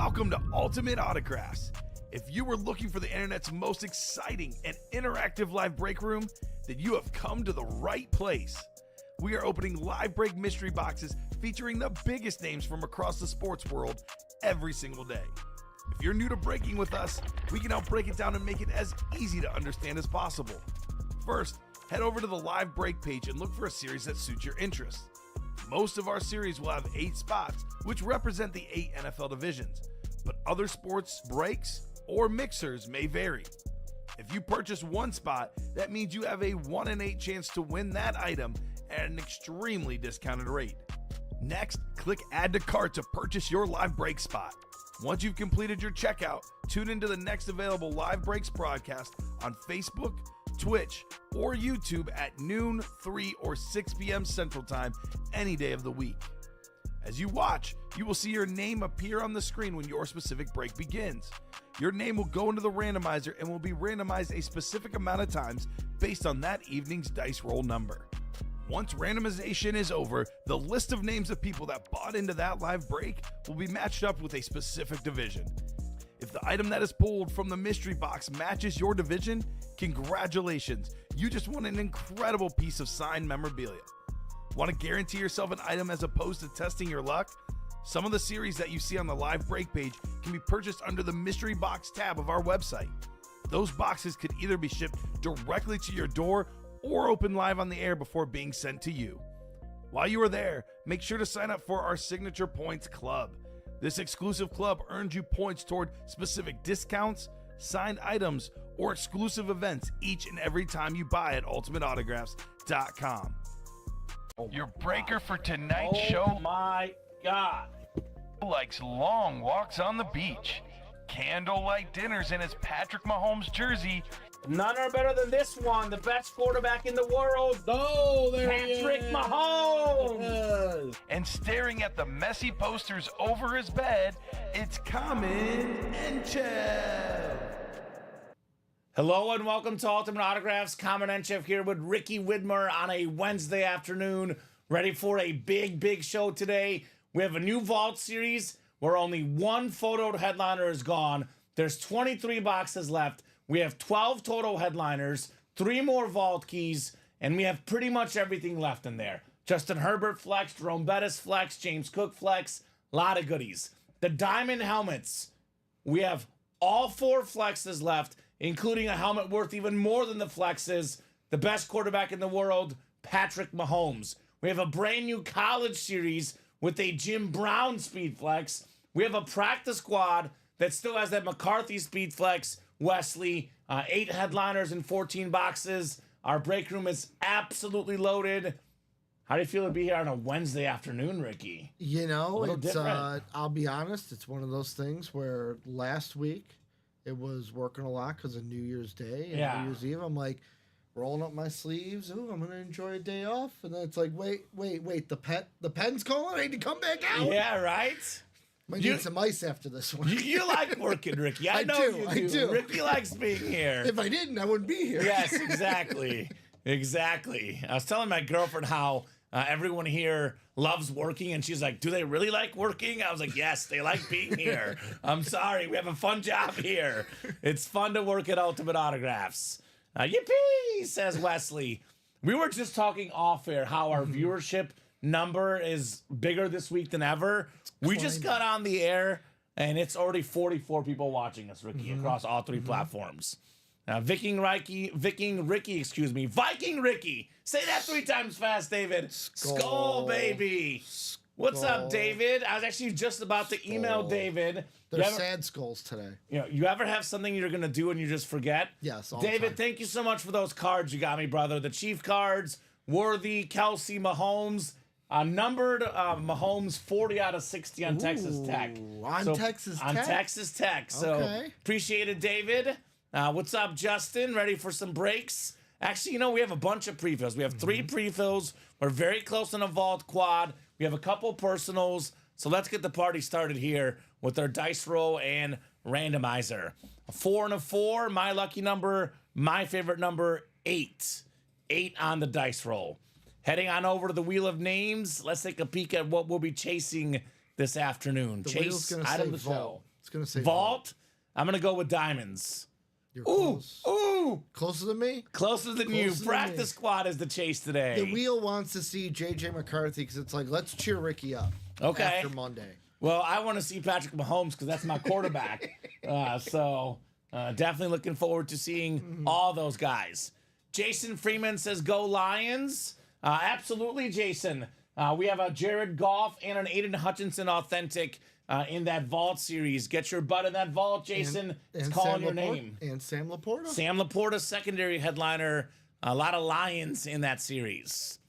Welcome to Ultimate Autographs. If you were looking for the internet's most exciting and interactive live break room, then you have come to the right place. We are opening live break mystery boxes featuring the biggest names from across the sports world every single day. If you're new to breaking with us, we can help break it down and make it as easy to understand as possible. First, head over to the live break page and look for a series that suits your interests. Most of our series will have 8 spots, which represent the 8 NFL divisions, but other sports breaks or mixers may vary. If you purchase one spot, that means you have a 1 in 8 chance to win that item at an extremely discounted rate. Next, click Add to Cart to purchase your live break spot. Once you've completed your checkout, tune into the next available live breaks broadcast on Facebook, Twitch, or YouTube at noon, 3, or 6 p.m. Central Time any day of the week. As you watch, you will see your name appear on the screen when your specific break begins. Your name will go into the randomizer and will be randomized a specific amount of times based on that evening's dice roll number. Once randomization is over, the list of names of people that bought into that live break will be matched up with a specific division. If the item that is pulled from the mystery box matches your division, congratulations, you just won an incredible piece of signed memorabilia. Want to guarantee yourself an item as opposed to testing your luck? Some of the series that you see on the live break page can be purchased under the mystery box tab of our website. Those boxes could either be shipped directly to your door or open live on the air before being sent to you. While you are there, make sure to sign up for our Signature Points Club. This exclusive club earns you points toward specific discounts, signed items, or exclusive events each and every time you buy at ultimateautographs.com. Your breaker for tonight's show. Oh my God. Likes long walks on the beach, candlelight dinners in his Patrick Mahomes jersey, None are better than this one, the best quarterback in the world. Oh, there Patrick he is. Mahomes. and staring at the messy posters over his bed, it's Common and Chev. Hello and welcome to Ultimate Autographs. Common and Chef here with Ricky Widmer on a Wednesday afternoon. Ready for a big show today. We have a new Vault series where only one photo headliner is gone. There's 23 boxes left. We have 12 total headliners, 3 more Vault keys, and we have pretty much everything left in there. Justin Herbert flex, Jerome Bettis flex, James Cook flex, a lot of goodies. The diamond helmets, we have all 4 flexes left, including a helmet worth even more than the flexes. The best quarterback in the world, Patrick Mahomes. We have a brand new college series with a Jim Brown speed flex. We have a practice squad that still has that McCarthy speed flex, Wesley, 8 headliners and 14 boxes. Our break room is absolutely loaded. How do you feel to be here on a Wednesday afternoon, Ricky? You know, little it's different. I'll be honest, it's one of those things where last week it was working a lot because of New Year's Day and Yeah. New Year's Eve. I'm like rolling up my sleeves. Ooh, I'm gonna enjoy a day off, and then it's like, wait, the pen's calling. I need to come back out. Yeah, right? Might You- need some ice after this one. You like working, Ricky. I know do, you I do. do. Ricky likes being here. If I didn't, I wouldn't be here. Yes, exactly. Exactly. I was telling my girlfriend how everyone here loves working, and she's like, do they really like working? I was like, yes, they like being here. I'm sorry. We have a fun job here. It's fun to work at Ultimate Autographs. Yippee, says Wesley. We were just talking off air how our viewership number is bigger this week than ever. We just got on the air, and it's already 44 people watching us, Ricky, across all 3 platforms. Viking Ricky. Say that 3 times fast, David. Skull baby. What's up, David? I was actually just about to email David. They're sad skulls today. You ever have something you're gonna do and you just forget? Yes, all the David, time. thank you so much for those cards you got me, brother. The Chief cards, Worthy, Kelsey, Mahomes. Numbered Mahomes 40 out of 60 on Texas Tech. On Texas On Tech? Texas Tech. So Okay. appreciate it, David. What's up, Justin? Ready for some breaks? Actually, we have a bunch of pre-fills. We have 3 pre-fills. We're very close on a Vault quad. We have a couple personals. So let's get the party started here with our dice roll and randomizer. A 4 and a 4. My lucky number, my favorite number, 8. 8 on the dice roll. Heading on over to the Wheel of Names. Let's take a peek at what we'll be chasing this afternoon. The wheel's Chase gonna item say of the show. Vault. was gonna say Vault. I'm gonna go with diamonds. You're Ooh, close. ooh, Closer than me. closer than you. Closer than Practice me. squad is the chase today. The wheel wants to see JJ McCarthy because it's like, let's cheer Ricky up. Okay. After Monday. Well, I want to see Patrick Mahomes because that's my quarterback. So definitely looking forward to seeing all those guys. Jason Freeman says, "Go Lions!" Absolutely, Jason. We have a Jared Goff and an Aiden Hutchinson authentic in that vault series. Get your butt in that vault, Jason. It's calling Sam your Laporta, name. And Sam Laporta. Sam Laporta, secondary headliner. A lot of Lions in that series.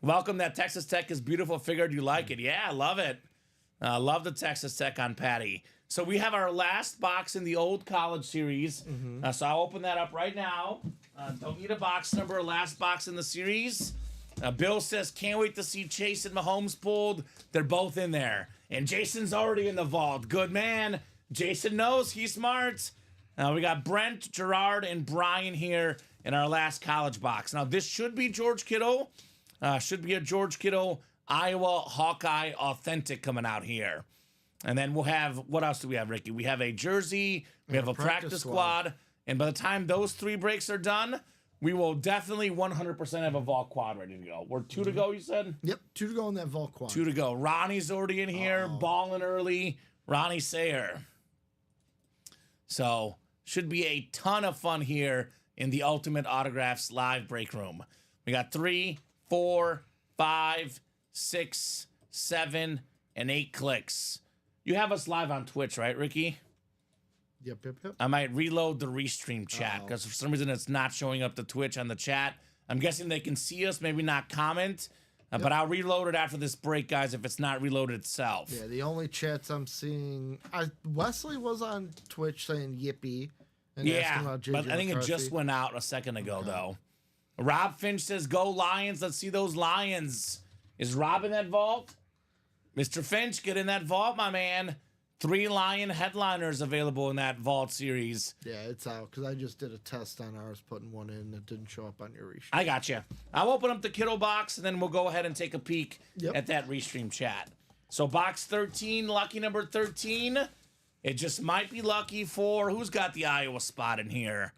Welcome. That Texas Tech is beautiful. Figured you like it. Yeah, I love it. Love the Texas Tech on Patty. So we have our last box in the old college series. So I'll open that up right now. Don't need a box number. Last box in the series. Bill says, can't wait to see Chase and Mahomes pulled. They're both in there. And Jason's already in the vault. Good man. Jason knows. He's smart. We got Brent, Gerard, and Brian here in our last college box. Now, this should be George Kittle. Should be a George Kittle Iowa Hawkeye authentic coming out here. And then we'll have, what else do we have, Ricky? We have a jersey. We have a practice squad. And by the time those 3 breaks are done, we will definitely 100% have a vault quad ready to go. We're 2 to go, you said? Yep, 2 to go in that vault quad. 2 to go. Ronnie's already in here, balling early. Ronnie Sayer. So, should be a ton of fun here in the Ultimate Autographs live break room. We got 3, 4, 5, 6, 7, and 8 clicks. You have us live on Twitch, right, Ricky? Yep. I might reload the restream chat because for some reason it's not showing up the Twitch on the chat. I'm guessing they can see us, maybe not comment, but I'll reload it after this break, guys, if it's not reloaded itself. Yeah, the only chats I'm seeing, Wesley was on Twitch saying yippee. And asking about JJ but I think McCarthy. it just went out a second ago, though. Rob Finch says, go Lions. Let's see those Lions. Is Rob in that vault? Mr. Finch, get in that vault, my man. 3 Lion headliners available in that vault series. Yeah, it's out because I just did a test on ours, putting one in that didn't show up on your restream. I got you. I'll open up the Kittle box, and then we'll go ahead and take a peek at that restream chat. So box 13, lucky number 13. It just might be lucky for, who's got the Iowa spot in here?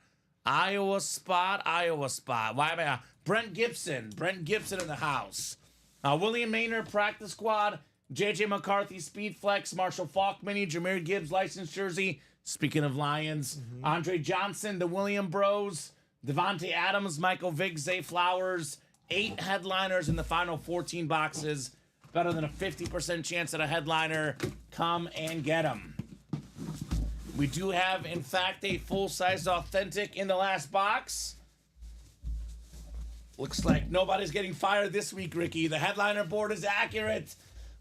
Iowa spot. Why am I? Brent Gibson in the house. William Maynard practice squad. JJ McCarthy, Speed Flex, Marshall Falk Mini, Jameer Gibbs licensed jersey. Speaking of Lions, Andre Johnson, the William Bros, Devontae Adams, Michael Vick, Zay Flowers. 8 headliners in the final 14 boxes. Better than a 50% chance at a headliner. Come and get them. We do have, in fact, a full-size authentic in the last box. Looks like nobody's getting fired this week, Ricky. The headliner board is accurate.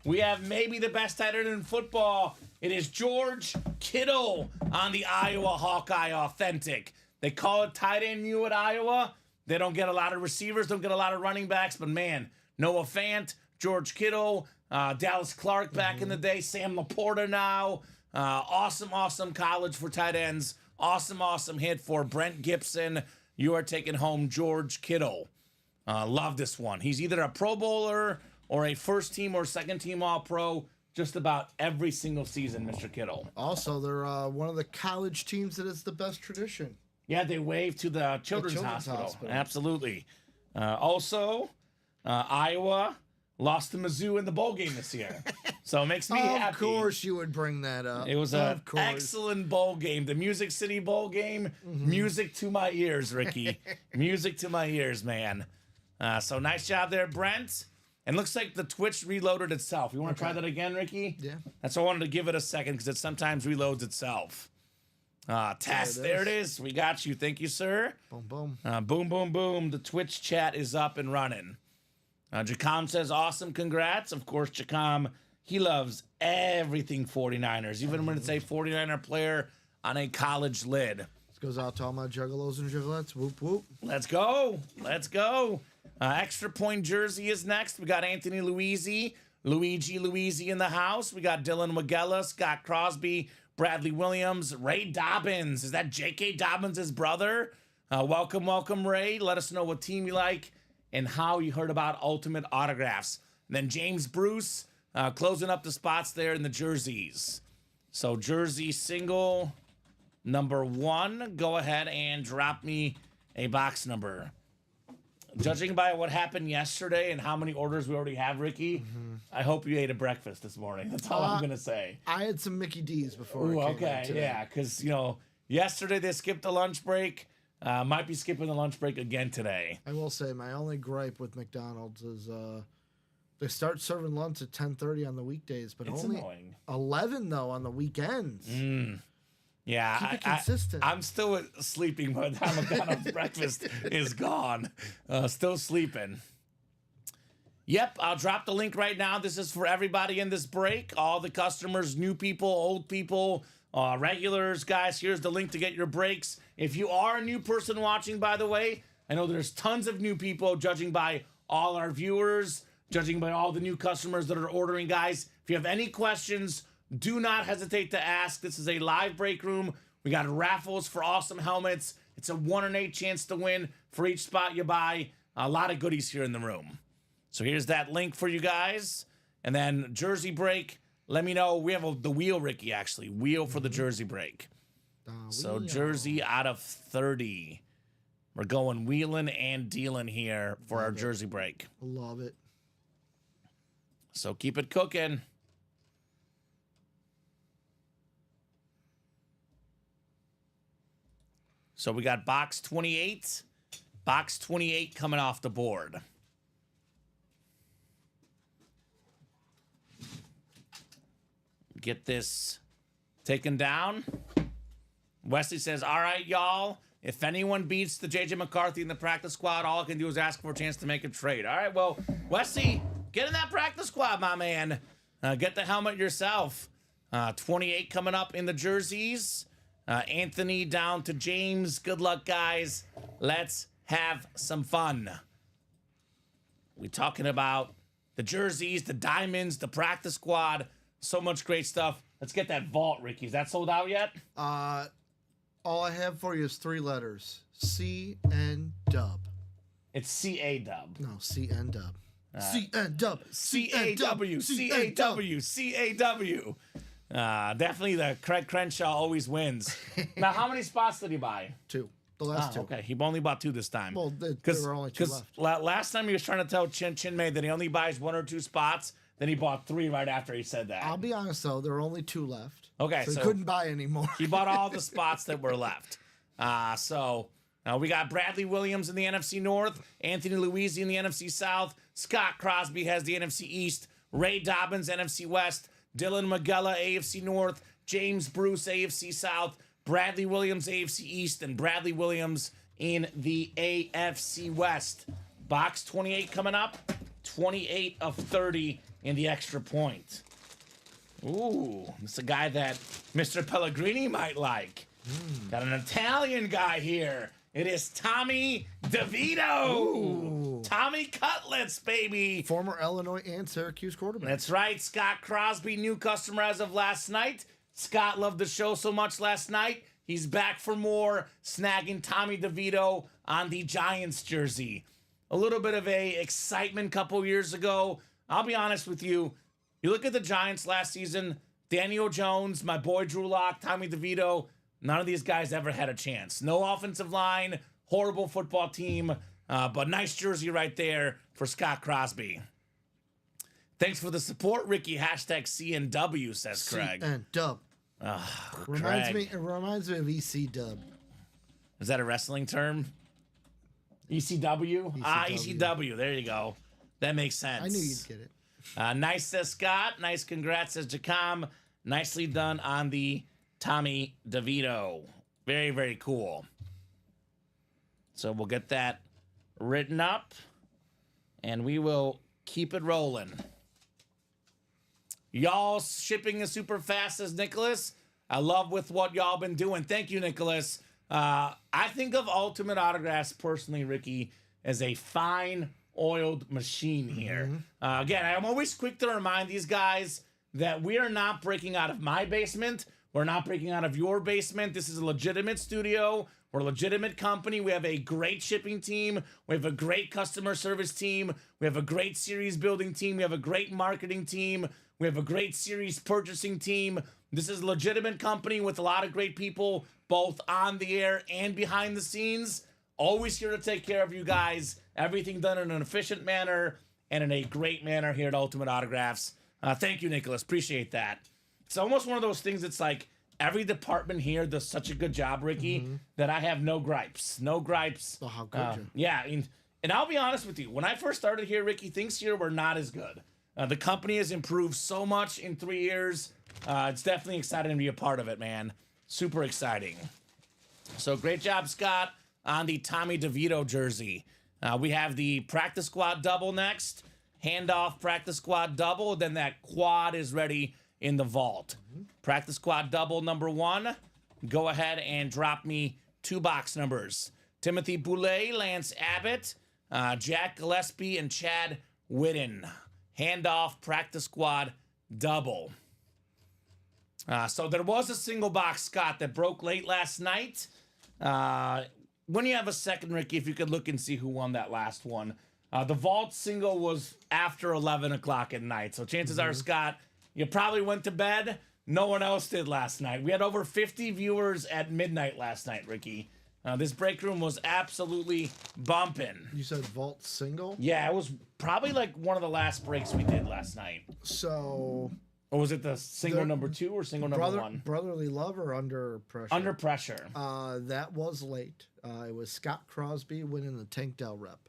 We have maybe the best tight end in football. It is George Kittle on the Iowa Hawkeye Authentic. They call it tight end U at Iowa. They don't get a lot of receivers, don't get a lot of running backs, but man, Noah Fant, George Kittle, Dallas Clark back in the day, Sam Laporta now. Awesome college for tight ends. Awesome hit for Brent Gibson. You are taking home George Kittle. Love this one. He's either a Pro Bowler or a first team or second team All-Pro just about every single season, Mr. Kittle. Also, they're one of the college teams that is the best tradition. Yeah, they wave to the Children's Hospital. Absolutely. Also, Iowa lost to Mizzou in the bowl game this year. So it makes me happy. Of course you would bring that up. It was an excellent bowl game. The Music City Bowl game, music to my ears, Ricky. Music to my ears, man. So nice job there, Brent. And looks like the Twitch reloaded itself. You want to try that again, Ricky? Yeah. That's why I wanted to give it a second because it sometimes reloads itself. Test, there it is. We got you. Thank you, sir. Boom. Boom. The Twitch chat is up and running. Jacom says, awesome, congrats. Of course, Jacom, he loves everything 49ers, even when it's a 49er player on a college lid. This goes out to all my juggalos and juggalettes. Whoop, whoop. Let's go. Extra point jersey is next. We got Anthony Luigi in the house. We got Dylan Wagella, Scott Crosby, Bradley Williams, Ray Dobbins. Is that J.K. Dobbins' brother? Welcome, Ray. Let us know what team you like and how you heard about Ultimate Autographs. And then James Bruce closing up the spots there in the jerseys. So jersey single number 1. Go ahead and drop me a box number. Judging by what happened yesterday and how many orders we already have, Ricky, I hope you ate a breakfast this morning. That's all I'm going to say. I had some Mickey D's before. Ooh, I came okay, in today. yeah, because, you know, yesterday they skipped the lunch break. Might be skipping the lunch break again today. I will say my only gripe with McDonald's is they start serving lunch at 10:30 on the weekdays, but It's only annoying. 11 though on the weekends. Yeah, Keep it consistent. I'm still sleeping by the time McDonald's breakfast is gone. Still sleeping. Yep, I'll drop the link right now. This is for everybody in this break. All the customers, new people, old people, regulars, guys. Here's the link to get your breaks. If you are a new person watching, by the way, I know there's tons of new people judging by all our viewers, judging by all the new customers that are ordering, guys. If you have any questions, do not hesitate to ask. This is a live break room. We got raffles for awesome helmets. It's a 1 in 8 chance to win for each spot you buy. A lot of goodies here in the room. So here's that link for you guys. And then jersey break. Let me know. We have the wheel, Ricky, actually. Wheel for the jersey break. So jersey out of 30. We're going wheeling and dealing here for our jersey break. Love it. So keep it cooking. So we got box 28. Box 28 coming off the board. Get this taken down. Wesley says, all right, y'all. If anyone beats the J.J. McCarthy in the practice squad, all I can do is ask for a chance to make a trade. All right, well, Wesley, get in that practice squad, my man. Get the helmet yourself. 28 coming up in the jerseys. Anthony down to James. Good luck, guys. Let's have some fun. We're talking about the jerseys, the diamonds, the practice squad. So much great stuff. Let's get that vault, Ricky. Is that sold out yet? All I have for you is 3 letters. C-N dub. It's C-A-Dub. No, C-N dub. C-N dub. C-A-W, C-A-W, C-A-W. Definitely the Craig Crenshaw always wins. Now, how many spots did he buy? 2. The last 2. Okay, he only bought 2 this time. Well, there were only 2 left. Last time he was trying to tell Chinmay that he only buys 1 or 2 spots, then he bought 3 right after he said that. I'll be honest, though. There were only 2 left. Okay, So he so couldn't buy any more. he bought all the spots that were left. So we got Bradley Williams in the NFC North, Anthony Luisi in the NFC South, Scott Crosby has the NFC East, Ray Dobbins, NFC West, Dylan Magella, AFC North, James Bruce, AFC South, Bradley Williams, AFC East, and Bradley Williams in the AFC West. Box 28 coming up, 28 of 30 in the extra point. Ooh, it's a guy that Mr. Pellegrini might like. Got an Italian guy here. It is Tommy DeVito. Ooh. Tommy Cutlets, baby. Former Illinois and Syracuse quarterback. That's right. Scott Crosby, new customer as of last night. Scott loved the show so much last night. He's back for more, snagging Tommy DeVito on the Giants jersey. A little bit of a excitement couple years ago. I'll be honest with you. You look at the Giants last season, Daniel Jones, my boy Drew Lock, Tommy DeVito, none of these guys ever had a chance. No offensive line, horrible football team, but nice jersey right there for Scott Crosby. Thanks for the support, Ricky. Hashtag CNW, says Craig. C-N dub. Reminds me of EC dub. Is that a wrestling term? ECW? ECW. There you go. That makes sense. I knew you'd get it. Nice, says Scott. Nice, congrats, says Jacom. Nicely done on the Tommy DeVito. Very, very cool. So we'll get that written up, and we will keep it rolling. Y'all shipping is super fast, says Nicholas. I love with what y'all been doing. Thank you, Nicholas. I think of Ultimate Autographs personally, Ricky, as a fine oiled machine here. Again, I'm always quick to remind these guys that we are not breaking out of my basement. We're not breaking out of your basement. This is a legitimate studio. We're a legitimate company. We have a great shipping team. We have a great customer service team. We have a great series building team. We have a great marketing team. We have a great series purchasing team. This is a legitimate company with a lot of great people, both on the air and behind the scenes. Always here to take care of you guys. Everything done in an efficient manner and in a great manner here at Ultimate Autographs. Thank you, Nicholas. Appreciate that. It's almost one of those things that's like every department here does such a good job, Ricky, that I have no gripes. No gripes. Oh, how could you? Yeah, and I'll be honest with you. When I first started here, Ricky, things here were not as good. The company has improved so much in 3 years. It's definitely exciting to be a part of it, man. Super exciting. So great job, Scott, on the Tommy DeVito jersey. We have the practice squad double next. Handoff practice squad double. Then that quad is ready in the vault. Practice squad double number 1. Go ahead and drop me 2 box numbers. Timothy Boulay, Lance Abbott, Jack Gillespie, and Chad Whitten. Handoff practice squad double. So there was a single box, Scott, that broke late last night. When you have a second, Ricky, if you could look and see who won that last one. The vault single was after 11 o'clock at night. So chances are, Scott, you probably went to bed. No one else did last night. We had over 50 viewers at midnight last night, Ricky. This break room was absolutely bumping. You said vault single? Yeah, it was probably like one of the last breaks we did last night. So... Or was it the single number 2 or single number 1? Brotherly Love or Under Pressure? Under Pressure. That was late. It was Scott Crosby winning the Tank Dell rep.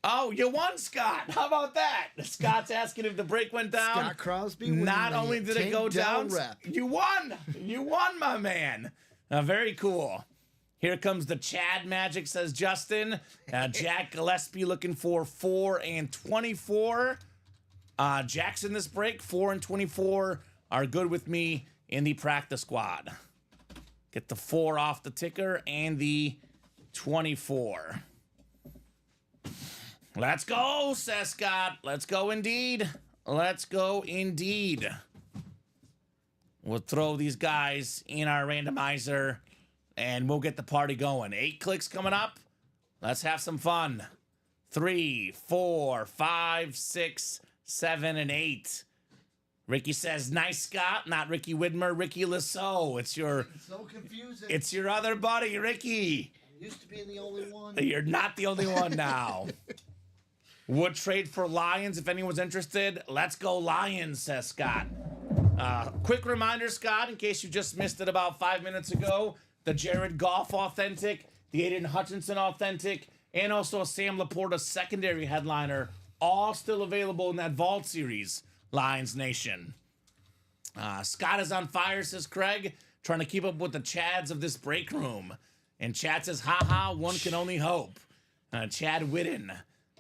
Oh, you won, Scott. How about that? Scott's asking if the break went down. Scott Crosby winning Not only did it go down, rep. you won. You won, my man. Very cool. Here comes the Chad magic, says Justin. Jack Gillespie looking for 4 and 24. Jackson this break, 4 and 24 are good with me in the practice squad. Get the 4 off the ticker and the 24. Let's go, says Scott. Let's go indeed. Let's go indeed. We'll throw these guys in our randomizer and we'll get the party going. 8 clicks coming up. Let's have some fun. 3, 4, 5, 6, 7, and 8. Ricky says, nice, Scott. Not Ricky Widmer, Ricky Lasso. It's so confusing. It's your other buddy, Ricky. I used to be the only one. You're not the only one now. Would trade for Lions if anyone's interested. Let's go Lions, says Scott. Quick reminder, Scott, in case you just missed it about 5 minutes ago, the Jared Goff authentic, the Aiden Hutchinson authentic, and also a Sam Laporta secondary headliner, all still available in that Vault series, Lions Nation. Scott is on fire, says Craig, trying to keep up with the Chads of this break room. And Chad says, haha, one can only hope. Chad Whitten.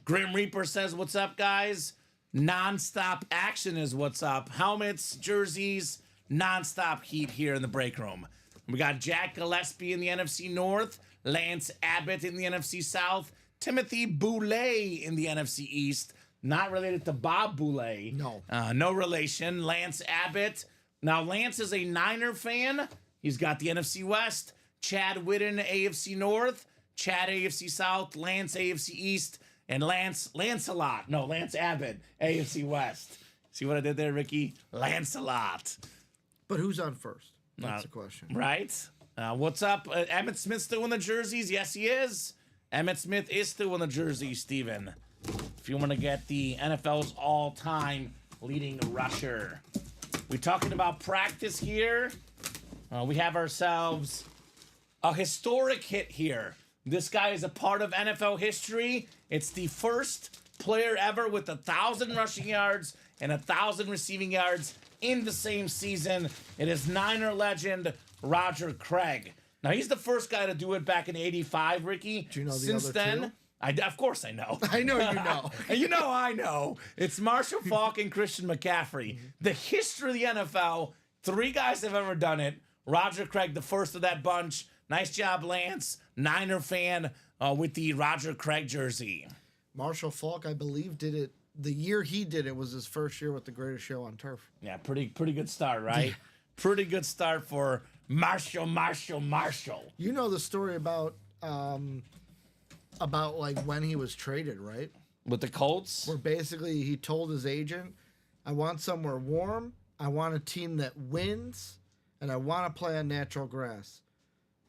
Grim Reaper says, what's up, guys? Nonstop action is what's up. Helmets, jerseys, nonstop heat here in the break room. We got Jack Gillespie in the NFC North, Lance Abbott in the NFC South, Timothy Boulay in the NFC East. Not related to Bob Boulay. No. No relation. Lance Abbott. Now, Lance is a Niner fan. He's got the NFC West. Chad Whitten, AFC North. Chad, AFC South. Lance, AFC East. And Lance Abbott, AFC West. See what I did there, Ricky? Lancelot. But who's on first? That's the question. Right? What's up? Emmitt Smith still in the jerseys? Yes, he is. Emmitt Smith is still in the jerseys, Steven. If you want to get the NFL's all-time leading rusher. We're talking about practice here. We have ourselves a historic hit here. This guy is a part of NFL history. It's the first player ever with 1,000 rushing yards and 1,000 receiving yards in the same season. It is Niner legend Roger Craig. Now, he's the first guy to do it back in '85, Ricky. Do you know the Since other then, two? Of course I know. I know you know. You know I know. It's Marshall Faulk and Christian McCaffrey. The history of the NFL, 3 guys have ever done it. Roger Craig, the first of that bunch. Nice job, Lance. Niner fan with the Roger Craig jersey. Marshall Faulk, I believe, did it. The year he did it was his first year with the Greatest Show on Turf. Yeah, pretty good start, right? Pretty good start for Marshall. You know the story about about like when he was traded, right? With the Colts? Where basically he told his agent, I want somewhere warm, I want a team that wins, and I want to play on natural grass.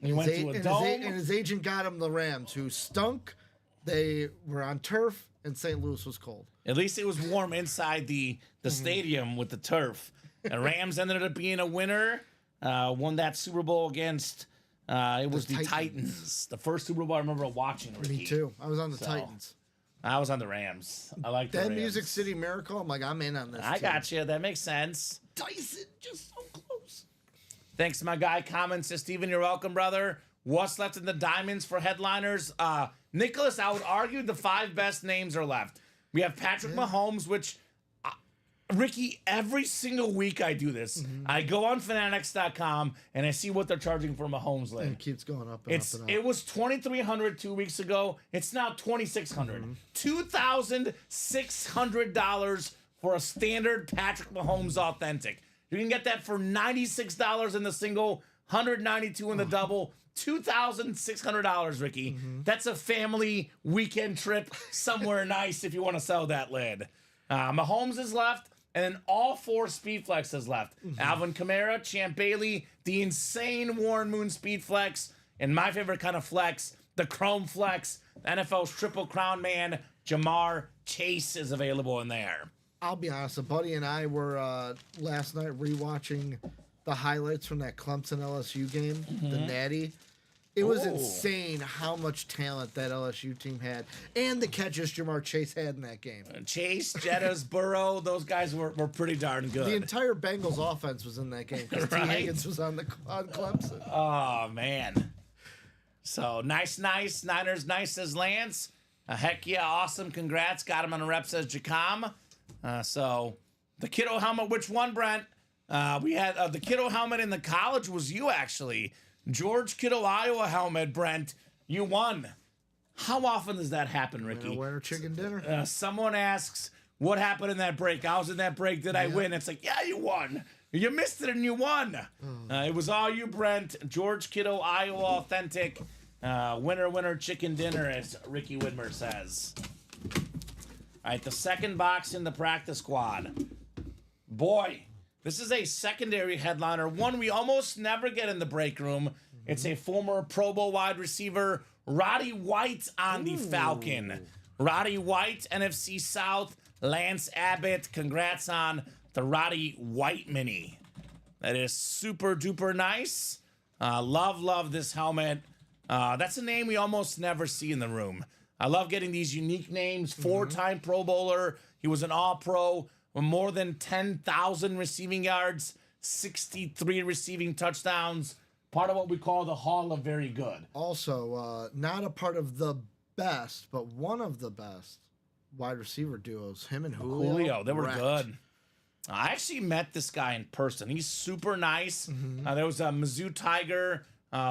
He went to a dome? And his agent got him the Rams, who stunk. They were on turf, and St. Louis was cold. At least it was warm inside the stadium with the turf. The Rams ended up being a winner. Won that Super Bowl against it was the Titans. The first Super Bowl I remember watching. Ricky. Me too. I was on the Titans. I was on the Rams. I like the that Rams. Music City Miracle. I'm like, I'm in on this. I got you. That makes sense. Tyson just so close. Thanks to my guy. Comments to Steven. You're welcome, brother. What's left in the diamonds for headliners? Nicholas, I would argue the 5 best names are left. We have Patrick Mahomes, which Ricky, every single week I do this. I go on Fanatics.com and I see what they're charging for Mahomes. And it keeps going up and up and up. It was $2,300 2 weeks ago. It's now $2,600. $2,600 for a standard Patrick Mahomes authentic. You can get that for $96 in the single, $192 in the double. $2,600, Ricky. That's a family weekend trip somewhere nice if you want to sell that lid. Mahomes is left, and then all 4 Speed Flex is left. Alvin Kamara, Champ Bailey, the insane Warren Moon Speed Flex, and my favorite kind of flex, the Chrome Flex. The NFL's Triple Crown man, Jamar Chase, is available in there. I'll be honest, a buddy and I were last night rewatching the highlights from that Clemson LSU game, the Natty. It was insane how much talent that LSU team had, and the catches Jamar Chase had in that game. Chase, Jettas, Burrow, those guys were pretty darn good. The entire Bengals offense was in that game because T. Higgins was on Clemson. Oh, man. So, nice. Niners, nice, says Lance. Heck yeah, awesome. Congrats. Got him on a rep, says Jacom. So, the kiddo helmet, which one, Brent? We had the kiddo helmet in the college was you, actually. George Kittle, Iowa helmet, Brent. You won. How often does that happen, Ricky? Winner chicken dinner. Someone asks, what happened in that break? I was in that break. Did I win? It's like, yeah, you won. You missed it and you won. It was all you, Brent. George Kittle, Iowa authentic. Winner, chicken dinner, as Ricky Widmer says. All right, the second box in the practice squad. Boy, this is a secondary headliner, one we almost never get in the break room. It's a former Pro Bowl wide receiver, Roddy White on the Falcon. Roddy White, NFC South, Lance Abbott. Congrats on the Roddy White mini. That is super duper nice. Love this helmet. That's a name we almost never see in the room. I love getting these unique names. 4-time Pro Bowler. He was an All-Pro. More than 10,000 receiving yards, 63 receiving touchdowns. Part of what we call the Hall of Very Good. Also, not a part of the best, but one of the best wide receiver duos. Him and Julio. They were good. I actually met this guy in person. He's super nice. There was a Mizzou Tiger,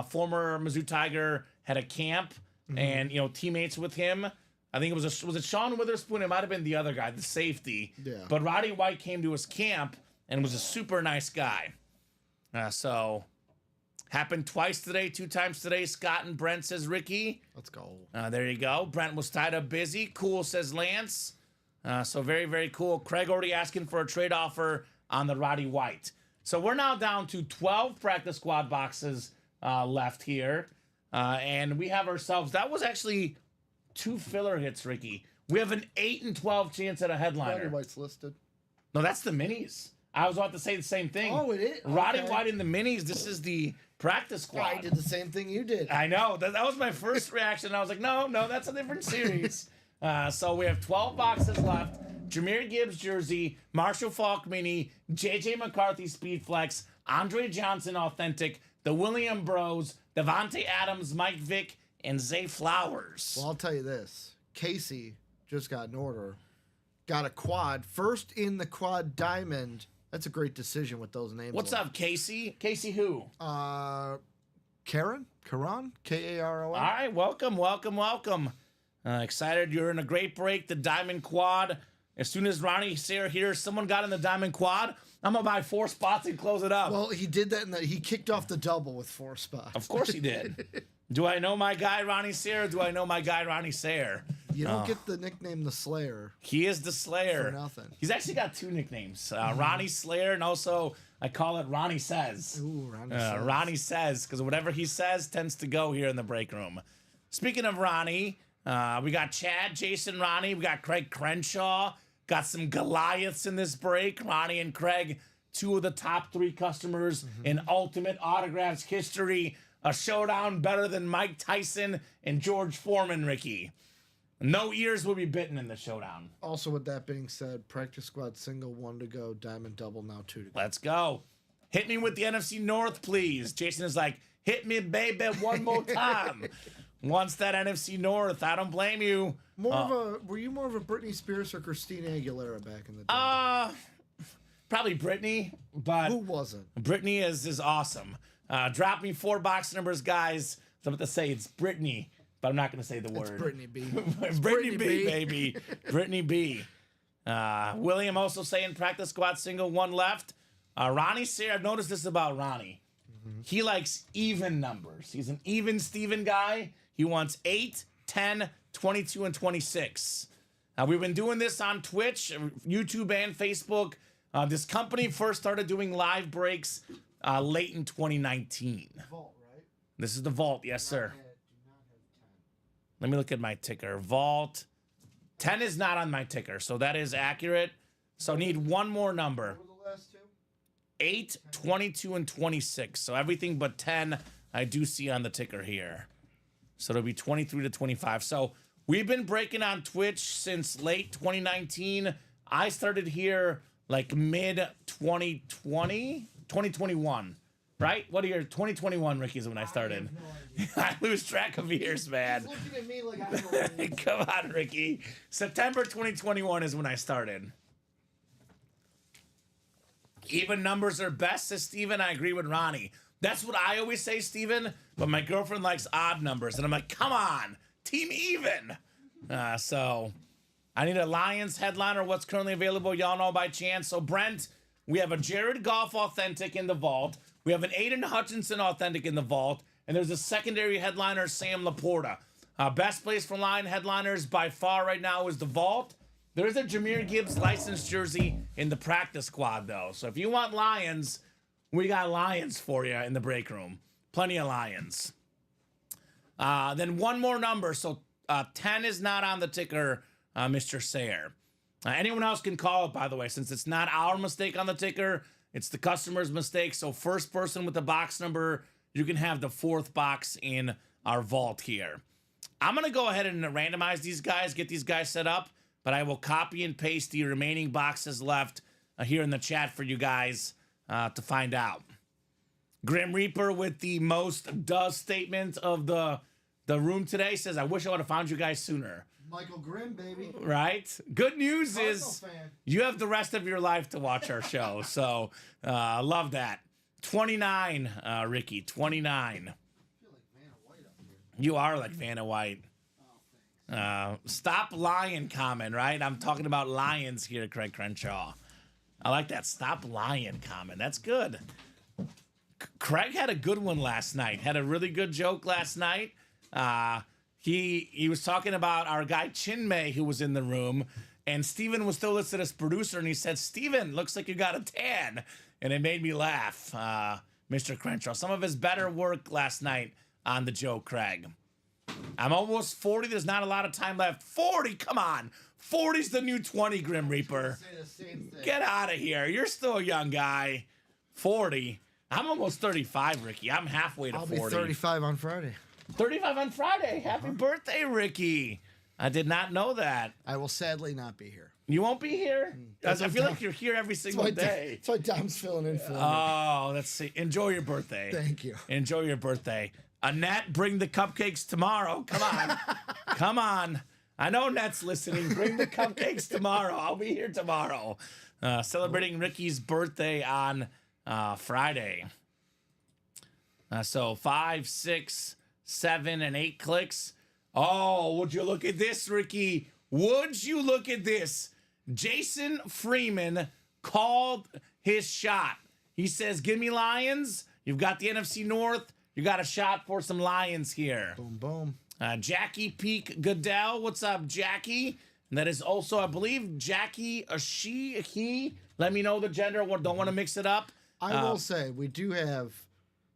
former Mizzou Tiger, had a camp, and teammates with him. I think was it Sean Witherspoon? It might have been the other guy, the safety. Yeah. But Roddy White came to his camp and was a super nice guy. So happened twice today, 2 times today. Scott and Brent, says Ricky. Let's go. There you go. Brent was tied up busy. Cool, says Lance. So very, very cool. Craig already asking for a trade offer on the Roddy White. So we're now down to 12 practice squad boxes left here. And we have ourselves, that was actually 2 filler hits, Ricky. We have an 8 and 12 chance at a headliner. Roddy White's listed. No, that's the minis. I was about to say the same thing. Oh, it is? Roddy Okay. White in the minis. This is the practice squad. I did the same thing you did. I know. That was my first reaction. I was like, no, that's a different series. So we have 12 boxes left. Jahmyr Gibbs jersey, Marshall Faulk mini, J.J. McCarthy Speed Flex, Andre Johnson authentic, the William Bros, Devontae Adams, Mike Vick, and Zay Flowers. Well, I'll tell you this. Casey just got an order. Got a quad. First in the quad diamond. That's a great decision with those names. What's up, Casey? Casey who? Karan? K-A-R-O-N. All right, welcome. Excited you're in a great break, the diamond quad. As soon as Ronnie Sayre hears someone got in the diamond quad, I'm going to buy 4 spots and close it up. Well, he did that, he kicked off the double with 4 spots. Of course he did. Do I know my guy Ronnie Sayer? Or do I know my guy Ronnie Sayer? You don't get the nickname the Slayer He is the Slayer. for nothing. He's actually got two nicknames, Ronnie Slayer, and also I call it Ronnie Says. Ooh, Ronnie says. Ronnie Says, because whatever he says tends to go here in the break room. Speaking of Ronnie, we got Chad, Jason, Ronnie. We got Craig Crenshaw. Got some Goliaths in this break. Ronnie and Craig, two of the top 3 customers in Ultimate Autographs history. A showdown better than Mike Tyson and George Foreman, Ricky. No ears will be bitten in the showdown. Also, with that being said, practice squad single, 1 to go, diamond double, now 2 to go. Let's go. Hit me with the NFC North, please. Jason is like, hit me, baby, one more time. Wants that NFC North. I don't blame you. Were you more of a Britney Spears or Christina Aguilera back in the day? Probably Brittany, but Who wasn't? Brittany is awesome. Drop me 4 box numbers, guys. So I'm about to say it's Brittany, but I'm not going to say the It's word. Brittany B. Brittany B, baby. Brittany B. William also saying practice squad single, 1 left. Ronnie Sayer, I've noticed this about Ronnie. He likes even numbers. He's an even Steven guy. He wants 8, 10, 22, and 26. We've been doing this on Twitch, YouTube, and Facebook. This company first started doing live breaks late in 2019. Vault, right? This is the Vault, yes, sir. Let me look at my ticker. Vault. 10 is not on my ticker, so that is accurate. So I need one more number. What were the last 2? 8, 22, and 26. So everything but 10 I do see on the ticker here. So it'll be 23 to 25. So we've been breaking on Twitch since late 2019. I started here like mid 2020, 2021, right? What year? 2021, Ricky, is when I started. I lose track of years, man. He's looking at me like I know. Come on, Ricky. September 2021 is when I started. Even numbers are best, says Steven. I agree with Ronnie. That's what I always say, Steven. But my girlfriend likes odd numbers. And I'm like, come on, team even. So I need a Lions headliner. What's currently available, y'all know by chance. So Brent, we have a Jared Goff authentic in the vault. We have an Aiden Hutchinson authentic in the vault. And there's a secondary headliner, Sam Laporta. Best place for line headliners by far right now is the vault. There's a Jahmyr Gibbs licensed jersey in the practice squad, though. So if you want Lions, we got Lions for you in the break room. Plenty of Lions. Then one more number. So 10 is not on the ticker, Mr. Sayer. Anyone else can call it, by the way, since it's not our mistake on the ticker. It's the customer's mistake. So first person with the box number, you can have the 4th box in our vault here. I'm going to go ahead and randomize these guys, get these guys set up, but I will copy and paste the remaining boxes left here in the chat for you guys to find out. Grim Reaper with the most does statement of the room today says, I wish I would have found you guys sooner. Michael Grimm, baby. Right? Good news Cardinal is fan. you have the rest of your life to watch our show. So love that. 29, Ricky, 29. I feel like Vanna White up here. You are like Vanna White. Stop lying comment, right? I'm talking about lions here, Craig Crenshaw. I like that. Stop lying comment. That's good. Craig had a good one last night. Had a really good joke last night. He was talking about our guy Chinmay, who was in the room, and Steven was still listed as producer, and he said, Steven, looks like you got a tan. And it made me laugh, Mr. Crenshaw. Some of his better work last night on the joke, Craig. I'm almost 40. There's not a lot of time left. 40, come on. 40's the new 20, Grim Reaper. Say the same thing. Get out of here. You're still a young guy. 40. I'm almost 35, Ricky. I'm halfway to I'll 40. be 35 on Friday. 35 on Friday. Happy birthday, Ricky. I did not know that. I will sadly not be here. You won't be here? That's I feel what like you're here every single why day. That's why Dom's filling in for me. Oh, let's see. Enjoy your birthday. Thank you. Enjoy your birthday. Annette, bring the cupcakes tomorrow. Come on. Come on. I know Annette's listening. Bring the cupcakes tomorrow. I'll be here tomorrow. Celebrating Ricky's birthday on Friday. So 5, 6, 7, and 8 clicks. Oh, would you look at this, Ricky? Would you look at this? Jason Freeman called his shot. He says, give me Lions. You've got the NFC North. you got a shot for some Lions here. Boom, boom. Jackie Peak Goodell. What's up, Jackie? And that is also, I believe, Jackie, a she, a he. Let me know the gender. Don't want to mix it up. I will say, we do have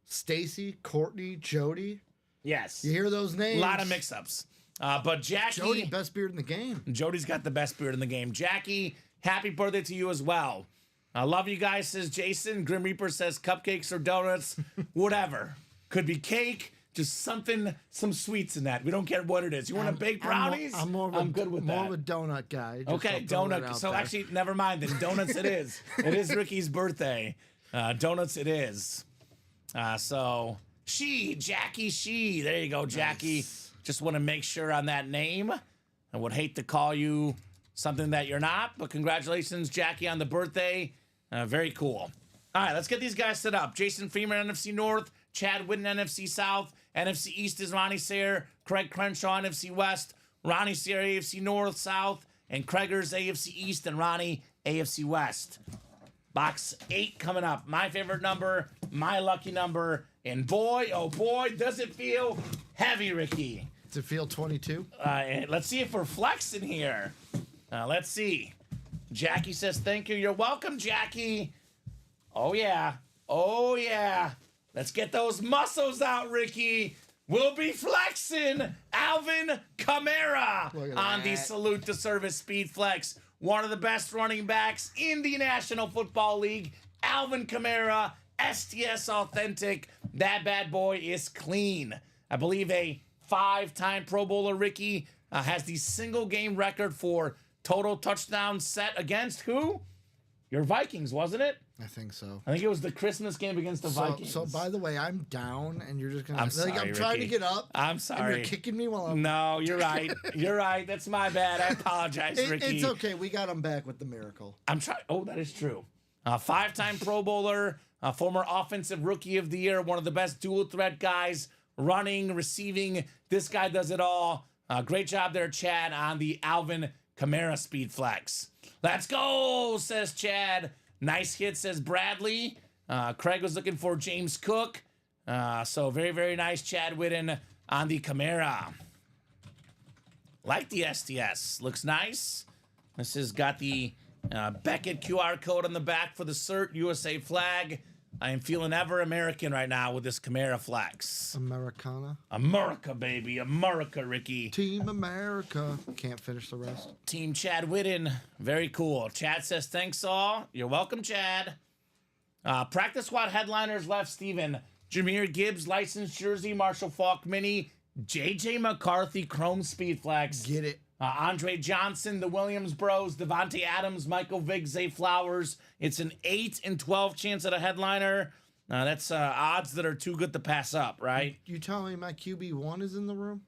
Stacy, Courtney, Jody. Yes. You hear those names? A lot of mix-ups. But Jackie... Jody, best beard in the game. Jody's got the best beard in the game. Jackie, happy birthday to you as well. I love you guys, says Jason. Grim Reaper says cupcakes or donuts. Whatever. Could be cake. Just something, some sweets in that. We don't care what it is. You want to bake brownies? I'm good with that. More of a donut guy. Just Okay, I'll throw that donut. out So there. actually, never mind. Then donuts it is. It is Ricky's birthday. Donuts it is. So Jackie She. There you go, Jackie. Nice. Just want to make sure on that name. I would hate to call you something that you're not, but congratulations, Jackie, on the birthday. Very cool. All right, let's get these guys set up. Jason Freeman, NFC North. Chad Whitten, NFC South. NFC East is Ronnie Sayre. Craig Crenshaw, NFC West. Ronnie Sayre, AFC North, South. And Craigers, AFC East. And Ronnie, AFC West. Box 8 coming up. My favorite number, my lucky number. And boy, oh boy, does it feel heavy, Ricky. Does it feel 22? Let's see if we're flexing here. Let's see. Jackie says, thank you. You're welcome, Jackie. Oh, yeah. Oh, yeah. Let's get those muscles out, Ricky. We'll be flexing Alvin Kamara Look at on the that. Salute to Service Speed Flex. One of the best running backs in the National Football League. Alvin Kamara, STS Authentic. That bad boy is clean. I believe a 5-time Pro Bowler, Ricky, has the single game record for total touchdowns set against who? Your Vikings, wasn't it? I think so. I think it was the Christmas game against the Vikings. So by the way, I'm down, and you're just gonna. I'm sorry, I'm trying Ricky. to get up. I'm And sorry. you're kicking me while I'm. No, you're right. You're right. That's my bad. I apologize, Ricky. It's okay. We got him back with the miracle. I'm trying. Oh, that is true. 5-time Pro Bowler, former Offensive Rookie of the Year, one of the best dual threat guys, running, receiving. This guy does it all. Great job there, Chad, on the Alvin Kamara Speed Flex. Let's go, says Chad. Nice hit, says Bradley. Craig was looking for James Cook. So very, very nice, Chad Whitten on the Kamara. Like the STS. Looks nice. This has got the Beckett QR code on the back for the CERT USA flag. I am feeling ever American right now with this Kamara flex. Americana. America, baby. America, Ricky. Team America. Can't finish the rest. Team Chad Whitten. Very cool. Chad says, thanks all. You're welcome, Chad. Practice squad headliners left, Steven. Jahmyr Gibbs, licensed jersey. Marshall Faulk mini. JJ McCarthy, Chrome Speed Flex. Get it. Andre Johnson, the Williams Bros, Devontae Adams, Michael Vick, Zay Flowers. It's an 8 in 12 chance at a headliner. That's odds that are too good to pass up, right? You telling me my QB1 is in the room?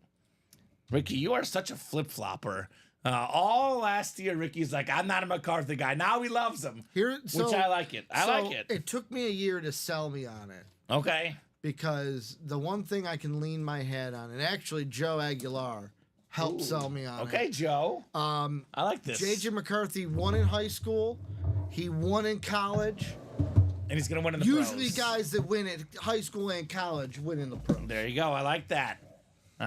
Ricky, you are such a flip-flopper. All last year, Ricky's like, I'm not a McCarthy guy. Now he loves him, which I like it. I like it. It took me a year to sell me on it. Okay. Because the one thing I can lean my head on, and actually Joe Aguilar helped sell me on it. Okay, Joe. I like this. JJ McCarthy won in high school. He won in college. And he's going to win in the Usually pros. guys that win at high school and college win in the pros. There you go. I like that.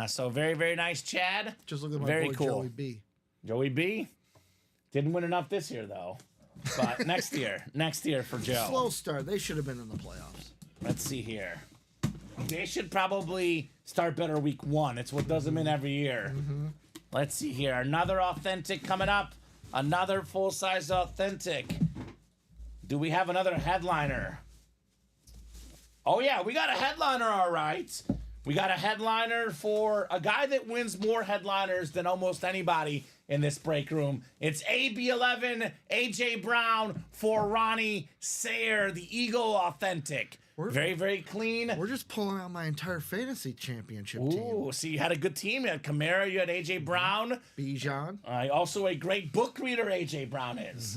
So very, very nice, Chad. Just look at my Very boy cool. Joey B. Joey B. Didn't win enough this year, though. But next year for Joe. Slow start. They should have been in the playoffs. Let's see here. They should probably start better week 1. It's what does them in every year. Mm-hmm. Let's see here. Another authentic coming up. Another full-size authentic. Do we have another headliner? Oh, yeah, we got a headliner, all right. We got a headliner for a guy that wins more headliners than almost anybody in this break room. It's AB11, AJ Brown for Ronnie Sayre, the Eagle Authentic. Very, very clean. We're just pulling out my entire fantasy championship team. Ooh, so you had a good team. You had Kamara, you had AJ Brown. Bijan. Also a great book reader, AJ Brown is.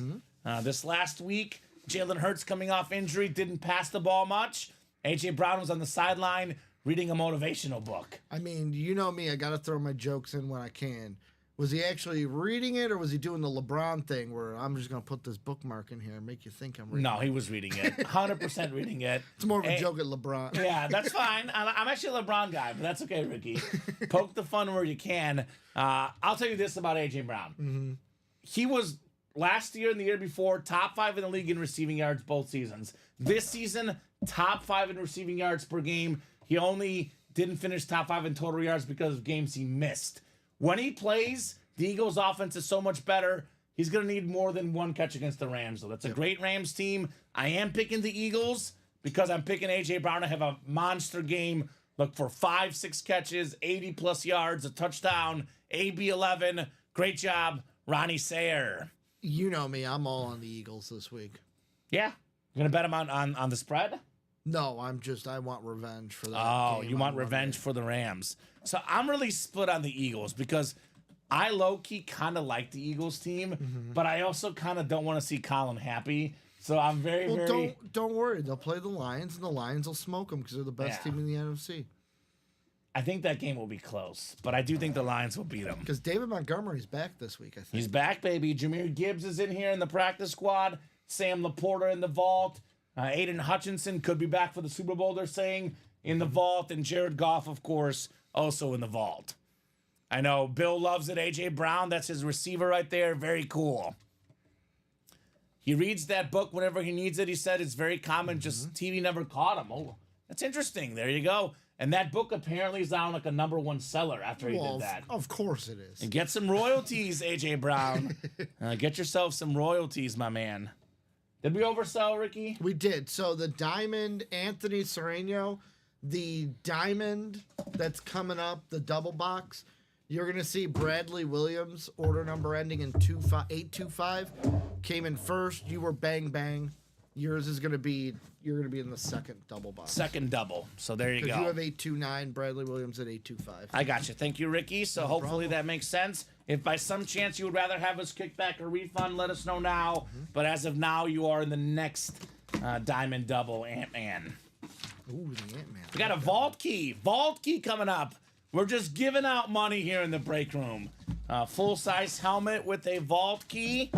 This last week, Jalen Hurts coming off injury, didn't pass the ball much. AJ Brown was on the sideline reading a motivational book. I mean, you know me. I got to throw my jokes in when I can. Was he actually reading it, or was he doing the LeBron thing where I'm just going to put this bookmark in here and make you think I'm reading No, it? he was reading it. 100% reading it. It's more of a Hey, joke at LeBron. Yeah, that's fine. I'm actually a LeBron guy, but that's okay, Ricky. Poke the fun where you can. I'll tell you this about A.J. Brown. Mm-hmm. He was, last year and the year before, top 5 in the league in receiving yards both seasons. This season, top 5 in receiving yards per game. He only didn't finish top 5 in total yards because of games he missed. When he plays, the Eagles' offense is so much better. He's going to need more than one catch against the Rams, though. That's a great Rams team. I am picking the Eagles because I'm picking A.J. Brown to have a monster game. Look for 5-6 catches, 80-plus yards, a touchdown, AB 11. Great job, Ronnie Sayer. You know me. I'm all on the Eagles this week. Yeah. You're going to bet him on the spread? No, I want revenge for that. Oh, game you on want Monday. revenge for the Rams. So I'm really split on the Eagles because I low-key kind of like the Eagles team, but I also kind of don't want to see Colin happy. So I'm very, Well, very... don't worry. They'll play the Lions, and the Lions will smoke them because they're the best Yeah. team in the NFC. I think that game will be close, but I do think the Lions will beat them. Because David Montgomery's back this week, I think. He's back, baby. Jameer Gibbs is in here in the practice squad. Sam Laporta in the vault. Aiden Hutchinson could be back for the Super Bowl, they're saying, in the vault. And Jared Goff, of course, also in the vault. I know Bill loves it. A.J. Brown, that's his receiver right there. Very cool. He reads that book whenever he needs it. He said it's very common. Just TV never caught him. Oh, that's interesting. There you go. And that book apparently is now like a #1 seller after he did that. Of course it is. And get some royalties, A.J. Brown. Get yourself some royalties, my man. Did we oversell, Ricky? We did. So the Diamond, Anthony Serrano, the Diamond that's coming up, the double box, you're going to see Bradley Williams, order number ending in 825, came in first. You were bang, bang. Yours is going to be, you're going to be in the second double box. Second double. So there you Because go. you have 829, Bradley Williams at 825. I got you. Thank you, Ricky. So hopefully that makes sense. If by some chance you would rather have us kick back a refund, let us know now. But as of now, you are in the next Diamond Double Ant-Man. Ooh, the Ant-Man. We got a Vault Key. Vault Key coming up. We're just giving out money here in the break room. Full-size helmet with a Vault Key.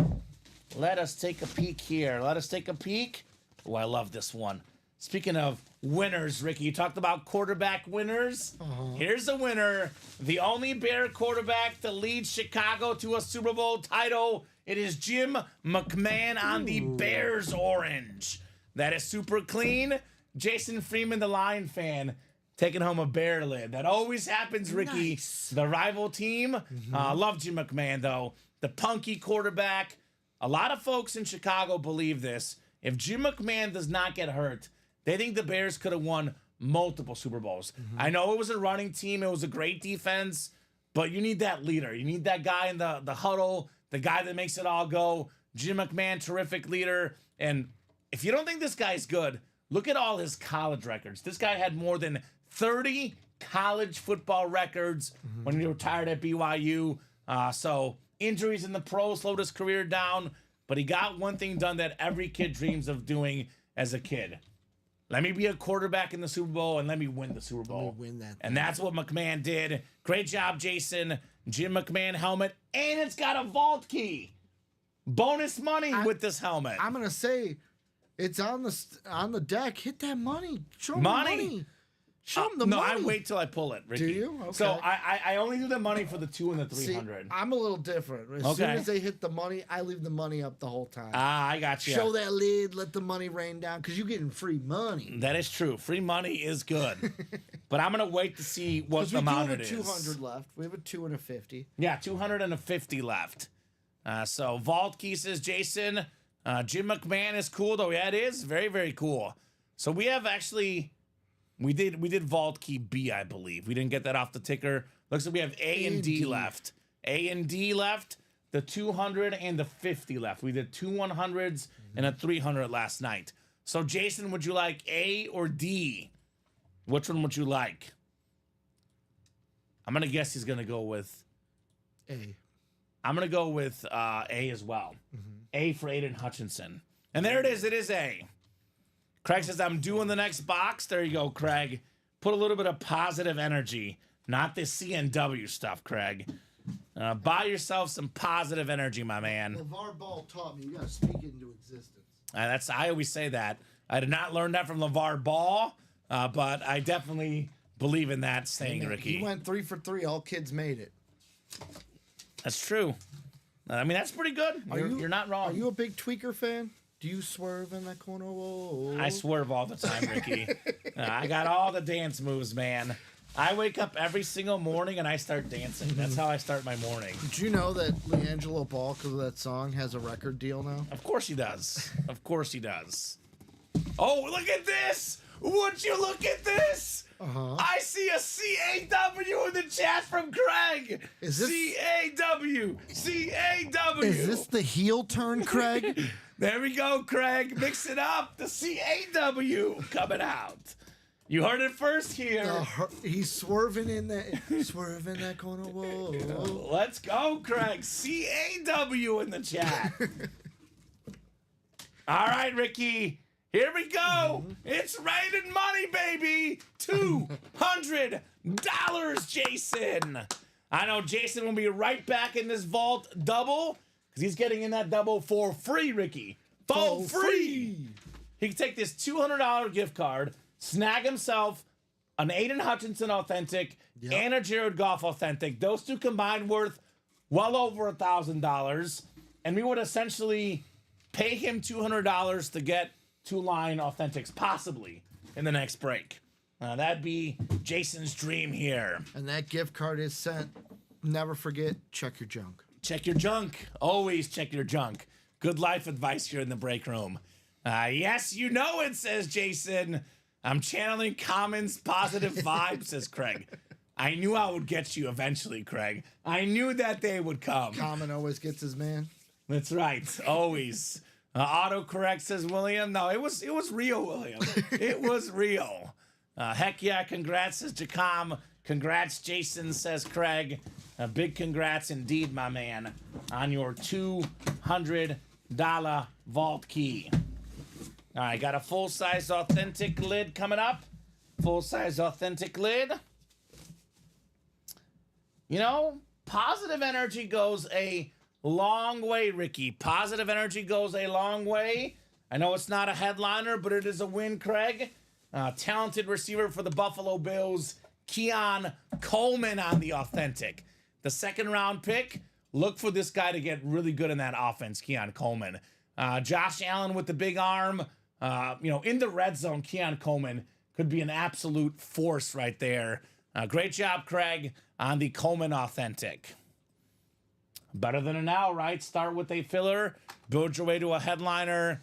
Let us take a peek here. Let us take a peek. Oh, I love this one. Speaking of winners, Ricky, you talked about quarterback winners. Here's a winner. The only Bear quarterback to lead Chicago to a Super Bowl title. It is Jim McMahon on the Bears orange. That is super clean. Jason Freeman, the Lion fan, taking home a Bear lid. That always happens, Ricky. Nice. The rival team. Love Jim McMahon, though. The punky quarterback. A lot of folks in Chicago believe this. If Jim McMahon does not get hurt, they think the Bears could have won multiple Super Bowls. I know it was a running team. It was a great defense. But you need that leader. You need that guy in the huddle, the guy that makes it all go. Jim McMahon, terrific leader. And if you don't think this guy's good, look at all his college records. This guy had more than 30 college football records when he retired at BYU. So injuries in the pros slowed his career down, but he got one thing done that every kid dreams of doing as a kid. Let me be a quarterback in the Super Bowl and let me win the Super Bowl. win that And that's what McMahon did. Great job, Jason. Jim McMahon helmet, and it's got a vault key. Bonus money with this helmet. I'm going to say it's on the deck. Hit that money. Show 'em Money. the money. Show 'em the No, money. I wait till I pull it, Ricky. Do you? So Okay. I only do the money for the 2 and the See, 300. I'm a little different. As soon Okay. as they hit the money, I leave the money up the whole time. I got you. Show that lid, let the money rain down, because you're getting free money. That is true. Free money is good. But I'm going to wait to see what Because the we do amount have it a is. 200 left. We have a 2 and a 50. Yeah, 250 left. So Vault Key says Jason. Jim McMahon is cool, though. Yeah, it is. Very, very cool. So we have actually... We did Vault Key B, I believe. We didn't get that off the ticker. Looks like we have A and D left. A and D left. The 200 and the 50 left. We did 2 100s and a 300 last night. So, Jason, would you like A or D? Which one would you like? I'm going to guess he's going to go with... A. I'm going to go with A as well. A for Aiden Hutchinson. And there it is. It is A. Craig says, I'm doing the next box. There you go, Craig. Put a little bit of positive energy. Not this CNW stuff, Craig. Buy yourself some positive energy, my man. LeVar Ball taught me you got to speak it into existence. I always say that. I did not learn that from LeVar Ball, but I definitely believe in that saying, Ricky. He went 3 for 3. All kids made it. That's true. I mean, that's pretty good. You're not wrong. Are you a big Tweaker fan? Do you swerve in that corner? Whoa. I swerve all the time, Ricky. I got all the dance moves, man. I wake up every single morning and I start dancing. That's how I start my morning. Did you know that LiAngelo Ball, because of that song, has a record deal now? Of course he does. Of course he does. Oh, look at this! Would you look at this? I see a CAW in the chat from Craig. Is this CAW? CAW. Is this the heel turn, Craig? There we go, Craig. Mix it up. The CAW coming out. You heard it first here. He's swerving in that corner. Whoa. Let's go, Craig. CAW in the chat. All right, Ricky. Here we go. It's raining money, baby. $200, Jason. I know Jason will be right back in this vault double because he's getting in that double for free, Ricky. For free. He can take this $200 gift card, snag himself an Aiden Hutchinson authentic and a Jared Goff authentic. Those two combined worth well over $1,000. And we would essentially pay him $200 to get 2 line authentics possibly in the next break. That'd be Jason's dream here. And that gift card is sent. Never forget, check your junk. Check your junk. Always check your junk. Good life advice here in the break room. Yes, you know it, says Jason. I'm channeling Common's positive vibes, says Craig. I knew I would get you eventually, Craig. I knew that day would come. Common always gets his man. That's right. Always. Autocorrect, says William. No, it was real, William. It was real. Heck yeah, congrats, says Jacom. Congrats, Jason, says Craig. Big congrats indeed, my man, on your $200 vault key. All right, got a full-size authentic lid coming up. Full-size authentic lid. You know, positive energy goes a long way, Ricky. Positive energy goes a long way. I know it's not a headliner, but it is a win, Craig. Talented receiver for the Buffalo Bills, Keon Coleman on the authentic. The second-round pick. Look for this guy to get really good in that offense, Keon Coleman. Josh Allen with the big arm. In the red zone, Keon Coleman could be an absolute force right there. Great job, Craig, on the Coleman authentic. Better than a now, right? Start with a filler, build your way to a headliner.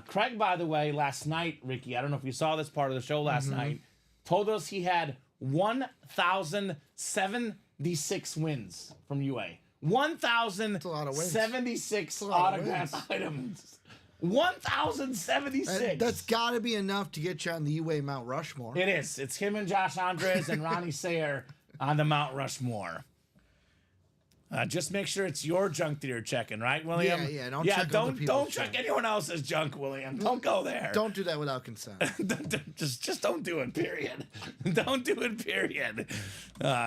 Craig, by the way, last night, Ricky, I don't know if you saw this part of the show last night, told us he had 1,076 wins from UA. 1,076 autograph items. 1,076. That's got to be enough to get you on the UA Mount Rushmore. It is. It's him and Josh Andres and Ronnie Sayer on the Mount Rushmore. Just make sure it's your junk that you're checking, right, William? Yeah. Don't check anyone else's junk, William. Don't go there. Don't do that without consent. just don't do it. Period. Don't do it. Period.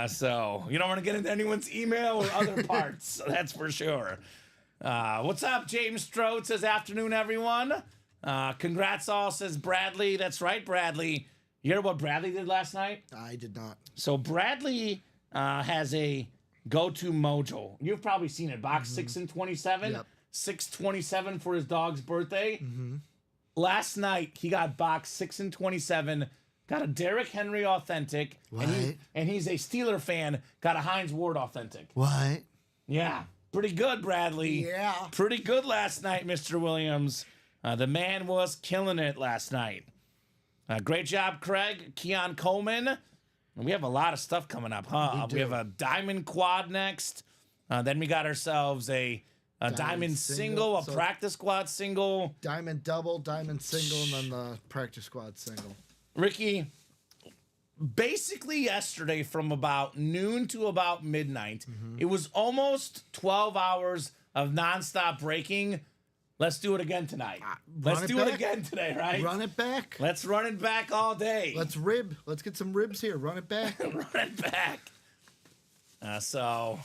So you don't want to get into anyone's email or other parts. So that's for sure. What's up, James Strode? Says afternoon, everyone. Congrats all, says Bradley. That's right, Bradley. You heard what Bradley did last night? I did not. So Bradley has a go-to mojo. You've probably seen it. Box 6 and 27. Yep. 627 for his dog's birthday. Last night, he got box 6 and 27. Got a Derrick Henry authentic. What? And he's a Steeler fan. Got a Hines Ward authentic. What? Yeah. Pretty good, Bradley. Yeah. Pretty good last night, Mr. Williams. The man was killing it last night. Great job, Craig. Keon Coleman. We have a lot of stuff coming up, huh? We have a diamond quad next. Then we got ourselves a diamond single, a practice squad single. Diamond double, diamond single, and then the practice squad single. Ricky, basically yesterday from about noon to about midnight, it was almost 12 hours of nonstop breaking. Let's do it again tonight. Let's do it again today, right? Run it back. Let's run it back all day. Let's get some ribs here. Run it back. Run it back. So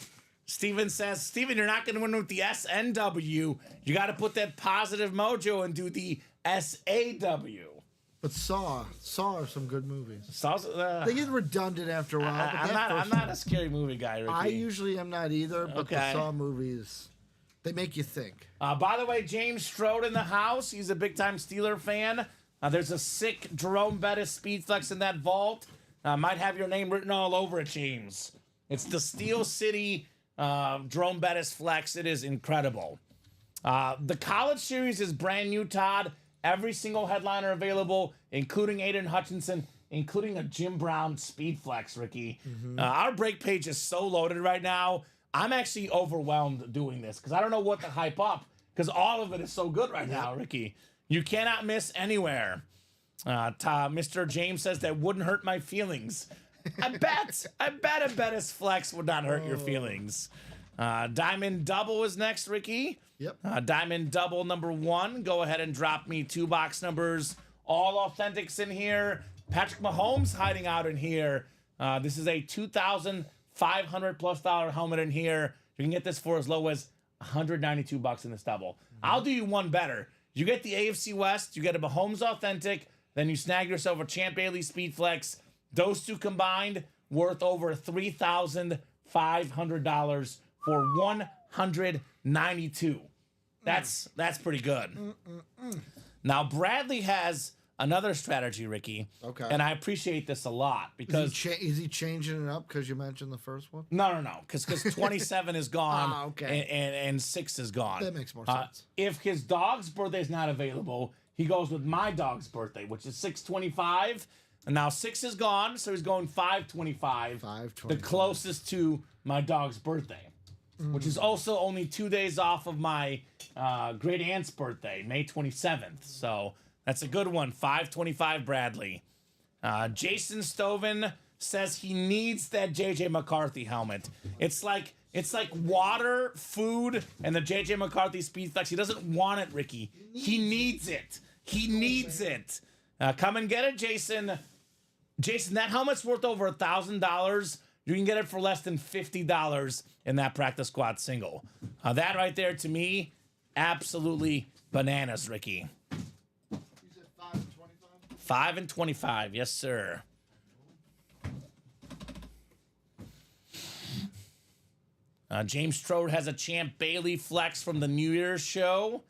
Steven says, Steven, you're not going to win with the SNW. You got to put that positive mojo and do the SAW. But Saw are some good movies. Saw's, They get redundant after a while. But I'm not a scary movie guy, Ricky. I usually am not either, but Okay. the Saw movies, they make you think. By the way, James Strode in the house. He's a big-time Steeler fan. There's a sick Jerome Bettis Speed Flex in that vault. Might have your name written all over it, James. It's the Steel City Jerome Bettis Flex. It is incredible. The College Series is brand new, Todd. Every single headliner available, including Aiden Hutchinson, including a Jim Brown Speed Flex, Ricky. Our break page is so loaded right now. I'm actually overwhelmed doing this because I don't know what to hype up because all of it is so good right now, Ricky. You cannot miss anywhere. Mr. James says that wouldn't hurt my feelings. I bet a Bettis Flex would not hurt your feelings. Diamond Double is next, Ricky. Yep. Diamond Double number 1. Go ahead and drop me 2 box numbers. All authentics in here. Patrick Mahomes hiding out in here. This is a $2,500+ helmet in here. You can get this for as low as $192 in this double. I'll do you one better. You get the AFC West, you get a Mahomes authentic, then you snag yourself a Champ Bailey Speed Flex. Those two combined worth over $3,500 for $192. That's pretty good. Now Bradley has another strategy, Ricky. Okay. And I appreciate this a lot because Is he changing it up because you mentioned the first one? no, because 27 is gone. Okay. and 6 is gone. That makes more sense. If his dog's birthday is not available, he goes with my dog's birthday, which is 6/25. And now 6 is gone, so he's going 5/25. 5/25. The closest to my dog's birthday, which is also only 2 days off of my great aunt's birthday, May 27th. So that's a good one. 5/25 Bradley. Jason Stoven says he needs that JJ McCarthy helmet. It's like water, food, and the JJ McCarthy Speed Flex. He doesn't want it, Ricky. He needs it. He needs it. Come and get it, Jason. Jason, that helmet's worth over $1,000. You can get it for less than $50 in that practice squad single. That right there, to me, absolutely bananas, Ricky. You said 5/25? 5/25, yes, sir. James Strode has a Champ Bailey Flex from the New Year's show.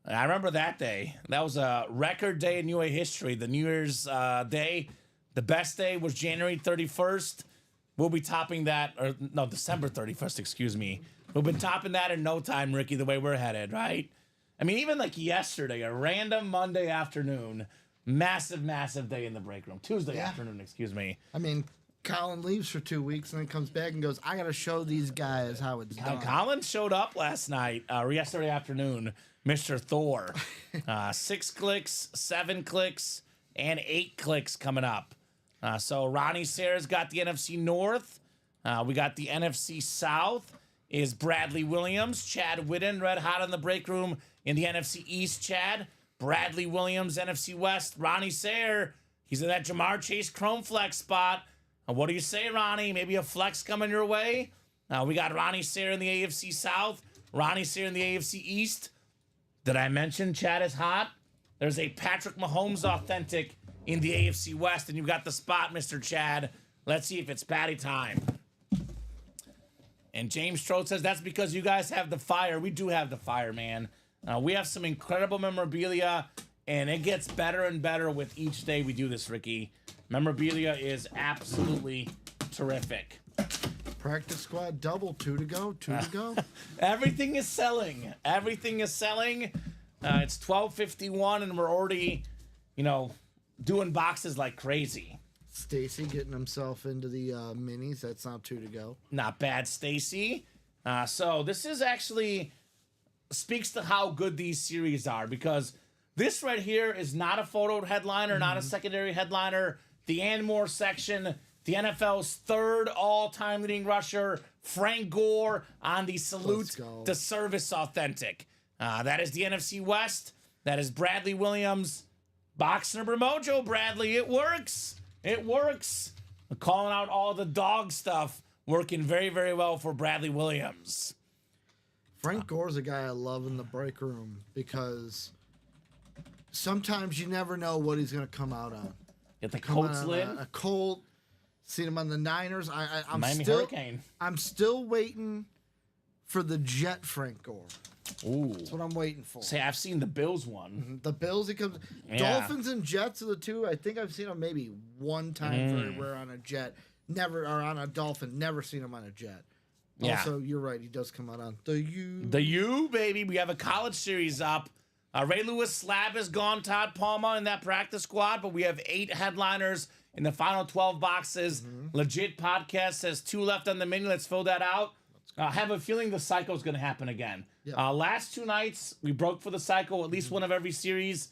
I remember that day. That was a record day in UA history. The New Year's day, the best day was January 31st. We'll be topping that, or no, December 31st, excuse me. We've been topping that in no time, Ricky, the way we're headed, right? I mean, even like yesterday, a random Monday afternoon, massive day in the break room. Tuesday afternoon, excuse me. I mean, Colin leaves for 2 weeks and then comes back and goes, I got to show these guys how it's done. Colin showed up last night, or yesterday afternoon, Mr. Thor. 6 clicks, 7 clicks, and 8 clicks coming up. So Ronnie Sayers got the NFC North. We got the NFC South is Bradley Williams. Chad Whitten, red hot in the break room in the NFC East, Chad. Bradley Williams, NFC West. Ronnie Sayer, he's in that Jamar Chase Chrome Flex spot. What do you say, Ronnie? Maybe a flex coming your way? We got Ronnie Sayer in the AFC South. Ronnie Sayer in the AFC East. Did I mention Chad is hot? There's a Patrick Mahomes authentic in the AFC West, and you got the spot, Mr. Chad. Let's see if it's Patty time. And James Strode says that's because you guys have the fire. We do have the fire, man. We have some incredible memorabilia, and it gets better and better with each day we do this, Ricky. Memorabilia is absolutely terrific. Practice squad double, 2 to go, 2 to go. Everything is selling. Everything is selling. It's 12:51, and we're already, doing boxes like crazy. Stacy getting himself into the minis. That's now 2 to go. Not bad, Stacy. So this is actually speaks to how good these series are, because this right here is not a photo headliner, not a secondary headliner. The Anmore section, the NFL's 3rd all-time leading rusher, Frank Gore, on the Salute to Service authentic. That is the NFC West. That is Bradley Williams. Box number mojo, Bradley. It works. It works. I'm calling out all the dog stuff working very, very well for Bradley Williams. Frank Gore's a guy I love in the break room because sometimes you never know what he's going to come out on. Get the Come Colts on lid. a Colt. Seen him on the Niners. I'm Miami still, Hurricane. I'm still waiting for the Jet Frank Gore. Ooh. That's what I'm waiting for. Say, I've seen the Bills one. The Bills, he comes. Yeah. Dolphins and Jets are the two. I think I've seen him maybe one time very rare on a Jet. Never, or on a Dolphin. Never seen him on a Jet. Yeah. Also, you're right. He does come out on the U. The U, baby. We have a college series up. Ray Lewis Slab is gone. Todd Palma in that practice squad, but we have 8 headliners in the final 12 boxes. Legit Podcast says 2 left on the menu. Let's fill that out. I have a feeling the cycle is going to happen again. Yep. Last 2 nights, we broke for the cycle, at least one of every series.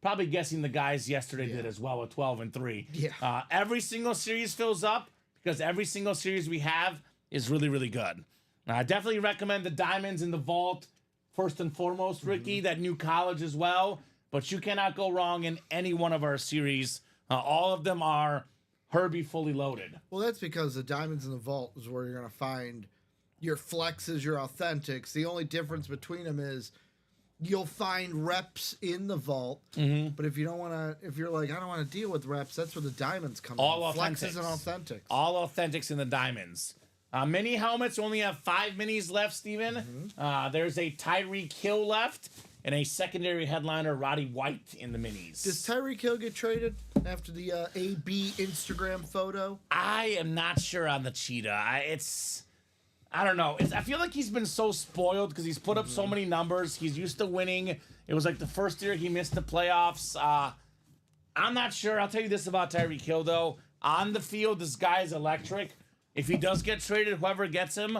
Probably guessing the guys yesterday did as well with 12 and 3. Yeah. Every single series fills up because every single series we have is really, really good. I definitely recommend the Diamonds in the Vault, first and foremost, Ricky, that new college as well. But you cannot go wrong in any one of our series. All of them are Herbie fully loaded. Well, that's because the Diamonds in the Vault is where you're going to find your flexes, your authentics. The only difference between them is you'll find reps in the vault. But if you don't want to, if you're like, I don't want to deal with reps, that's where the diamonds come All in. Flexes authentics. and authentics. All authentics in the Diamonds. Mini helmets only have 5 minis left, Steven. There's a Tyreek Hill left and a secondary headliner, Roddy White, in the minis. Does Tyreek Hill get traded after the AB Instagram photo? I am not sure on the cheetah. I don't know. I feel like he's been so spoiled because he's put up so many numbers. He's used to winning. It was like the first year he missed the playoffs. I'm not sure. I'll tell you this about Tyreek Hill, though. On the field, this guy is electric. If he does get traded, whoever gets him,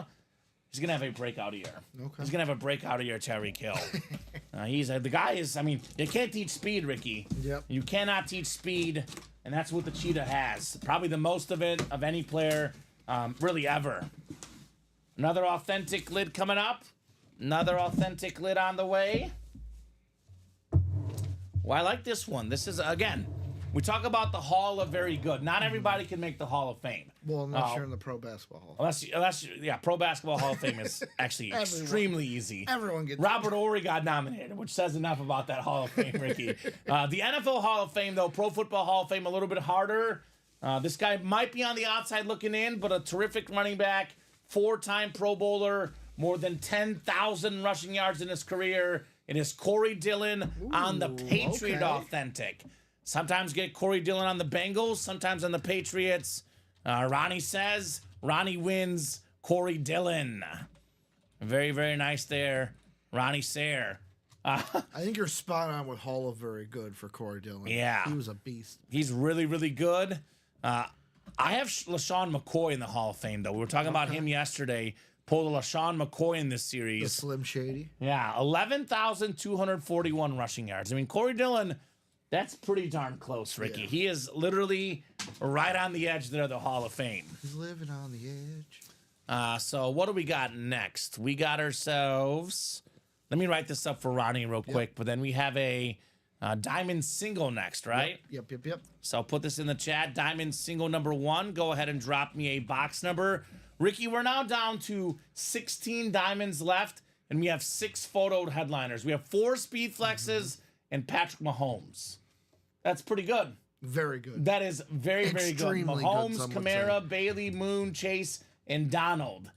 he's going to have a breakout year. Okay. He's going to have a breakout year, Tyreek Hill. The guy is, I mean, you can't teach speed, Ricky. Yep. You cannot teach speed, and that's what the cheetah has. Probably the most of it of any player really ever. Another authentic lid coming up. Another authentic lid on the way. Well, I like this one. This is, again, we talk about the Hall of Very Good. Not everybody can make the Hall of Fame. Well, unless you're in the Pro Basketball Hall. Unless Pro Basketball Hall of Fame is actually Everyone. extremely easy. Everyone gets Robert Horry got nominated, which says enough about that Hall of Fame, Ricky. The NFL Hall of Fame, though, Pro Football Hall of Fame, a little bit harder. This guy might be on the outside looking in, but a terrific running back, 4-time Pro Bowler, more than 10,000 rushing yards in his career. It is Corey Dillon on the Patriot okay. Authentic. Sometimes get Corey Dillon on the Bengals, sometimes on the Patriots. Ronnie says, Ronnie wins, Corey Dillon. Very, very nice there, Ronnie Sayre. I think you're spot on with Hall of Very Good for Corey Dillon. Yeah. He was a beast. He's really, really good. I have LaShawn McCoy in the Hall of Fame, though. We were talking about him yesterday. Pulled a LaShawn McCoy in this The series. Slim Shady. Yeah, 11,241 rushing yards. I mean, Corey Dillon, that's pretty darn close, Ricky. Yeah. He is literally right on the edge there of the Hall of Fame. He's living on the edge. So what do we got next? We got ourselves... Let me write this up for Ronnie real quick, but then we have a Diamond single next, right? Yep. So I'll put this in the chat. Diamond single number 1. Go ahead and drop me a box number. Ricky, we're now down to 16 diamonds left, and we have 6 photoed headliners. We have 4 speed flexes and Patrick Mahomes. That's pretty good. Very good. That is very, very good. Extremely good, Mahomes, some would Kamara, Bailey, Moon, Chase, and Donald.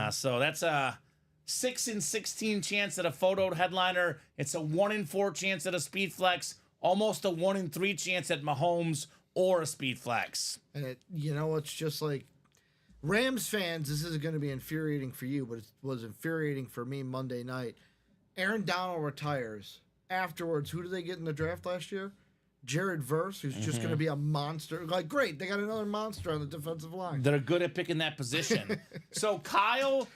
So that's a 6 in 16 chance at a photoed headliner. It's a 1 in 4 chance at a speed flex. Almost a 1 in 3 chance at Mahomes or a speed flex. And it's just like Rams fans, this is going to be infuriating for you, but it was infuriating for me Monday night. Aaron Donald retires. Afterwards, who did they get in the draft last year? Jared Verse, who's just going to be a monster. Like, great, they got another monster on the defensive line. They're good at picking that position. So, Kyle,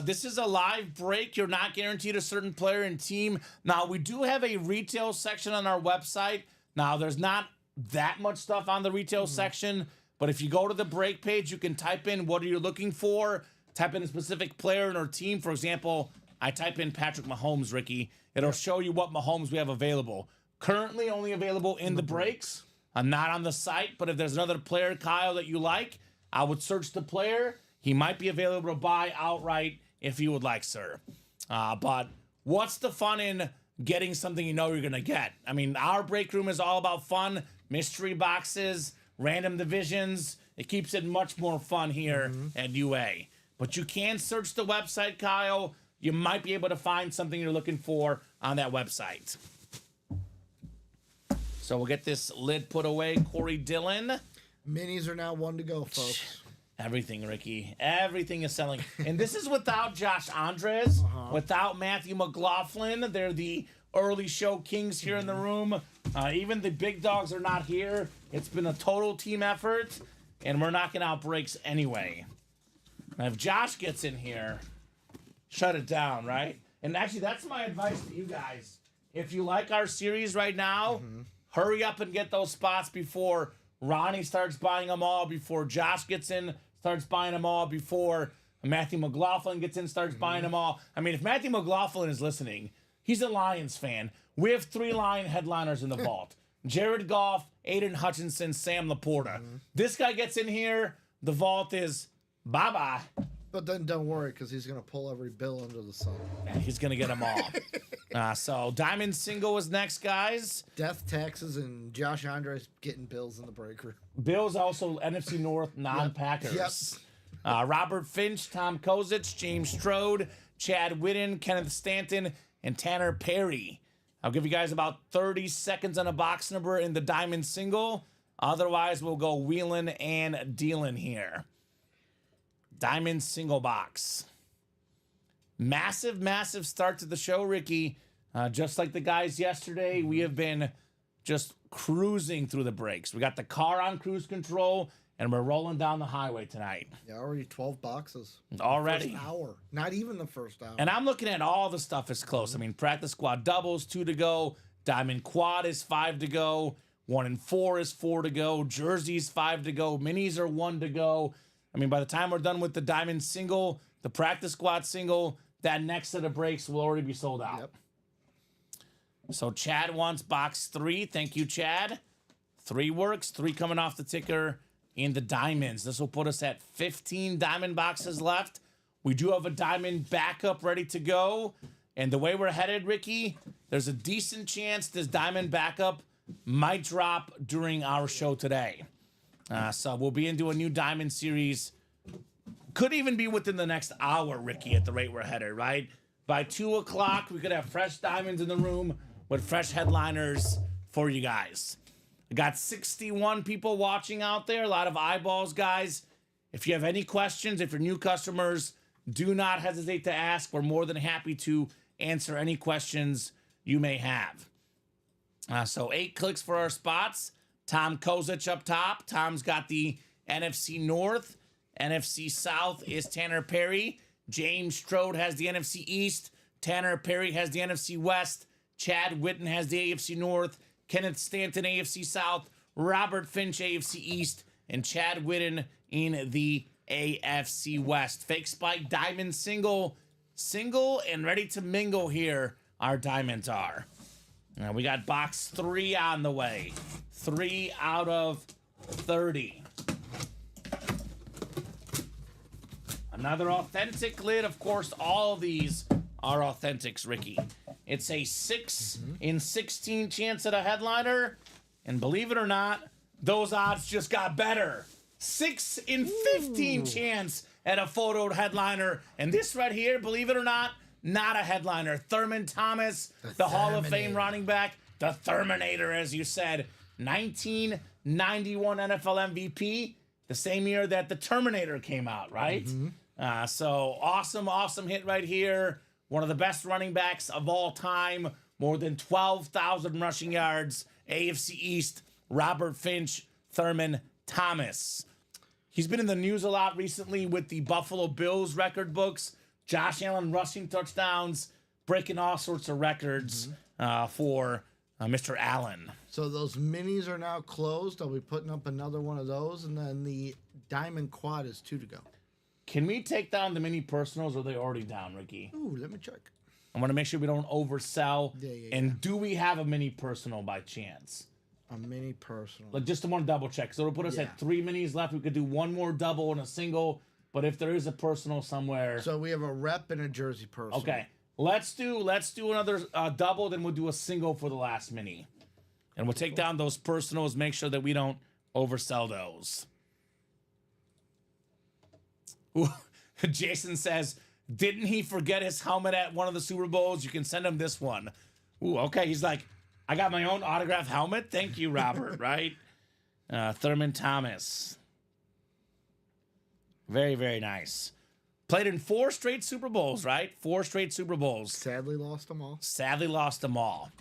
this is a live break. You're not guaranteed a certain player and team. Now, we do have a retail section on our website. Now, there's not that much stuff on the retail section, but if you go to the break page, you can type in what are you looking for, type in a specific player or team. For example, I type in Patrick Mahomes, Ricky. It'll show you what Mahomes we have available. Currently only available in the breaks. I'm not on the site, but if there's another player, Kyle, that you like, I would search the player, He might be available to buy outright if you would like, sir. But what's the fun in getting something you know you're going to get? I mean, our break room is all about fun, mystery boxes, random divisions. It keeps it much more fun here at UA. But you can search the website, Kyle. You might be able to find something you're looking for on that website. So we'll get this lid put away. Corey Dillon. Minis are now 1 to go, folks. Everything, Ricky. Everything is selling. And this is without Josh Andres, without Matthew McLaughlin. They're the early show kings here in the room. Even the big dogs are not here. It's been a total team effort, and we're knocking out breaks anyway. Now, if Josh gets in here, shut it down, right? And actually, that's my advice to you guys. If you like our series right now, hurry up and get those spots before Ronnie starts buying them all, before Josh gets in, starts buying them all, before Matthew McLaughlin gets in, starts buying them all. I mean, if Matthew McLaughlin is listening, he's a Lions fan. We have 3 Lion headliners in the vault. Jared Goff, Aiden Hutchinson, Sam Laporta. This guy gets in here, the vault is bye-bye. But then don't worry, because he's going to pull every bill under the sun. And he's going to get them all. So Diamond Single is next, guys. Death, taxes, and Josh Andres getting bills in the break room. Bills also NFC North non-Packers. Robert Finch, Tom Kozich, James Strode, Chad Whitten, Kenneth Stanton, and Tanner Perry. I'll give you guys about 30 seconds on a box number in the Diamond Single. Otherwise, we'll go wheeling and dealing here. Diamond Single box. Massive, massive start to the show, Ricky. Just like the guys yesterday, we have been just cruising through the breaks. We got the car on cruise control, and we're rolling down the highway tonight. Yeah, already 12 boxes. Already. First hour. Not even the first hour. And I'm looking at all the stuff is close. I mean, practice squad doubles, 2 to go. Diamond quad is 5 to go. 1 and 4 is 4 to go. Jerseys 5 to go. Minis are 1 to go. I mean, by the time we're done with the Diamond Single, the practice squad single, that next set of breaks will already be sold out. Yep. So Chad wants box 3. Thank you, Chad. 3 works. 3 coming off the ticker in the diamonds. This will put us at 15 diamond boxes left. We do have a diamond backup ready to go. And the way we're headed, Ricky, there's a decent chance this diamond backup might drop during our show today. So we'll be into a new diamond series. Could even be within the next hour, Ricky, at the rate we're headed, right? By 2 o'clock, we could have fresh diamonds in the room with fresh headliners for you guys. I got 61 people watching out there, a lot of eyeballs, guys. If you have any questions, if you're new customers, do not hesitate to ask. We're more than happy to answer any questions you may have. So 8 clicks for our spots. Tom Kozich up top. Tom's got the NFC North. NFC South is Tanner Perry. James Strode has the NFC East. Tanner Perry has the NFC West. Chad Whitten has the AFC North. Kenneth Stanton, AFC South. Robert Finch, AFC East. And Chad Whitten in the AFC West. Fake Spike Diamond Single and ready to mingle here. Our diamonds are. Now we got box 3 on the way. 3 out of 30. Another authentic lid. Of course, all of these are authentics, Ricky. It's a 6 in 16 chance at a headliner. And believe it or not, those odds just got better. 6 in 15 chance at a photoed headliner. And this right here, believe it or not a headliner. Thurman Thomas, the Hall of Fame running back. The Terminator, as you said. 1991 NFL MVP. The same year that the Terminator came out, right? So awesome hit right here. One of the best running backs of all time. More than 12,000 rushing yards. AFC East, Robert Finch, Thurman Thomas. He's been in the news a lot recently with the Buffalo Bills record books. Josh Allen rushing touchdowns, breaking all sorts of records for Mr. Allen. So those minis are now closed. I'll be putting up another one of those. And then the diamond quad is 2 to go. Can we take down the mini personals, or are they already down, Ricky? Ooh, let me check. I want to make sure we don't oversell. Yeah. And do we have a mini personal by chance? A mini personal. Like, just want to double check. So it'll put us at 3 minis left. We could do one more double and a single. but if there is a personal somewhere, So we have a rep and a jersey person. okay. Let's do another double, then we'll do a single for the last mini, and we'll take down those personals. Make sure that we don't oversell those. Ooh, Jason says, didn't he forget his helmet at one of the Super Bowls? You can send him this one. Ooh, okay. He's like, I got my own autographed helmet. Thank you, Robert. Right? Thurman Thomas. Very, very nice. Played in 4 straight Super Bowls, right? 4 straight Super Bowls. Sadly lost them all. Sadly lost them all.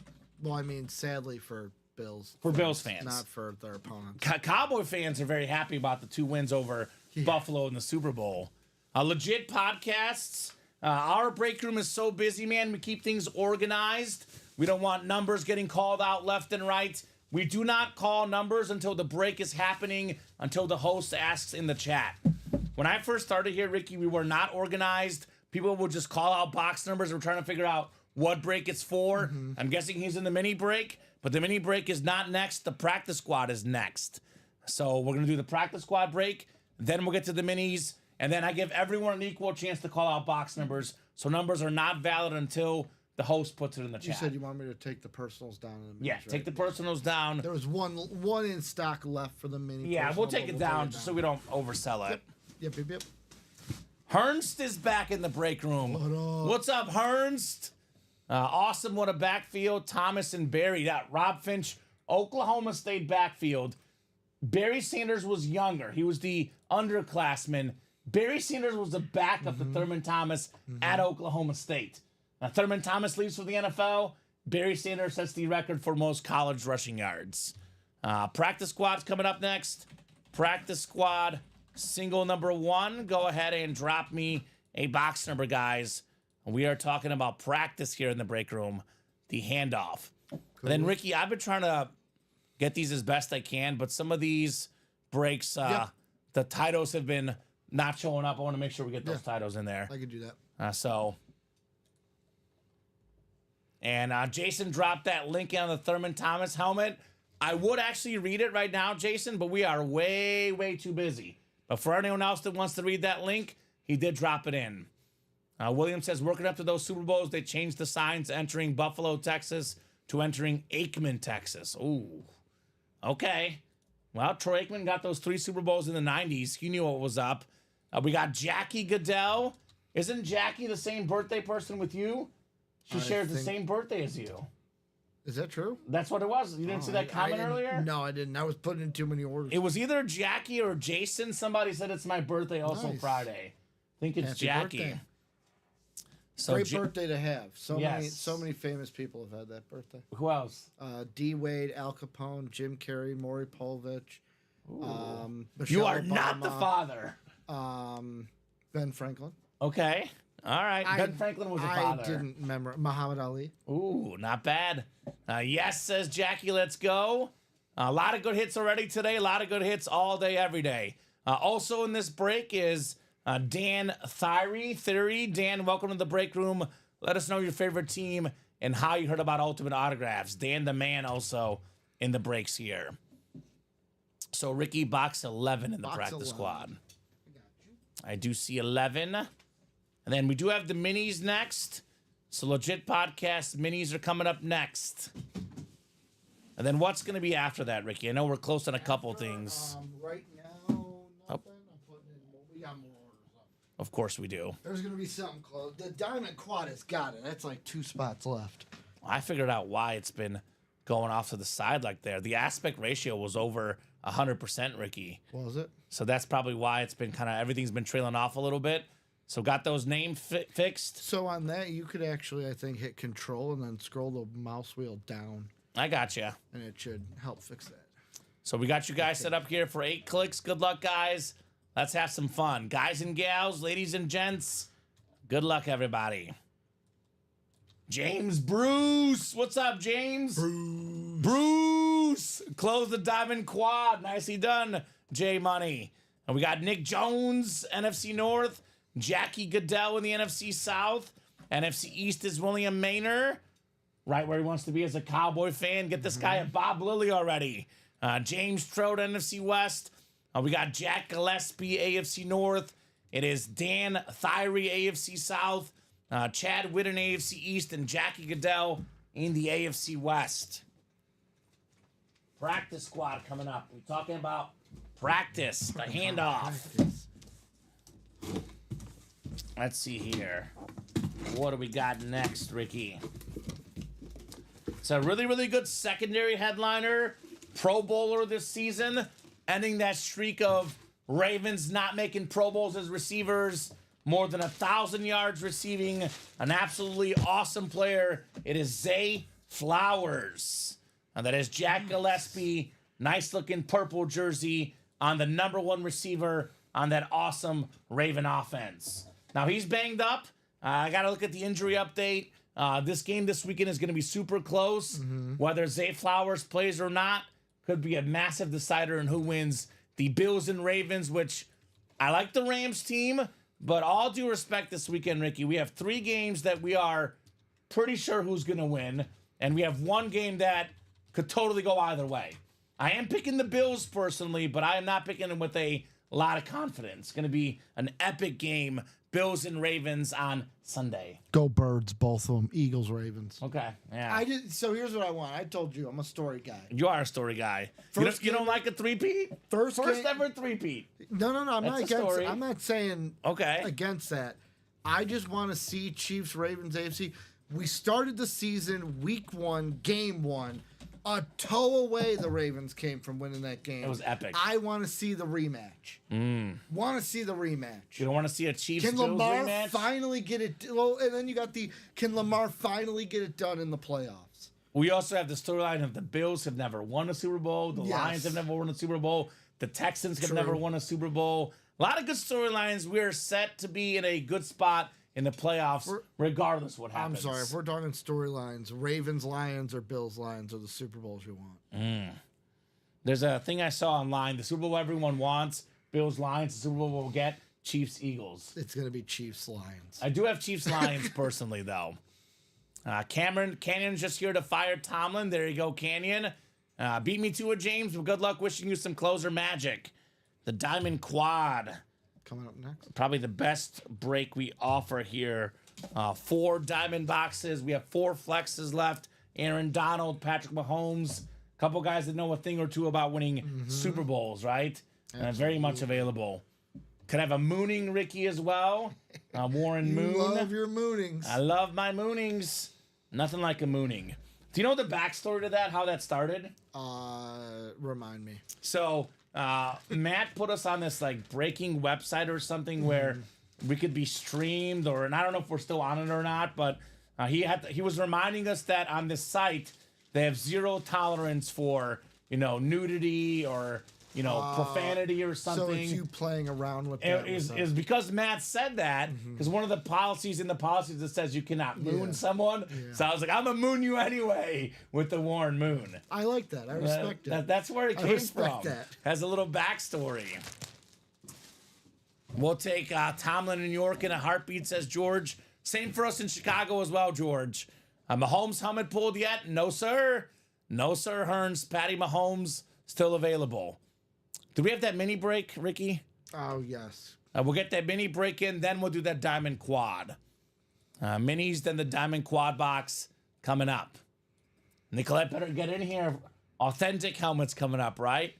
Well, I mean, sadly for Bills. For Bills fans. Not for their opponents. Cowboy fans are very happy about the 2 wins over Buffalo in the Super Bowl. Legit podcasts. Our break room is so busy, man. We keep things organized. We don't want numbers getting called out left and right. We do not call numbers until the break is happening, until the host asks in the chat. When I first started here, Ricky, we were not organized. People would just call out box numbers. We're trying to figure out what break it's for. Mm-hmm. I'm guessing he's in the mini break, but the mini break is not next. The practice squad is next. So we're going to do the practice squad break. Then we'll get to the minis. And then I give everyone an equal chance to call out box numbers. So numbers are not valid until the host puts it in the chat. You said you wanted me to take the personals down in the minis, yeah, right? take the personals down. There was one in stock left for the mini. Yeah, personal, we'll take but it down just so we don't oversell it. Yep. Hernst is back in the break room. What's up, Hernst? Awesome. What a backfield. Thomas and Barry. That Rob Finch, Oklahoma State backfield. Barry Sanders was younger. He was the underclassman. Barry Sanders was the backup to Thurman Thomas at Oklahoma State. Now, Thurman Thomas leaves for the NFL. Barry Sanders sets the record for most college rushing yards. Practice squad's coming up next. Practice squad, single number 1. Go ahead and drop me a box number, guys. We are talking about practice here in the break room, the handoff. Cool. And then, Ricky, I've been trying to get these as best I can, but some of these breaks, the titles have been not showing up. I want to make sure we get those titles in there. I could do that. And Jason dropped that link on the Thurman Thomas helmet. I would actually read it right now, Jason, but we are way, way too busy. But for anyone else that wants to read that link, he did drop it in. William says, working up to those Super Bowls, they changed the signs entering Buffalo, Texas to entering Aikman, Texas. Ooh, okay. Well, Troy Aikman got those 3 Super Bowls in the 90s. He knew what was up. We got Jackie Goodell. Isn't Jackie the same birthday person with you? She shares the same birthday as you. Is that true? That's what it was. You didn't see that comment earlier? No, I didn't. I was putting in too many orders. It was either Jackie or Jason. Somebody said it's my birthday also Friday. I think it's Happy Jackie. Birthday. So Great birthday to have. So Yes. many famous people have had that birthday. Who else? D. Wade, Al Capone, Jim Carrey, Maury Povich. Michelle You are Obama, not the father. Ben Franklin. Okay. All right. Ben Franklin was a father. I didn't remember. Muhammad Ali. Ooh, not bad. Yes, says Jackie, let's go. A lot of good hits already today. A lot of good hits all day, every day. Also in this break is Dan Theory. Dan, welcome to the break room. Let us know your favorite team and how you heard about Ultimate Autographs. Dan the man also in the breaks here. So Ricky, box 11 in the practice squad. I do see 11. And then we do have the minis next. So Legit Podcast minis are coming up next. And then what's going to be after that, Ricky? I know we're close on a couple things. Right now, nothing. I'm putting in. We got more orders up. Of course we do. There's going to be something close. The Diamond Quad has got it. That's like 2 spots left. I figured out why it's been going off to the side like there. The aspect ratio was over 100%, Ricky. Was it? So that's probably why it's been kind of, everything's been trailing off a little bit. So got those names fixed. So on that, you could actually, I think, hit Control and then scroll the mouse wheel down. I got you. And it should help fix that. So we got you guys set up here for 8 clicks. Good luck, guys. Let's have some fun. Guys and gals, ladies and gents, good luck, everybody. James Bruce. What's up, James? Bruce. Close the Diamond Quad. Nicely done, J Money. And we got Nick Jones, NFC North. Jackie Goodell in the NFC South. NFC East is William Maynor. Right where he wants to be as a Cowboy fan. Get this guy a Bob Lilly already. James Trout, NFC West. We got Jack Gillespie, AFC North. It is Dan Thyre, AFC South, Chad Whitten, AFC East, and Jackie Goodell in the AFC West. Practice squad coming up. We're talking about practice, the handoff. Let's see here. What do we got next, Ricky? It's a really, really good secondary headliner, Pro Bowler this season, ending that streak of Ravens not making Pro Bowls as receivers, more than 1,000 yards receiving, an absolutely awesome player. It is Zay Flowers. And that is Jack Gillespie, nice-looking purple jersey on the #1 receiver on that awesome Raven offense. Now, he's banged up. I got to look at the injury update. This game this weekend is going to be super close. Whether Zay Flowers plays or not could be a massive decider in who wins the Bills and Ravens, which I like the Rams team, but all due respect this weekend, Ricky, we have 3 games that we are pretty sure who's going to win, and we have 1 game that could totally go either way. I am picking the Bills personally, but I am not picking them with a lot of confidence. It's going to be an epic game, Bills and Ravens on Sunday. Go Birds, both of them. Eagles, Ravens. Okay, yeah. So here's what I want. I told you I'm a story guy. You are a story guy. You don't like a three-peat? First ever three-peat. No. I'm not against. Story. I'm not saying against that. I just want to see Chiefs, Ravens, AFC. We started the season week 1, game 1. A toe away the Ravens came from winning that game. It was epic. I want to see the rematch. Want to see the rematch. You don't want to see a Chiefs-Bills rematch? Can Lamar rematch? finally get it? Well, and then you got can Lamar finally get it done in the playoffs? We also have the storyline of the Bills have never won a Super Bowl. The Lions have never won a Super Bowl. The Texans have never won a Super Bowl. A lot of good storylines. We're set to be in a good spot in the playoffs, regardless what happens. I'm sorry, if we're talking storylines, Ravens, Lions, or Bills, Lions are the Super Bowls you want. There's a thing I saw online. The Super Bowl everyone wants, Bills, Lions. The Super Bowl we'll get, Chiefs, Eagles. It's going to be Chiefs, Lions. I do have Chiefs, Lions personally, though. Canyon's just here to fire Tomlin. There you go, Canyon. Beat me to it, James. Well, good luck wishing you some closer magic. The Diamond Quad. Coming up next. Probably the best break we offer here. 4 diamond boxes. We have 4 flexes left. Aaron Donald, Patrick Mahomes. A couple guys that know a thing or two about winning Super Bowls, right? Very much available. Could have a mooning Ricky as well. Warren Moon. Love your moonings. I love my moonings. Nothing like a mooning. Do you know the backstory to that, how that started? Remind me. So Matt put us on this like breaking website or something where we could be streamed, and I don't know if we're still on it or not, but he was reminding us that on this site they have 0 tolerance for nudity or profanity or something. So it's you playing around with that. Is because Matt said that, because one of the policies in the policies that says you cannot moon someone. Yeah. So I was like, I'm going to moon you anyway with the Warren Moon. I like that. I respect it. That's where it came from. That. Has a little backstory. We'll take Tomlin in New York in a heartbeat, says George. Same for us in Chicago as well, George. Mahomes helmet pulled yet? No, sir. No, sir, Hearns. Patty Mahomes still available. Do we have that mini break, Ricky? Oh, yes. We'll get that mini break in, then we'll do that diamond quad. Minis, then the diamond quad box coming up. Nicolette better get in here. Authentic helmets coming up, right?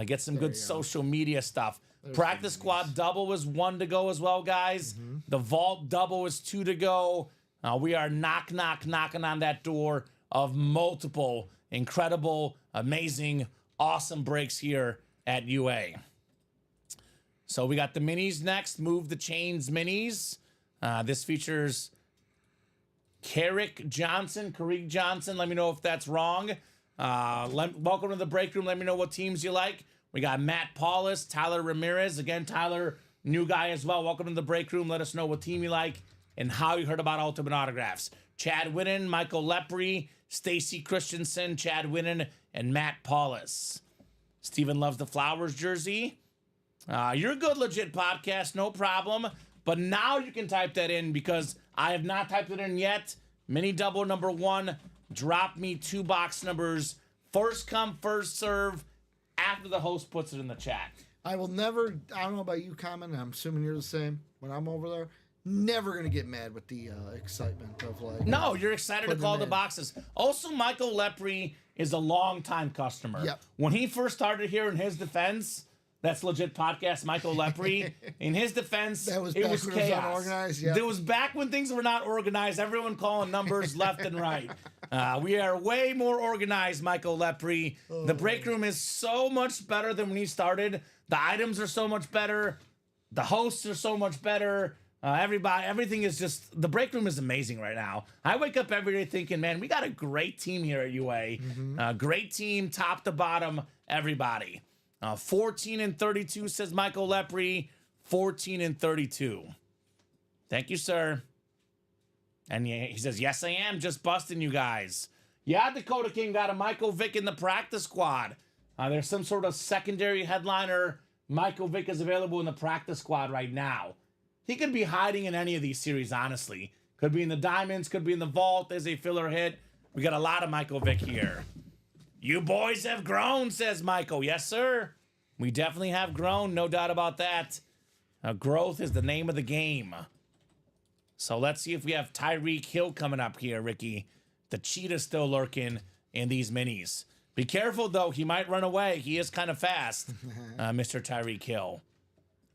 Get some good social media stuff. Practice squad double is 1 to go as well, guys. The vault double is 2 to go. We are knocking on that door of multiple incredible, amazing, awesome breaks here at UA. So we got the minis next. Move the Chains minis. This features Carrick Johnson. Let me know if that's wrong. Welcome to the break room. Let me know what teams you like. We got Matt Paulus, Tyler Ramirez. Again, Tyler, new guy as well. Welcome to the break room. Let us know what team you like and how you heard about Ultimate Autographs. Chad Whitten, Michael Lepre, Stacy Christensen, Chad Whitten, and Matt Paulus. Steven loves the Flowers jersey. You're a good, legit podcast, no problem. But now you can type that in because I have not typed it in yet. Mini double number 1. Drop me 2 box numbers. First come, first serve after the host puts it in the chat. I will never. I don't know about you, Common. I'm assuming you're the same. When I'm over there, never gonna get mad with the excitement of like. No, you're excited to Put call them the in. boxes. Also, Michael Lepre is a longtime customer. Yep. When he first started here, in his defense, that's legit podcast, Michael Lepre. In his defense, That was it back was when it was chaos. unorganized, yeah. It was back when things were not organized. Everyone calling numbers left and right. We are way more organized, Michael Lepre. The break room is so much better than when he started. The items are so much better. The hosts are so much better. Everything is just, the break room is amazing right now. I wake up every day thinking, man, we got a great team here at UA. Great team, top to bottom, everybody. 14-32 says Michael Lepre. 14-32. Thank you, sir. And he says, yes, I am just busting you guys. Yeah, Dakota King got a Michael Vick in the practice squad. There's some sort of secondary headliner. Michael Vick is available in the practice squad right now. He could be hiding in any of these series, honestly. Could be in the Diamonds, could be in the Vault as a filler hit. We got a lot of Michael Vick here. You boys have grown, says Michael. Yes, sir. We definitely have grown, no doubt about that. Growth is the name of the game. So let's see if we have Tyreek Hill coming up here, Ricky. The cheetah's still lurking in these minis. Be careful, though. He might run away. He is kind of fast, Mr. Tyreek Hill.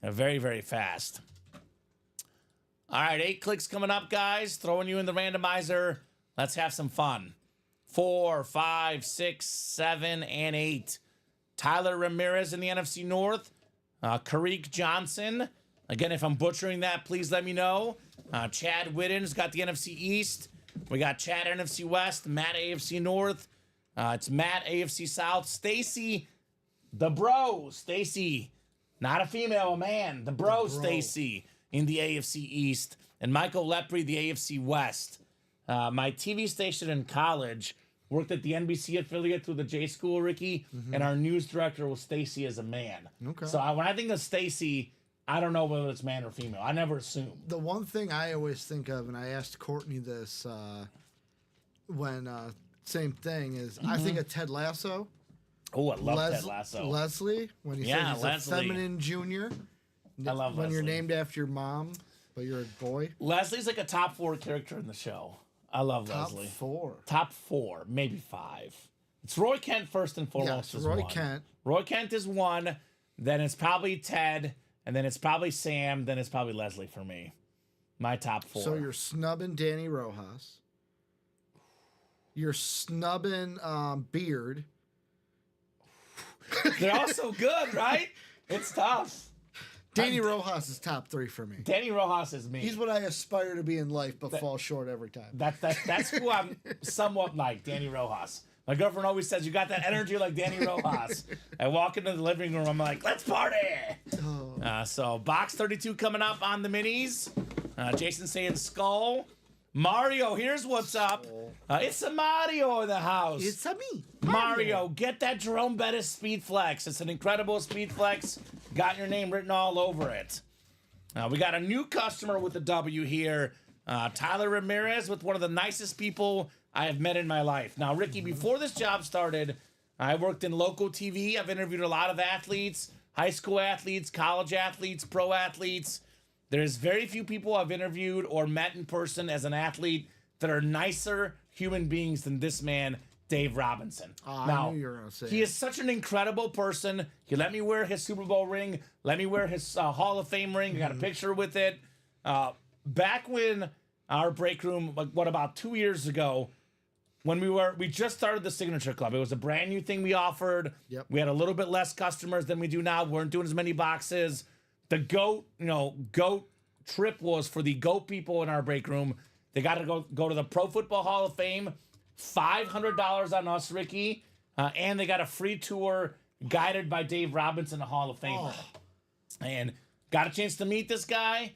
Very, very fast. All right, 8 clicks coming up, guys. Throwing you in the randomizer. Let's have some fun. 4, 5, 6, 7, and 8. Tyler Ramirez in the NFC North. Kareek Johnson. Again, if I'm butchering that, please let me know. Chad Whitten's got the NFC East. We got Chad NFC West. Matt AFC North. It's Matt AFC South. Stacy, the bro. Stacy, not a female, a man. The bro. Stacy in the AFC East. And Michael Lepre, the AFC West. My TV station in college worked at the NBC affiliate through the J School, Ricky, and our news director was Stacy as a man. Okay. So when I think of Stacy, I don't know whether it's man or female. I never assume. The one thing I always think of, and I asked Courtney this when same thing is, I think of Ted Lasso. Oh, I love Ted Lasso. Leslie, when he Yeah, says he's Leslie. a feminine junior. I love when you're Leslie. named after your mom, but you're a boy. Leslie's like a top 4 character in the show. I love Top Leslie. 4. Top 4, maybe 5. It's Roy Kent first and foremost. Yes, is Roy one. Kent. Roy Kent is 1. Then it's probably Ted. And then it's probably Sam. Then it's probably Leslie for me. My top 4. So you're snubbing Danny Rojas. You're snubbing Beard. They're all so good, right? It's tough. Danny Rojas is top 3 for me. Danny Rojas is me. He's what I aspire to be in life, but fall short every time. That's who I'm somewhat like, Danny Rojas. My girlfriend always says, you got that energy like Danny Rojas. I walk into the living room, I'm like, let's party. So box 32 coming up on the minis. Jason saying Skull. Mario, here's what's up. It's a Mario in the house. It's a me. Mario, get that Jerome Bettis Speed Flex. It's an incredible Speed Flex. Got your name written all over it. We got a new customer with a W here. Tyler Ramirez with one of the nicest people I have met in my life. Now, Ricky, before this job started, I worked in local TV. I've interviewed a lot of athletes, high school athletes, college athletes, pro athletes. There's very few people I've interviewed or met in person as an athlete that are nicer human beings than this man, Dave Robinson. I knew you were going to say He it. is such an incredible person. He let me wear his Super Bowl ring. Let me wear his Hall of Fame ring. I got a picture with it. Back when our break room, about 2 years ago, when we just started the Signature Club. It was a brand new thing we offered. Yep. We had a little bit less customers than we do now. We weren't doing as many boxes. The GOAT trip was for the GOAT people in our break room. They got to go to the Pro Football Hall of Fame. $500 on us, Ricky. And they got a free tour guided by Dave Robinson, the Hall of Famer. And got a chance to meet this guy.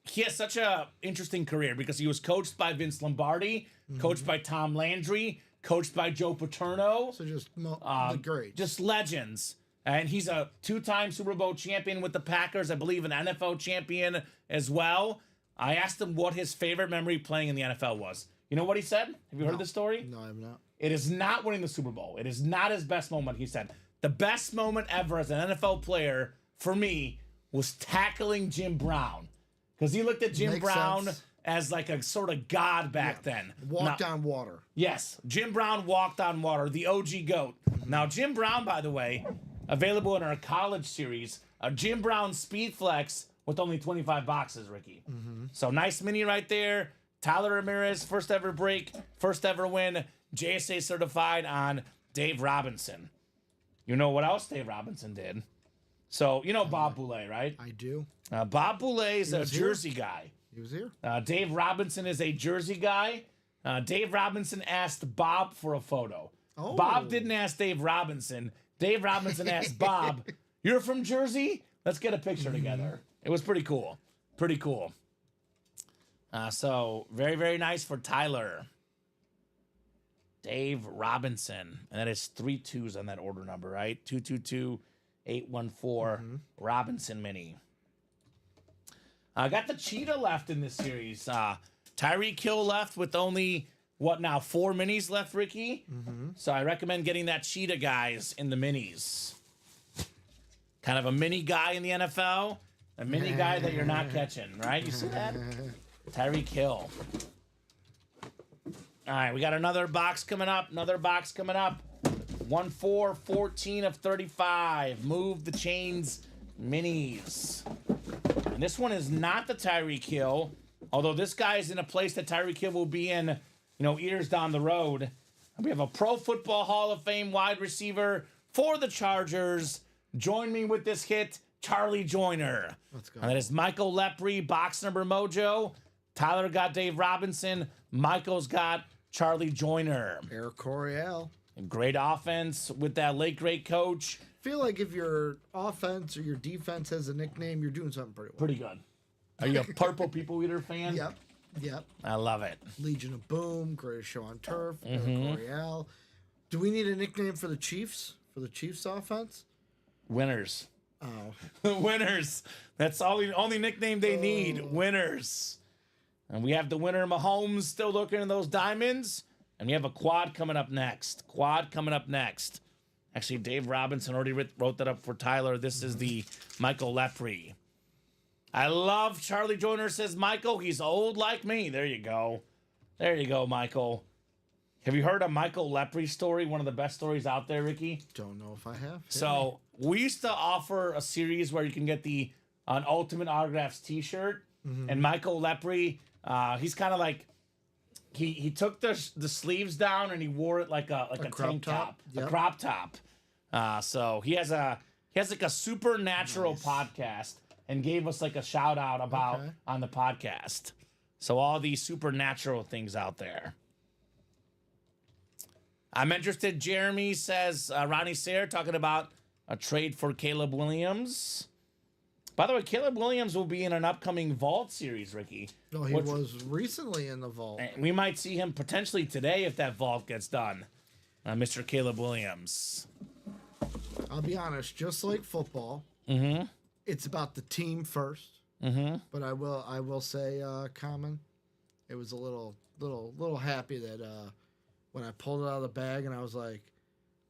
He has such a interesting career because he was coached by Vince Lombardi, coached by Tom Landry, coached by Joe Paterno. So just the great. Just legends. And he's a 2-time Super Bowl champion with the Packers, I believe an NFL champion as well. I asked him what his favorite memory playing in the NFL was. You know what he said? Have you heard this story? No, I have not. It is not winning the Super Bowl. It is not his best moment, he said. the best moment ever as an NFL player for me was tackling Jim Brown. Because he looked at Jim Makes Brown sense. as like a sort of god back then. Walked Now- on water. Yes, Jim Brown walked on water, the OG GOAT. Now, Jim Brown, by the way, available in our college series, a Jim Brown Speed Flex with only 25 boxes, Ricky. So nice mini right there. Tyler Ramirez, first ever break, first ever win, JSA certified on Dave Robinson. You know what else Dave Robinson did? So, you know Bob Boulay, right? I do. Bob Boulay is a was here. Jersey guy. He was here. Dave Robinson is a Jersey guy. Dave Robinson asked Bob for a photo. Oh. Bob didn't ask Dave Robinson. Dave Robinson asked Bob, "You're from Jersey? Let's get a picture together." It was pretty cool. Pretty cool. So very, very nice for Tyler. Dave Robinson. And that is 3 2s on that order number, right? 222-814 Robinson Mini. I got the Cheetah left in this series. Tyreek Hill left with only, 4 minis left, Ricky? So I recommend getting that Cheetah, guys, in the minis. Kind of a mini guy in the NFL. A mini guy that you're not catching, right? You see that? Tyreek Hill. All right, we got another box coming up. 1/4/14 of 35. Move the chains minis. And this one is not the Tyreek Hill, although this guy is in a place that Tyreek Hill will be in, years down the road. And we have a Pro Football Hall of Fame wide receiver for the Chargers. Join me with this hit, Charlie Joyner. Let's go. And that is Michael Lepre, box number mojo. Tyler got Dave Robinson. Michael's got Charlie Joyner. Eric Coryell. Great offense with that late great coach. Feel like if your offense or your defense has a nickname, you're doing something pretty well. Pretty good. Are you a Purple People Eater fan? Yep. I love it. Legion of Boom, Greatest Show on Turf, Eric Mm-hmm. Coryell. Do we need a nickname for the Chiefs? For the Chiefs offense? Winners. Oh. Winners. That's all the only nickname they need. Winners. And we have the winner Mahomes still looking in those diamonds. And we have a quad coming up next. Actually, Dave Robinson already wrote that up for Tyler. This is the Michael Lepre. I love Charlie Joyner, says Michael. He's old like me. There you go. Michael. Have you heard a Michael Lepre story? One of the best stories out there, Ricky? Don't know if I have. So we used to offer a series where you can get an Ultimate Autographs T-shirt, and Michael Lepre, he's kind of like he took the sleeves down and he wore it like a crop tank top? top, Yep. a crop top. So he has like a supernatural podcast and gave us like a shout out about Okay. on the podcast. So all these supernatural things out there. I'm interested. Jeremy says Ronnie Sayre talking about a trade for Caleb Williams. By the way, Caleb Williams will be in an upcoming Vault series, Ricky. No, he Which- was recently in the vault. We might see him potentially today if that Vault gets done. Mr. Caleb Williams. I'll be honest, just like football, it's about the team first. But I will say, Common, it was a little happy that when I pulled it out of the bag and I was like,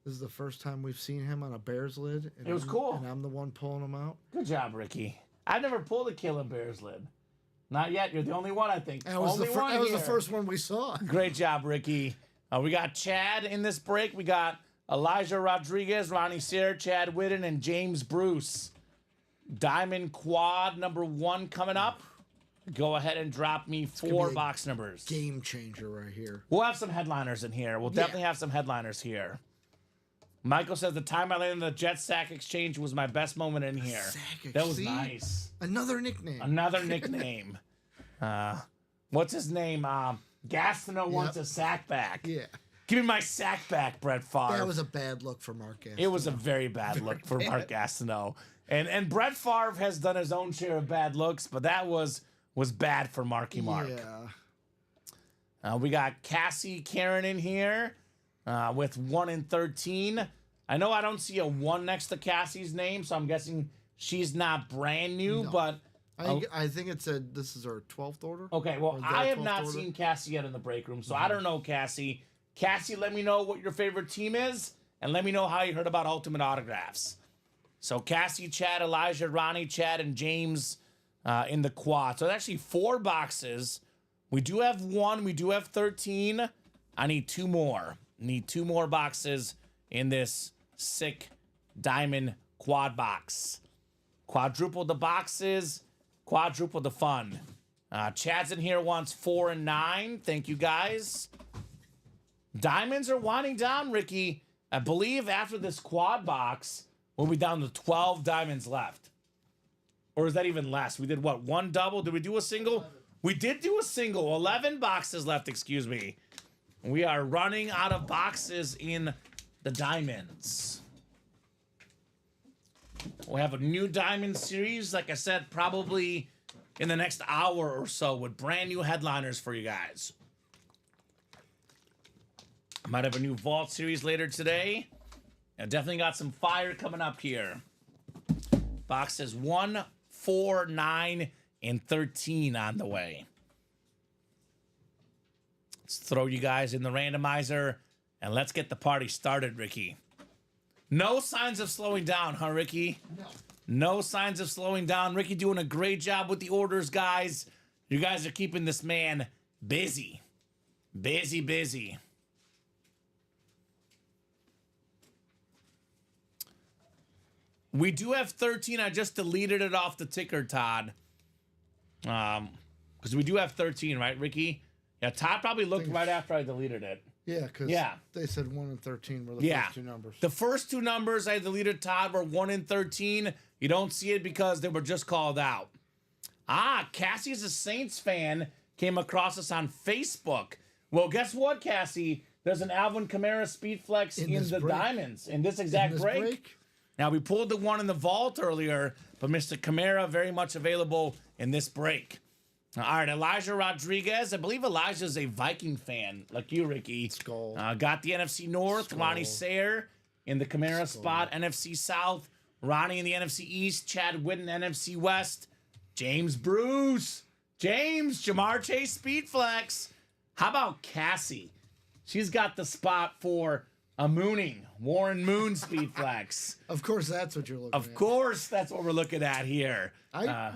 this is the first time we've seen him on a Bears lid. And It was cool. And I'm the one pulling him out. Good job, Ricky. I've never pulled a Caleb Bears lid. Not yet. You're the only one, I think. That was, only the, that was the here. first one we saw. Great job, Ricky. We got Chad in this break. We got Elijah Rodriguez, Ronnie Sayre, Chad Whitten, and James Bruce. Diamond Quad number 1 coming up. Go ahead and drop me 4 be a box numbers. Game changer right here. We'll have some headliners in here. We'll definitely have some headliners here. Michael says the time I landed in the Jet Sack Exchange was my best moment in here. Sack That was see? nice. Another nickname. Another nickname. What's his name? Gastineau wants a sack back. Yeah. Give me my sack back, Brett Favre. That was a bad look for Mark Gaston. It was a very bad look for Mark Gastineau. And Brett Favre has done his own share of bad looks, but that was bad for Marky Mark. Yeah. We got Cassie Karen in here with 1 in 13. I know I don't see a 1 next to Cassie's name, so I'm guessing she's not brand new, but... I think this is our 12th order. Okay, well, Or is that I have 12th not order? seen Cassie yet in the break room, so I don't know, Cassie. Cassie, let me know what your favorite team is, and let me know how you heard about Ultimate Autographs. So Cassie, Chad, Elijah, Ronnie, Chad, and James in the quad. So there's actually 4 boxes. We do have 1. We do have 13. I need 2 more. Need 2 more boxes in this sick diamond quad box. Quadruple the boxes, quadruple the fun. Chad's in here wants 4 and 9. Thank you, guys. Diamonds are winding down, Ricky. I believe after this quad box, we'll be down to 12 diamonds left. Or is that even less? We did what? 1 double? Did we do a single? We did do a single. 11 boxes left, excuse me. We are running out of boxes in the diamonds. We have a new diamond series, like I said, probably in the next hour or so with brand new headliners for you guys. I might have a new vault series later today. I definitely got some fire coming up here. Boxes 1, 4, 9, and 13 on the way. Let's throw you guys in the randomizer and let's get the party started, Ricky. No signs of slowing down, huh, Ricky? No. No signs of slowing down. Ricky doing a great job with the orders, guys. You guys are keeping this man busy. Busy, busy. We do have 13. I just deleted it off the ticker, Todd. Because we do have 13, right, Ricky? Yeah, Todd probably looked right after I deleted it. Yeah, because they said 1 and 13 were the first 2 numbers. The first 2 numbers I deleted, Todd, were 1 and 13. You don't see it because they were just called out. Cassie's a Saints fan. Came across us on Facebook. Well, guess what, Cassie? There's an Alvin Kamara Speed Flex in the diamonds in this exact break. Now, we pulled the one in the vault earlier, but Mr. Kamara very much available in this break. All right, Elijah Rodriguez. I believe Elijah's a Viking fan, like you, Ricky. Skull. Got the NFC North. Skull. Ronnie Sayer in the Kamara spot. NFC South. Ronnie in the NFC East. Chad Whitten, NFC West. James Bruce. Jamar Chase Speed Flex. How about Cassie? She's got the spot for a mooning. Warren Moon Speed Flex. Of course, that's what you're looking at. Of course, that's what we're looking at here.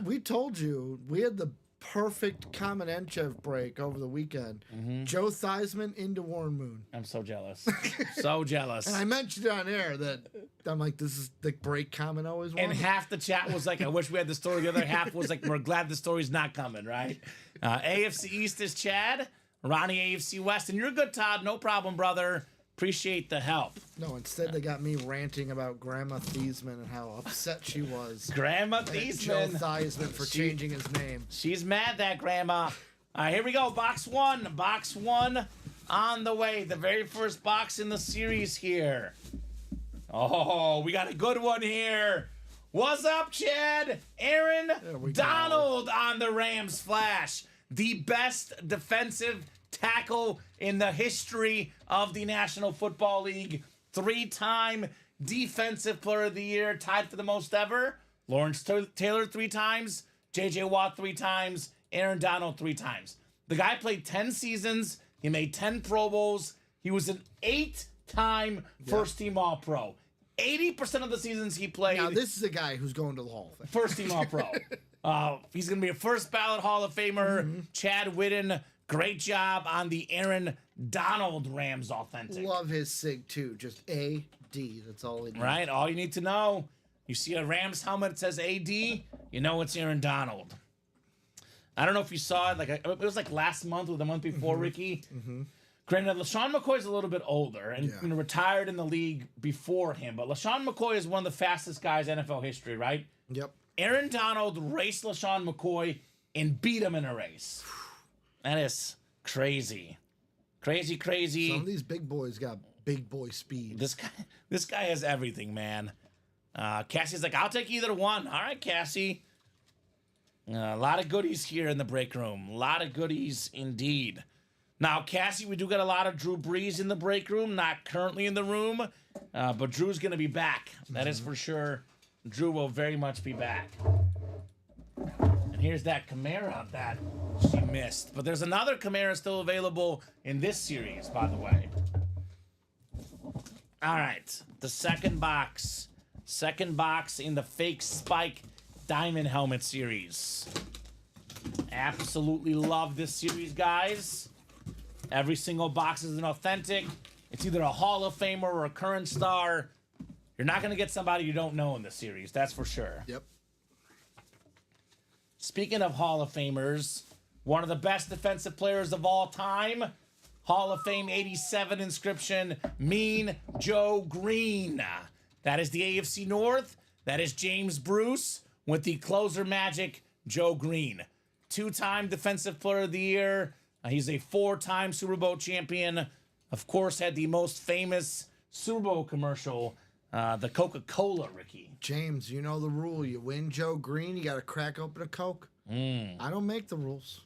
We told you we had the perfect Kamenechev break over the weekend. Joe Theismann into Warren Moon. I'm so jealous. So jealous. And I mentioned on air that I'm like, this is the break Kamen always wanted. And half the chat was like, I wish we had the story. The other half was like, we're glad the story's not coming, right? AFC East is Chad. Ronnie, AFC West. And you're good, Todd. No problem, brother. Appreciate the help. No, instead they got me ranting about Grandma Theismann and how upset she was. Grandma at Joe Theismann. Theismann for changing his name. She's mad, that grandma. All right, here we go. Box 1. Box 1 on the way. The very first box in the series here. Oh, we got a good one here. What's up, Chad? Aaron Donald on the Rams flash. The best defensive tackle in the history of the National Football League. 3-time Defensive Player of the Year, tied for the most ever. Lawrence Taylor 3 times, J.J. Watt 3 times, Aaron Donald 3 times. The guy played 10 seasons. He made 10 Pro Bowls. He was an 8-time first-team All-Pro. 80% of the seasons he played. Now, this is a guy who's going to the Hall of Fame. First-team All-Pro. He's going to be a first-ballot Hall of Famer. Chad Whitten. Great job on the Aaron Donald Rams Authentic. Love his SIG, too. Just A-D. That's all he needs. Right? All you need to know. You see a Rams helmet that says AD, you know it's Aaron Donald. I don't know if you saw it. It was like last month or the month before, Ricky. Granted, LaShawn McCoy is a little bit older and retired in the league before him. But LaShawn McCoy is one of the fastest guys in NFL history, right? Yep. Aaron Donald raced LaShawn McCoy and beat him in a race. That is crazy. Crazy, crazy. Some of these big boys got big boy speed. This guy has everything, man. Cassie's like, I'll take either one. All right, Cassie. A lot of goodies here in the break room. A lot of goodies indeed. Now, Cassie, we do get a lot of Drew Brees in the break room. Not currently in the room, but Drew's going to be back. That is for sure. Drew will very much be back. And here's that Kamara that she missed. But there's another Kamara still available in this series, by the way. All right, the second box. Second box in the fake spike diamond helmet series. Absolutely love this series, guys. Every single box is an authentic. It's either a Hall of Famer or a current star. You're not going to get somebody you don't know in this series, that's for sure. Yep. Speaking of Hall of Famers, one of the best defensive players of all time, Hall of Fame 87 inscription, Mean Joe Green. That is the AFC North. That is James Bruce with the closer magic, Joe Green. 2-time Defensive Player of the Year. He's a 4-time Super Bowl champion. Of course, had the most famous Super Bowl commercial, the Coca-Cola, Ricky. James, you know the rule. You win Joe Green, you got to crack open a Coke. I don't make the rules.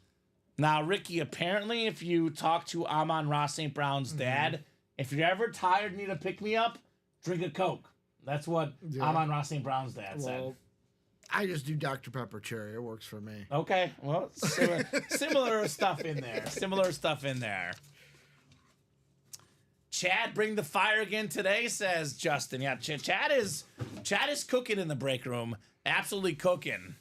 Now, Ricky, apparently, if you talk to Amon-Ra St. Brown's dad, if you're ever tired and need a pick-me-up, drink a Coke. That's what Amon-Ra St. Brown's dad said. I just do Dr. Pepper Cherry. It works for me. Okay, well, similar stuff in there. Similar stuff in there. Chad, bring the fire again today, says Justin. Yeah, Chad is cooking in the break room. Absolutely cooking.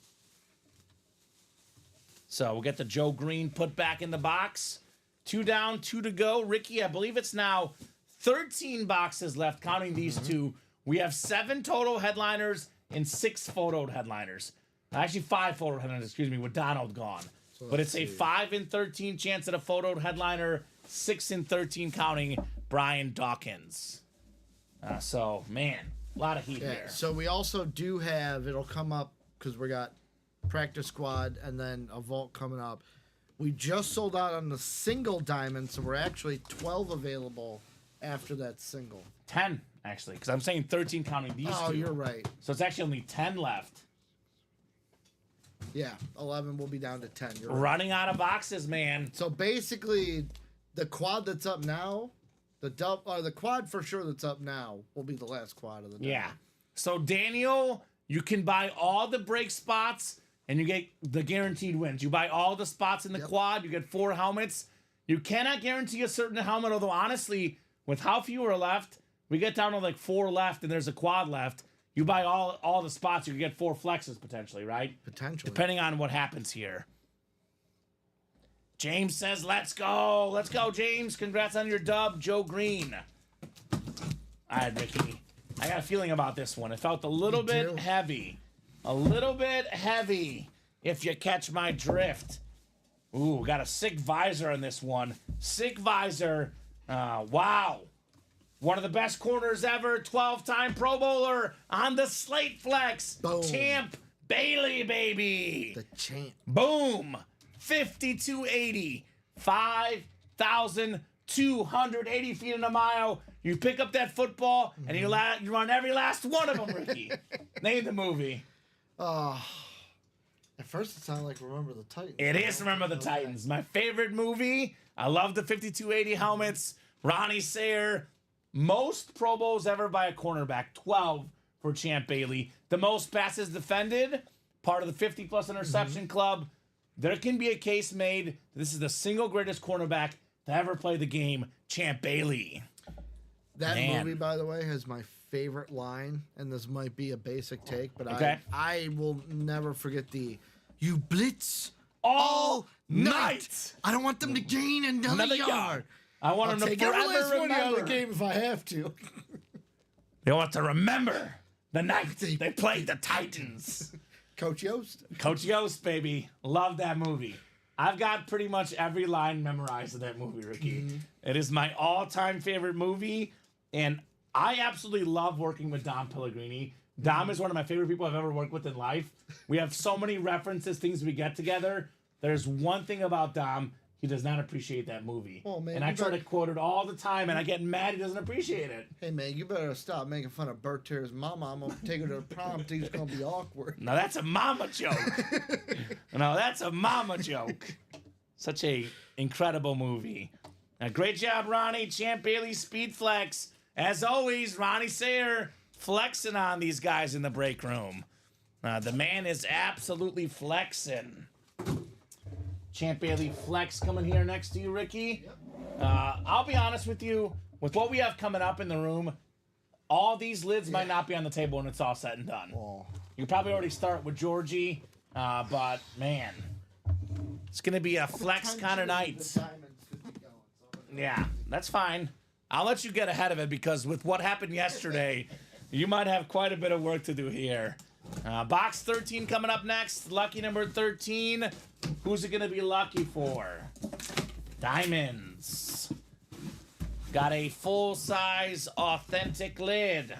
So we'll get the Joe Green put back in the box. 2 down, 2 to go. Ricky, I believe it's now 13 boxes left, counting these two. We have 7 total headliners and 6 photoed headliners. Actually, 5 photoed headliners, excuse me, with Donald gone. So but it's a 5 in 13 chance at a photoed headliner, 6 in 13 counting Brian Dawkins. So, man, a lot of heat here. So we also do have, it'll come up because we got practice squad and then a vault coming up. We just sold out on the single diamond, so we're actually 12 available after that single. 10, actually, because I'm saying 13 counting these two. Oh, you're right. So it's actually only 10 left. Yeah, 11 will be down to 10. You're right. Running out of boxes, man. So basically, the quad that's up now, the quad for sure that's up now will be the last quad of the day. Yeah. So, Daniel, you can buy all the break spots, and you get the guaranteed wins. You buy all the spots in the quad, you get 4 helmets. You cannot guarantee a certain helmet, although honestly, with how few are left, we get down to like 4 left, and there's a quad left. You buy all the spots, you can get 4 flexes potentially, right? Potentially. Depending on what happens here. James says, let's go. Let's go, James. Congrats on your dub, Joe Green. All right, Ricky. I got a feeling about this one. It felt a little bit heavy. A little bit heavy, if you catch my drift. Ooh, got a sick visor on this one. Sick visor. Wow. One of the best corners ever. 12-time Pro Bowler on the Slate Flex. Boom. Champ Bailey, baby. The champ. Boom. 5280. 5,280 feet in a mile. You pick up that football, and you run every last one of them, Ricky. Name the movie. At first it sounded like Remember the Titans. It is Remember the Titans. My favorite movie. I love the 5280 helmets. Ronnie Sayer. Most Pro Bowls ever by a cornerback. 12 for Champ Bailey. The most passes defended. Part of the 50-plus interception club. There can be a case made. This is the single greatest cornerback to ever play the game. Champ Bailey. That movie, by the way, has my favorite line, and this might be a basic take, but I will never forget the "You blitz all night. I don't want them to gain another yard. I want them to forever remember the game if I have to." They want to remember the night they played the Titans. Coach Yost. Coach Yost, baby. Love that movie. I've got pretty much every line memorized of that movie, Ricky. It is my all-time favorite movie, and I absolutely love working with Dom Pellegrini. Dom is one of my favorite people I've ever worked with in life. We have so many references, things we get together. There's one thing about Dom. He does not appreciate that movie. Oh, man, and I try to quote it all the time, and I get mad he doesn't appreciate it. Hey, man, you better stop making fun of Bert Terry's mama. I'm going to take her to the prom. Think it's going to be awkward. Now, that's a mama joke. No, that's a mama joke. Such a incredible movie. Great job, Ronnie. Champ Bailey, Speed Flex. As always, Ronnie Sayer flexing on these guys in the break room. The man is absolutely flexing. Champ Bailey Flex coming here next to you, Ricky. I'll be honest with you. With what we have coming up in the room, all these lids might not be on the table when it's all said and done. Well, You could probably already start with Georgie, but man, it's gonna be a flex kind of night. Yeah, that's fine. I'll let you get ahead of it because with what happened yesterday, you might have quite a bit of work to do here. Box 13 coming up next. Lucky number 13. Who's it gonna be lucky for? Diamonds. Got a full-size authentic lid.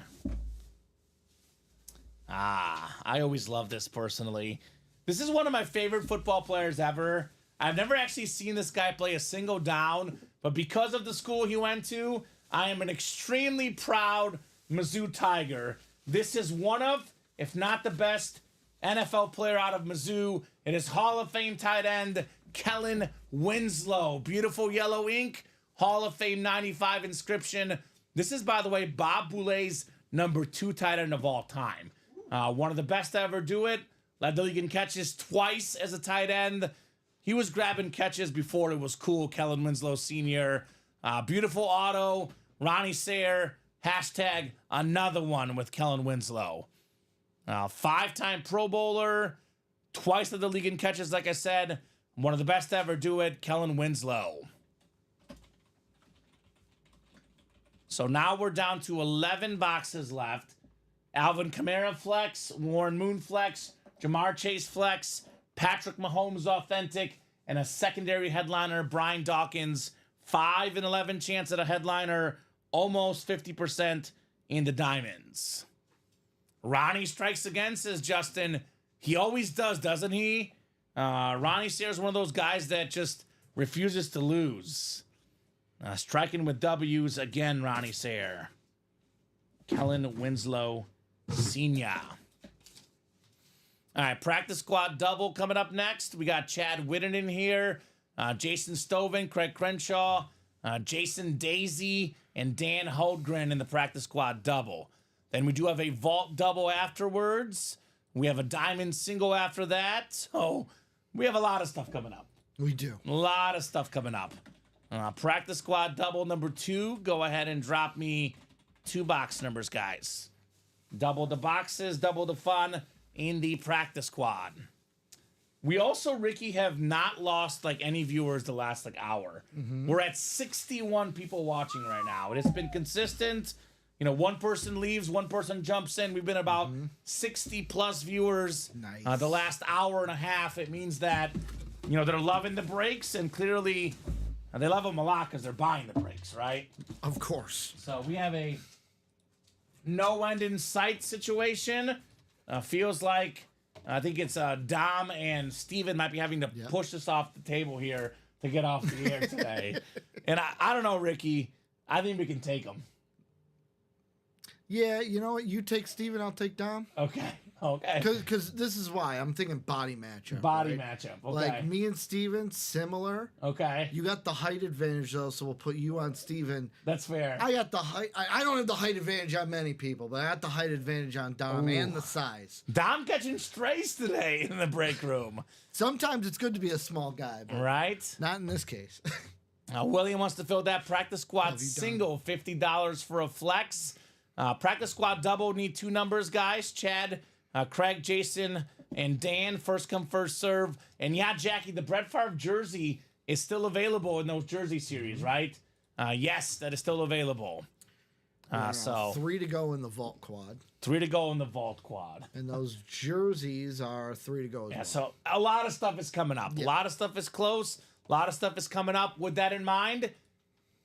I always love this personally. This is one of my favorite football players ever. I've never actually seen this guy play a single down, but because of the school he went to, I am an extremely proud Mizzou Tiger. This is one of, if not the best, NFL player out of Mizzou. It is Hall of Fame tight end Kellen Winslow. Beautiful yellow ink, Hall of Fame 95 inscription. This is, by the way, Bob Boulet's number 2 tight end of all time. One of the best to ever do it. Led the league in catches twice as a tight end. He was grabbing catches before it was cool. Kellen Winslow Sr. Beautiful auto. Ronnie Sayre. Hashtag another one with Kellen Winslow. 5-time Pro Bowler. Twice led the league in catches, like I said. One of the best to ever do it. Kellen Winslow. So now we're down to 11 boxes left. Alvin Kamara flex, Warren Moon flex, Jamar Chase flex, Patrick Mahomes authentic, and a secondary headliner, Brian Dawkins. 5 and 11 chance at a headliner, almost 50% in the diamonds. Ronnie strikes again, says Justin. He always does, doesn't he? Ronnie Sayre's one of those guys that just refuses to lose. Striking with W's again, Ronnie Sayre. Kellen Winslow Sr. All right, practice squad double coming up next. We got Chad Whitten in here, Jason Stoven, Craig Crenshaw, Jason Daisy, and Dan Holdgren in the practice squad double. Then we do have a vault double afterwards. We have a diamond single after that. So we have a lot of stuff coming up. we do. A lot of stuff coming up. Practice squad double number 2. Go ahead and drop me 2 box numbers, guys. Double the boxes, double the fun in the practice squad. We also, Ricky, have not lost like any viewers the last hour. We're at 61 people watching right now. It's been consistent. You know, one person leaves, one person jumps in. We've been about 60 plus viewers Nice. the last hour and a half. It means that, you know, they're loving the breaks, and clearly they love them a lot because they're buying the breaks, right? Of course. So we have a no end in sight situation. Feels like I think it's Dom and Steven might be having to push us off the table here to get off the air today. And I don't know, Ricky. I think we can take them. Yeah, you know what? You take Steven, I'll take Dom. Okay. Okay. Because this is why I'm thinking body matchup. Body right? matchup. Okay. Like me and Steven, similar. Okay. You got the height advantage though, so we'll put you on Steven. That's fair. I got the height. I don't have the height advantage on many people, but I got the height advantage on Dom and the size. Dom catching strays today in the break room. Sometimes it's good to be a small guy, but Right? not in this case. William wants to fill that practice squad Have you done? single, $50 for a flex. Practice squad double, need 2 numbers, guys. Chad, Craig, Jason, and Dan. First come, first serve. And yeah, Jackie, the Brett Favre jersey is still available in those jersey series, right? Yes, that is still available. So 3 to go in the vault quad, 3 to go in the vault quad. and those jerseys are 3 to go as Yeah, well. so a lot of stuff is coming up. A lot of stuff is close. A lot of stuff is coming up. With that in mind,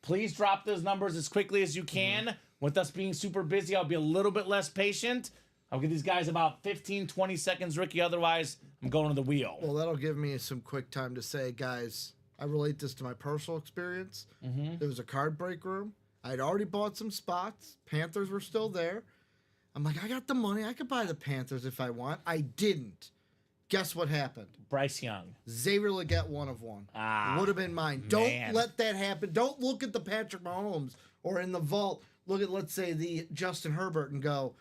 please drop those numbers as quickly as you can. With us being super busy, I'll be a little bit less patient. I'll give these guys about 15, 20 seconds, Ricky. Otherwise, I'm going to the wheel. Well, that'll give me some quick time to say, guys, I relate this to my personal experience. There was a card break room. I'd already bought some spots. Panthers were still there. I'm like, I got the money. I could buy the Panthers if I want. I didn't. Guess what happened? Bryce Young. Xavier Legette, 1 of 1. Ah, Would have been mine. Don't let that happen. Don't look at the Patrick Mahomes or in the vault. Look at, let's say, the Justin Herbert and go,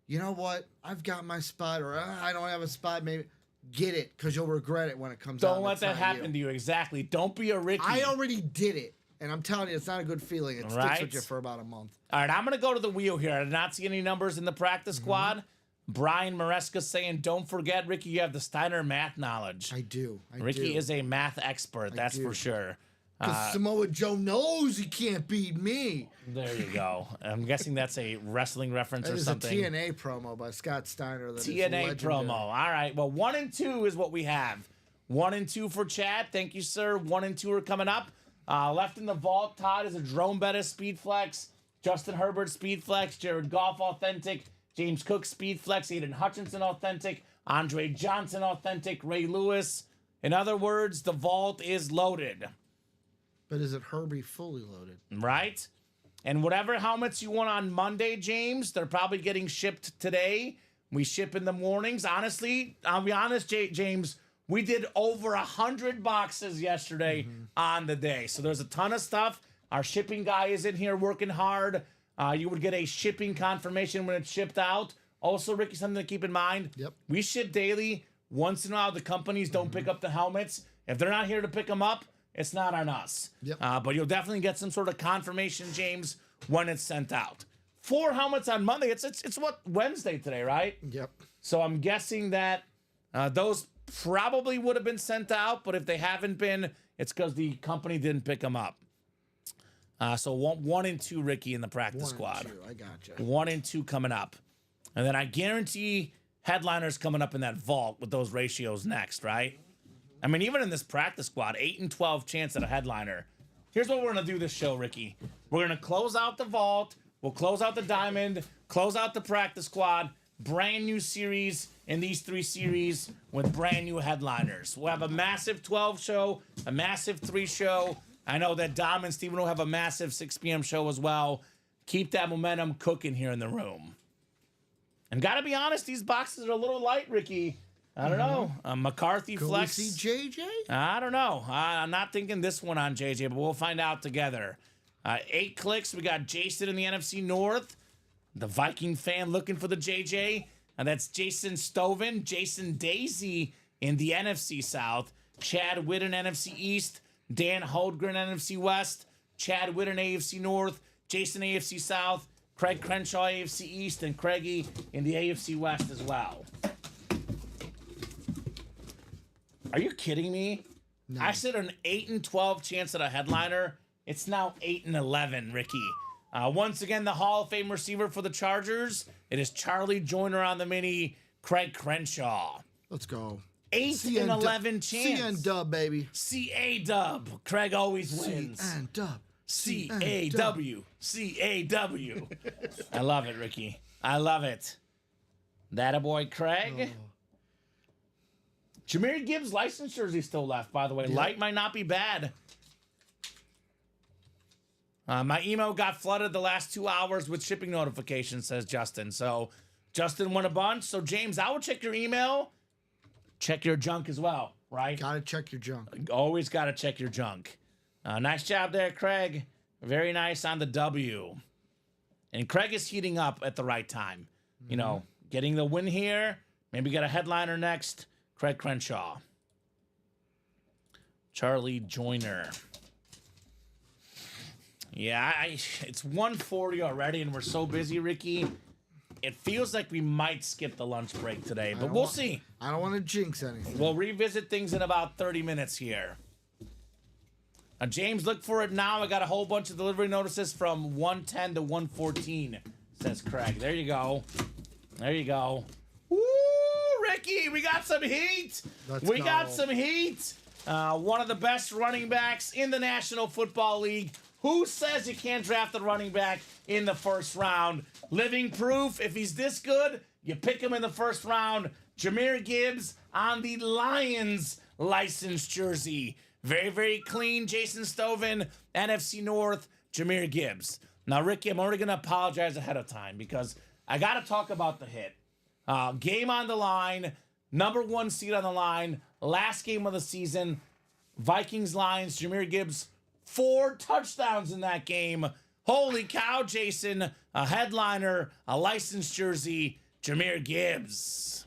you know what? I've got my spot, or I don't have a spot. Maybe get it, because you'll regret it when it comes out. Don't let that happen to you. Exactly. Don't be a Ricky. I already did it, And I'm telling you, it's not a good feeling. It Right. sticks with you for about a month. All right, I'm going to go to the wheel here. I did not see any numbers in the practice Mm-hmm. squad. Brian Maresca saying, don't forget, Ricky, you have the Steiner math knowledge. I do. Ricky is a math expert, that's for sure. Because Samoa Joe knows he can't beat me. There you go. I'm guessing that's a wrestling reference That or is something. a TNA promo by Scott Steiner. That is TNA legendary. promo. All right. Well, 1 and 2 is what we have. 1 and 2 for Chad. Thank you, sir. 1 and 2 are coming up. Left in the vault, Todd is a Jerome Bettis Speed Flex, Justin Herbert Speed Flex, Jared Goff Authentic, James Cook Speed Flex, Aiden Hutchinson Authentic, Andre Johnson Authentic, Ray Lewis. In other words, the vault is loaded. But is it Herbie fully loaded? Right? And whatever helmets you want on Monday, James, they're probably getting shipped today. We ship in the mornings. Honestly, I'll be honest, James, we did over 100 boxes yesterday on the day. So there's a ton of stuff. Our shipping guy is in here working hard. You would get a shipping confirmation when it's shipped out. Also, Ricky, something to keep in mind. Yep. We ship daily. Once in a while, the companies don't pick up the helmets. If they're not here to pick them up, it's not on us. Yep. But you'll definitely get some sort of confirmation, James, when it's sent out. 4 helmets on Monday. It's what, Wednesday today, right? Yep. So I'm guessing that those probably would have been sent out, but if they haven't been, it's because the company didn't pick them up. So 1 and 2, Ricky, in the practice 1 squad. and 2. I gotcha. 1 and 2 coming up. And then I guarantee headliners coming up in that vault with those ratios next, right? I mean, even in this practice squad, 8 and 12 chance at a headliner. Here's what we're going to do this show, Ricky. We're going to close out the vault. We'll close out the diamond, close out the practice squad, brand new series in these 3 series with brand new headliners. We'll have a massive 12 show, a massive 3 show. I know that Dom and Steven will have a massive 6 p.m. show as well. Keep that momentum cooking here in the room. And got to be honest, these boxes are a little light, Ricky. I don't know. McCarthy Go Flex. we see JJ? I don't know. I'm not thinking this one on JJ, but we'll find out together. 8 clicks. We got Jason in the NFC North. The Viking fan looking for the JJ. And that's Jason Stoven. Jason Daisy in the NFC South. Chad Whitten, NFC East. Dan Holdgren, NFC West. Chad Whitten, AFC North. Jason, AFC South. Craig Crenshaw, AFC East. And Craigie in the AFC West as well. Are you kidding me? No. I said an 8 and 12 chance at a headliner. It's now 8 and 11, Ricky. Once again, the Hall of Fame receiver for the Chargers. It is Charlie Joyner on the mini, Craig Crenshaw. Let's go. 8 and 11 chance. CN dub, baby. CA dub. Craig always wins. CN dub. CAW. CAW. I love it, Ricky. I love it. That a boy, Craig. Jameer Gibbs' license jersey still left, by the way. Yeah. Light might not be bad. My email got flooded the last 2 hours with shipping notifications, says Justin. So Justin won a bunch. So James, I would check your email. Check your junk as well, right? Gotta check your junk. Always got to check your junk. Nice job there, Craig. Very nice on the W. And Craig is heating up at the right time. You know, getting the win here. Maybe get a headliner next. Craig Crenshaw. Charlie Joyner. Yeah, it's 1:40 already, and we're so busy, Ricky. It feels like we might skip the lunch break today, but we'll see. I don't want to jinx anything. We'll revisit things in about 30 minutes here. James, look for it now. I got a whole bunch of delivery notices from 110 to 114, says Craig. There you go. There you go. Woo, Ricky, we got some heat. We got some heat. One of the best running backs in the National Football League. Who says you can't draft a running back in the first round? Living proof, if he's this good, you pick him in the first round. Jahmyr Gibbs on the Lions license jersey. Very, very clean. Jason Stoven, NFC North, Jahmyr Gibbs. Now, Ricky, I'm already going to apologize ahead of time because I got to talk about the hit. Game on the line, number 1 seed on the line, last game of the season, Vikings, Lions, Jahmyr Gibbs, 4 touchdowns in that game. Holy cow, Jason. A headliner, a licensed jersey, Jahmyr Gibbs.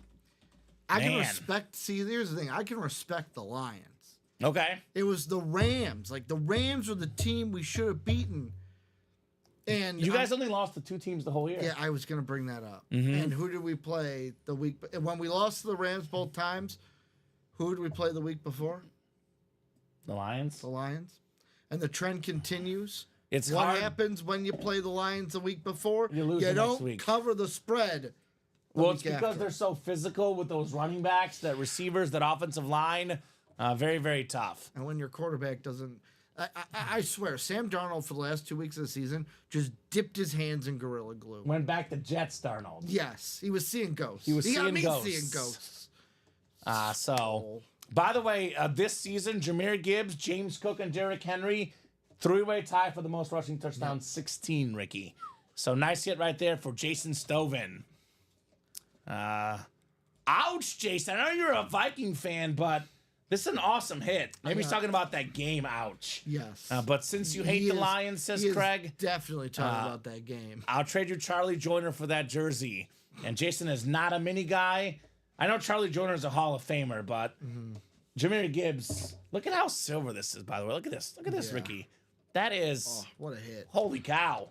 I can Man. respect. See, here's the thing. I can respect the Lions. Okay. It was the Rams. Like, the Rams were the team we should have beaten. And You guys only lost to 2 teams the whole year. yeah, I was going to bring that up. Mm-hmm. And who did we play the week? When we lost to the Rams both times, who did we play the week before? The Lions. The Lions. And the trend continues. It's what hard. happens when you play the Lions the week before? You lose the next don't week. cover the spread. Well, it's week because after. they're so physical with those running backs, that receivers, that offensive line. Very, very tough. And when your quarterback doesn't, I swear, Sam Darnold for the last 2 weeks of the season just dipped his hands in Gorilla Glue. Went back to Jets, Darnold. Yes, he was seeing ghosts. He was got seeing me ghosts. seeing ghosts. So, by the way, this season, Jahmyr Gibbs, James Cook, and Derrick Henry, 3-way tie for the most rushing touchdowns, 16, Ricky. So, nice hit right there for Jason Stoven. Ouch, Jason. I know you're a Viking fan, but this is an awesome hit. Maybe he's talking about that game, ouch. Yes. But since you hate He the is- Lions, says he is Craig, definitely talking about that game. I'll trade you Charlie Joyner for that jersey. And Jason is not a mini guy. I know Charlie Joyner is a Hall of Famer, but Jahmyr Gibbs, look at how silver this is, by the way. Look at this. Look at this, Yeah. Ricky. That is, Oh, what a hit. holy cow.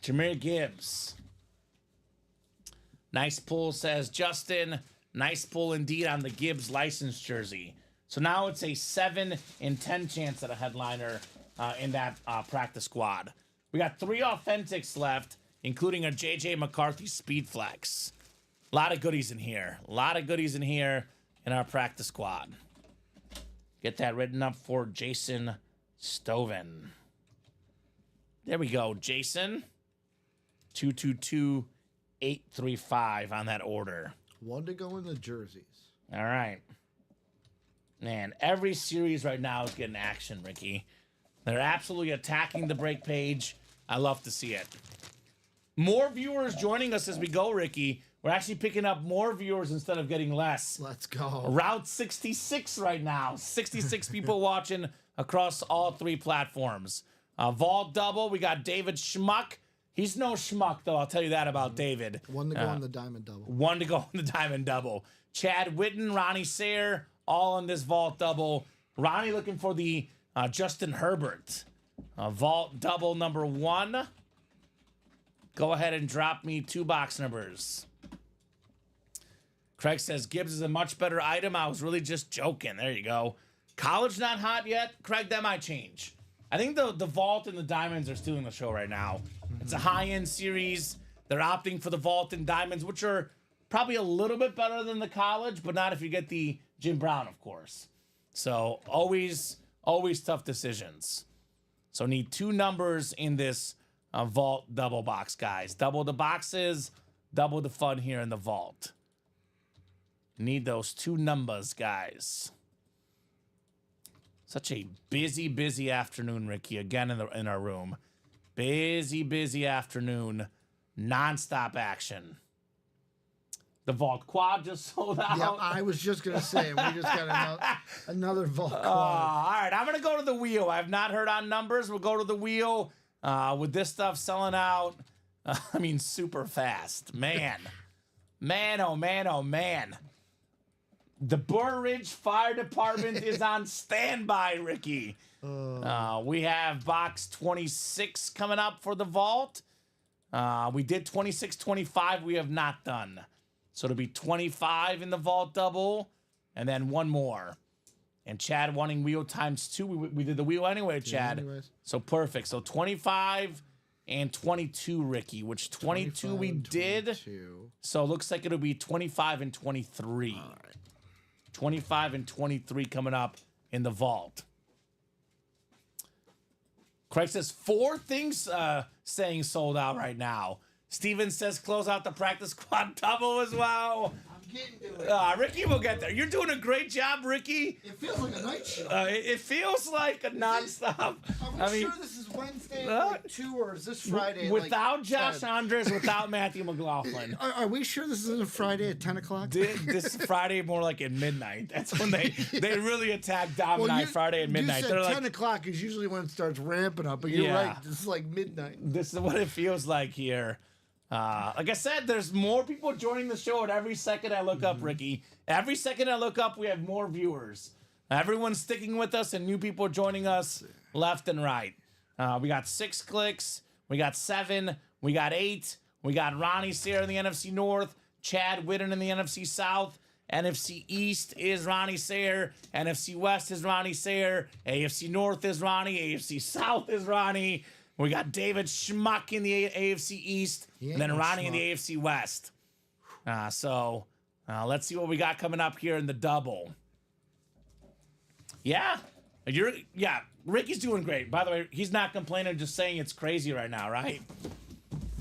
Jahmyr Gibbs. Nice pull, says Justin. Nice pull indeed on the Gibbs license jersey. So now it's a 7 in 10 chance at a headliner in that practice squad. We got 3 authentics left, including a JJ McCarthy speed flex. A lot of goodies in here. A lot of goodies in here in our practice squad. Get that written up for Jason Stoven. There we go, Jason. 222-835 on that order. One to go in the jerseys. All right. Man, every series right now is getting action, Ricky. They're absolutely attacking the break page. I love to see it. More viewers joining us as we go, Ricky. We're actually picking up more viewers instead of getting less. Let's go. Route 66 right now. 66 people watching across all 3 platforms. Vault double. We got David Schmuck. He's no schmuck, though. I'll tell you that about David. One to go in the diamond double. 1 to go in the diamond double. Chad Witten, Ronnie Sayre, all in this vault double. Ronnie looking for the Justin Herbert. Vault double number 1. Go ahead and drop me 2 box numbers. Craig says Gibbs is a much better item. I was really just joking. There you go. College not hot yet. Craig, that might change. I think the vault and the diamonds are stealing the show right now. It's a high-end series. They're opting for the vault and diamonds, which are probably a little bit better than the college, but not if you get the Jim Brown, of course. So always tough decisions. So need 2 numbers in this vault double box, guys. Double the boxes, double the fun here in the vault. Need those 2 numbers, guys. Such a busy afternoon, Ricky. Again in our room. Busy afternoon. Non-stop action. The Vault Quad just sold out. Yeah, I was just going to say, we just got another vault quad. All right, I'm going to go to the wheel. I have not heard on numbers. We'll go to the wheel with this stuff selling out. I mean, super fast. Man, oh man. The Burr Ridge Fire Department is on standby, Ricky. We have box 26 coming up for the vault. We did 26, 25. We have not done. So it'll be 25 in the vault double, and then 1 more. And Chad wanting wheel times 2. We did the wheel anyway, Chad. anyways. So perfect. So 25 and 22, Ricky, which 22 we 25, did. 22. So it looks like it'll be 25 and 23. All right. 25 and 23 coming up in the vault. Craig says 4 things saying sold out right now. Steven says close out the practice squad double as well. I'm getting to it. Ricky will get there. You're doing a great job, Ricky. It feels like a night show. It feels like a nonstop. Are we sure this is Wednesday uh, at 2 or is this Friday? at, Without like, Josh 10? Andres, without Matthew McLaughlin. Are we sure this isn't a Friday at 10 o'clock? This Friday more like at midnight. That's when they really attack Dom and I Friday at midnight. You They're said like, 10 o'clock is usually when it starts ramping up, but you're Yeah. right. This is like midnight. this is what it feels like here. Like I said, there's more people joining the show at every second I look up, Ricky. Every second I look up, we have more viewers. Everyone's sticking with us, and new people joining us left and right. We got 6 clicks. We got 7. We got 8. We got Ronnie Sayre in the NFC North. Chad Whitten in the NFC South. NFC East is Ronnie Sayre. NFC West is Ronnie Sayre. AFC North is Ronnie. AFC South is Ronnie. We got David Schmuck in the AFC East. And then Ronnie in the AFC West. So let's see what we got coming up here in the double. Yeah. Ricky's doing great. By the way, he's not complaining, just saying it's crazy right now, right?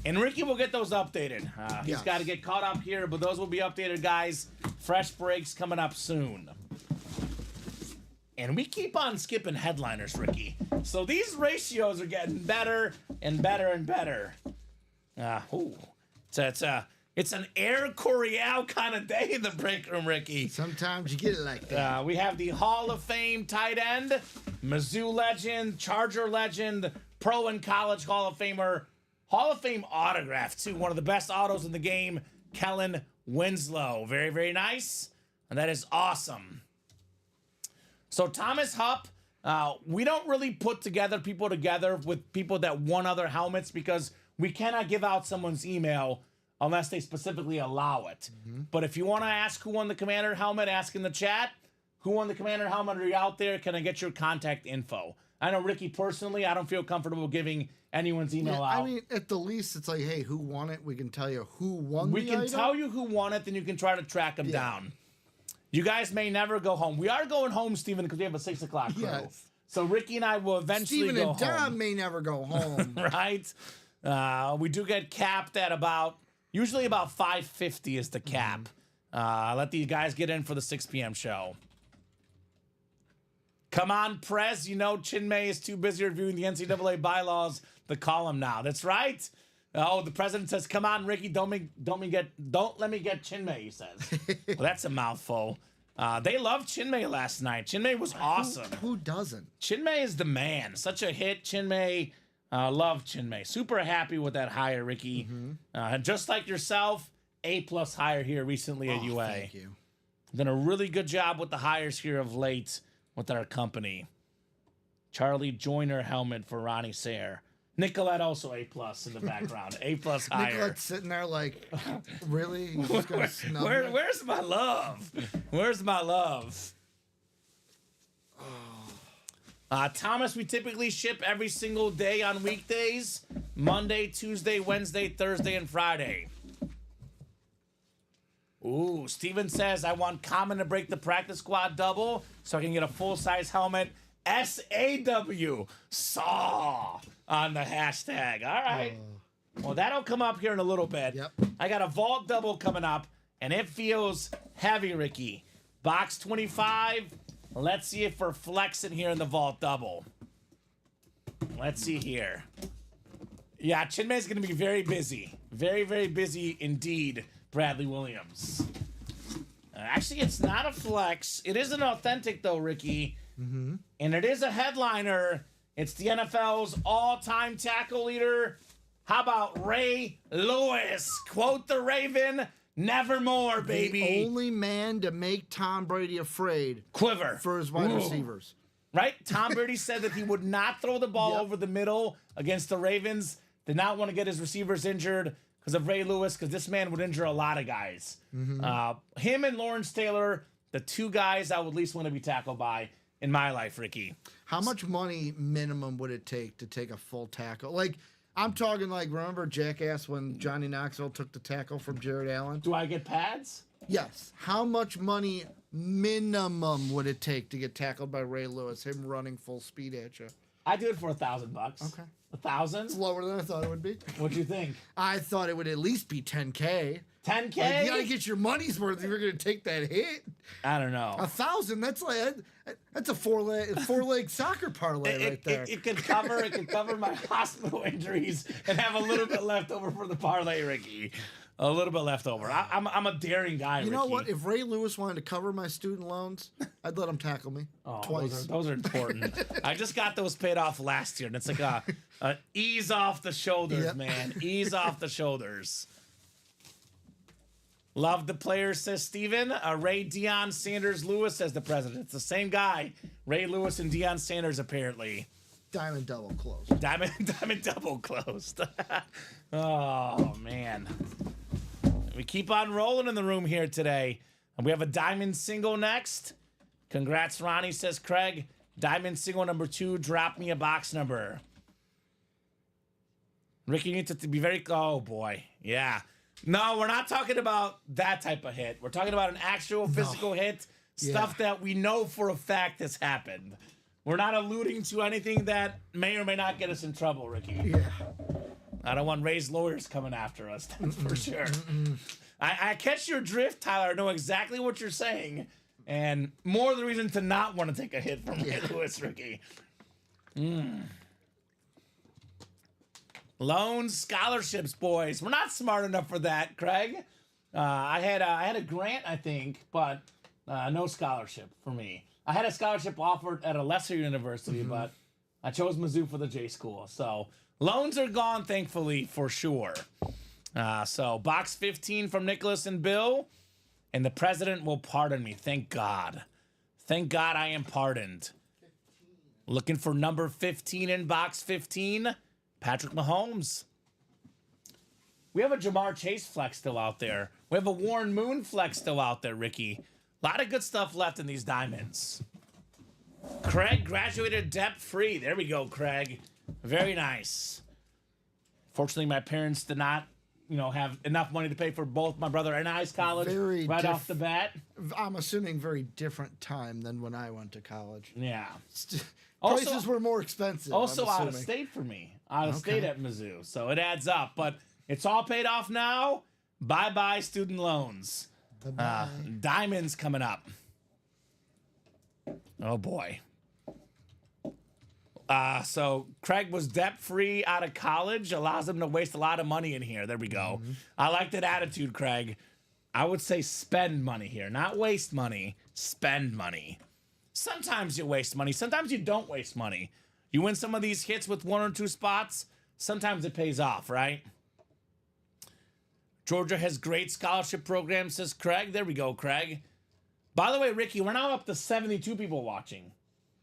And Ricky will get those updated. He's got to get caught up here, but those will be updated, guys. Fresh breaks coming up soon. And we keep on skipping headliners, Ricky. So these ratios are getting better and better and better. It's an Air Coryell kind of day in the break room, Ricky. Sometimes you get it like that. We have the Hall of Fame tight end, Mizzou legend, Charger legend, pro and college Hall of Famer, Hall of Fame autograph, too. One of the best autos in the game, Kellen Winslow. Very, very nice. And that is awesome. So Thomas Hupp, we don't really put people together with people that won other helmets because we cannot give out someone's email unless they specifically allow it. But if you want to ask who won the Commander helmet, ask in the chat. Who won the Commander helmet? Are you out there? Can I get your contact info? I know Ricky personally, I don't feel comfortable giving anyone's email out. I mean, at the least, it's like, hey, who won it? We can tell you who won We can tell you who won it, then you can try to track them down. You guys may never go home. We are going home, Steven, because we have a 6 o'clock crew. Yes. So Ricky and I will eventually Steven go and Dom home. may never go home. Right? We do get capped at usually about 5:50 is the cap. Let these guys get in for the 6 p.m. show. Come on, Prez. You know Chinmay is too busy reviewing the NCAA bylaws to call him now. That's right. Oh, the president says, "Come on, Ricky. Don't let me get Chinmay." He says. Well, that's a mouthful. They loved Chinmay last night. Chinmay was awesome. Who doesn't? Chinmay is the man. Such a hit. Chinmay. Love Chinmay. Super happy with that hire, Ricky. Just like yourself, A+ hire here recently at UA. Thank you. Done a really good job with the hires here of late with our company. Charlie Joyner helmet for Ronnie Sayre. Nicolette also A+ in the background. A+ hire. Nicolette's sitting there like, really? You just gonna snub me? Where's my love? Where's my love? Thomas, we typically ship every single day on weekdays. Monday, Tuesday, Wednesday, Thursday, and Friday. Ooh, Steven says, I want Common to break the practice squad double so I can get a full-size helmet. SAW. Saw on the hashtag. All right. Well, that'll come up here in a little bit. Yep. I got a vault double coming up, and it feels heavy, Ricky. Box 25. Let's see if we're flexing here in the vault double. Let's see here. Yeah, Chinmay's going to be very busy. Very, very busy indeed, Bradley Williams. Actually, it's not a flex. It is an authentic, though, Ricky. And it is a headliner. It's the NFL's all-time tackle leader. How about Ray Lewis? Quote the Raven, nevermore, baby. The only man to make Tom Brady afraid. Quiver. For his wide Whoa. receivers. Right? Tom Brady said that he would not throw the ball over the middle against the Ravens. Did not want to get his receivers injured because of Ray Lewis, because this man would injure a lot of guys. Him and Lawrence Taylor, the two guys I would least want to be tackled by in my life, Ricky. How much money minimum would it take to take a full tackle? Like, I'm talking like, remember Jackass when Johnny Knoxville took the tackle from Jared Allen? Do I get pads? Yes. How much money minimum would it take to get tackled by Ray Lewis, him running full speed at you? I do it for $1,000. Okay. 1,000? It's lower than I thought it would be. What do you think? I thought it would at least be 10K. 10K? Like, you gotta get your money's worth if you're gonna take that hit. I don't know. 1,000. That's a four-leg soccer parlay right there. It could cover my hospital injuries and have a little bit left over for the parlay, Ricky. A little bit left over. I'm a daring guy, You know Ricky. what? If Ray Lewis wanted to cover my student loans, I'd let him tackle me twice. Those are important. I just got those paid off last year, and it's like a ease off the shoulders, man. Ease off the shoulders. Love the players, says Steven. Ray Deion Sanders Lewis says the president. It's the same guy. Ray Lewis and Deion Sanders, apparently. Diamond double closed. Diamond double closed. Oh, man. We keep on rolling in the room here today. And we have a diamond single next. Congrats, Ronnie, says Craig. Diamond single number 2. Drop me a box number. Ricky needs to be very... Oh, boy. Yeah. No, we're not talking about that type of hit. We're talking about an actual physical hit. Stuff that we know for a fact has happened. We're not alluding to anything that may or may not get us in trouble, Ricky. Yeah. I don't want Ray's lawyers coming after us, that's for sure. I catch your drift, Tyler. I know exactly what you're saying. And more the reason to not want to take a hit from Ray Lewis, Ricky. Loans, scholarships, boys. We're not smart enough for that, Craig. I had a grant, I think, but no scholarship for me. I had a scholarship offered at a lesser university, but I chose Mizzou for the J school. So loans are gone, thankfully, for sure. So box 15 from Nicholas and Bill, and the president will pardon me. Thank God. Thank God I am pardoned. 15. Looking for number 15 in box 15. Patrick Mahomes. We have a Jamar Chase flex still out there. We have a Warren Moon flex still out there, Ricky. A lot of good stuff left in these diamonds. Craig graduated debt-free. There we go, Craig. Very nice. Fortunately, my parents did not, have enough money to pay for both my brother and I's college off the bat. I'm assuming very different time than when I went to college. Yeah. Prices were more expensive. Also out of state for me. Out of state at Mizzou. So it adds up. But it's all paid off now. Bye-bye student loans. Diamonds coming up. Oh, boy. So Craig was debt-free out of college. Allows him to waste a lot of money in here. There we go. I like that attitude, Craig. I would say spend money here. Not waste money. Spend money. Sometimes you waste money. Sometimes you don't waste money. You win some of these hits with 1 or 2 spots. Sometimes it pays off, right? Georgia has great scholarship programs, says Craig. There we go, Craig. By the way, Ricky, we're now up to 72 people watching.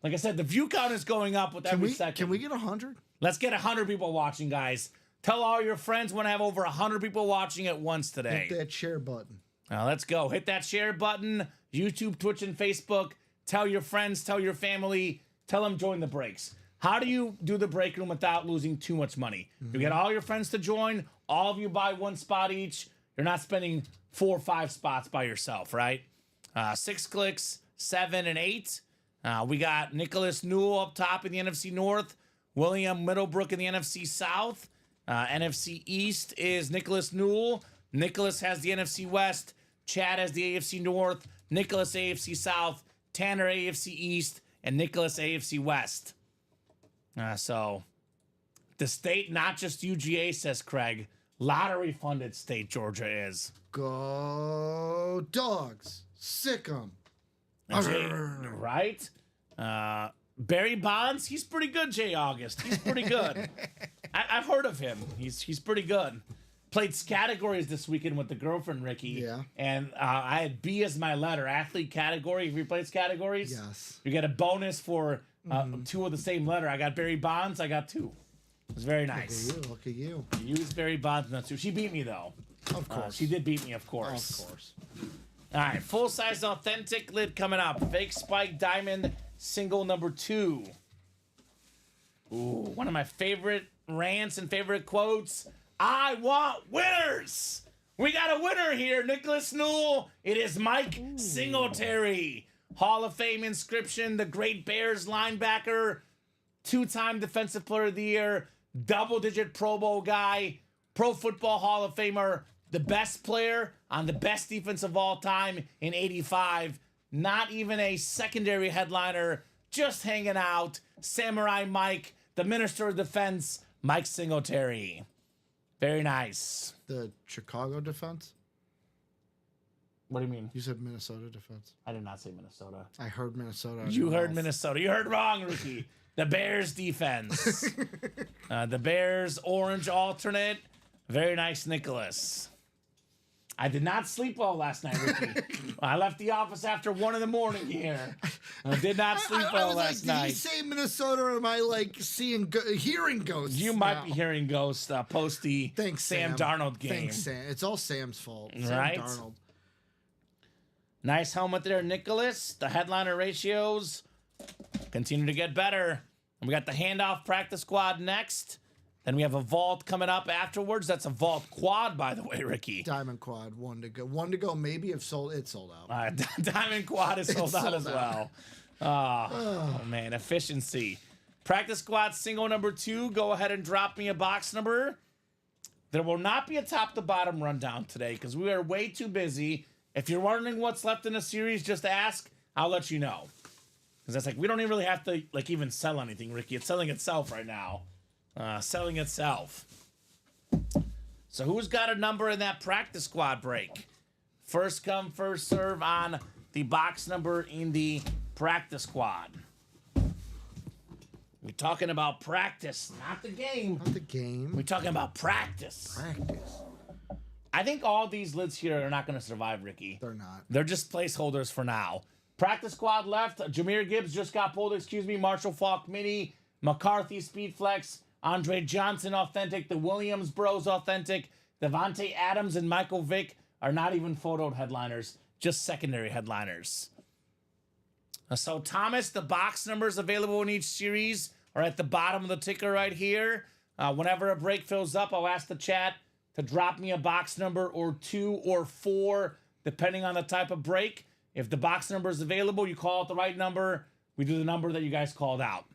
Like I said, the view count is going up with every second. Can we get 100? Let's get 100 people watching, guys. Tell all your friends when I have over 100 people watching at once today. Hit that share button. Now, let's go. Hit that share button. YouTube, Twitch, and Facebook. Tell your friends, tell your family, tell them join the breaks. How do you do the break room without losing too much money? You get all your friends to join. All of you buy 1 spot each. You're not spending 4 or 5 spots by yourself, right? 6 clicks, 7 and 8. We got Nicholas Newell up top in the NFC North. William Middlebrook in the NFC South. NFC East is Nicholas Newell. Nicholas has the NFC West. Chad has the AFC North. Nicholas AFC South. Tanner AFC East. And Nicholas AFC West. So the state, not just UGA, says Craig. Lottery funded state Georgia is. Go Dogs. Sick 'em. Right? Barry Bonds, he's pretty good, Jay August. He's pretty good. I've heard of him. He's pretty good. Played categories this weekend with the girlfriend, Ricky. Yeah. And I had B as my letter, athlete category. If you play categories, Yes. you get a bonus for 2 of the same letter. I got Barry Bonds. I got 2. It was very nice. Look at you. You used Barry Bonds, not 2. She beat me, though. Of course. She did beat me, of course. Of course. All right, full-size authentic lid coming up. Fake spike diamond single number 2. Ooh, one of my favorite rants and favorite quotes. I want winners. We got a winner here, Nicholas Newell. It is Mike Singletary. Hall of Fame inscription, the great Bears linebacker, 2-time Defensive Player of the Year, double-digit Pro Bowl guy, Pro Football Hall of Famer, the best player on the best defense of all time in '85. Not even a secondary headliner, just hanging out. Samurai Mike, the Minister of Defense, Mike Singletary. Very nice. The Chicago defense? What do you mean? You said Minnesota defense. I did not say Minnesota. I heard Minnesota. You heard Minnesota. You heard wrong, Ricky. The Bears defense. The Bears orange alternate. Very nice, Nicholas. I did not sleep well last night, Ricky. I left the office after 1 a.m. here. I did not sleep I well was last like, night. Did he say Minnesota, or am I like hearing ghosts? You might now? be hearing ghosts post the Thanks, Sam Darnold game. Thanks, Sam. It's all Sam's fault. Right? Sam Darnold. Nice helmet there, Nicholas. The headliner ratios continue to get better. And we got the handoff practice squad next. Then we have a vault coming up afterwards. That's a vault quad, by the way, Ricky. Diamond Quad, 1 to go. 1 to go. Maybe if sold, it's sold out. Diamond quad is sold out as well. Oh, man, efficiency. Practice squad single number 2. Go ahead and drop me a box number. There will not be a top to bottom rundown today because we are way too busy. If you're wondering what's left in the series, just ask. I'll let you know. Because that's like, we don't even really have to like even sell anything, Ricky. It's selling itself right now. Selling itself. So who's got a number in that practice squad break? First come, first serve on the box number in the practice squad. We're talking about practice, not the game. Not the game. We're talking about practice. Practice. I think all these lids here are not going to survive, Ricky. They're not. They're just placeholders for now. Practice squad left. Jameer Gibbs just got pulled, Marshall Faulk Mini, McCarthy Speedflex, Andre Johnson Authentic, the Williams Bros Authentic, Devontae Adams and Michael Vick are not even photoed headliners, just secondary headliners. So Thomas, the box numbers available in each series are at the bottom of the ticker right here. Whenever a break fills up, I'll ask the chat to drop me a box number or 2 or 4, depending on the type of break. If the box number is available, you call out the right number. We do the number that you guys called out.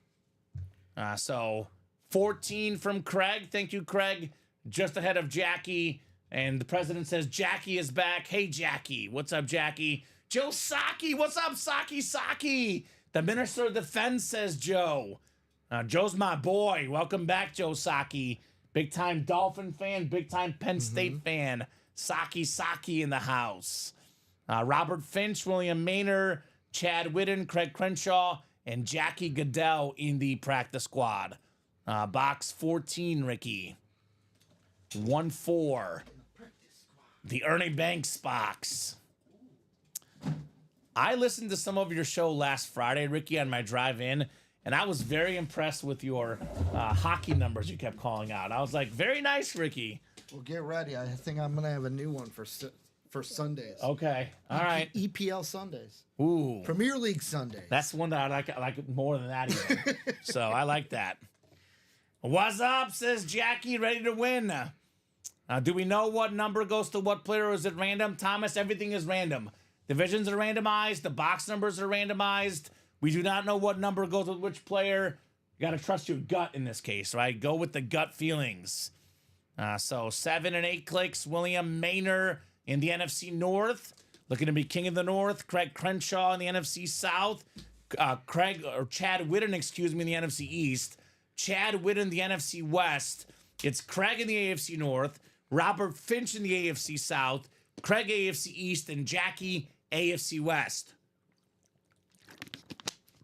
So 14 from Craig. Thank you, Craig. Just ahead of Jackie. And the president says, Jackie is back. Hey, Jackie. What's up, Jackie? Joe Saki. What's up, Saki? The Minister of Defense says Joe. Joe's my boy. Welcome back, Joe Saki. Big time Dolphin fan, big time Penn State fan. Saki in the house. Robert Finch, William Maynard, Chad Whitten, Craig Crenshaw, and Jackie Goodell in the practice squad. Box 14, Ricky. 1-4. The Ernie Banks box. I listened to some of your show last Friday, Ricky, on my drive in. And I was very impressed with your hockey numbers you kept calling out. I was like, very nice, Ricky. Well, get ready. I think I'm going to have a new one for Sundays. Okay. All right. EPL Sundays. Ooh. Premier League Sundays. That's one that I like it more than that even. So I like that. What's up, says Jackie, ready to win. Do we know what number goes to what player, or is it random? Thomas, everything is random. Divisions are randomized. The box numbers are randomized. We do not know what number goes with which player. You got to trust your gut in this case, right? Go with the gut feelings. So 7 and 8 clicks. William Maynard in the NFC North. Looking to be king of the North. Craig Crenshaw in the NFC South. Chad Whitten, in the NFC East. Chad Whitten, the NFC West. It's Craig in the AFC North. Robert Finch in the AFC South. Craig AFC East. And Jackie AFC West.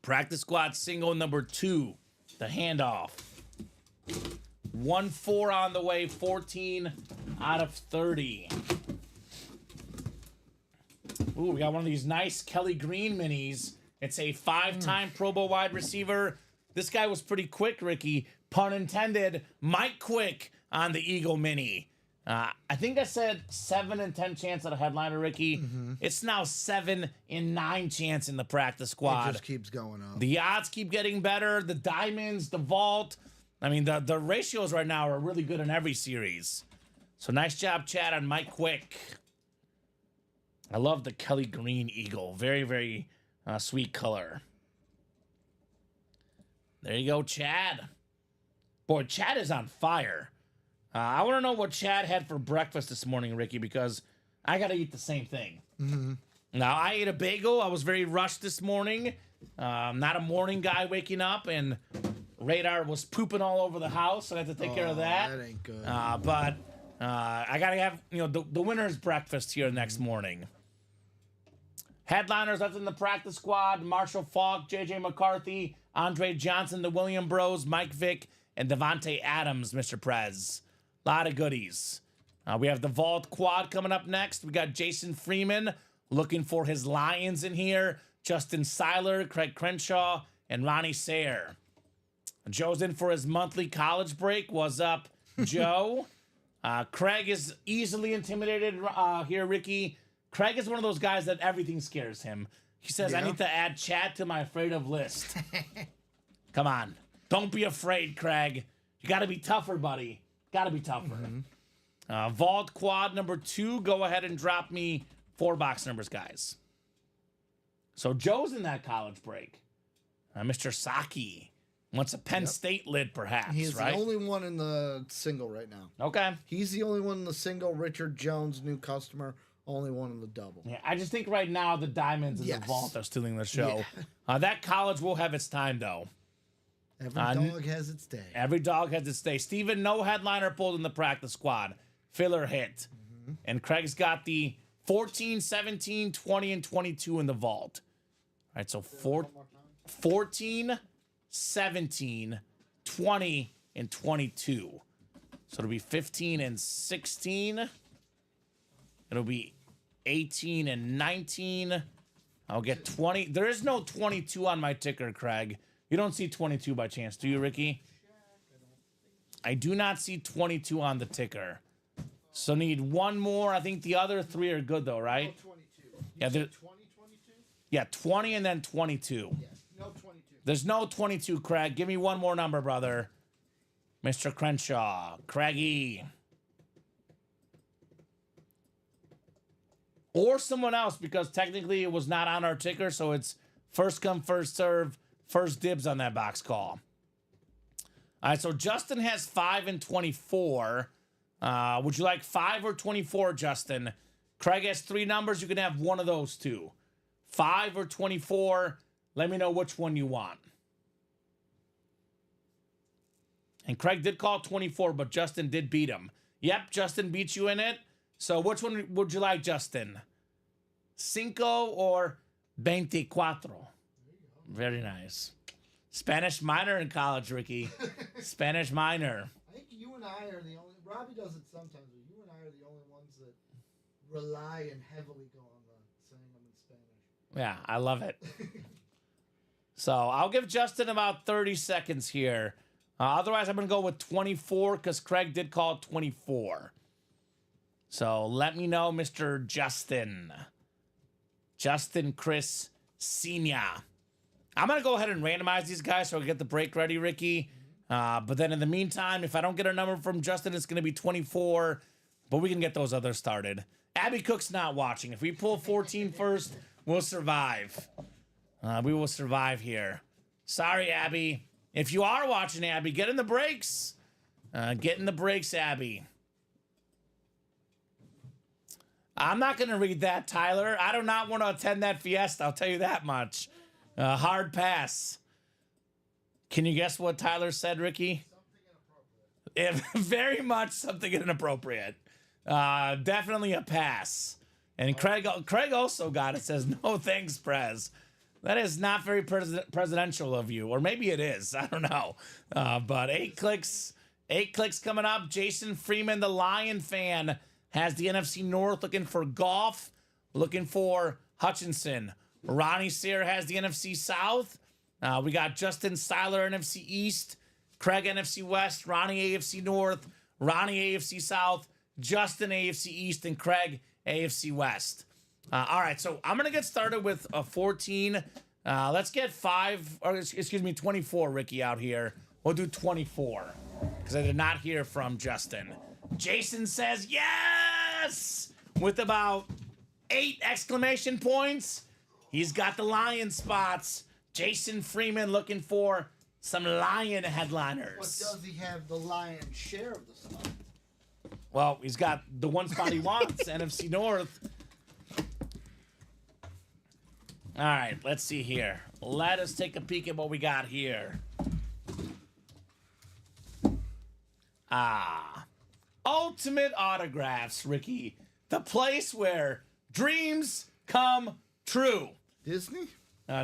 Practice squad single number 2, the handoff. 1-4 on the way, 14 out of 30. Ooh, we got one of these nice Kelly Green minis. It's a 5-time Pro Bowl wide receiver. This guy was pretty quick, Ricky. Pun intended. Mike Quick on the Eagle mini. I think I said 7 in 10 chance at a headliner, Ricky. It's now 7 in 9 chance in the practice squad. It just keeps going up. The odds keep getting better. The diamonds, the vault. I mean, the ratios right now are really good in every series. So nice job, Chad, on Mike Quick. I love the Kelly Green Eagle. Very, very sweet color. There you go, Chad. Boy, Chad is on fire. I want to know what Chad had for breakfast this morning, Ricky, because I got to eat the same thing. Now, I ate a bagel. I was very rushed this morning. Not a morning guy waking up, and Radar was pooping all over the house, so I had to take care of that. That ain't good. But I got to have the winner's breakfast here next morning. Headliners left in the practice squad: Marshall Faulk, J.J. McCarthy, Andre Johnson, the William Bros, Mike Vick, and Devontae Adams, Mr. Prez. A lot of goodies. We have the Vault Quad coming up next. We got Jason Freeman looking for his Lions in here. Justin Seiler, Craig Crenshaw, and Ronnie Sayre. Joe's in for his monthly college break. What's up, Joe? Craig is easily intimidated here, Ricky. Craig is one of those guys that everything scares him. He says, I need to add chat to my afraid of list. Come on. Don't be afraid, Craig. You got to be tougher, buddy. Got to be tougher. Vault Quad number 2. Go ahead and drop me 4 box numbers, guys. So Joe's in that college break. Mr. Saki wants a Penn State lid, perhaps. He's right? the only one in the single right now. Okay. He's the only one in the single. Richard Jones, new customer, only one in the double. Yeah, I just think right now the Diamonds and the Vault are stealing the show. That college will have its time, though. Every dog has its day. Every dog has its day. Steven, no headliner pulled in the practice squad. Filler hit. And Craig's got the 14, 17, 20, and 22 in the vault. All right, so 14, 17, 20, and 22. So it'll be 15 and 16. It'll be 18 and 19. I'll get 20. There is no 22 on my ticker, Craig. You don't see 22 by chance, do you, Ricky? I do not see 22 on the ticker. So need one more. I think the other 3 are good, though, right? No 22. Yeah, 20, 22? Yeah, 20 and then 22. Yes, no 22. There's no 22, Craig. Give me one more number, brother. Mr. Crenshaw. Craigie. Or someone else, because technically it was not on our ticker, so it's first come, first serve, first dibs on that box call. All right, so Justin has 5 and 24. Would you like 5 or 24, Justin? Craig has 3 numbers. You can have one of those two. 5 or 24. Let me know which one you want. And Craig did call 24, but Justin did beat him. Yep, Justin beat you in it. So which one would you like, Justin? 5 or 24? Very nice. Spanish minor in college, Ricky. Spanish minor. I think you and I are the only... Robbie does it sometimes, but you and I are the only ones that rely and heavily go on the saying them in Spanish. Yeah, I love it. So I'll give Justin about 30 seconds here. Otherwise, I'm going to go with 24 because Craig did call 24. So let me know, Mr. Justin. Justin Chris Senior. I'm going to go ahead and randomize these guys so I can get the break ready, Ricky. But then in the meantime, if I don't get a number from Justin, it's going to be 24. But we can get those others started. Abby Cook's not watching. If we pull 14 first, we'll survive. We will survive here. Sorry, Abby. If you are watching, Abby, get in the breaks. Get in the breaks, Abby. I'm not going to read that, Tyler. I do not want to attend that fiesta. I'll tell you that much. Hard pass. Can you guess what Tyler said, Ricky? Something inappropriate. Very much something inappropriate. Definitely a pass. And Craig also got it. Says, no thanks, Prez. That is not very presidential of you. Or maybe it is. I don't know. But 8 clicks. 8 clicks coming up. Jason Freeman, the Lion fan, has the NFC North looking for Goff. Looking for Hutchinson. Ronnie Sayre has the NFC South. We got Justin Seiler, NFC East. Craig, NFC West. Ronnie, AFC North. Ronnie, AFC South. Justin, AFC East. And Craig, AFC West. All right, so I'm going to get started with a 14. Let's get 24, Ricky, out here. We'll do 24 because I did not hear from Justin. Jason says yes with about 8 exclamation points. He's got the Lion spots. Jason Freeman looking for some Lion headliners. But does he have the lion's share of the spot? Well, he's got the one spot he wants, NFC North. All right, let's see here. Let us take a peek at what we got here. Ultimate Autographs, Ricky. The place where dreams come true. Disney?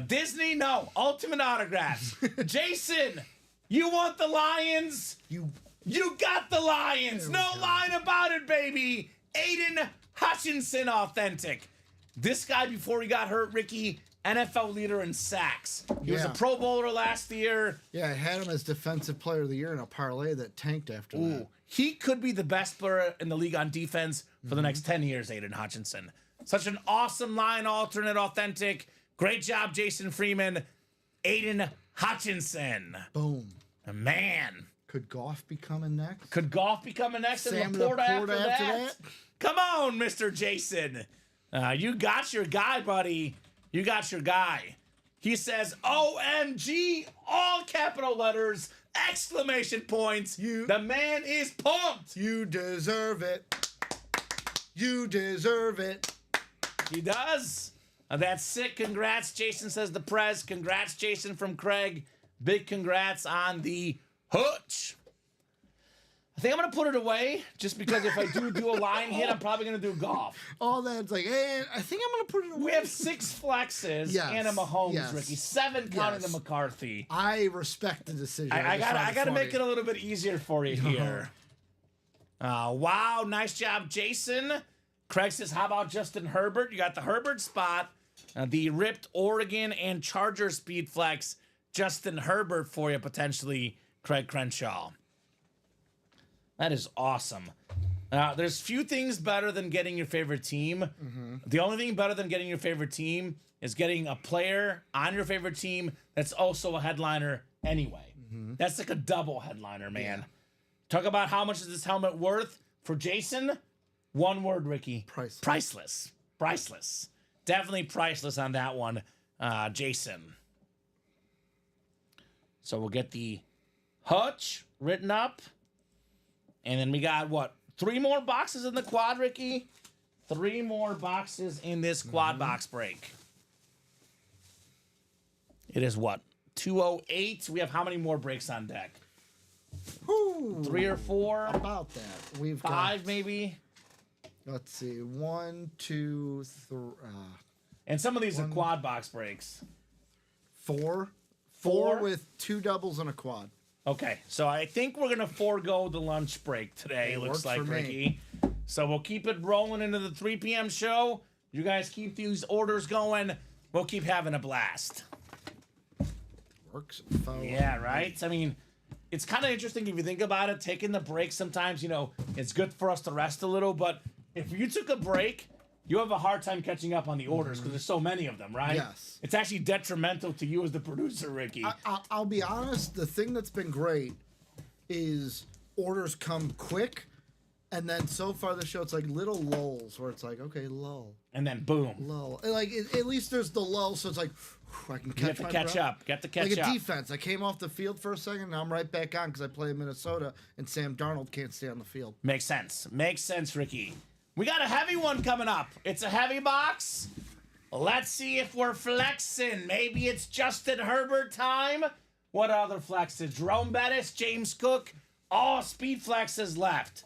Disney, no. Ultimate Autographs. Jason, you want the Lions? You You got the Lions. There we No go. line about it, baby. Aiden Hutchinson, authentic. This guy, before he got hurt, Ricky, NFL leader in sacks. He was a Yeah. Pro Bowler last year. Yeah, I had him as Defensive Player of the Year in a parlay that tanked after that. He could be the best player in the league on defense for the next 10 years, Aiden Hutchinson. Such an awesome line alternate, authentic. Great job, Jason Freeman. Aiden Hutchinson. Boom. Man. Could Goff be coming next? Could Goff be coming next Sam and Laporta after Laporta that? after that? Come on, Mr. Jason. You got your guy, buddy. You got your guy. He says, OMG, all capital letters, exclamation points. The man is pumped. You deserve it. You deserve it. He does. That's sick. Congrats, Jason, says the Prez. Congrats, Jason from Craig. Big congrats on the hooch. I think I'm going to put it away just because if I do a line hit, I'm probably going to do golf. All that's like, hey, I think I'm going to put it away. We have 6 flexes Yes, and a Mahomes, yes, Ricky. 7 counting yes. the McCarthy. I respect the decision. I just found got to funny. make it a little bit easier for you here. Wow, nice job, Jason. Craig says, how about Justin Herbert? You got the Herbert spot. The ripped Oregon and Charger speed flex. Justin Herbert for you, potentially, Craig Crenshaw. That is awesome. There's few things better than getting your favorite team. The only thing better than getting your favorite team is getting a player on your favorite team that's also a headliner anyway. That's like a double headliner, man. Talk about how much is this helmet worth for Jason? One word, Ricky. Priceless. Priceless. Priceless. Definitely priceless on that one, Jason. So we'll get the hutch written up. And then we got, what, 3 more boxes in the quad, Ricky? 3 more boxes in this quad box break. It is what? 208. We have how many more breaks on deck? Whew. 3 or 4? About that. We've 5 got, maybe? let's see, 1, 2, 3, And some of these are quad box breaks. 4. 4? 4 with 2 doubles and a quad. Okay, so I think we're going to forego the lunch break today, It looks works like, for me. Ricky. So we'll keep it rolling into the 3 p.m. show. You guys keep these orders going. We'll keep having a blast. Works. Fine. Yeah, right? I mean, it's kind of interesting if you think about it. Taking the break sometimes, it's good for us to rest a little. But if you took a break, you have a hard time catching up on the orders because there's so many of them, right? Yes. It's actually detrimental to you as the producer, Ricky. I'll be honest, the thing that's been great is orders come quick, and then so far the show, it's like little lulls where it's like, okay, lull, And then boom. lull. And like, at least there's the lull, so it's like, whew, I can You catch have to my catch breath. up. Got to catch Like a up. defense. I came off the field for a second, now I'm right back on because I play in Minnesota, and Sam Darnold can't stay on the field. Makes sense. Makes sense, Ricky. We got a heavy one coming up. It's a heavy box. Let's see if we're flexing. Maybe it's Justin Herbert time. What other flexes? Jerome Bettis, James Cook. All speed flexes left.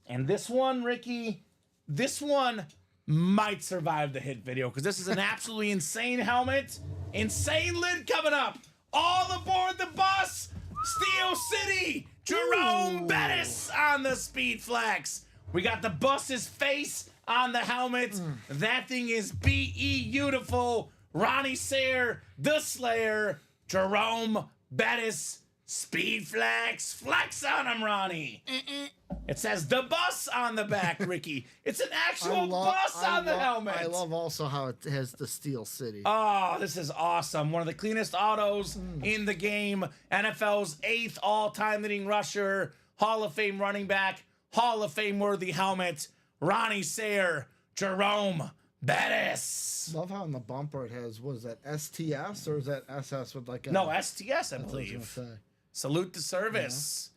And this one, Ricky, this one might survive the hit video because this is an absolutely insane helmet. Insane lid coming up. All aboard the bus. Steel City. Jerome Bettis on the speed flex. We got the bus's face on the helmet. That thing is beautiful. Ronnie Sayer, the Slayer, Jerome Bettis, speed flex. Flex on him, Ronnie. It says the bus on the back, Ricky. It's an actual bus on the helmet. I love also how it has the Steel City. Oh, this is awesome. One of the cleanest autos in the game. NFL's 8th all-time leading rusher, Hall of Fame running back, Hall of Fame worthy helmet, Ronnie Sayer, Jerome Bettis. Love how in the bumper it has, what is that, STS or is that SS with like a... No, STS, I I was believe. gonna say. Salute the service.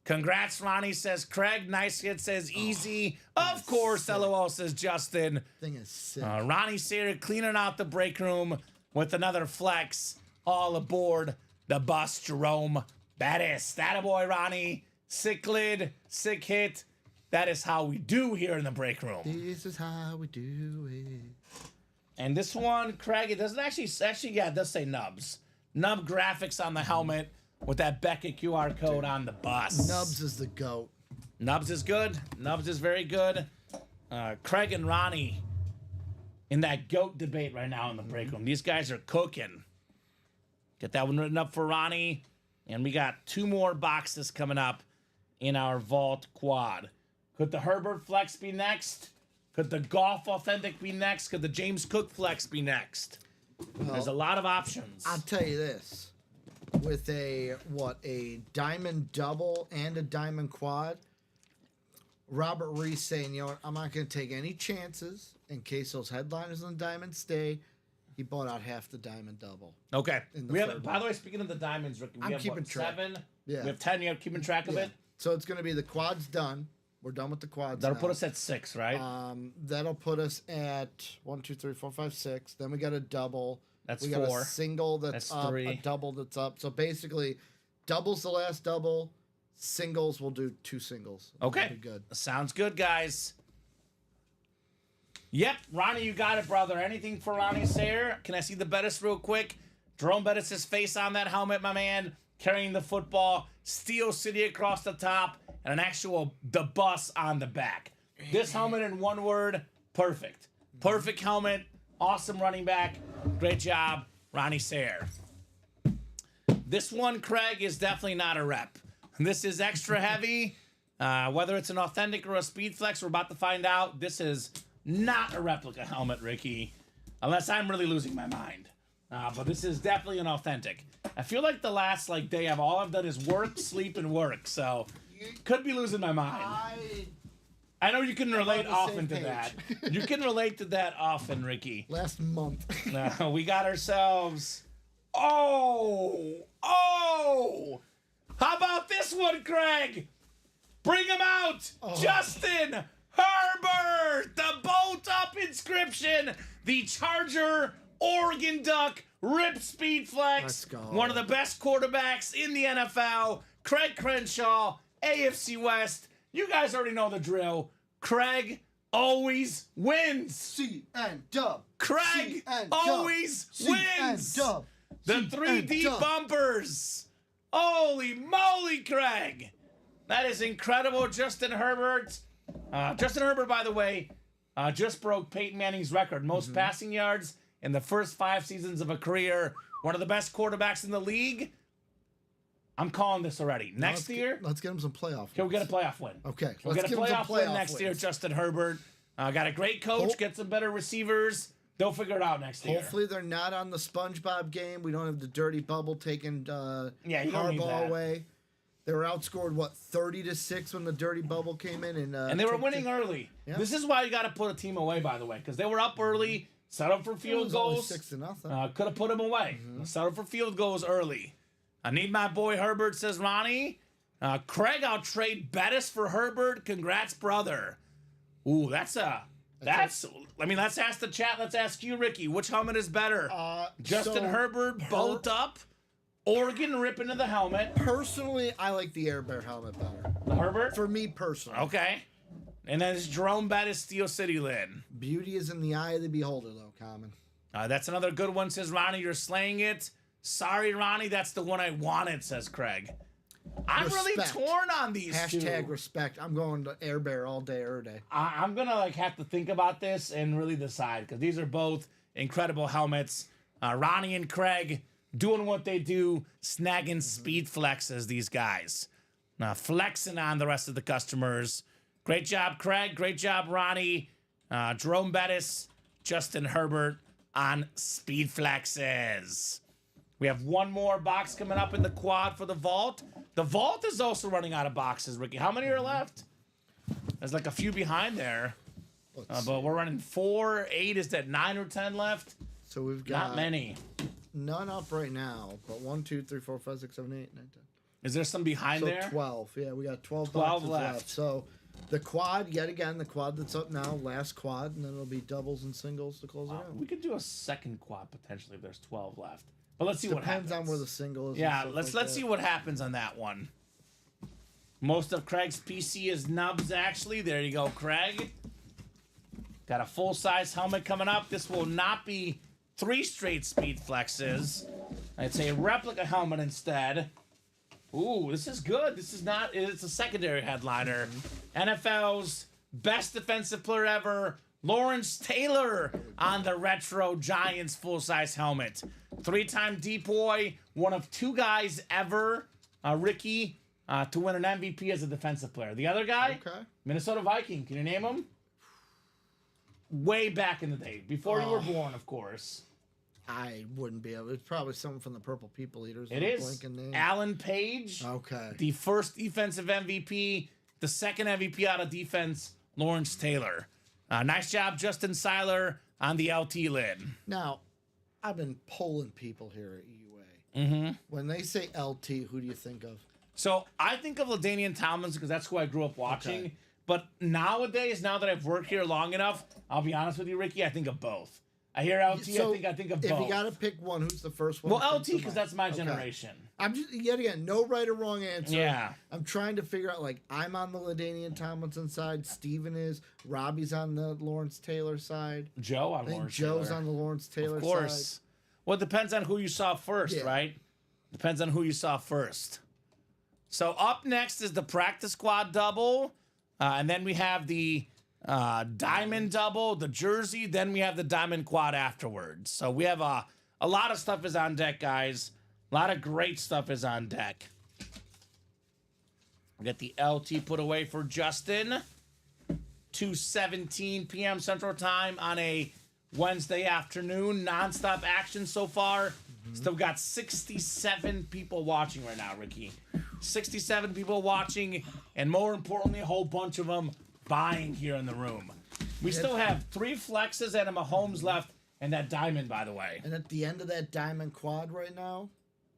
Congrats, Ronnie, says Craig. Nice hit, says Easy. Of course, LOL, says Justin. Thing is sick. Ronnie Sayer cleaning out the break room with another flex. All aboard the bus, Jerome Bettis. That boy, Ronnie. Sick lid, sick hit. That is how we do here in the break room. This is how we do it. And this one, Craig, it doesn't actually, yeah, it does say nubs. Nub graphics on the helmet. with that Beckett QR code on the bus. Nubs is the GOAT. Nubs is good. Nubs is very good. Craig and Ronnie in that GOAT debate right now in the break room. These guys are cooking. Get that one written up for Ronnie. And we got 2 more boxes coming up in our Vault Quad. Could the Herbert Flex be next? Could the Golf Authentic be next? Could the James Cook Flex be next? There's a lot of options. I'll tell you this. With a diamond double and a diamond quad, Robert Reese saying, you know what, I'm not going to take any chances in case those headliners on the diamond stay. He bought out half the diamond double. Okay. In the We have, third by the way, speaking of the diamonds, Ricky, we I'm have keeping track. 7? Yeah. We have 10. You're keeping track of Yeah. it? So it's going to be the quad's done. We're done with the quads. That'll now. put us at 6, right? That'll put us at 1, 2, 3, 4, 5, 6. Then we got a double. That's we got 4. a single that's up, 3. a double that's up. So basically, double's the last double. Singles, we'll do 2 singles. Okay. That'll be good. Sounds good, guys. Yep, Ronnie, you got it, brother. Anything for Ronnie Sayer? Can I see the Bettis real quick? Jerome Bettis' face on that helmet, my man. Carrying the football. Steel City across the top. And an actual the bus on the back. This helmet in one word, perfect. Perfect helmet. Awesome running back. Great job, Ronnie Sayer. This one, Craig, is definitely not a rep. This is extra heavy. Whether it's an authentic or a speed flex, we're about to find out. This is not a replica helmet, Ricky. Unless I'm really losing my mind. But this is definitely an authentic. I feel like the last day all I've done is work, sleep, and work. So, could be losing my mind. I know you can relate on the often to same that. You can relate to that often, Ricky. Last month. We got ourselves. Oh! How about this one, Craig? Bring him out! Justin Herbert! The bolt up inscription! The Charger Oregon Duck Rip Speed Flex. Let's go. One of the best quarterbacks in the NFL. Craig Crenshaw, AFC West. You guys already know the drill. Craig always wins. C-N dub. Craig C-N always wins. dub. The 3D bumpers. Holy moly, Craig. That is incredible. Justin Herbert. Justin Herbert, by the way, just broke Peyton Manning's record. Most passing yards in the first 5 seasons of a career. One of the best quarterbacks in the league. I'm calling this already. Next year, Let's get him some playoff he'll wins. get a playoff win. Okay. We'll let's get a give him some playoff win next year, wins. Justin Herbert. Got a great coach, get some better receivers. They'll figure it out next year. Hopefully they're not on the SpongeBob game. We don't have the dirty bubble taking you don't need Harbaugh that. away. They were outscored 30-6 when the dirty bubble came in, And they were winning early. Yeah. This is why you got to put a team away, by the way, because they were up early, set up for It field was only goals. 6-0. Could have put them away. Set up for field goals early. I need my boy Herbert, says Ronnie. Craig, I'll trade Bettis for Herbert. Congrats, brother. Ooh, let's ask the chat. Let's ask you, Ricky. Which helmet is better? Justin Herbert, bolt up. Oregon rip into the helmet. Personally, I like the Air Bear helmet better. The Herbert? For me personally. Okay. And then it's Jerome Bettis, Steel City lid. Beauty is in the eye of the beholder, though, Common. That's another good one, says Ronnie. You're slaying it. Sorry, Ronnie, that's the one I wanted, says Craig. I'm really Respect. torn on these Hashtag two. respect. I'm going to Air Bear all day, every day. I'm going to have to think about this and really decide because these are both incredible helmets. Ronnie and Craig doing what they do, snagging speed flexes, these guys. Flexing on the rest of the customers. Great job, Craig. Great job, Ronnie. Jerome Bettis, Justin Herbert on speed flexes. We have one more box coming up in the quad for the vault. The vault is also running out of boxes, Ricky. How many are left? There's a few behind there. But we're running 4, 8. Is that 9 or 10 left? So we've got Not many. none up right now, but 1, 2, 3, 4, 5, 6, 7, 8, 9, 10. Is there some behind So there? 12. Yeah, we got 12 12 boxes left. left. So the quad, yet again, the quad that's up now, last quad, and then it'll be doubles and singles to close it out. We could do a second quad potentially if there's 12 left. But let's see what happens. Depends on where the single is. and Yeah, stuff let's like that. see what happens on that one. Most of Craig's PC is nubs, actually. There you go, Craig. Got a full-size helmet coming up. This will not be 3 straight speed flexes. It's a replica helmet instead. Ooh, this is good. This is not, it's a secondary headliner. NFL's best defensive player ever, Lawrence Taylor, on the retro Giants full-size helmet. 3-time deep boy, one of 2 guys ever, Ricky, to win an MVP as a defensive player. The other guy, Okay. Minnesota Viking. Can you name him? Way back in the day, before you were born, of course. I wouldn't be able. It's probably someone from the Purple People Eaters. It is Alan Page. Okay. The first defensive MVP, the second MVP out of defense, Lawrence Taylor. Nice job, Justin Seiler, on the LT lid. Now, I've been polling people here at EUA. Mm-hmm. When they say LT, who do you think of? So I think of LaDainian Tomlinson because that's who I grew up watching. Okay. But nowadays, now that I've worked here long enough, I'll be honest with you, Ricky, I think of both. I hear LT, So, I think of both. If you got to pick one, who's the first one? well, that LT comes to because mind? that's my Okay. generation. I'm just yet again no right or wrong answer. Yeah. I'm trying to figure out, like, I'm on the LaDainian Tomlinson side. Steven is. Robbie's on the Lawrence Taylor side. Joe on I think Lawrence Joe's Taylor. on the Lawrence Taylor Of course. side. Well, it depends on who you saw first, Yeah. right? Depends on who you saw first. So up next is the practice squad double. And then we have the diamond double, the jersey. Then we have the diamond quad afterwards. So we have a lot of stuff is on deck, guys. A lot of great stuff is on deck. We get the LT put away for Justin. 2:17 p.m. Central Time on a Wednesday afternoon. Nonstop action so far. Still got 67 people watching right now, Ricky. 67 people watching, and more importantly, a whole bunch of them buying here in the room. We still have 3 flexes and a Mahomes left, and that diamond, by the way. And at the end of that diamond quad right now,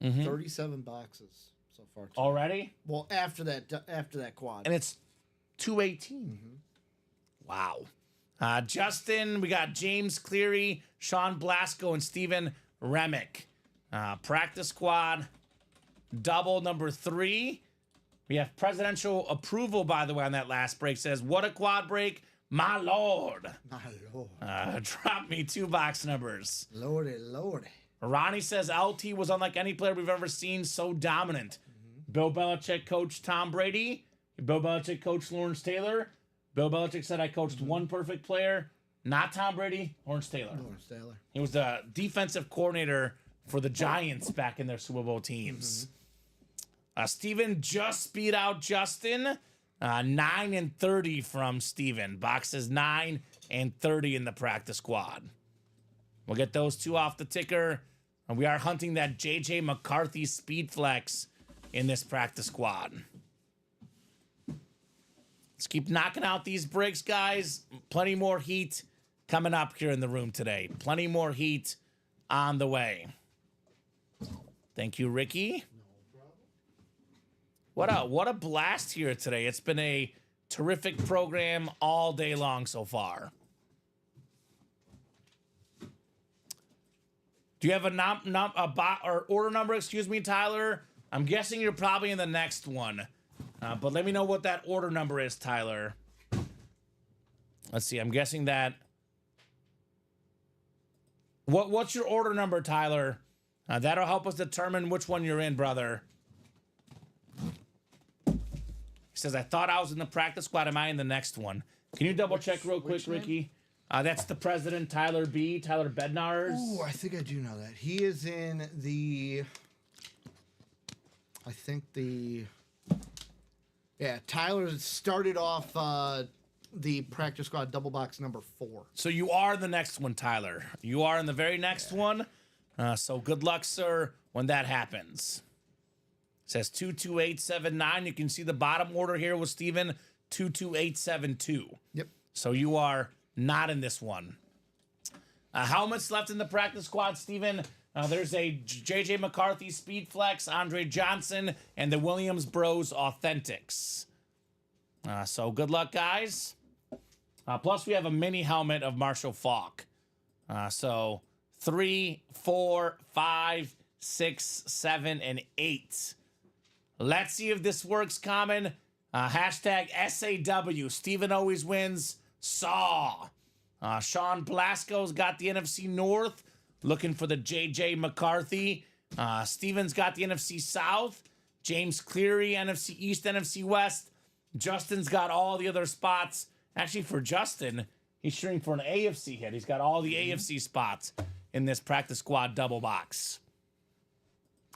37 boxes so far. Already? Well, after that quad. And it's 218. Wow. Justin, we got James Cleary, Sean Blasco, and Steven Remick. Practice squad, double number 3. We have presidential approval, by the way, on that last break. Says, what a quad break, my lord. My lord. Drop me 2 box numbers. Lordy, lordy. Ronnie says LT was unlike any player we've ever seen, so dominant. Bill Belichick coached Tom Brady. Bill Belichick coached Lawrence Taylor. Bill Belichick said I coached one perfect player, not Tom Brady, Lawrence Taylor. Lawrence Taylor. He was the defensive coordinator for the Giants back in their Super Bowl teams. Steven just beat out Justin. 9-30 from Steven. Boxes 9 and 30 in the practice squad. We'll get those 2 off the ticker. And we are hunting that J.J. McCarthy speed flex in this practice squad. Let's keep knocking out these breaks, guys. Plenty more heat coming up here in the room today. Plenty more heat on the way. Thank you, Ricky. What a blast here today. It's been a terrific program all day long so far. Do you have a order number, excuse me, Tyler? I'm guessing you're probably in the next one. But let me know what that order number is, Tyler. Let's see. I'm guessing that. What's your order number, Tyler? That'll help us determine which one you're in, brother. He says, I thought I was in the practice squad. Am I in the next one? Can you double check real quick, Ricky? That's the president, Tyler B. Tyler Bednarz. Ooh, I think I do know that. He is in the... I think the... Yeah, Tyler started off the practice squad double box number 4. So you are the next one, Tyler. You are in the very next one. So good luck, sir, when that happens. It says 22879. You can see the bottom order here with Steven, 22872. Yep. So you are not in this one. Helmets left in the practice squad, Steven. There's a J.J. McCarthy Speed Flex, Andre Johnson, and the Williams Bros Authentics. So good luck, guys. Plus, we have a mini helmet of Marshall Faulk. So 3, 4, 5, 6, 7, and 8. Let's see if this works, Common. Hashtag SAW. Steven always wins. Saw. Sean Blasco's got the NFC North. Looking for the J.J. McCarthy. Steven's got the NFC South. James Cleary, NFC East, NFC West. Justin's got all the other spots. Actually, for Justin, he's shooting for an AFC hit. He's got all the AFC spots in this practice squad double box.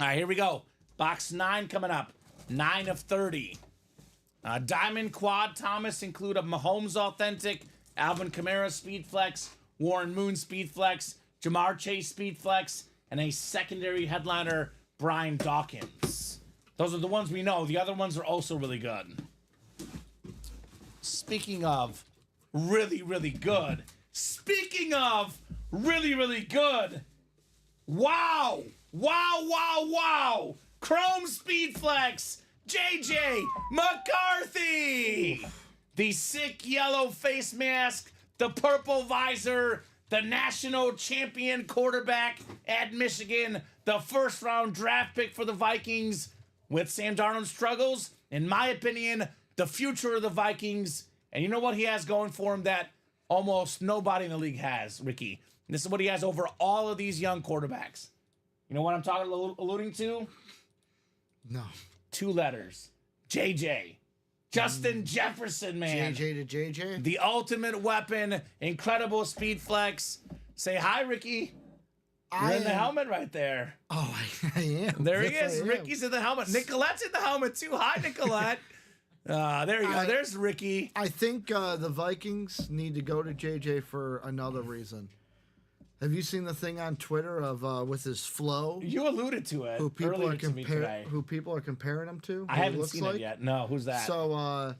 All right, here we go. Box 9 coming up. 9 of 30. Diamond Quad Thomas include a Mahomes Authentic, Alvin Kamara Speed Flex, Warren Moon Speed Flex, Jamar Chase Speed Flex, and a secondary headliner, Brian Dawkins. Those are the ones we know. The other ones are also really good. Speaking of really, really good. Speaking of really, really good. Wow. Wow, wow, wow. Chrome Speed Flex, JJ McCarthy. The sick yellow face mask, the purple visor, the national champion quarterback at Michigan, the first round draft pick for the Vikings. With Sam Darnold's struggles, in my opinion, the future of the Vikings. And you know what he has going for him that almost nobody in the league has, Ricky? And this is what he has over all of these young quarterbacks. You know what I'm alluding to? No. 2 letters. JJ. Justin Jefferson, man. JJ to JJ? The ultimate weapon. Incredible speed flex. Say hi, Ricky. You're in the helmet right there. Oh, I am. There he Yes, is. I am. Ricky's in the helmet. Nicolette's in the helmet, too. Hi, Nicolette. There you go. There's Ricky. I think the Vikings need to go to JJ for another reason. Have you seen the thing on Twitter of with his flow? You alluded to it Who people earlier are to me today. who people are comparing him to? I who he haven't looks seen like? it yet. No, who's that? So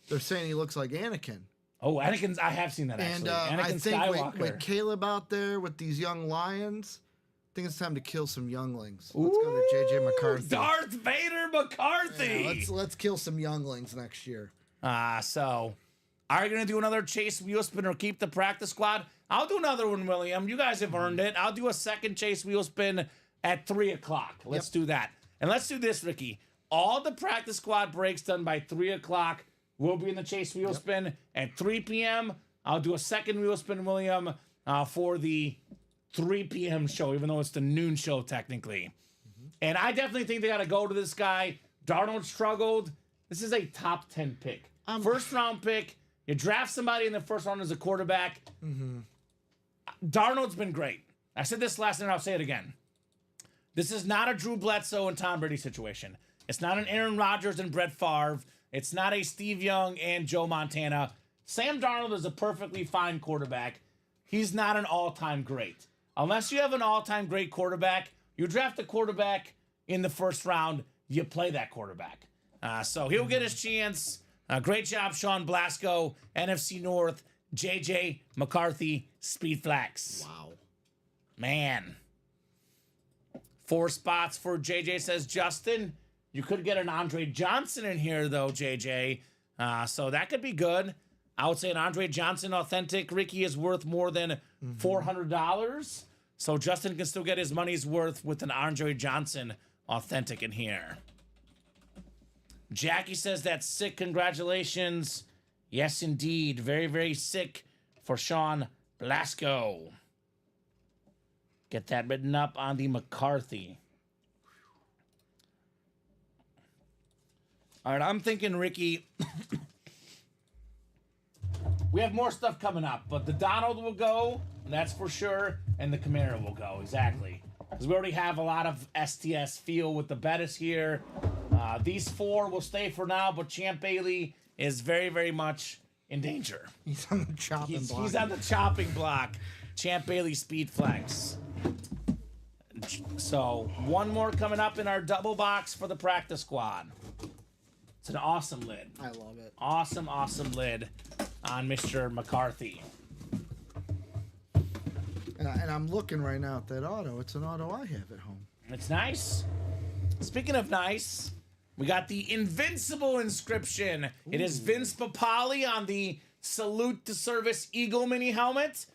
they're saying he looks like Anakin. Oh, Anakin's. I have seen that actually. And I Anakin think Skywalker. with Caleb out there with these young lions, I think it's time to kill some younglings. Let's go to JJ McCarthy. Darth Vader McCarthy. Yeah, let's kill some younglings next year. So are you gonna do another chase wheel spin or keep the practice squad? I'll do another one, William. You guys have earned it. I'll do a second chase wheel spin at 3:00. Let's do that. And let's do this, Ricky. All the practice squad breaks done by 3:00 will be in the chase wheel spin at 3 p.m. I'll do a second wheel spin, William, for the 3 p.m. show, even though it's the noon show technically. And I definitely think they got to go to this guy. Darnold struggled. This is a top 10 pick. First round pick. You draft somebody in the first round as a quarterback. Darnold's been great. I said this last night, I'll say it again. This is not a Drew Bledsoe and Tom Brady situation. It's not an Aaron Rodgers and Brett Favre. It's not a Steve Young and Joe Montana. Sam Darnold is a perfectly fine quarterback. He's not an all-time great. Unless you have an all-time great quarterback, you draft a quarterback in the first round, you play that quarterback. So he'll get his chance. Great job, Sean Blasco, NFC North, JJ McCarthy, Speed Flex. Wow. Man. 4 spots for JJ, says Justin. You could get an Andre Johnson in here, though, JJ. So that could be good. I would say an Andre Johnson authentic, Ricky, is worth more than $400. So Justin can still get his money's worth with an Andre Johnson authentic in here. Jackie says that's sick. Congratulations. Yes, indeed. Very, very sick for Sean Blasco. Get that written up on the McCarthy. All right, I'm thinking, Ricky, we have more stuff coming up, but the Donald will go, that's for sure, and the Camaro will go, exactly. Because we already have a lot of STS feel with the Bettis here. These 4 will stay for now, but Champ Bailey is very, very much in danger. He's on the chopping block. He's on the chopping block. Champ Bailey Speed Flex. So, one more coming up in our double box for the practice squad. It's an awesome lid. I love it. Awesome, awesome lid on Mr. McCarthy. And I'm looking right now at that auto. It's an auto I have at home. It's nice. Speaking of nice, we got the Invincible inscription. Ooh. It is Vince Papali on the Salute to Service Eagle mini helmet.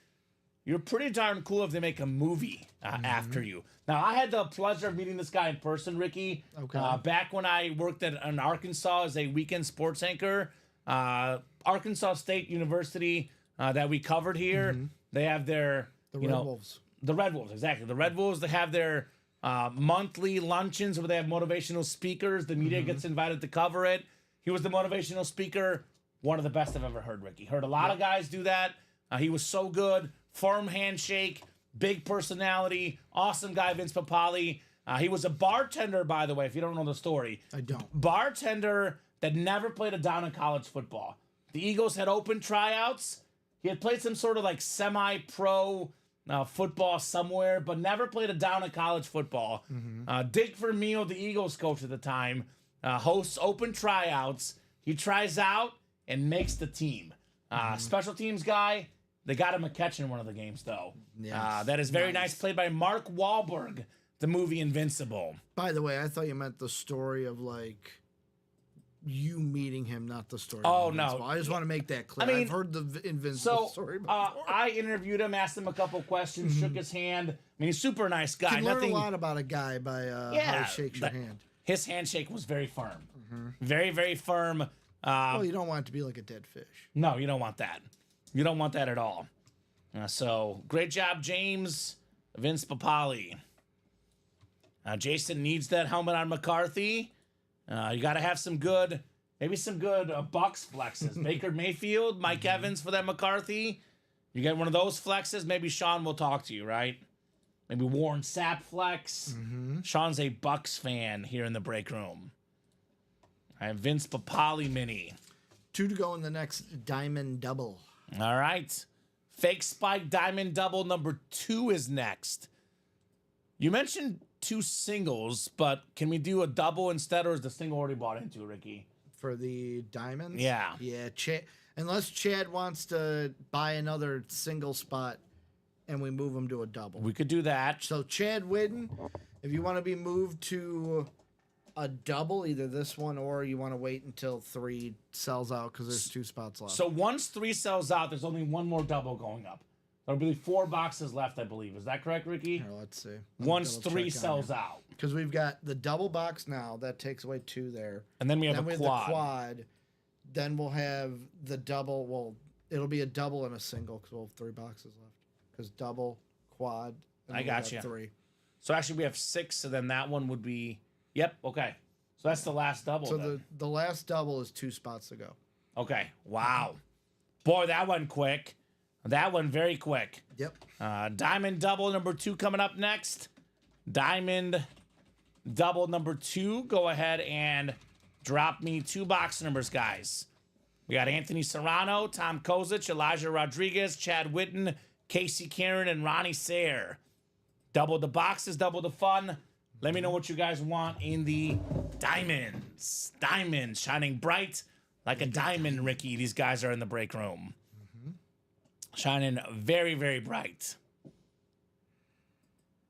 You're pretty darn cool if they make a movie after you. Now, I had the pleasure of meeting this guy in person, Ricky. Okay. Back when I worked in Arkansas as a weekend sports anchor. Arkansas State University that we covered here. They have their... The Red Wolves. The Red Wolves, exactly. The Red Wolves, they have their monthly luncheons where they have motivational speakers. The media gets invited to cover it. He was the motivational speaker. One of the best I've ever heard, Ricky. Heard a lot of guys do that. He was so good. Firm handshake, big personality, awesome guy, Vince Papale. He was a bartender, by the way, if you don't know the story. I don't. Bartender that never played a down in college football. The Eagles had open tryouts. He had played some sort of like semi-pro football somewhere, but never played a down in college football. Dick Vermeil, the Eagles coach at the time, hosts open tryouts. He tries out and makes the team. Special teams guy. They got him a catch in one of the games, though. Yes. That is very nice. Played by Mark Wahlberg, the movie Invincible. By the way, I thought you meant the story of like you meeting him, not the story. Oh, of Invincible. no. I just want to make that clear. I mean, I've heard the Invincible story before. I interviewed him, asked him a couple questions, shook his hand. I mean, he's a super nice guy. You can learn a lot about a guy by how he shakes your hand. His handshake was very firm. Very, very firm. Well, you don't want it to be like a dead fish. No, you don't want that. You don't want that at all. So, great job, James. Vince Papale. Jason needs that helmet on McCarthy. You got to have some good, maybe some good Bucks flexes. Baker Mayfield, Mike Evans for that McCarthy. You get one of those flexes, maybe Sean will talk to you, right? Maybe Warren Sapp flex. Sean's a Bucks fan here in the break room. I have Vince Papale mini. 2 to go in the next diamond double. All right. Fake Spike Diamond Double number 2 is next. You mentioned 2 singles, but can we do a double instead, or is the single already bought into, Ricky? For the diamonds? Yeah. Yeah, unless Chad wants to buy another single spot and we move him to a double. We could do that. So Chad Whidden, if you want to be moved to a double, either this one or you want to wait until 3 sells out because there's 2 spots left. So once 3 sells out, there's only 1 more double going up. There'll be 4 boxes left, I believe. Is that correct, Ricky? Here, let's see. Once 3 sells out. Because we've got the double box now. That takes away 2 there. And then we have then a we quad. have the quad. Then we'll have the double. Well, it'll be a double and a single because we'll have 3 boxes left. Because double, quad, and I we'll got have you. 3. So actually we have 6, so then that one would be... Yep, okay. So that's the last double. So then. the last double is 2 spots to go. Okay, wow. Boy, that went quick. That one very quick. Yep. Diamond double number 2 coming up next. Diamond double number 2. Go ahead and drop me 2 box numbers, guys. We got Anthony Serrano, Tom Kozic, Elijah Rodriguez, Chad Whitten, Casey Karen, and Ronnie Sayre. Double the boxes, double the fun. Let me know what you guys want in the diamonds. Diamonds shining bright like a diamond, Ricky. These guys are in the break room. Shining very, very bright.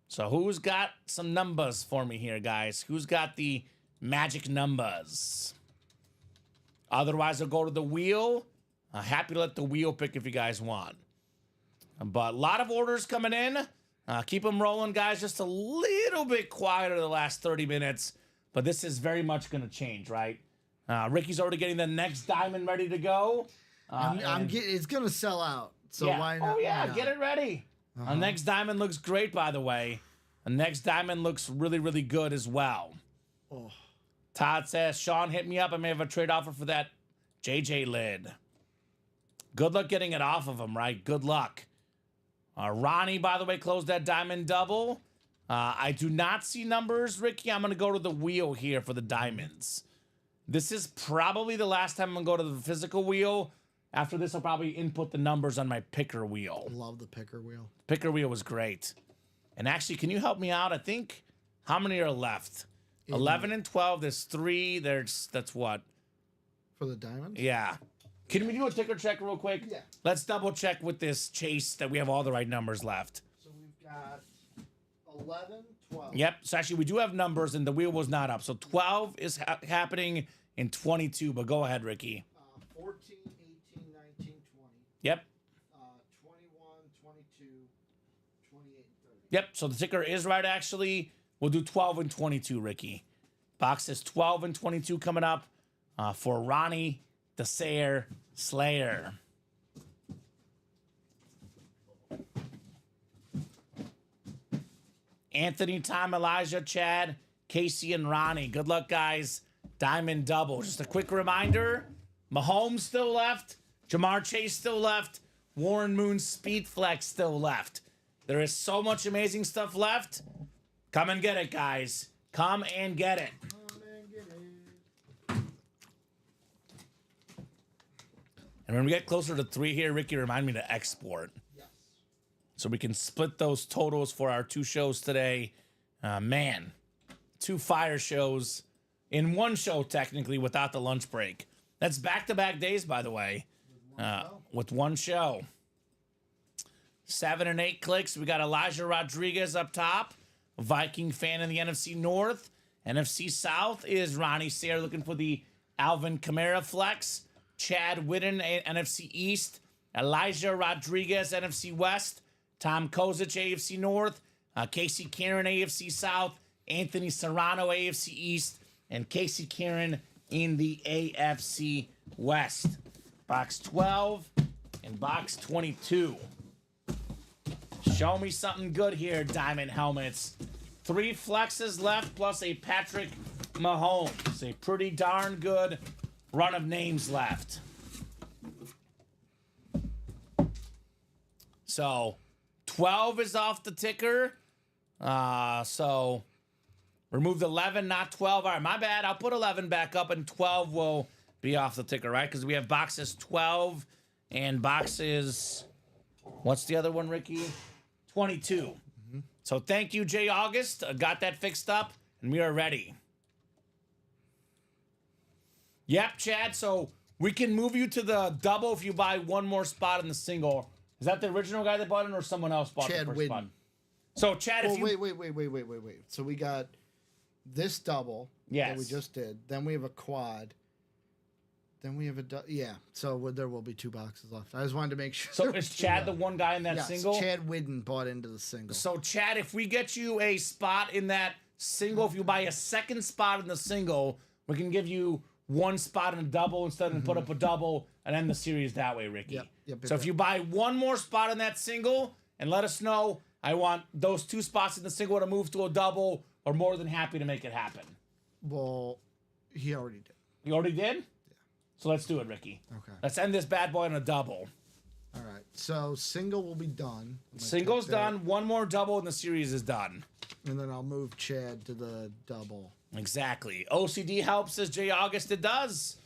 So who's got some numbers for me here, guys? Who's got the magic numbers? Otherwise, I'll go to the wheel. Happy to let the wheel pick if you guys want. But a lot of orders coming in. Keep them rolling, guys. Just a little bit quieter the last 30 minutes. But this is very much going to change, right? Ricky's already getting the next diamond ready to go. It's going to sell out. So yeah. why not? Oh, yeah. Get it ready. Our next diamond looks great, by the way. The next diamond looks really, really good as well. Oh. Todd says, Sean, hit me up. I may have a trade offer for that JJ lid. Good luck getting it off of him, right? Good luck. Ronnie, by the way, closed that diamond double. I do not see numbers, Ricky. I'm going to go to the wheel here for the diamonds. This is probably the last time I'm going to go to the physical wheel. After this, I'll probably input the numbers on my picker wheel. Love the picker wheel. Picker wheel was great. And actually, can you help me out? I think, how many are left? 11 and 12. There's 3. That's what? For the diamonds? Yeah. Can we do a ticker check real quick? Yeah. Let's double check with this chase that we have all the right numbers left. So we've got 11, 12. Yep. So actually, we do have numbers, and the wheel was not up. So 12 is happening in 22. But go ahead, Ricky. 14, 18, 19, 20. Yep. 21, 22, 28, and 30. Yep. So the ticker is right, actually. We'll do 12 and 22, Ricky. Boxes 12 and 22 coming up for Ronnie the Sayre Slayer. Anthony, Tom, Elijah, Chad, Casey, and Ronnie. Good luck, guys. Diamond double. Just a quick reminder, Mahomes still left. Jamar Chase still left. Warren Moon's Speed Flex still left. There is so much amazing stuff left. Come and get it, guys. Come and get it. And when we get closer to 3 here, Ricky, remind me to export. Yes. So we can split those totals for our 2 shows today. Man, 2 fire shows in 1 show, technically, without the lunch break. That's back-to-back days, by the way, with 1 show. 7 and 8 clicks. We got Elijah Rodriguez up top, a Viking fan in the NFC North. NFC South is Ronnie Sayre looking for the Alvin Kamara flex. Chad Whitten, NFC East. Elijah Rodriguez, NFC West. Tom Kozich, AFC North. Casey Karen, AFC South. Anthony Serrano, AFC East. And Casey Karen in the AFC West. Box 12 and box 22. Show me something good here, Diamond Helmets. 3 flexes left plus a Patrick Mahomes. A pretty darn good run of names left. So 12 is off the ticker. So removed 11, not 12. All right, my bad. I'll put 11 back up and 12 will be off the ticker, right? Because we have boxes 12 and boxes, what's the other one, Ricky? 22. Mm-hmm. So thank you, Jay August. Got that fixed up, and we are ready. Yep, Chad. So we can move you to the double if you buy 1 more spot in the single. Is that the original guy that bought it, or someone else bought Chad the first Whitten. spot? So Chad, if you Wait. So we got this double that we Yes. just did. Then we have a quad. Then we have a yeah. So there will be 2 boxes left. I just wanted to make sure. so is Chad the one guy in that yes, single? Chad Whitten bought into the single. So Chad, if we get you a spot in that single, if you buy a second spot in the single, we can give you 1 spot in a double instead of put up a double and end the series that way, Ricky. Yep, So if you buy 1 more spot in that single and let us know, I want those 2 spots in the single to move to a double, or more than happy to make it happen. Well, he already did. You already did? Yeah. So let's do it, Ricky. Okay. Let's end this bad boy in a double. All right. So single will be done. I'm gonna Single's take that, done. 1 more double and the series is done. and then I'll move Chad to the double. Exactly. OCD helps, as Jay August it does.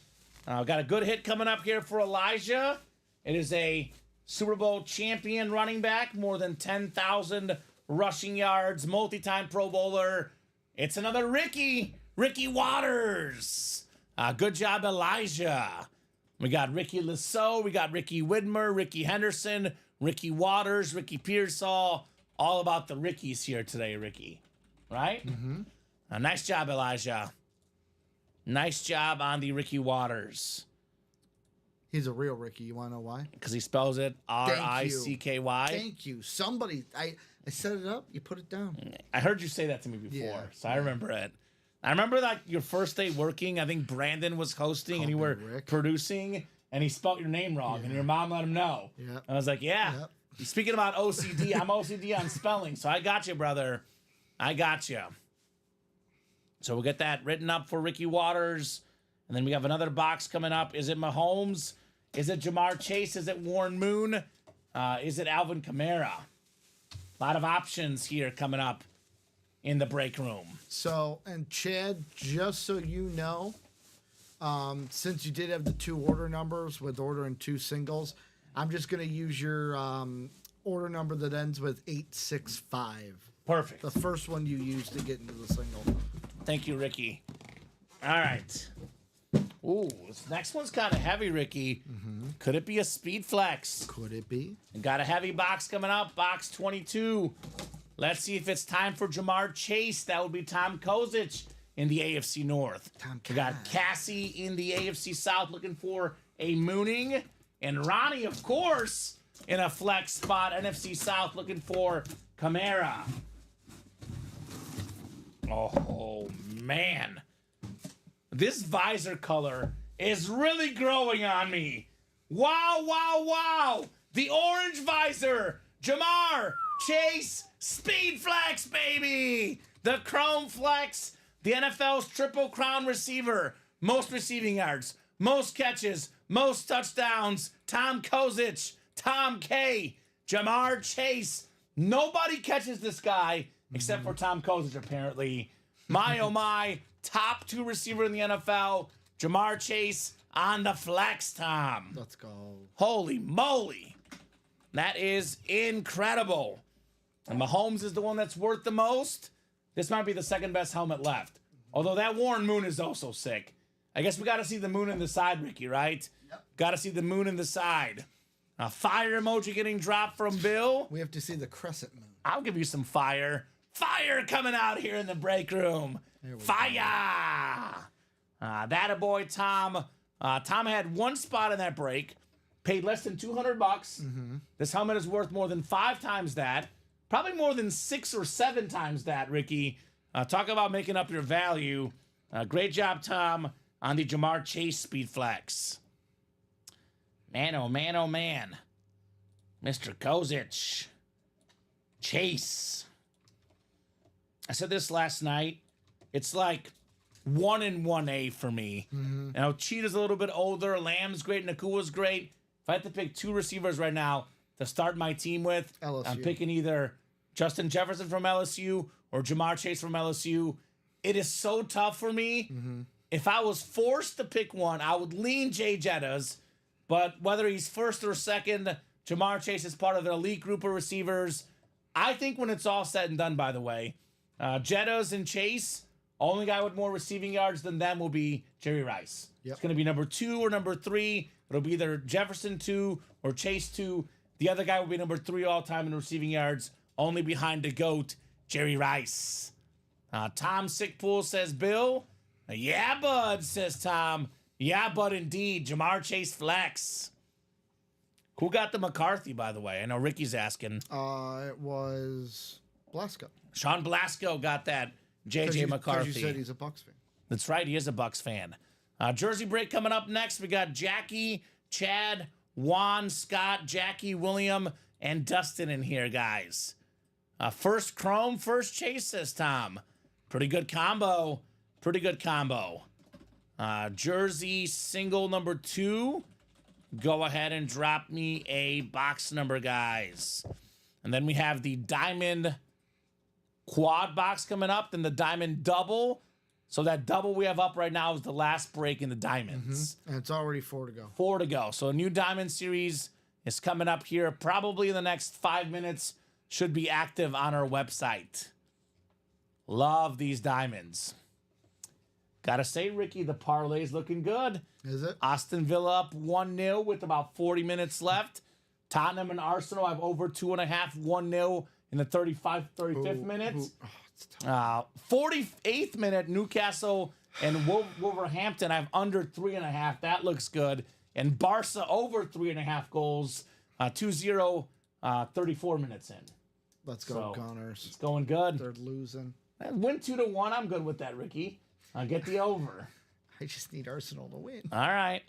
Got a good hit coming up here for Elijah. It is a Super Bowl champion running back, more than 10,000 rushing yards, multi-time Pro Bowler. It's another Ricky Waters. Good job, Elijah. We got Ricky Lasso, we got Ricky Widmer, Ricky Henderson, Ricky Waters, Ricky Pearsall. All about the Rickies here today, Ricky. Right? Mm-hmm. Nice job, Elijah. Nice job on the Ricky Waters. He's a real Ricky. You want to know why? Because he spells it R-I-C-K-Y. Thank you. Somebody, I set it up. You put it down. I heard you say that to me before, Yeah. so I remember it. I remember like your first day working. I think Brandon was hosting and you were Called me Rick. producing, and he spelled your name wrong, and your mom let him know. Yep. I was like, yeah. Yep. Speaking about OCD, I'm OCD on spelling, so I got you, brother. I got you. So we'll get that written up for Ricky Waters, and then we have another box coming up. Is it Mahomes? Is it Jamar Chase? Is it Warren Moon? Is it Alvin Kamara? A lot of options here coming up in the break room. So, and Chad, just so you know, since you did have the 2 order numbers with ordering 2 singles, I'm just going to use your order number that ends with 865. Perfect. The first one you used to get into the single. Thank you, Ricky. All right. Ooh, this next one's kind of heavy, Ricky. Could it be a speed flex? Could it be? Got a heavy box coming up, box 22. Let's see if it's time for Jamar Chase. That would be Tom Kozich in the AFC North. We got Cassie in the AFC South looking for a mooning. And Ronnie, of course, in a flex spot, NFC South looking for Kamara. Oh, man. This visor color is really growing on me. Wow. The orange visor. Jamar Chase Speed Flex, baby! The Chrome Flex, the NFL's Triple Crown receiver. Most receiving yards, most catches, most touchdowns. Tom Kozich, Tom K, Jamar Chase. Nobody catches this guy except for Tom Kozich, apparently. My, oh my, top 2 receiver in the NFL. Jamar Chase on the flex, Tom. Let's go. Holy moly. That is incredible. And Mahomes is the one that's worth the most. This might be the second best helmet left. Although that Warren Moon is also sick. I guess we got to see the moon in the side, Ricky, right? Yep. Got to see the moon in the side. A fire emoji getting dropped from Bill. We have to see the crescent moon. I'll give you some fire. Fire coming out here in the break room. Fire! That a boy, Tom. Tom had one spot in that break. Paid less than $200. This helmet is worth more than 5 times that. Probably more than 6 or 7 times that, Ricky. Talk about making up your value. Great job, Tom, on the Jamar Chase Speed Flex. Man, oh man, oh man. Mr. Kozich. Chase. I said this last night. It's like 1 and 1A for me. You know, Cheetah's a little bit older. Lamb's great. Nakua's great. If I had to pick 2 receivers right now to start my team with, LSU. I'm picking either Justin Jefferson from LSU or Jamar Chase from LSU. It is so tough for me. If I was forced to pick one, I would lean Jay Jettas. But whether he's first or second, Jamar Chase is part of an elite group of receivers. I think when it's all said and done, by the way, Jettas and Chase, only guy with more receiving yards than them will be Jerry Rice. Yep. It's going to be number 2 or number 3. It'll be either Jefferson 2 or Chase 2. The other guy will be number 3 all time in receiving yards, only behind the GOAT, Jerry Rice. Tom Sickpool says, Bill. Yeah, bud, says Tom. Yeah, bud, indeed. Jamar Chase flex. Who got the McCarthy, by the way? I know Ricky's asking. It was Blasco. Sean Blasco got that J.J. McCarthy. Because you said he's a Bucks fan. That's right. He is a Bucks fan. Jersey break coming up next. We got Jackie, Chad, Juan, Scott, Jackie, William, and Dustin in here, guys. First Chrome, first Chase, says Tom. Pretty good combo. Pretty good combo. Jersey single number 2. Go ahead and drop me a box number, guys. And then we have the Diamond quad box coming up, then the Diamond double. So that double we have up right now is the last break in the Diamonds. And it's already 4 to go. 4 to go. So a new Diamond series is coming up here probably in the next 5 minutes. Should be active on our website. Love these Diamonds. Gotta say, Ricky, the parlay's looking good. Is it? Aston Villa up 1-0 with about 40 minutes left. Tottenham and Arsenal have over 2.5, 1-0 in the 35th minute. Oh, it's tough. 48th minute, Newcastle and Wolverhampton have under 3.5. That looks good. And Barca over 3.5 goals. 2-0, 34 minutes in. Let's go, So, Gunners. It's going good. They're losing. Win 2-1. I'm good with that, Ricky. I'll get the over. I just need Arsenal to win. All right.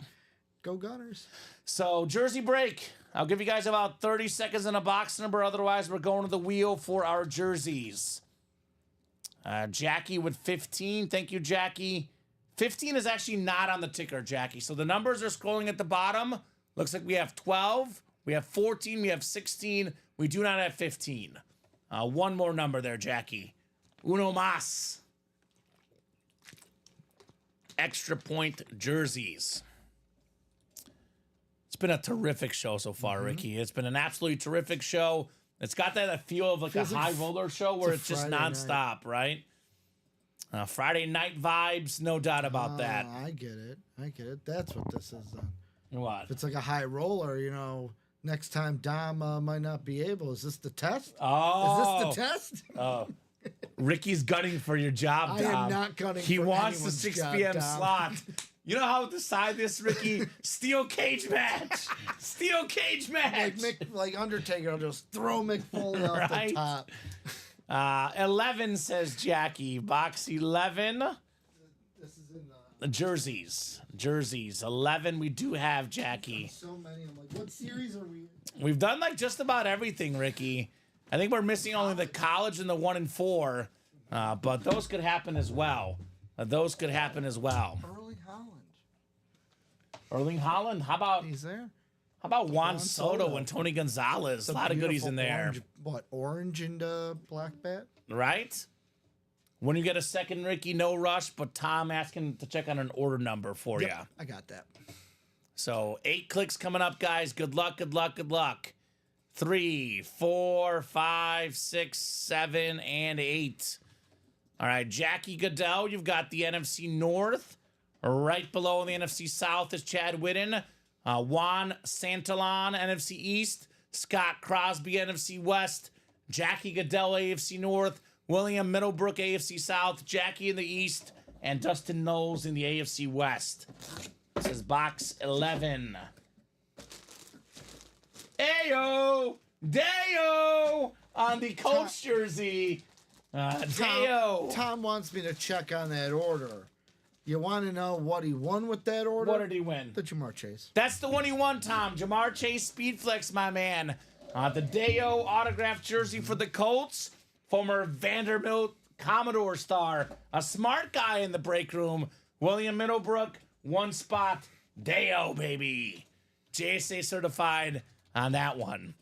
Go Gunners. So, Jersey break. I'll give you guys about 30 seconds in a box number. Otherwise, we're going to the wheel for our jerseys. Jackie with 15. Thank you, Jackie. 15 is actually not on the ticker, Jackie. So the numbers are scrolling at the bottom. Looks like we have 12. We have 14. We have 16. We do not have 15. One more number there, Jackie. Uno mas. Extra point jerseys. It's been a terrific show so far, Ricky. It's been an absolutely terrific show. It's got that feel of like a high roller show where it's just nonstop, right? Friday night vibes, no doubt about that. I get it. I get it. That's what this is then. What? If it's like a high roller, you know, next time Dom might not be able. Is this the test? Oh. Is this the test? Oh. Ricky's gunning for your job, I Dom. am not gunning He for wants the anyone's 6 job, p.m. Dom. slot. You know how to decide this, Ricky? Steel cage match. Steel cage match. Like Undertaker will just throw Mick Foley off Right? the top. 11 says Jackie. Box 11. This is in The jerseys. 11. We do have Jackie. so many. I'm like, what series are we in? We've done like just about everything, Ricky. I think we're missing only the college and the 1 and 4, but those could happen as well. Those could happen as well. Erling Holland. Erling Haaland. How He's there. about Juan Soto Soto. and Tony Gonzalez? A lot of goodies in there, Orange and black bat? right? When you get a second, Ricky, no rush, but Tom asking to check on an order number for you. I got that. So 8 clicks coming up, guys. Good luck, good luck, good luck. 3, 4, 5, 6, 7, and 8. All right, Jackie Goodell, you've got the NFC North. Right below in the NFC South is Chad Whitten. Juan Santillan, NFC East. Scott Crosby, NFC West. Jackie Goodell, AFC North. William Middlebrook, AFC South. Jackie in the East. And Dustin Knowles in the AFC West. This is box 11. Ayo! Dayo! On the Colts jersey. Dayo. Tom wants me to check on that order. You want to know what he won with that order? What did he win? The Jamar Chase. That's the one he won, Tom. Jamar Chase Speedflex, my man. The Dayo autographed jersey for the Colts. Former Vanderbilt Commodore star. A smart guy in the break room. William Middlebrook, 1 spot. Dayo, baby. JSA certified on that one.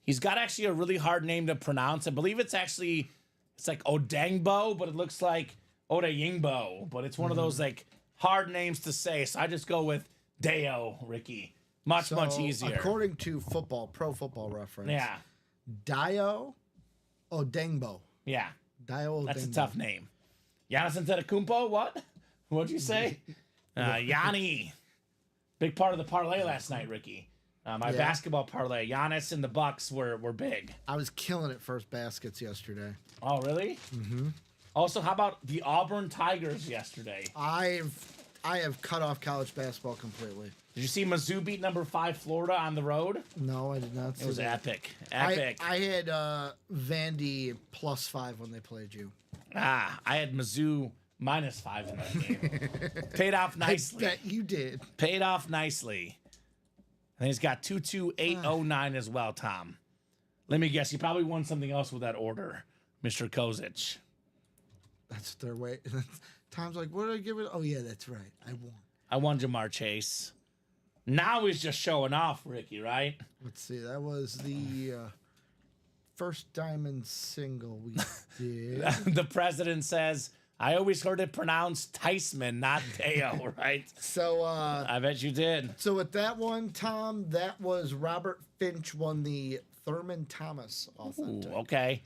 He's got actually a really hard name to pronounce. I believe it's like Odangbo, but it looks like Odayingbo. But it's one of those like hard names to say. So I just go with Dayo, Ricky. Much easier. According to Pro Football Reference. Yeah. Dayo Odengbo. Yeah. Dayo Odengbo. That's a tough name. Giannis Antetokounmpo, what? What'd you say? Yanni. Big part of the parlay last night, Ricky. My basketball parlay. Giannis and the Bucks were big. I was killing it first baskets yesterday. Oh, really? Mm-hmm. Also, how about the Auburn Tigers yesterday? I have cut off college basketball completely. Did you see Mizzou beat number 5 Florida on the road? No, I did not see It was that. epic. Epic. I had Vandy +5 when they played you. I had Mizzou -5 in that game. Paid off nicely. I bet you did. Paid off nicely. And he's got 22809 as well, Tom. Let me guess, you probably won something else with that order, Mr. Kozic. That's their way. Tom's like, what did I give it? Oh, yeah, that's right. I won. I won Jamar Chase. Now he's just showing off, Ricky, right? Let's see. That was the first diamond single we did. The president says, I always heard it pronounced Teisman, not Deo, right? So, I bet you did. So with that one, Tom, that was Robert Finch won the Thurman Thomas Authentic. Ooh, okay.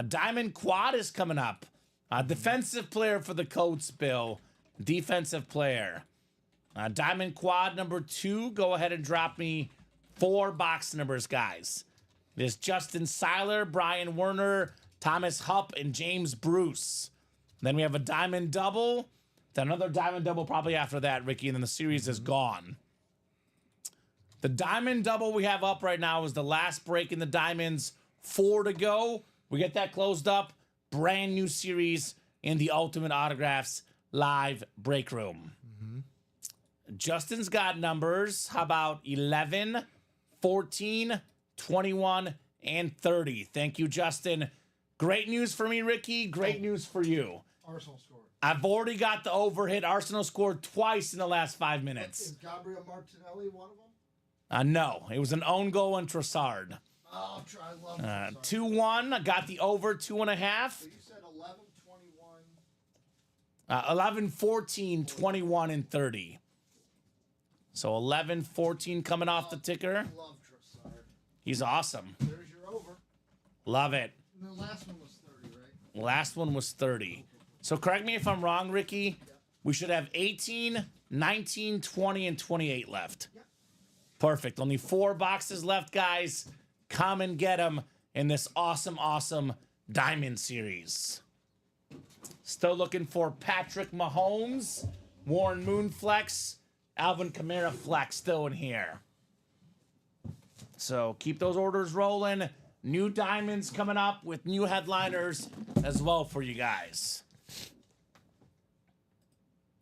Diamond Quad is coming up. Defensive player for the Colts, Bill. Defensive player. Diamond Quad number 2. Go ahead and drop me 4 box numbers, guys. There's Justin Seiler, Brian Werner, Thomas Hupp, and James Bruce. Then we have a diamond double. Then another diamond double probably after that, Ricky, and then the series is gone. The diamond double we have up right now is the last break in the diamonds. 4 to go. We get that closed up. Brand new series in the Ultimate Autographs live break room. Justin's got numbers. How about 11, 14, 21, and 30? Thank you, Justin. Great news for me, Ricky. Great news for you. Arsenal scored. I've already got the overhit. Arsenal scored twice in the last 5 minutes. Is Gabriel Martinelli one of them? No, it was an own goal on Trossard. Oh, I love that. 2-1. I got the over 2.5. So you said 11, 21. 11, 14, 21, and 30. So 11, 14 coming off the ticker. Love Trossard. He's awesome. There's your over. Love it. And the last one was 30, right? Last one was 30. So correct me if I'm wrong, Ricky. We should have 18, 19, 20, and 28 left. Yep. Perfect. Only 4 boxes left, guys. Come and get them in this awesome, awesome Diamond Series. Still looking for Patrick Mahomes, Warren Moonflex, Alvin Kamara Flex still in here. So keep those orders rolling. New diamonds coming up with new headliners as well for you guys.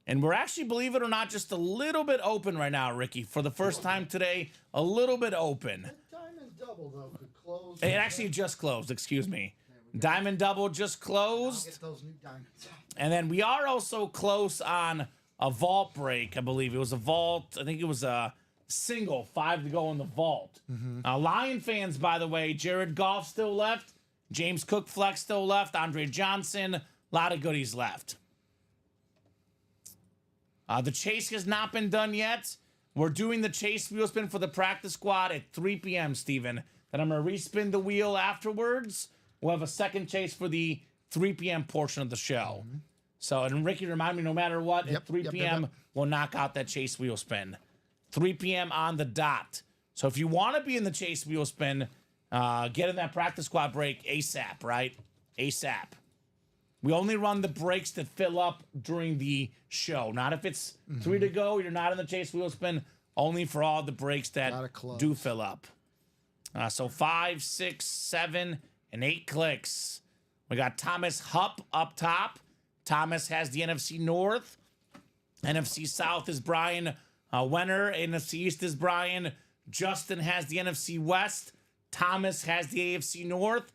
And we're actually, believe it or not, just a little bit open right now, Ricky. For the first time today, a little bit open. Diamond double, though, could closed. It actually just closed, excuse me. Diamond Double just closed. Get those new diamonds. And then we are also close on a vault break, I believe. It was a vault. I think it was a single, 5 to go in the vault. Lion fans, by the way, Jared Goff still left. James Cook Flex still left. Andre Johnson, a lot of goodies left. The chase has not been done yet. We're doing the chase wheel spin for the practice squad at 3 p.m., Steven. Then I'm going to respin the wheel afterwards. We'll have a second chase for the 3 p.m. portion of the show. So, and Ricky, remind me, no matter what, at 3 p.m., we'll knock out that chase wheel spin. 3 p.m. on the dot. So if you want to be in the chase wheel spin, get in that practice squad break ASAP, right? ASAP. We only run the breaks that fill up during the show. Not if it's 3 to go, you're not in the chase wheel spin. Only for all the breaks that do fill up. So 5, 6, 7, and 8 clicks. We got Thomas Hupp up top. Thomas has the NFC North. NFC South is Brian Wenner. NFC East is Brian. Justin has the NFC West. Thomas has the AFC North.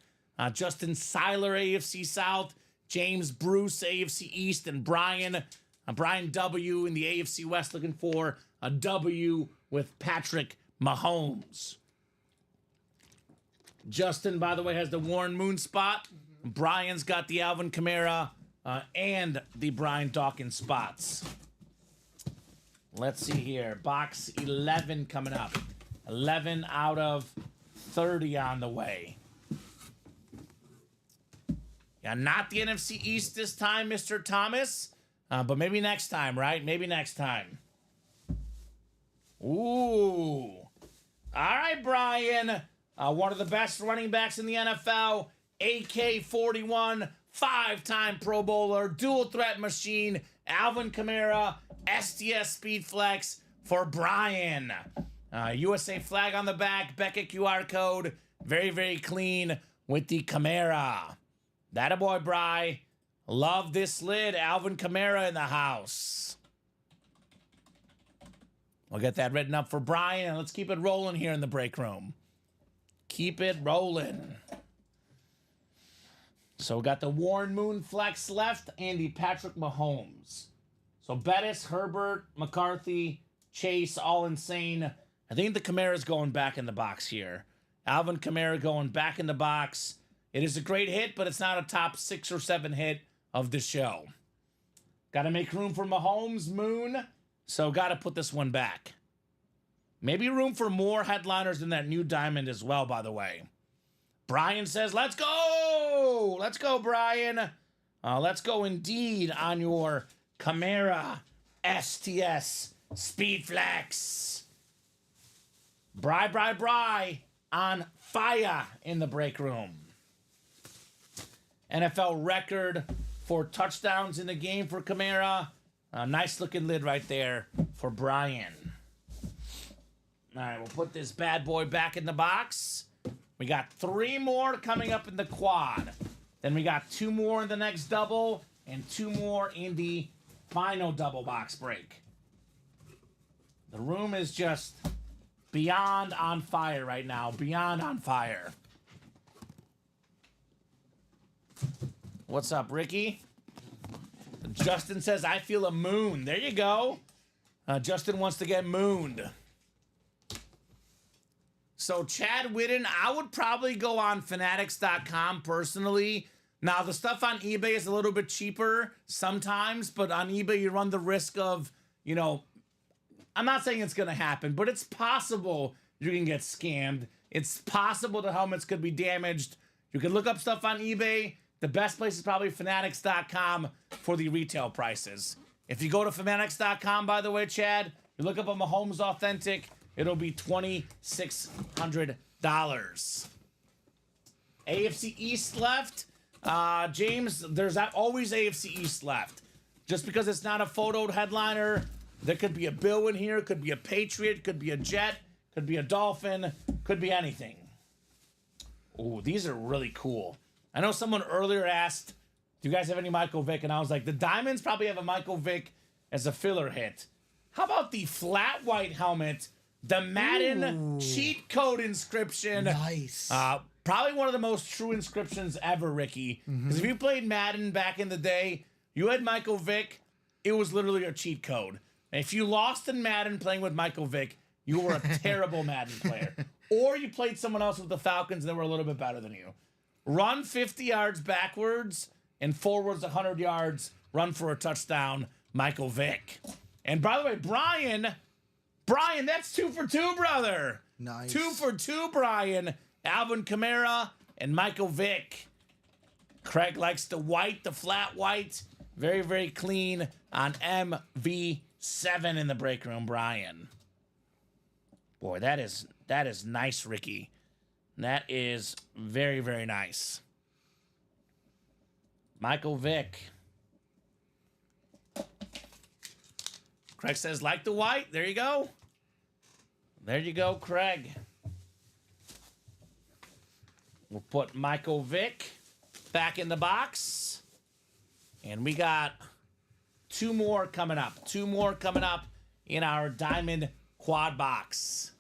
Justin Seiler, AFC South. James Bruce, AFC East. And Brian W. in the AFC West, looking for a W with Patrick Mahomes. Justin, by the way, has the Warren Moon spot. Brian's got the Alvin Kamara and the Brian Dawkins spots. Let's see here. Box 11 coming up. 11 out of 30 on the way. Yeah, not the NFC East this time, Mr. Thomas. But maybe next time, right? Maybe next time. Ooh. All right, Brian. One of the best running backs in the NFL. AK-41, 5-time Pro Bowler, dual threat machine, Alvin Kamara, STS Speed Flex for Brian. USA flag on the back, Beckett QR code. Very, very clean with the Kamara. That a boy, Bri. Love this lid. Alvin Kamara in the house. We'll get that written up for Brian. Let's keep it rolling here in the break room. Keep it rolling. So we got the Warren Moon flex left and the Patrick Mahomes. So Bettis, Herbert, McCarthy, Chase, all insane. I think the Kamara's going back in the box here. Alvin Kamara going back in the box. It is a great hit, but it's not a top 6 or 7 hit of the show. Got to make room for Mahomes, Moon. So got to put this one back. Maybe room for more headliners than that new diamond as well, by the way. Brian says, let's go! Let's go, Brian. Let's go indeed on your Kamara STS Speed Flex. Bri on fire in the break room. NFL record for touchdowns in the game for Kamara. Nice looking lid right there for Brian. All right, we'll put this bad boy back in the box. We got 3 more coming up in the quad. Then we got 2 more in the next double and 2 more in the final double box break. The room is just beyond on fire right now. Beyond on fire. What's up, Ricky? Justin says, I feel a moon. There you go. Justin wants to get mooned. So Chad Whitten, I would probably go on Fanatics.com personally. Now, the stuff on eBay is a little bit cheaper sometimes, but on eBay you run the risk of, you know, I'm not saying it's going to happen, but it's possible you can get scammed. It's possible the helmets could be damaged. You can look up stuff on eBay. The best place is probably Fanatics.com for the retail prices. If you go to Fanatics.com, by the way, Chad, you look up a Mahomes Authentic, it'll be $2,600. AFC East left. James, there's always AFC East left. Just because it's not a photoed headliner, there could be a Bill in here, could be a Patriot, could be a Jet, could be a Dolphin, could be anything. Ooh, these are really cool. I know someone earlier asked, do you guys have any Michael Vick? And I was like, the Diamonds probably have a Michael Vick as a filler hit. How about the flat white helmet the Madden cheat code inscription. Nice. Probably one of the most true inscriptions ever, Ricky. Because if you played Madden back in the day, you had Michael Vick, it was literally a cheat code. And if you lost in Madden playing with Michael Vick, you were a terrible Madden player. Or you played someone else with the Falcons and they were a little bit better than you. Run 50 yards backwards and forwards 100 yards, run for a touchdown, Michael Vick. And by the way, Brian, that's 2 for 2, brother. Nice. 2 for 2, Brian. Alvin Kamara and Michael Vick. Craig likes the white, the flat white. Very, very clean on MV7 in the break room, Brian. Boy, that is nice, Ricky. That is very, very nice. Michael Vick. Craig says, like the white. There you go. There you go, Craig. We'll put Michael Vick back in the box. And we got 2 more coming up. 2 more coming up in our diamond quad box.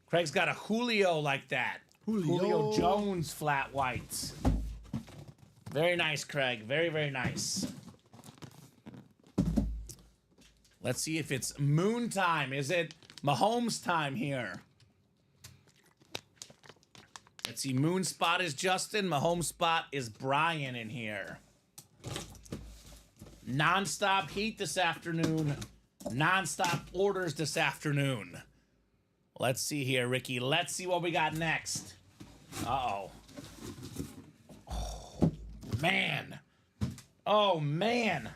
Craig's got a Julio like that. Julio Jones flat white. Very nice, Craig. Very, very nice. Let's see if it's Moon time. Is it Mahomes time here? Let's see. Moon spot is Justin. Mahomes spot is Brian in here. Non-stop heat this afternoon. Non-stop orders this afternoon. Let's see here, Ricky. Let's see what we got next. Uh-oh. Oh, man. Oh, man.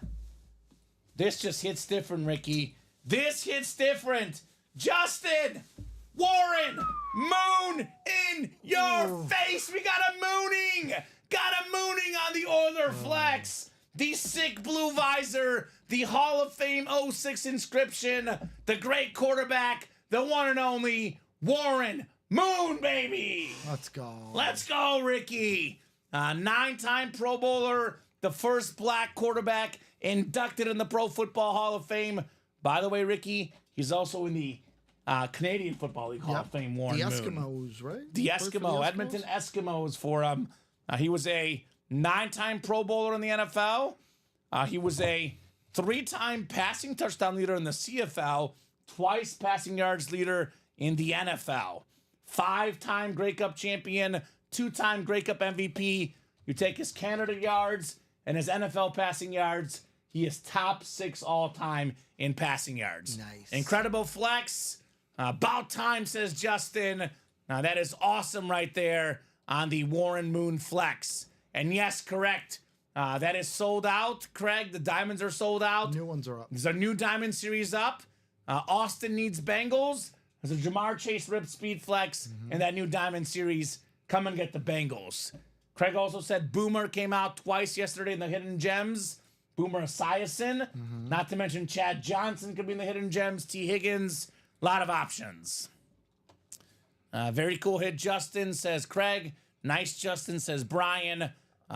This just hits different, Ricky. This hits different. Justin! Warren! Moon in your face! We got a mooning! Got a mooning on the Oiler Flex! The sick blue visor, the Hall of Fame 06 inscription, the great quarterback, the one and only Warren Moon, baby! Let's go. Let's go, Ricky! 9-time Pro Bowler, the first black quarterback inducted in the Pro Football Hall of Fame. By the way, Ricky, he's also in the Canadian Football League Hall of Fame, Warren The Moon. Eskimos, right? The Played for Eskimo, Edmonton Eskimos for him. He was a 9-time Pro Bowler in the NFL. He was a 3-time passing touchdown leader in the CFL, twice passing yards leader in the NFL. 5-time Grey Cup champion, 2-time Grey Cup MVP. You take his Canada yards and his NFL passing yards, he is top 6 all-time in passing yards. Nice. Incredible flex. About time, says Justin. That is awesome right there on the Warren Moon flex. And yes, correct. That is sold out, Craig. The diamonds are sold out. New ones are up. There's a new diamond series up. Austin needs Bengals. There's a Jamar Chase Rip Speed Flex and that new diamond series. Come and get the Bengals. Craig also said Boomer came out twice yesterday in the Hidden Gems. Boomer Esiason. Not to mention Chad Johnson could be in the Hidden Gems. T. Higgins. A lot of options. Very cool hit, Justin, says Craig. Nice, Justin, says Brian.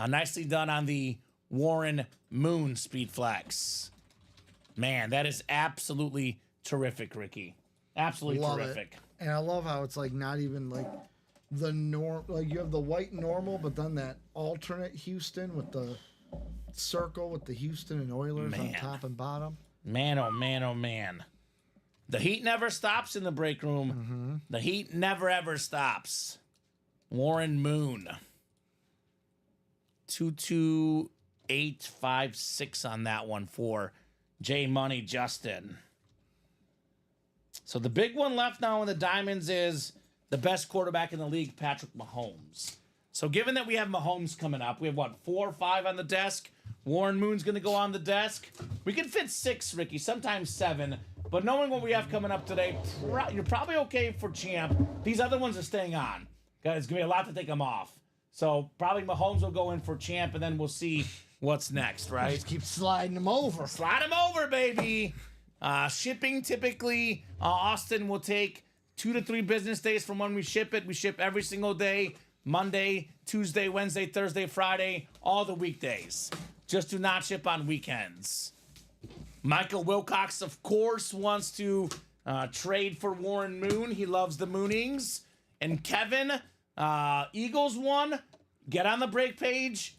Nicely done on the Warren Moon Speed Flex. Man, that is absolutely terrific, Ricky. Absolutely Love terrific. it. And I love how it's like not even like the norm. Like you have the white normal, but then that alternate Houston with the circle with the Houston and Oilers on Man. top and bottom. Man, oh man, oh man. The heat never stops in the break room. The heat never, ever stops. Warren Moon. 22856 on that one for J Money Justin. So the big one left now in the diamonds is the best quarterback in the league, Patrick Mahomes. So given that we have Mahomes coming up, we have what, 4 or 5 on the desk? Warren Moon's going to go on the desk. We can fit 6, Ricky, sometimes 7. But knowing what we have coming up today, you're probably okay for champ. These other ones are staying on. Guys, it's going to be a lot to take them off. So probably Mahomes will go in for champ, and then we'll see what's next, right? Just keep sliding them over. Slide them over, baby. Shipping typically, Austin will take 2 to 3 business days from when we ship it. We ship every single day, Monday, Tuesday, Wednesday, Thursday, Friday, all the weekdays. Just do not ship on weekends. Michael Wilcox, of course, wants to trade for Warren Moon. He loves the Moonings. And Kevin, Eagles won. Get on the break page.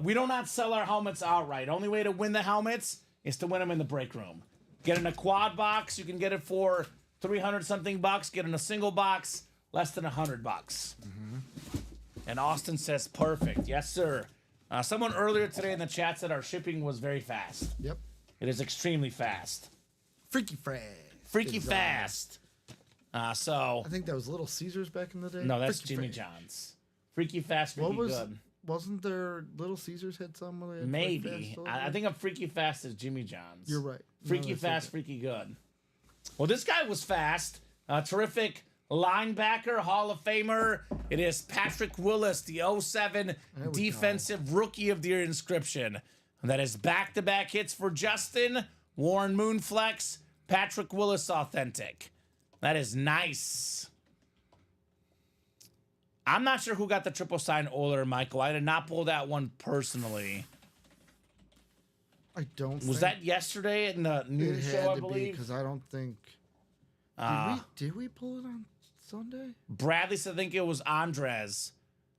We do not sell our helmets outright. Only way to win the helmets is to win them in the break room. Get in a quad box. You can get it for 300 something bucks. Get in a single box, less than $100. And Austin says, perfect. Yes, sir. Someone earlier today in the chat said our shipping was very fast. Yep. It is extremely fast. Freaky fast. Freaky fast. So, I think that was Little Caesars back in the day. no, that's Freaky Jimmy Fast. John's. Freaky fast, freaky good. Wasn't there Little Caesars had some where they had Maybe. Freaky Fast I think a freaky fast is Jimmy John's. You're right. Freaky No, that's fast, okay. freaky good. Well, this guy was fast. Terrific linebacker, Hall of Famer. It is Patrick Willis, the 07 we Defensive Rookie of the Year inscription. That is back-to-back hits for Justin, Warren Moonflex, Patrick Willis authentic. That is nice. I'm not sure who got the triple sign Oiler, Michael. I did not pull that one personally. I don't. Was think that yesterday in the it news had show, I to be believe? because I don't think. Did we pull it on Sunday? Bradley said I think it was Andres.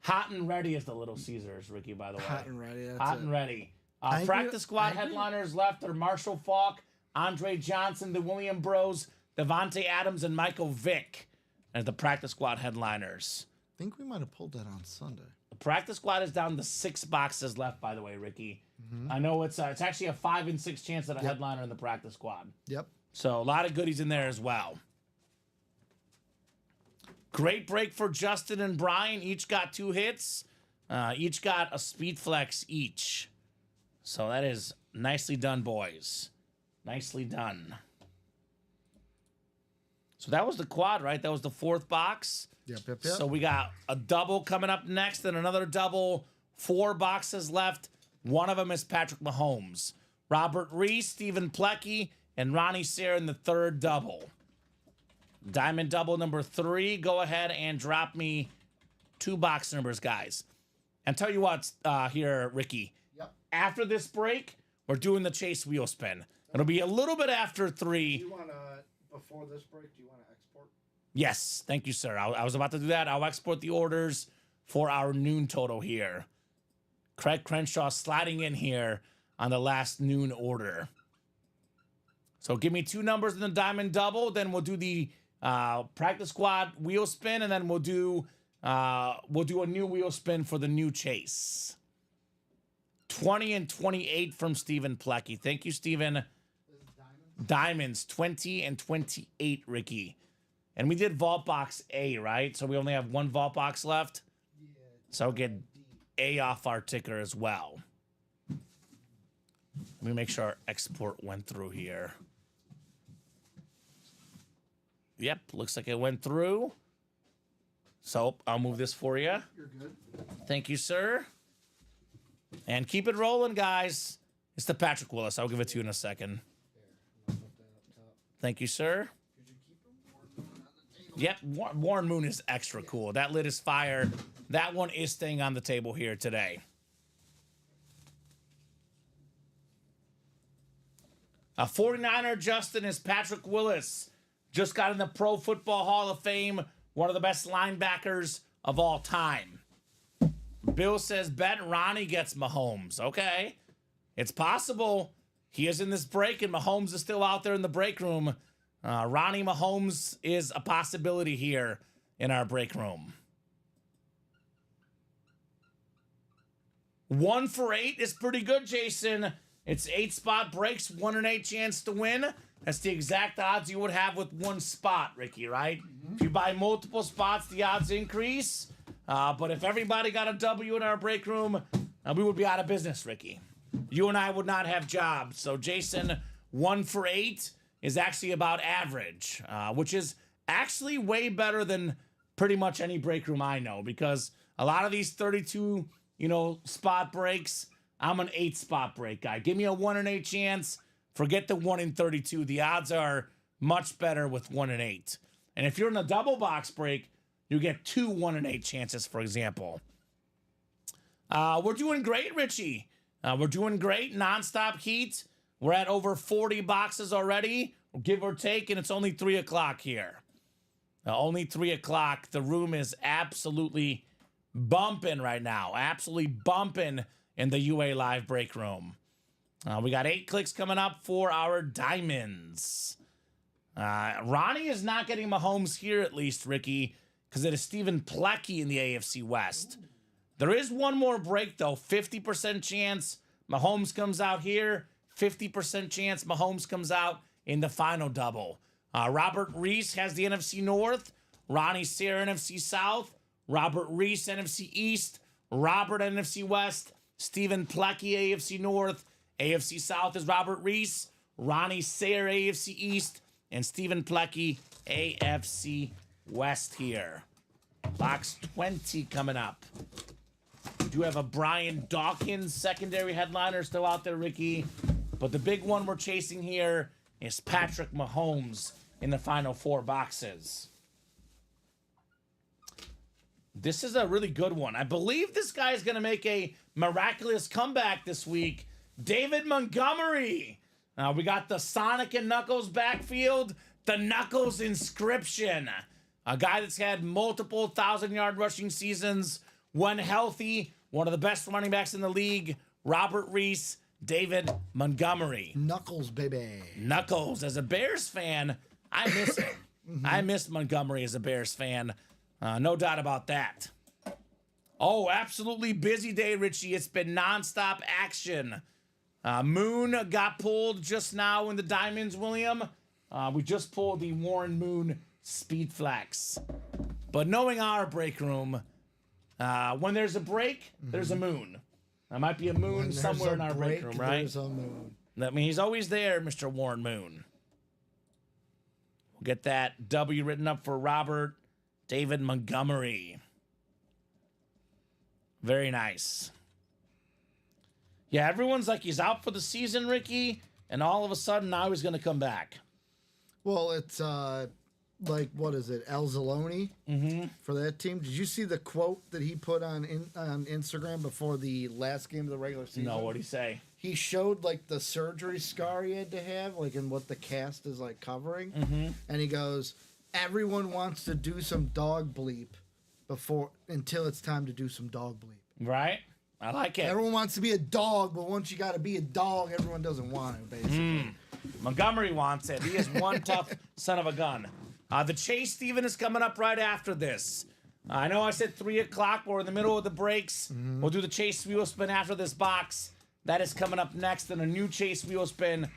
Hot and ready is the Little Caesars, Ricky, by the way. Hot and ready. That's Hot it. and ready. I agree- Practice squad I agree. headliners left are Marshall Falk, Andre Johnson, the William Bros, Devontae Adams, and Michael Vick as the practice squad headliners. I think we might have pulled that on Sunday. The practice squad is down to 6 boxes left, by the way, Ricky. Mm-hmm. I know it's actually a 5 in 6 chance at a headliner in the practice squad. Yep. So a lot of goodies in there as well. Great break for Justin and Brian. Each got 2 hits. Each got a speed flex each. So that is nicely done, boys. Nicely done. So that was the quad, right? That was the 4th box. Yep. So we got a double coming up next and another double. 4 boxes left. One of them is Patrick Mahomes. Robert Reese, Stephen Plecky, and Ronnie Sayre in the 3rd double. Diamond double number 3. Go ahead and drop me 2 box numbers, guys. And tell you what, here, Ricky. Yep. After this break, we're doing the chase wheel spin. It'll be a little bit after 3. Do you want to, before this break, do you want to export? Yes, thank you, sir. I was about to do that. I'll export the orders for our noon total here. Craig Crenshaw sliding in here on the last noon order. So give me 2 numbers in the diamond double. Then we'll do the practice squad wheel spin, and then we'll do a new wheel spin for the new chase. 20 and 28 from Stephen Plecky. Thank you, Stephen. Diamonds 20 and 28, Ricky. And we did vault box A, right? So we only have 1 vault box left. So I'll get A off our ticker as well. Let me make sure our export went through here. Yep, looks like it went through. So I'll move this for you. You're good. Thank you, sir. And keep it rolling, guys. It's the Patrick Willis. I'll give it to you in a second. Thank you, sir. Yep, Warren Moon is extra cool. That lid is fire. That one is staying on the table here today. A 49er Justin is Patrick Willis. Just got in the Pro Football Hall of Fame. One of the best linebackers of all time. Bill says, bet Ronnie gets Mahomes. Okay. It's possible. He is in this break, and Mahomes is still out there in the break room. Ronnie Mahomes is a possibility here in our break room. 1 for 8 is pretty good, Jason. It's 8 spot breaks, 1 in 8 chance to win. That's the exact odds you would have with 1 spot, Ricky, right? If you buy multiple spots, the odds increase. But if everybody got a W in our break room, we would be out of business, Ricky. You and I would not have jobs. So, Jason, 1 for 8 is actually about average, which is actually way better than pretty much any break room I know, because a lot of these 32, spot breaks, I'm an 8 spot break guy. Give me a 1 in 8 chance. Forget the 1 in 32. The odds are much better with 1 in 8. And if you're in a double box break, you get 2 1 in 8 chances, for example. We're doing great, Richie. We're doing great. Nonstop heat. We're at over 40 boxes already, give or take, and it's only 3 o'clock here. Only 3 o'clock. The room is absolutely bumping right now. Absolutely bumping in the UA Live break room. We got 8 clicks coming up for our diamonds. Ronnie is not getting Mahomes here, at least, Ricky, because it is Stephen Plecky in the AFC West. There is one more break, though. 50% chance Mahomes comes out here. 50% chance Mahomes comes out in the final double. Robert Reese has the NFC North. Ronnie Sayre, NFC South. Robert Reese, NFC East. Robert, NFC West. Stephen Plecky, AFC North. AFC South is Robert Reese. Ronnie Sayre, AFC East. And Stephen Plecky, AFC West here. Box 20 coming up. We do have a Brian Dawkins secondary headliner still out there, Ricky. But the big one we're chasing here is Patrick Mahomes in the final 4 boxes. This is a really good one. I believe this guy is going to make a miraculous comeback this week. David Montgomery. We got the Sonic and Knuckles backfield. The Knuckles inscription. A guy that's had multiple 1,000-yard rushing seasons. When healthy, one of the best running backs in the league. Robert Reese, David Montgomery. Knuckles, baby. Knuckles. As a Bears fan, I miss him. I miss Montgomery as a Bears fan. No doubt about that. Oh, absolutely busy day, Richie. It's been nonstop action. Moon got pulled just now in the Diamonds, William. We just pulled the Warren Moon Speed Flex. But knowing our break room, when there's a break, there's a moon. There might be a moon somewhere in our break room, right? There's a moon. That means he's always there, Mr. Warren Moon. We'll get that W written up for Robert David Montgomery. Very nice. Yeah, everyone's like he's out for the season, Ricky, and all of a sudden now he's going to come back. Well, it's like, what is it, El Zaloni for that team? Did you see the quote that he put on Instagram before the last game of the regular season? No, what'd he say? He showed like the surgery scar he had to have, like, and what the cast is like covering, and he goes, "Everyone wants to do some dog bleep until it's time to do some dog bleep." Right? I like it. Everyone wants to be a dog, but once you got to be a dog, everyone doesn't want it, basically. Montgomery wants it. He is one tough son of a gun. The Chase Steven is coming up right after this. I know I said 3 o'clock. We're in the middle of the breaks. We'll do the Chase Wheel Spin after this box. That is coming up next, and a new Chase Wheel Spin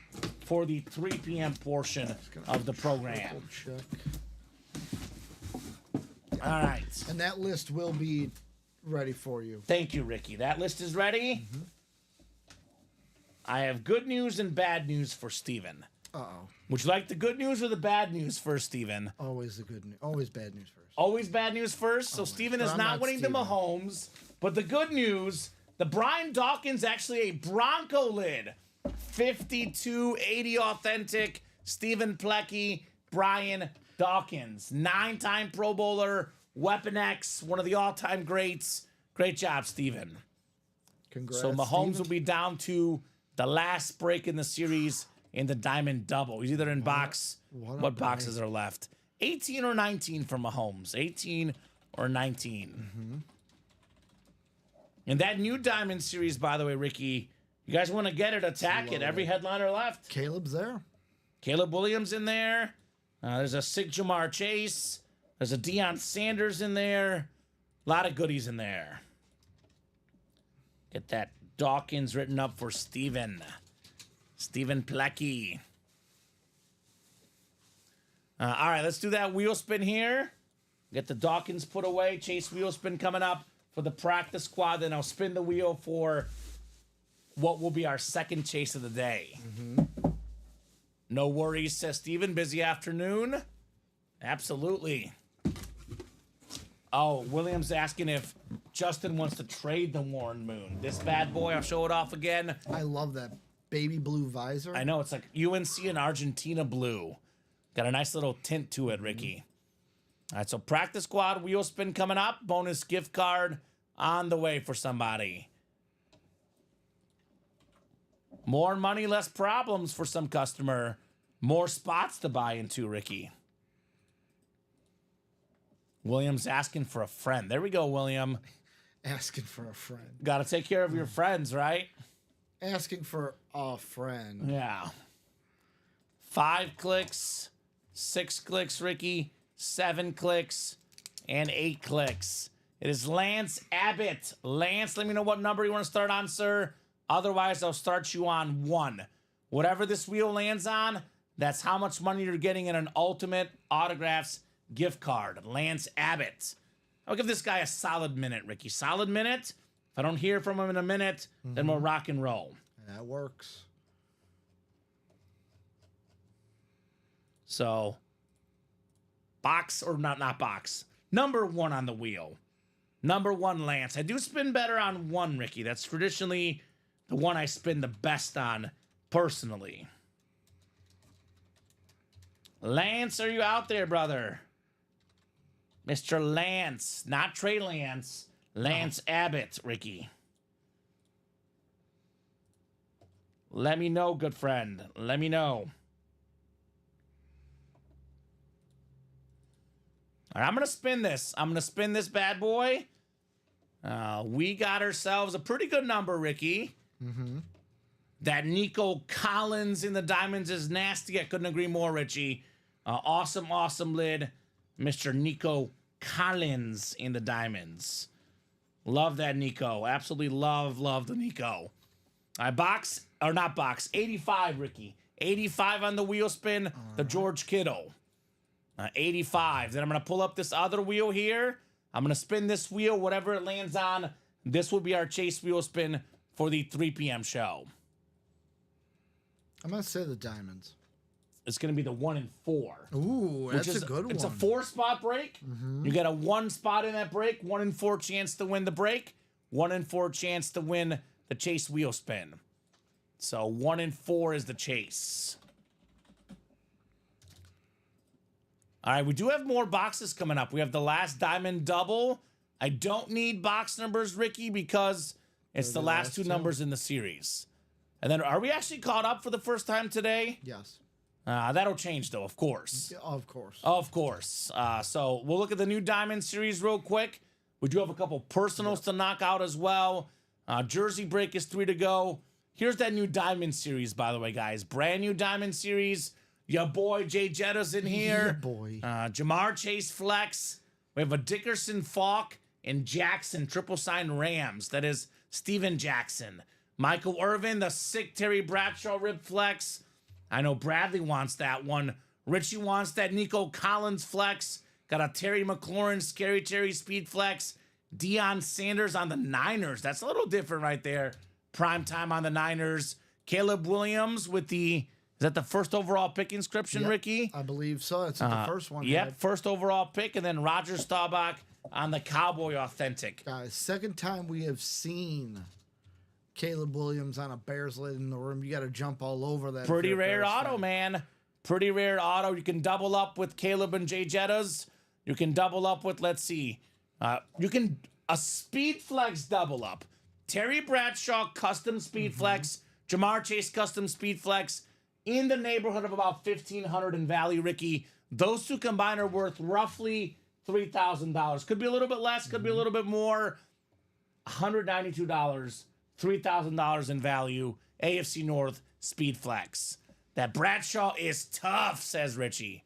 for the 3 p.m. portion of the program. All right. And that list will be ready for you. Thank you, Ricky. That list is ready. I have good news and bad news for Steven. Uh-oh. Would you like the good news or the bad news first, Steven? Always the good news. Always bad news first. Always bad news first. So Steven is not winning the Mahomes. But the good news, the Brian Dawkins actually a Bronco lid. 5280 authentic. Stephen Plecky, Brian Dawkins. 9-time Pro Bowler. Weapon X, one of the all-time greats. Great job, Steven. Congrats. So Mahomes Steven. will be down to the last break in the series in the Diamond Double. He's either in box. What boxes are left? 18 or 19 for Mahomes. 18 or 19. And that new Diamond series, by the way, Ricky, you guys want to get it, attack it. Every headliner left. Caleb's there. Caleb Williams in there. There's a Sig Jamar Chase. There's a Deion Sanders in there. A lot of goodies in there. Get that Dawkins written up for Steven. Stephen Plecky. All right, let's do that wheel spin here. Get the Dawkins put away. Chase wheel spin coming up for the practice squad. Then I'll spin the wheel for what will be our second chase of the day. No worries, says Steven. Busy afternoon. Absolutely. Oh, Williams asking if Justin wants to trade the Warren Moon. This bad boy, I'll show it off again. I love that baby blue visor. I know, it's like UNC and Argentina blue. Got a nice little tint to it, Ricky. All right, so practice squad, wheel spin coming up. Bonus gift card on the way for somebody. More money, less problems for some customer. More spots to buy into, Ricky. William's asking for a friend. There we go, William. Asking for a friend. Got to take care of your friends, right? Asking for a friend. Yeah. 5 clicks, 6 clicks, Ricky, 7 clicks, and 8 clicks. It is Lance Abbott. Lance, let me know what number you want to start on, sir. Otherwise, I'll start you on 1. Whatever this wheel lands on, that's how much money you're getting in an Ultimate Autographs gift card. Lance Abbott. I'll give this guy a solid minute, Ricky. Solid minute. If I don't hear from him in a minute, then we'll rock and roll. That works. So, box or not box. Number 1 on the wheel. Number 1, Lance. I do spin better on 1, Ricky. That's traditionally the one I spin the best on personally. Lance, are you out there, brother? Mr. Lance, not Trey Lance. Lance Abbott, Ricky. Let me know, good friend. Let me know. All right, I'm going to spin this. I'm going to spin this bad boy. We got ourselves a pretty good number, Ricky. Mm-hmm. That Nico Collins in the diamonds is nasty. I couldn't agree more, Richie. Awesome lid. Mr. Nico Collins in the diamonds. Love that Nico. Absolutely love the Nico. All right, box, or not box, 85, Ricky. 85 on the wheel spin, the George Kittle. 85. Then I'm going to pull up this other wheel here. I'm going to spin this wheel, whatever it lands on. This will be our chase wheel spin for the 3 p.m. show. I'm going to say the diamonds. It's going to be the 1 and 4. Ooh, that's a good one. It's a 4-spot break. You get a 1 spot in that break, 1 in 4 chance to win the break, 1 in 4 chance to win the chase wheel spin. So 1 in 4 is the chase. All right, we do have more boxes coming up. We have the last diamond double. I don't need box numbers, Ricky, because it's the last 2 numbers in the series. And then, are we actually caught up for the first time today? Yes. That'll change, though, of course. Yeah, of course. Of course. So we'll look at the new diamond series real quick. We do have a couple personals to knock out as well. Jersey break is 3 to go. Here's that new diamond series, by the way, guys. Brand new diamond series. Your boy Jay Jetta's in here. Yeah, boy. Jamar Chase flex. We have a Dickerson Falk and Jackson triple sign Rams. That is Steven Jackson. Michael Irvin, the sick Terry Bradshaw rib flex. I know Bradley wants that one. Richie wants that Nico Collins flex. Got a Terry McLaurin, Scary Terry speed flex. Deion Sanders on the Niners. That's a little different right there. Prime time on the Niners. Caleb Williams with the, is that the first overall pick inscription, Yep, Ricky? I believe so. It's the first one. Yep, Ed. first overall pick. And then Roger Staubach on the Cowboy Authentic. Guys, second time we have seen Caleb Williams on a Bears lid in the room. You got to jump all over that. Pretty if you're a rare Bears auto, fan. man. Pretty rare auto. You can double up with Caleb and Jay Jettas. You can double up with, let's see. You can, a speed flex double up. Terry Bradshaw custom speed flex. Jamar Chase custom speed flex. In the neighborhood of about $1,500 in value, Ricky. Those 2 combined are worth roughly $3,000. Could be a little bit less, could be a little bit more. $192, $3,000 in value. AFC North speed flex. That Bradshaw is tough, says Richie.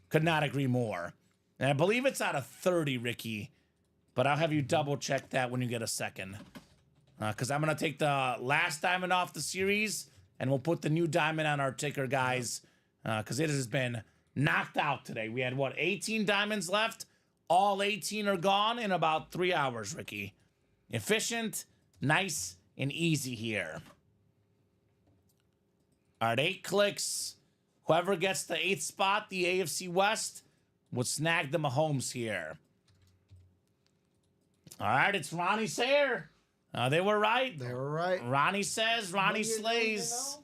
Could not agree more. And I believe it's out of 30, Ricky. But I'll have you double check that when you get a second. Because I'm going to take the last diamond off the series. And we'll put the new diamond on our ticker, guys. Because it has been knocked out today. We had, 18 diamonds left? All 18 are gone in about 3 hours, Ricky. Efficient, nice, and easy here. All right, 8 clicks. Whoever gets the 8th spot, the AFC West, will snag the Mahomes here. All right, it's Ronnie Sayer. They were right. They were right. Ronnie says, Ronnie slays.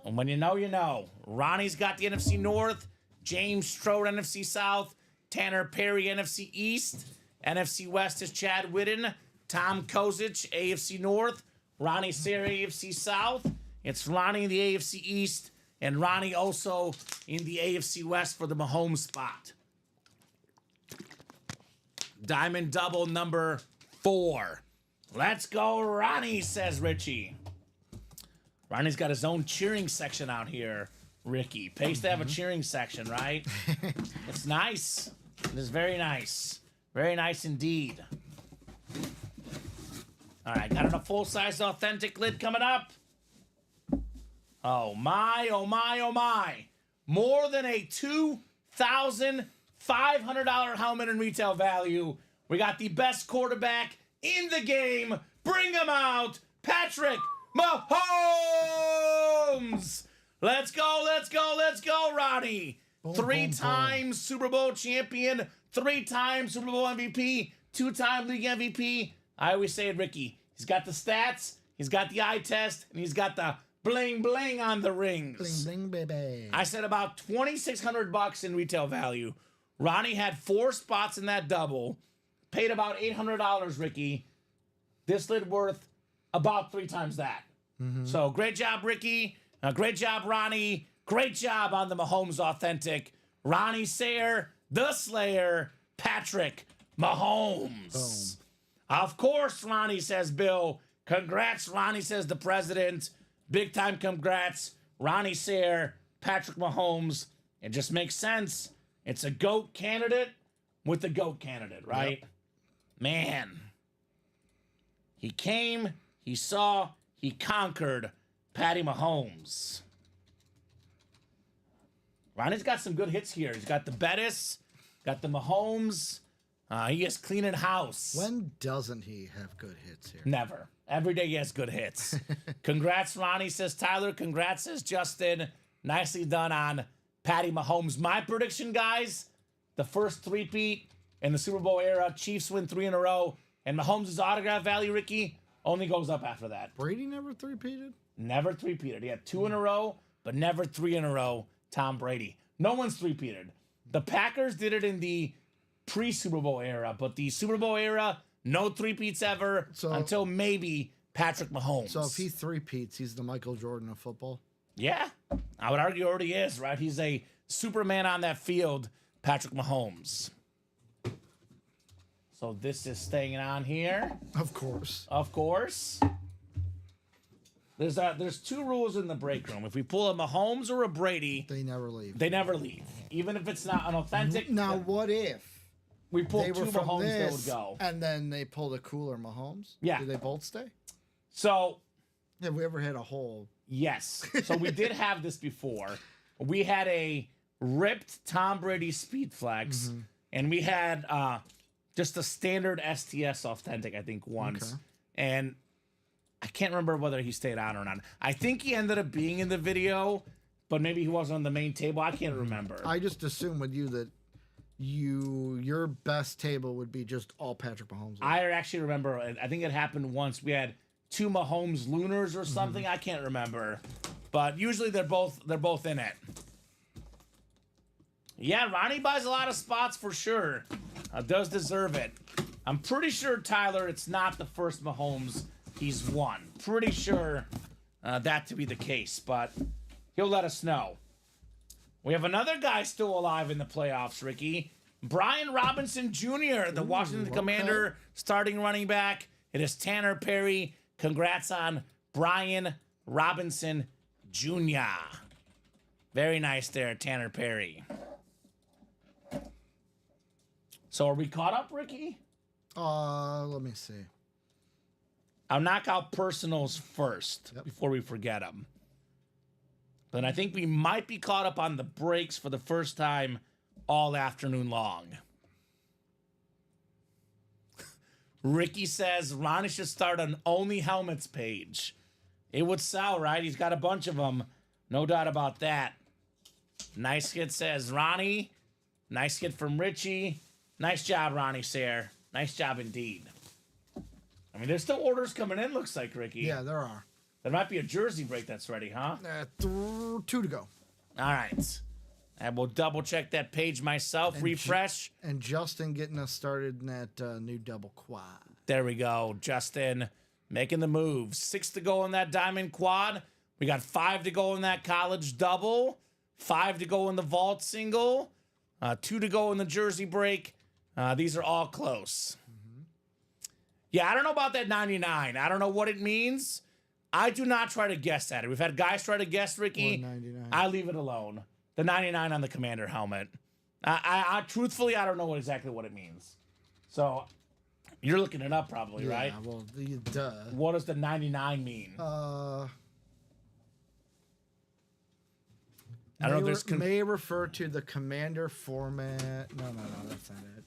And when you know, you know. Ronnie's got the NFC North. James Strode, NFC South. Tanner Perry, NFC East. NFC West is Chad Whitten. Tom Kozic, AFC North. Ronnie Sayre, AFC South. It's Ronnie in the AFC East, and Ronnie also in the AFC West for the Mahomes spot. Diamond double number 4. Let's go, Ronnie, says Richie. Ronnie's got his own cheering section out here, Ricky. Pays to have a cheering section, right? It's nice. It is very nice. Very nice indeed. All right, got a full-size authentic lid coming up. Oh, my, oh, my, oh, my. More than a $2,500 helmet in retail value. We got the best quarterback in the game. Bring him out, Patrick Mahomes. Let's go, let's go, let's go, Ronnie. Boom, 3-time boom. Super Bowl champion, 3-time Super Bowl MVP, 2-time league MVP. I always say it, Ricky. He's got the stats, he's got the eye test, and he's got the bling bling on the rings. Bling, bling, baby. I said about $2,600 in retail value. Ronnie had 4 spots in that double, paid about $800, Ricky. This lid worth about 3 times that. So great job, Ricky. Great job, Ronnie. Great job on the Mahomes Authentic. Ronnie Sayre, the Slayer, Patrick Mahomes. Of course, Ronnie, says Bill. Congrats, Ronnie, says the president. Big time congrats, Ronnie Sayre, Patrick Mahomes. It just makes sense. It's a GOAT candidate with a GOAT candidate, right? Yep. Man. He came, he saw, he conquered Patty Mahomes. Ronnie's got some good hits here. He's got the Bettis, got the Mahomes. He is cleaning house. When doesn't he have good hits here? Never. Every day he has good hits. Congrats, Ronnie, says Tyler. Congrats, says Justin. Nicely done on Patty Mahomes. My prediction, guys, the first three-peat in the Super Bowl era. Chiefs win 3 in a row. And Mahomes' autograph value, Ricky, only goes up after that. Brady never three-peated? Never three-peated. He had 2 in a row, but never 3 in a row. Tom Brady. No one's three-peated. The Packers did it in the pre-Super Bowl era, but the Super Bowl era, no three-peats ever until maybe Patrick Mahomes. So if he three-peats, he's the Michael Jordan of football? Yeah, I would argue already is, right? He's a Superman on that field, Patrick Mahomes. So this is staying on here. Of course. Of course. There's 2 rules in the break room. If we pull a Mahomes or a Brady, They never leave. they never leave. Even if it's not an authentic. Now, what if we pull they 2 were from Mahomes, they would this, go. and then they pulled a cooler Mahomes? Yeah. Do they both stay? So, Have we ever had a whole... yes. So we did have this before. We had a ripped Tom Brady Speed Flex, and we had just a standard STS Authentic, I think, once. Okay. And I can't remember whether he stayed on or not. I think he ended up being in the video, but maybe he wasn't on the main table. I can't remember. I just assume with you that your best table would be just all Patrick Mahomes. I actually remember, I think it happened once. We had 2 Mahomes Lunars or something. I can't remember. But usually they're both in it. Yeah, Ronnie buys a lot of spots for sure. Does deserve it. I'm pretty sure, Tyler, it's not the first Mahomes he's won. Pretty sure that to be the case, but he'll let us know. We have another guy still alive in the playoffs, Ricky. Brian Robinson Jr., the Washington Commander starting running back. It is Tanner Perry. Congrats on Brian Robinson Jr. Very nice there, Tanner Perry. So are we caught up, Ricky? Let me see. I'll knock out personals first before we forget them. But I think we might be caught up on the breaks for the first time all afternoon long. Ricky says Ronnie should start an Only Helmets page. It would sell, right? He's got a bunch of them. No doubt about that. Nice hit, says Ronnie. Nice hit from Richie. Nice job, Ronnie Sayre. Nice job indeed. I mean, there's still orders coming in, looks like, Ricky. Yeah, there are. There might be a jersey break that's ready, huh? 2 to go. All right. I will double check that page myself, refresh. And Justin getting us started in that new double quad. There we go. Justin making the move. 6 to go in that diamond quad. We got 5 to go in that college double. 5 to go in the vault single. 2 to go in the jersey break. These are all close. Yeah, I don't know about that 99. I don't know what it means. I do not try to guess at it. We've had guys try to guess, Ricky. 199. I leave it alone. The 99 on the Commander helmet. I truthfully, I don't know exactly what it means. So you're looking it up probably, right? Yeah, well, duh. What does the 99 mean? I I don't know if there's may refer to the commander format. No, that's not it.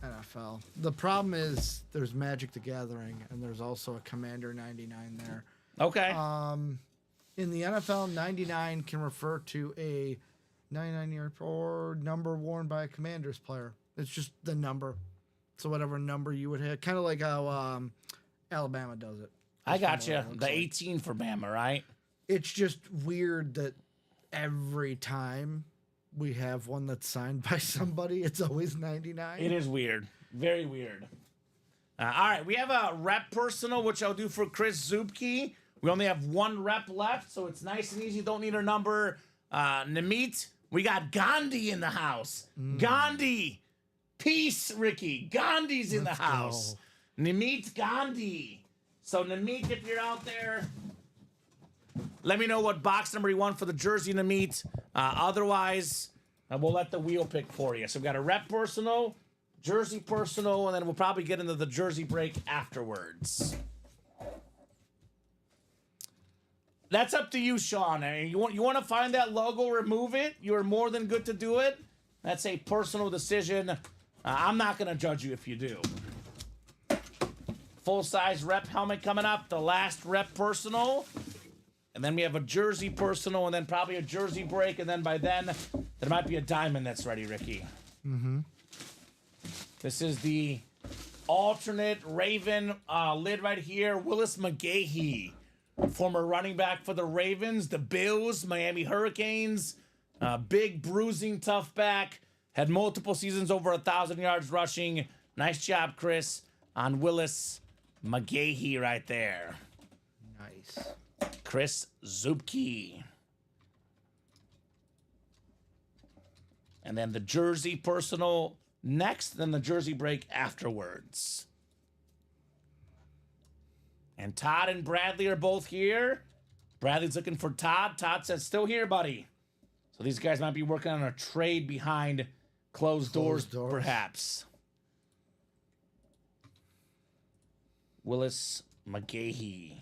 NFL. The problem is there's Magic the Gathering, and there's also a Commander 99 there. Okay. In the NFL, 99 can refer to a 99-year or number worn by a Commanders player. It's just the number. So whatever number you would hit, kind of like how Alabama does it. I got That's you. what it looks The like. 18 for Bama, right? It's just weird that every time we have one that's signed by somebody, it's always 99. It is weird. Very weird. All right, we have a rep personal, which I'll do for Chris Zubke. We only have 1 rep left, so it's nice and easy. Don't need a number. Namit, we got Gandhi in the house. Gandhi. Peace, Ricky. Gandhi's in Let's the house. go. Namit Gandhi. So, Namit, if you're out there, let me know what box number you want for the jersey, Namit. Otherwise, we'll let the wheel pick for you. So, we've got a rep personal, jersey personal, and then we'll probably get into the jersey break afterwards. That's up to you, Sean. You want to find that logo, remove it. You're more than good to do it. That's a personal decision. I'm not going to judge you if you do. Full-size rep helmet coming up. The last rep personal. And then we have a jersey personal, and then probably a jersey break. And then by then, there might be a diamond that's ready, Ricky. Mm-hmm. This is the alternate Raven lid right here. Willis McGahee, former running back for the Ravens, the Bills, Miami Hurricanes. Big, bruising, tough back. Had multiple seasons over 1,000 yards rushing. Nice job, Chris, on Willis McGahee right there. Nice. Chris Zubke. And then the jersey personal next, then the jersey break afterwards. And Todd and Bradley are both here. Bradley's looking for Todd. Todd says, still here, buddy. So these guys might be working on a trade behind closed doors, perhaps. Willis McGahee.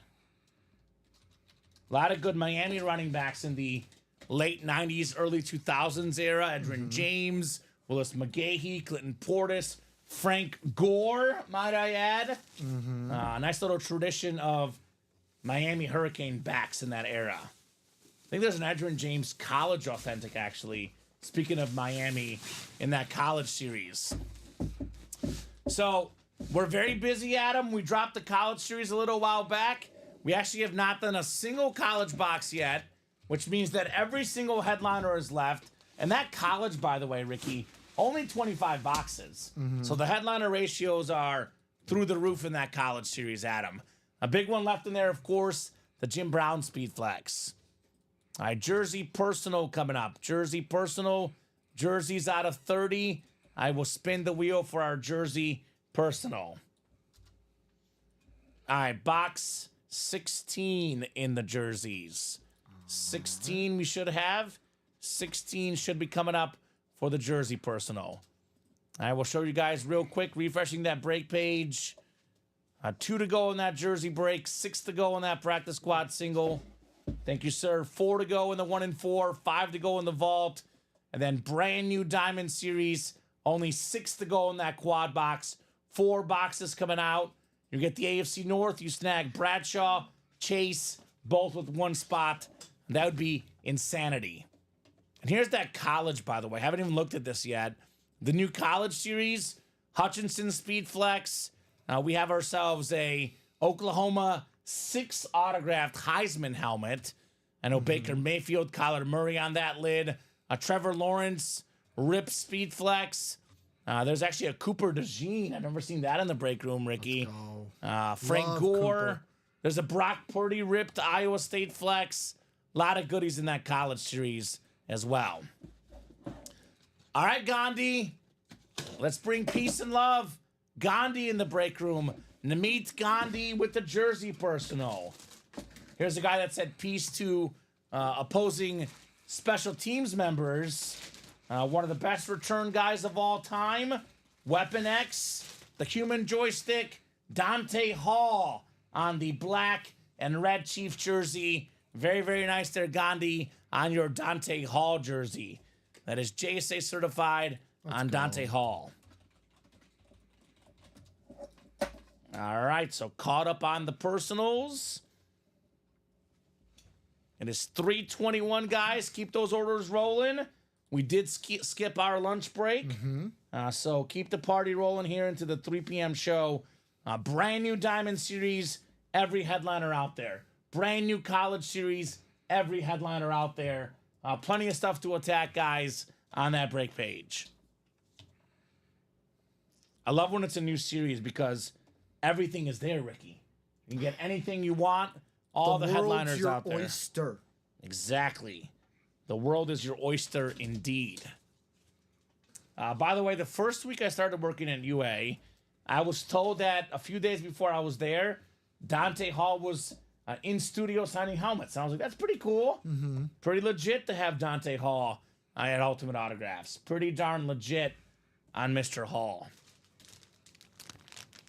A lot of good Miami running backs in the late 90s, early 2000s era. Edgerrin James, Willis McGahee, Clinton Portis, Frank Gore, might I add. Nice little tradition of Miami Hurricane backs in that era. I think there's an Edgerrin James college authentic, actually. Speaking of Miami in that college series. So we're very busy, Adam. We dropped the college series a little while back. We actually have not done a single college box yet, which means that every single headliner is left. And that college, by the way, Ricky, only 25 boxes. So the headliner ratios are through the roof in that college series, Adam. A big one left in there, of course, the Jim Brown Speed Flex. All right, jersey personal coming up. Jersey personal. Jerseys out of 30. I will spin the wheel for our jersey personal. All right, box 16 in the jerseys. 16 we should have. 16 should be coming up for the jersey personal. I will show you guys real quick, refreshing that break page. 2 to go in that jersey break. 6 to go in that practice squad single. Thank you, sir. 4 to go in the 1 and 4. 5 to go in the vault. And then brand new Diamond Series. Only 6 to go in that quad box. 4 boxes coming out. You get the AFC North. You snag Bradshaw, Chase, both with 1 spot. That would be insanity. And here's that college, by the way. I haven't even looked at this yet. The new college series, Hutchinson Speed Flex. We have ourselves a Oklahoma 6 autographed Heisman helmet. I know Baker Mayfield, Kyler Murray on that lid. Trevor Lawrence, Rip Speed Flex. There's actually a Cooper DeJean. I've never seen that in the break room, Ricky. Frank Love Gore. Cooper. There's a Brock Purdy ripped Iowa State flex. A lot of goodies in that college series as well. All right, Gandhi. Let's bring peace and love. Gandhi in the break room. Namit Gandhi with the jersey personal. Here's a guy that said peace to opposing special teams members. One of the best return guys of all time. Weapon X, the human joystick, Dante Hall on the black and red Chief jersey. Very, very nice there, Gandhi, on your Dante Hall jersey. That is JSA certified on Dante Hall. All right, so caught up on the personals. It is 3:21, guys. Keep those orders rolling. We did skip our lunch break. So keep the party rolling here into the 3 p.m. show. Brand new Diamond Series, every headliner out there. Brand new College Series, every headliner out there. Plenty of stuff to attack, guys, on that break page. I love when it's a new series because everything is there, Ricky. You can get anything you want. All the headliners your out there. oyster. Exactly. The world is your oyster indeed. By the way, the first week I started working at UA, I was told that a few days before I was there, Dante Hall was in studio signing helmets. And I was like, that's pretty cool. Pretty legit to have Dante Hall at Ultimate Autographs. Pretty darn legit on Mr. Hall.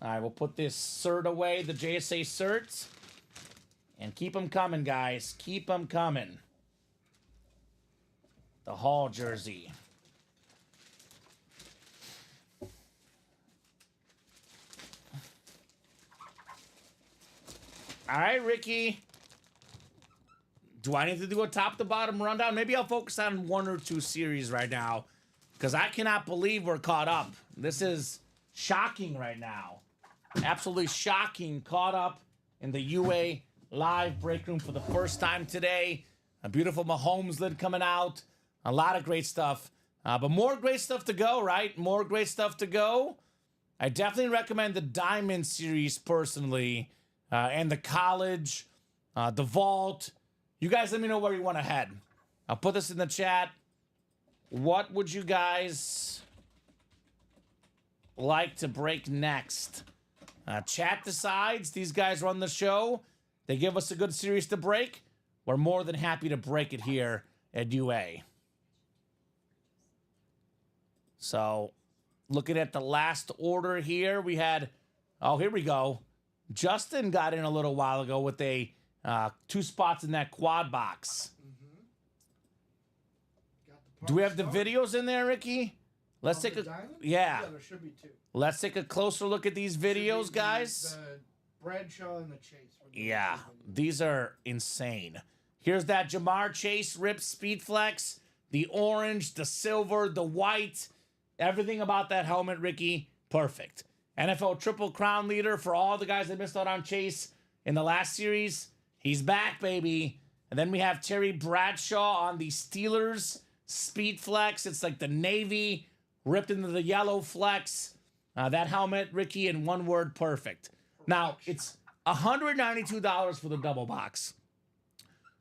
All right, we'll put this cert away, the JSA certs. And keep them coming, guys. Keep them coming. The Hall jersey. All right, Ricky. Do I need to do a top-to-bottom rundown? Maybe I'll focus on 1 or 2 series right now because I cannot believe we're caught up. This is shocking right now. Absolutely shocking. Caught up in the UA live break room for the first time today. A beautiful Mahomes lid coming out. A lot of great stuff. But more great stuff to go, right? More great stuff to go. I definitely recommend the Diamond Series personally. And the college, the vault. You guys let me know where you want to head. I'll put this in the chat. What would you guys like to break next? Chat decides. These guys run the show. They give us a good series to break. We're more than happy to break it here at UA. So, looking at the last order here, we had, oh, here we go. Justin got in a little while ago with a 2 spots in that quad box. Do we have the videos in there, Ricky? Let's take a yeah. There should be 2. Let's take a closer look at these videos, guys. The Bradshaw and the Chase. Yeah, these are insane. Here's that Jamar Chase ripped speed flex. The orange, the silver, the white. Everything about that helmet, Ricky, perfect. NFL Triple Crown leader for all the guys that missed out on Chase in the last series. He's back, baby. And then we have Terry Bradshaw on the Steelers speed flex. It's like the navy ripped into the yellow flex. That helmet, Ricky, in one word, perfect. Now, it's $192 for the double box.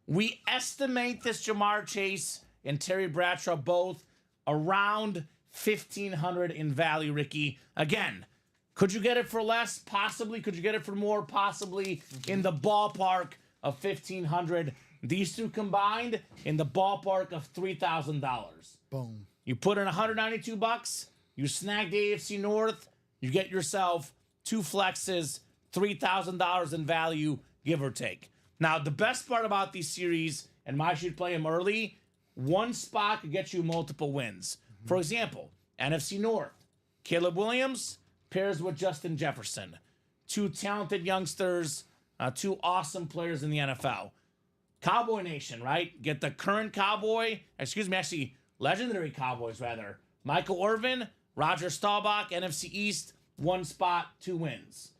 We estimate this Jamar Chase and Terry Bradshaw both around $1,500 in value, Ricky. Again, could you get it for less? Possibly. Could you get it for more? Possibly. In the ballpark of $1,500. These two combined in the ballpark of $3,000. Boom. You put in $192. You snag the AFC North. You get yourself 2 flexes, $3,000 in value, give or take. Now, the best part about these series, and why you should play them early, 1 spot could get you multiple wins. For example, NFC North, Caleb Williams pairs with Justin Jefferson. 2 talented youngsters, 2 awesome players in the NFL. Cowboy Nation, right? Get the current Cowboy, actually, legendary Cowboys, rather. Michael Irvin, Roger Staubach, NFC East, 1 spot, 2 wins.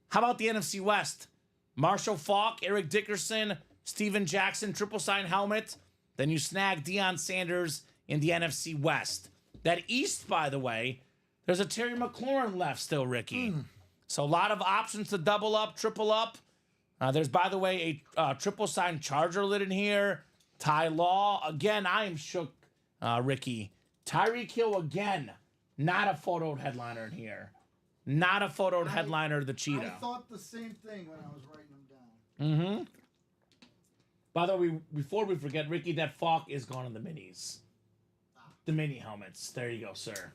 How about the NFC West? Marshall Faulk, Eric Dickerson, Steven Jackson, triple sign helmet. Then you snag Deion Sanders in the NFC West. That East, by the way, There's a Terry McLaurin left still, Ricky. So a lot of options to double up, triple up. There's, by the way, a triple sign Charger lid in here. Ty Law. Again, I am shook, Ricky. Tyreek Hill again. Not a photoed headliner in here. Not a photoed headliner of the Cheetah. I thought the same thing when I was writing them down. Mm-hmm. By the way, before we forget, Ricky, that Falk is gone in the minis. The mini helmets. There you go, sir.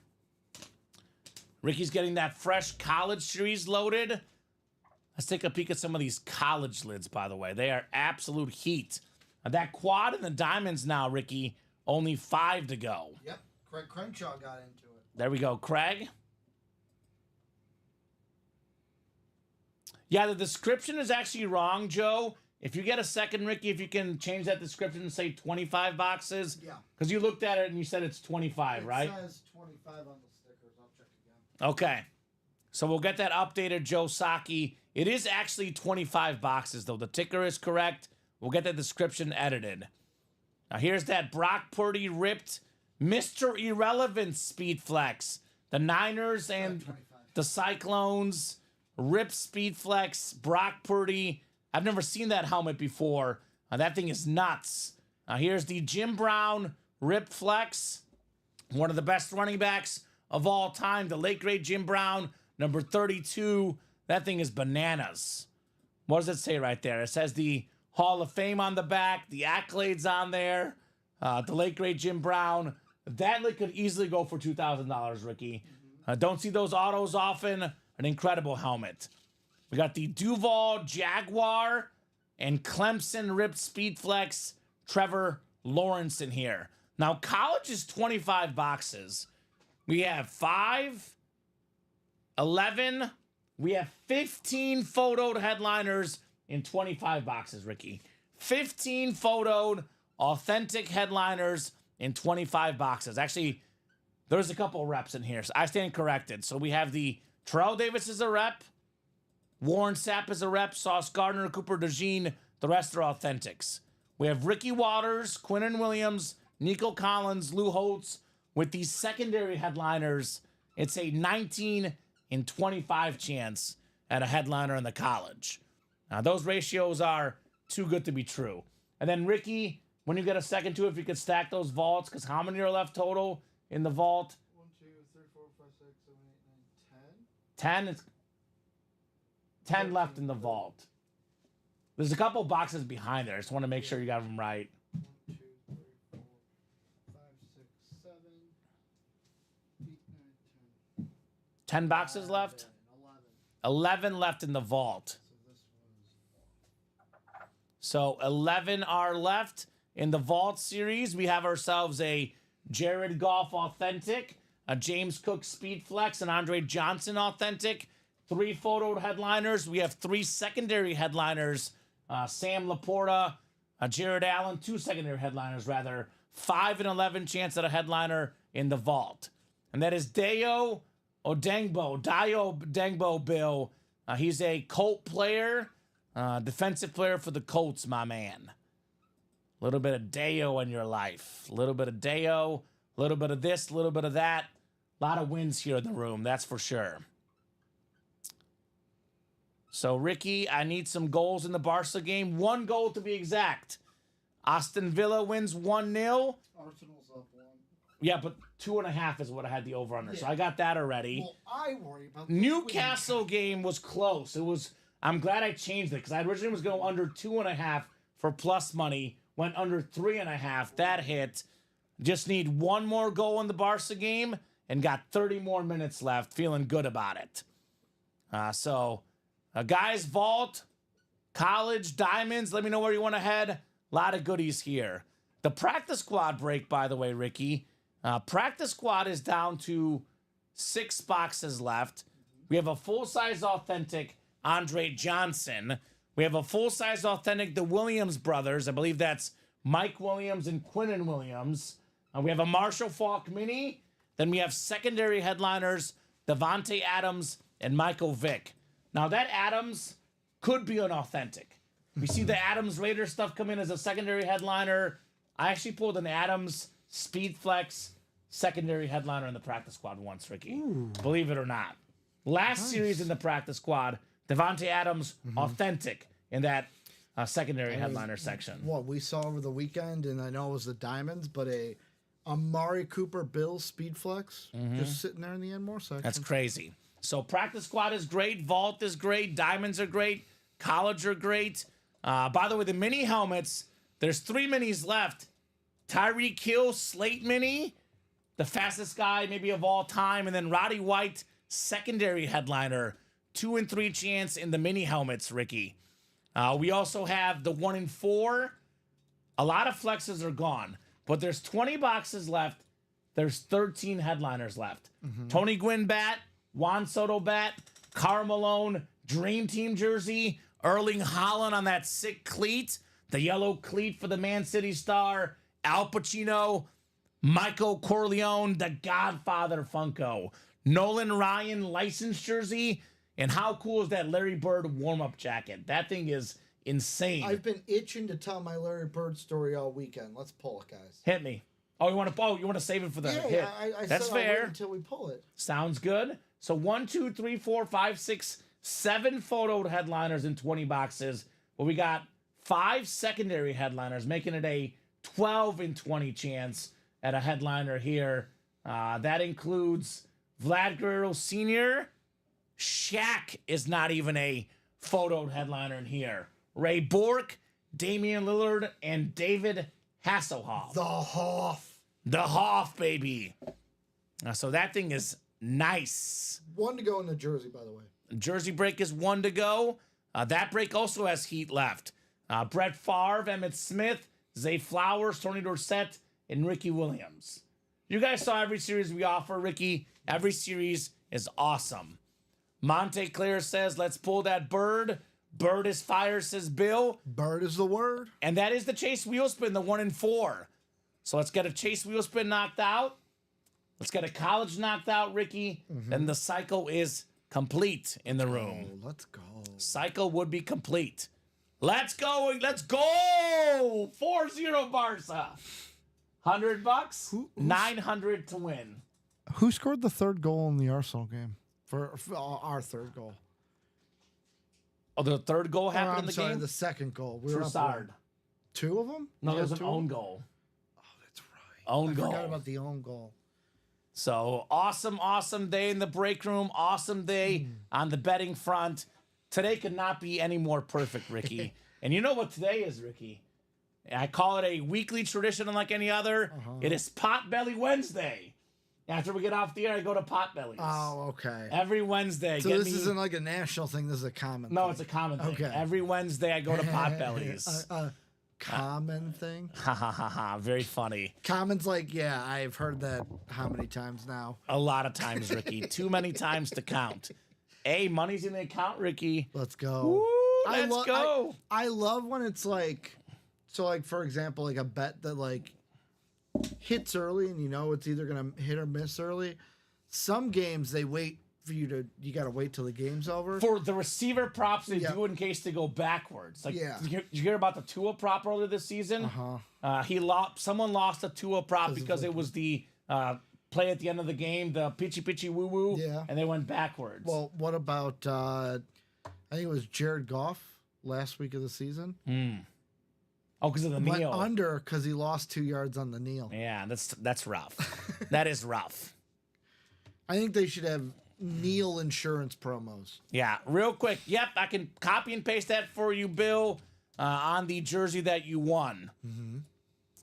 Ricky's getting that fresh college series loaded. Let's take a peek at some of these college lids, by the way. They are absolute heat. That quad and the diamonds now, Ricky, only 5 to go. Yep. Craig Crenshaw got into it. There we go, Craig. Yeah, the description is actually wrong, Joe. If you get a second, Ricky, if you can change that description and say 25 boxes. Yeah. Because you looked at it and you said it's 25, right? It says 25 on the stickers. I'll check again. Okay. So we'll get that updated, Joe Saki. It is actually 25 boxes, though. The ticker is correct. We'll get the description edited. Now, here's that Brock Purdy ripped Mr. Irrelevant Speed Flex. The Niners and the Cyclones ripped Speed Flex. Brock Purdy. I've never seen that helmet before. That thing is nuts. Here's the Jim Brown ripped Flex. One of the best running backs of all time. The late, great Jim Brown, number 32. That thing is bananas. What does it say right there? It says the Hall of Fame on the back, the accolades on there, the late, great Jim Brown. That could easily go for $2,000, Ricky. Don't see those autos often. An incredible helmet. We got the Duval Jaguar and Clemson ripped Speedflex Trevor Lawrence in here. Now, college is 25 boxes. We have 5, 11, we have 15 photoed headliners in 25 boxes, Ricky. 15 photoed authentic headliners in 25 boxes. Actually, there's a couple reps in here, so I stand corrected. So we have the Terrell Davis is a rep, Warren Sapp is a rep, Sauce Gardner, Cooper DeJean, the rest are authentics. We have Ricky Waters, Quinnen Williams, Nico Collins, Lou Holtz with these secondary headliners. It's a 19 in 25 chance at a headliner in the college. Now, those ratios are too good to be true. And then, Ricky, when you get a second to it, if you could stack those vaults, because how many are left total in the vault? 1, 2, 3, 4, 5, 6, 7, 8, 9, 10. 10? It's 10 left in the vault. There's a couple boxes behind there. I just want to make sure you got them right. 1, 2, 3, 4, 5, 6, 7, 8, 9, 10. 10 boxes left? 11 left in the vault. So 11 are left in the vault series. We have ourselves a Jared Goff authentic, a James Cook Speed Flex, and Andre Johnson authentic. 3 photoed headliners. We have 3 secondary headliners. Sam Laporta, Jared Allen, 2 secondary headliners rather. 5 and 11 chance at a headliner in the vault. And that is Dayo Odengbo Bill. He's a Colt player, defensive player for the Colts, my man. A little bit of Dayo in your life. A little bit of Dayo, a little bit of this, a little bit of that. A lot of wins here in the room, that's for sure. So, Ricky, I need some goals in the Barca game. 1 goal to be exact. Aston Villa wins 1-0. Arsenal's up 1. Yeah, but 2.5 is what I had the over-under. So I got that already. Well, I worry about Newcastle game was close. I'm glad I changed it because I originally was going under 2.5 for plus money. Went under 3.5. That hit. Just need 1 more goal in the Barca game and got 30 more minutes left. Feeling good about it. Guys, vault, college, diamonds. Let me know where you want to head. A lot of goodies here. The practice squad break, by the way, Ricky. Practice squad is down to 6 boxes left. We have a full-size authentic Andre Johnson. We have a full-size authentic the Williams brothers. I believe that's Mike Williams and Quinnen Williams. We have a Marshall Faulk mini. Then we have secondary headliners Devontae Adams and Michael Vick. Now, that Adams could be an authentic. We see the Adams Raider stuff come in as a secondary headliner. I actually pulled an Adams Speedflex secondary headliner in the practice squad once, Ricky. Believe it or not. Last series in the practice squad, Devontae Adams, authentic in that secondary headliner section. What we saw over the weekend, and I know it was the Diamonds, but a Amari Cooper Bill speed flex just sitting there in the Enmore section. That's crazy. So practice squad is great. Vault is great. Diamonds are great. College are great. By the way, the mini helmets, there's 3 minis left. Tyreek Hill, Slate mini, the fastest guy maybe of all time. And then Roddy White, secondary headliner, 2 and 3 chance in the mini helmets, Ricky. We also have the 1 and 4. A lot of flexes are gone, but there's 20 boxes left. There's 13 headliners left. Tony Gwynn bat, Juan Soto bat, Karl Malone, Dream Team jersey, Erling Haaland on that sick cleat, the yellow cleat for the Man City star, Al Pacino, Michael Corleone, the Godfather Funko, Nolan Ryan license jersey, and how cool is that Larry Bird warm-up jacket? That thing is insane. I've been itching to tell my Larry Bird story all weekend. Let's pull it, guys. Hit me. Oh, you want to save it for the hit? I That's said I'll fair. wait until we pull it. Sounds good. So 1, 2, 3, 4, 5, 6, 7 photoed headliners in 20 boxes. But we got 5 secondary headliners, making it a 12 in 20 chance at a headliner here. That includes Vlad Guerrero Sr. Shaq is not even a photoed headliner in here. Ray Bork, Damian Lillard, and David Hasselhoff. The Hoff. The Hoff, baby. So that thing is nice. 1 to go in the jersey, by the way. Jersey break is 1 to go. That break also has heat left. Brett Favre, Emmitt Smith, Zay Flowers, Tony Dorsett, and Ricky Williams. You guys saw every series we offer, Ricky. Every series is awesome. Monte Claire says, let's pull that bird. Bird is fire, says Bill. Bird is the word. And that is the Chase Wheel Spin, the 1 and 4. So let's get a Chase Wheel Spin knocked out. Let's get a college knocked out, Ricky. Then the cycle is complete in the room. Oh, let's go. Cycle would be complete. Let's go. Let's go. 4-0 Barca. $100, 900 to win. Who scored the 3rd goal in the Arsenal game? For our 3rd goal. Oh, the 3rd goal happened I'm in the sorry, game? the 2nd goal. We were up Troussard. 1. 2 of them? No, Yeah, there's an 2 own goal. Oh, that's right. Own I goal. forgot about the own goal. So awesome day in the break room. Awesome day on the betting front. Today could not be any more perfect, Ricky. And you know what today is, Ricky? I call it a weekly tradition unlike any other. It is Potbelly Wednesday. After we get off the air, I go to Potbellies. Oh, okay. Every Wednesday. So this isn't like a national thing. This is a common No, thing. it's a common thing. Okay. Every Wednesday, I go to Potbellies. A common thing? Ha ha ha ha. Very funny. Common's like, yeah, I've heard that how many times now? A lot of times, Ricky. Too many times to count. Hey, money's in the account, Ricky. Let's go. Woo, let's go. I love when it's like, so like, for example, like a bet that like hits early and you know it's either going to hit or miss early. Some games they wait for you got to wait till the game's over. For the receiver props, they Yeah. do it in case they go backwards. Like, Yeah. did you hear about the Tua prop earlier this season? Someone lost a Tua prop because it was the play at the end of the game, the pitchy woo woo, Yeah. and they went backwards. Well, what about, I think it was Jared Goff last week of the season? oh, because of the Went kneel. under because he lost 2 yards on the kneel. Yeah, that's rough. That is rough. I think they should have kneel insurance promos. Yeah, real quick. Yep, I can copy and paste that for you, Bill, on the jersey that you won.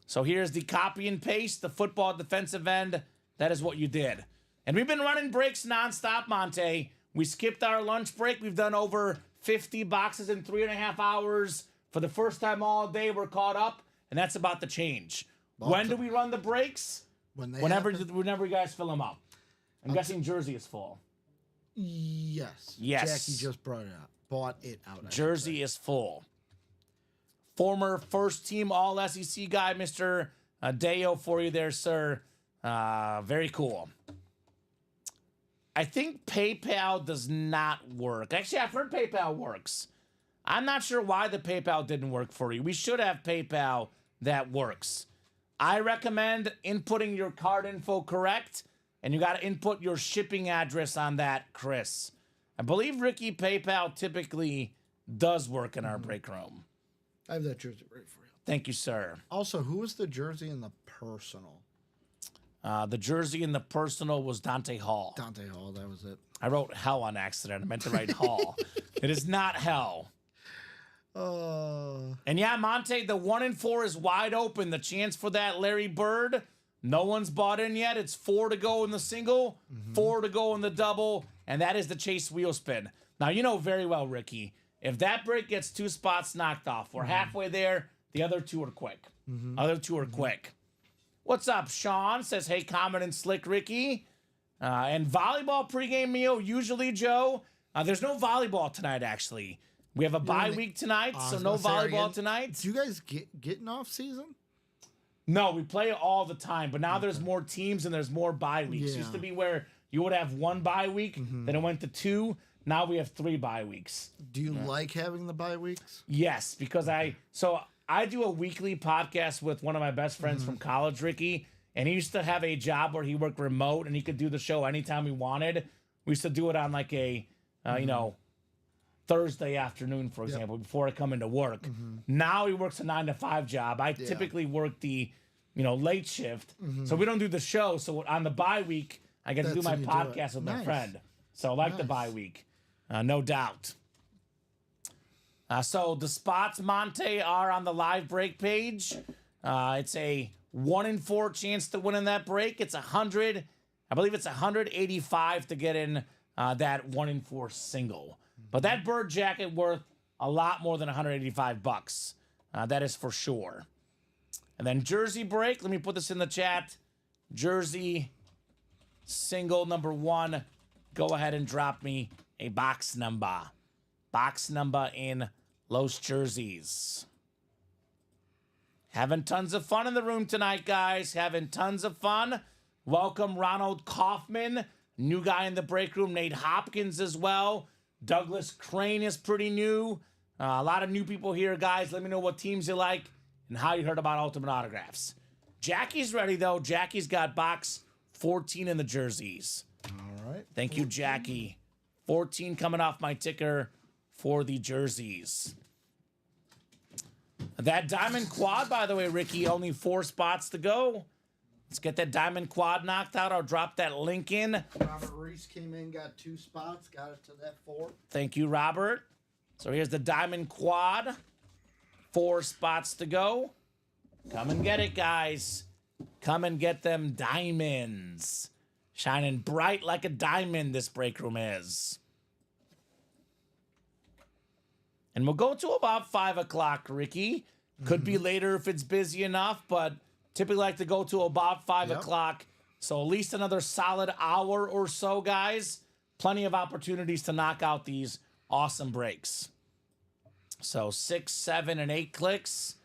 So here's the copy and paste, the football defensive end. That is what you did. And we've been running breaks nonstop, Monte. We skipped our lunch break. We've done over 50 boxes in 3.5 hours. For the first time all day, we're caught up, and that's about to change. When do we run the breaks? Whenever you guys fill them up. I'm guessing Jersey is full. Yes. Yes. Jackie just brought it out. Jersey is full. Former first team All SEC guy, Mr. Deo, for you there, sir. Very cool. I think PayPal does not work. Actually, I've heard PayPal works. I'm not sure why the PayPal didn't work for you. We should have PayPal that works. I recommend inputting your card info correct, and you got to input your shipping address on that, Chris. I believe Ricky PayPal typically does work in our break room. I have that jersey ready for you. Thank you, sir. Also, who was the jersey in the personal? The jersey in the personal was Dante Hall. Dante Hall, that was it. I wrote Hell on accident. I meant to write Hall. It is not Hell. And yeah, Monte, the 1-4 is wide open. The chance for that Larry Bird, no one's bought in yet. It's 4 to go in the single, 4 to go in the double, and that is the Chase wheel spin. Now, you know very well, Ricky, if that break gets 2 spots knocked off, we're halfway there. The other 2 are quick. Other 2 are quick. What's up, Sean? Says, hey, Common and Slick Ricky. And volleyball pregame meal, usually, Joe. There's no volleyball tonight, actually. We have a bye week tonight, so no volleyball tonight. Do you guys get an off season? No, we play all the time, but now there's more teams and there's more bye weeks. Yeah. Used to be where you would have 1 bye week, then it went to 2. Now we have 3 bye weeks. Do you like having the bye weeks? Yes, because I do a weekly podcast with one of my best friends from college, Ricky, and he used to have a job where he worked remote and he could do the show anytime he wanted. We used to do it on like a, Thursday afternoon, for example, before I come into work. Now he works a 9 to 5 job. I typically work the, late shift, so we don't do the show. So on the bye week, I get to do my podcast with my friend. So I like the bye week, no doubt. So the spots, Monte, are on the live break page. It's a 1-4 chance to win in that break. It's 100. I believe it's 185 to get in that 1-4 single. But that bird jacket worth a lot more than $185. That is for sure. And then jersey break. Let me put this in the chat. Jersey single number 1. Go ahead and drop me a box number. Box number in Los Jerseys. Having tons of fun in the room tonight, guys. Having tons of fun. Welcome Ronald Kaufman. New guy in the break room. Nate Hopkins as well. Douglas Crane is pretty new. A lot of new people here, guys. Let me know what teams you like and how you heard about Ultimate Autographs. Jackie's ready, though. Jackie's got box 14 in the jerseys. All right. Thank you, Jackie. 14 coming off my ticker for the jerseys. That diamond quad, by the way, Ricky, only 4 spots to go. Let's get that diamond quad knocked out. I'll drop that link in. Robert Reese came in, got 2 spots, got it to that 4. Thank you, Robert. So here's the diamond quad. 4 spots to go. Come and get it, guys. Come and get them diamonds. Shining bright like a diamond, this break room is. And we'll go to about 5 o'clock, Ricky. Could be later if it's busy enough, but typically like to go to about 5 o'clock. So at least another solid hour or so, guys. Plenty of opportunities to knock out these awesome breaks. So 6, 7, and 8 clicks.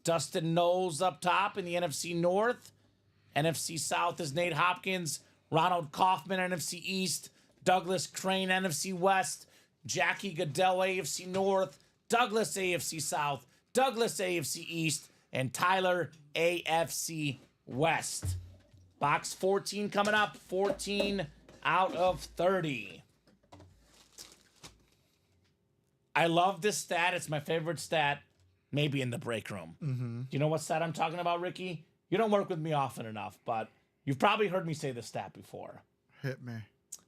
Dustin Knowles up top in the NFC North. NFC South is Nate Hopkins. Ronald Kaufman, NFC East. Douglas Crane, NFC West. Jackie Goodell, AFC North. Douglas, AFC South. Douglas, AFC East. And Tyler, AFC West. Box 14 coming up. 14 out of 30. I love this stat. It's my favorite stat, maybe in the break room. Do you know what stat I'm talking about, Ricky? You don't work with me often enough, but you've probably heard me say this stat before. Hit me.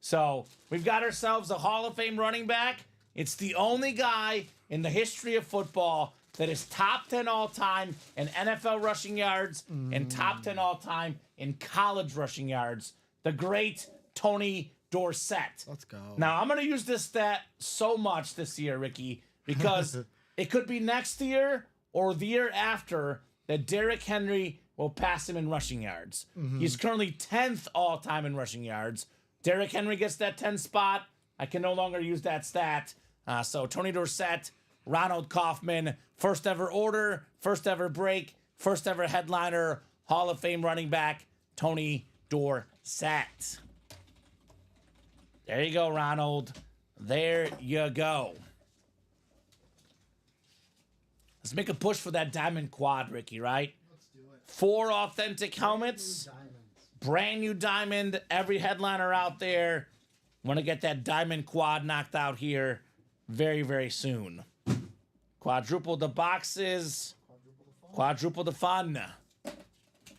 So we've got ourselves a Hall of Fame running back. It's the only guy in the history of football that is top 10 all-time in NFL rushing yards and top 10 all-time in college rushing yards. The great Tony Dorsett. Let's go. Now, I'm going to use this stat so much this year, Ricky, because it could be next year or the year after that Derrick Henry will pass him in rushing yards. He's currently 10th all-time in rushing yards. Derrick Henry gets that 10 spot. I can no longer use that stat. So Tony Dorsett, Ronald Kaufman, first ever order, first ever break, first ever headliner, Hall of Fame running back, Tony Dorsett. There you go, Ronald. There you go. Let's make a push for that diamond quad, Ricky, right? Let's do it. 4 authentic helmets. Brand new diamond. Every headliner out there want to get that diamond quad knocked out here very, very soon. Quadruple the boxes. Quadruple the fun.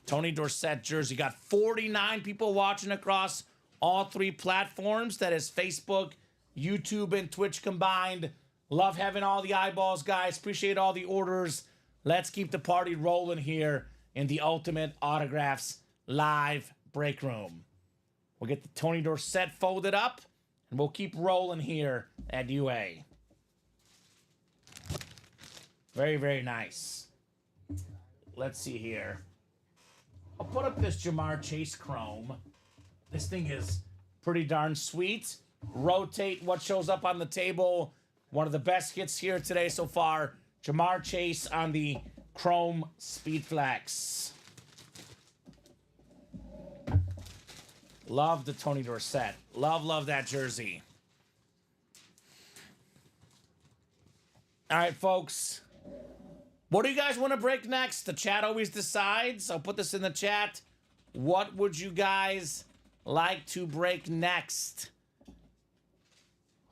Tony Dorsett jersey. Got 49 people watching across all 3 platforms. That is Facebook, YouTube, and Twitch combined. Love having all the eyeballs, guys. Appreciate all the orders. Let's keep the party rolling here in the Ultimate Autographs live break room. We'll get the Tony Dorsett folded up, and we'll keep rolling here at UA. Very, very nice. Let's see here. I'll put up this Jamar Chase Chrome. This thing is pretty darn sweet. Rotate what shows up on the table. One of the best hits here today so far. Jamar Chase on the Chrome Speed Flex. Love the Tony Dorsett. Love that jersey. All right, folks. What do you guys want to break next? The chat always decides. I'll put this in the chat. What would you guys like to break next?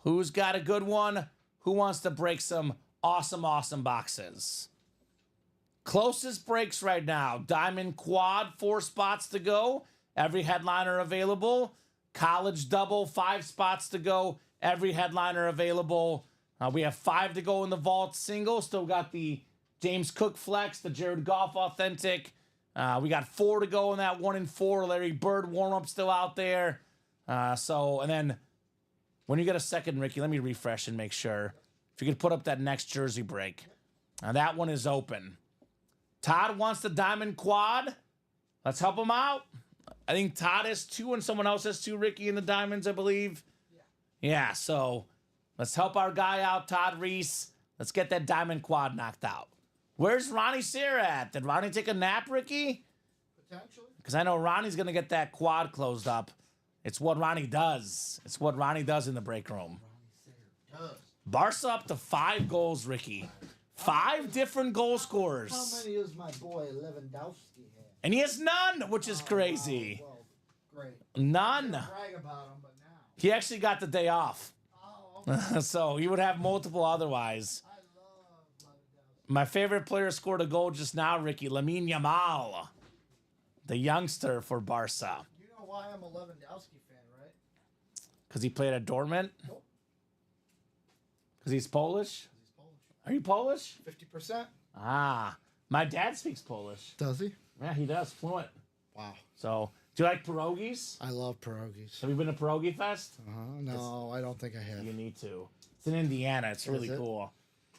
Who's got a good one? Who wants to break some awesome boxes? Closest breaks right now. Diamond Quad, 4 spots to go. Every headliner available. College Double, 5 spots to go. Every headliner available. We have 5 to go in the Vault Single. Still got the James Cook Flex, the Jared Goff Authentic. We got 4 to go in that 1 in 4. Larry Bird warm-up still out there. And then when you get a second, Ricky, let me refresh and make sure. If you could put up that next jersey break. That one is open. Todd wants the Diamond Quad. Let's help him out. I think Todd has 2 and someone else has 2, Ricky, in the Diamonds, I believe. Yeah, so let's help our guy out, Todd Reese. Let's get that Diamond Quad knocked out. Where's Ronnie Sarah at? Did Ronnie take a nap, Ricky? Potentially. Because I know Ronnie's going to get that quad closed up. It's what Ronnie does. It's what Ronnie does in the break room. Barca up to 5 goals, Ricky. 5 different goal scorers. How many does my boy Lewandowski have? And he has none, which is crazy. Well, great. None. Brag about him, but now. He actually got the day off. Oh, So he would have multiple otherwise. I love Lewandowski. My favorite player scored a goal just now, Ricky. Lamine Yamal. The youngster for Barca. You know why I'm a Lewandowski fan, right? Because he played at Dortmund? Nope. Because he's Polish? He's Polish. Are you Polish? 50%. Ah. My dad speaks Polish. Does he? Yeah, he does. Fluent. Wow. So, do you like pierogies? I love pierogies. Have you been to Pierogi Fest? No, I don't think I have. You need to. It's in Indiana. It's really it? cool.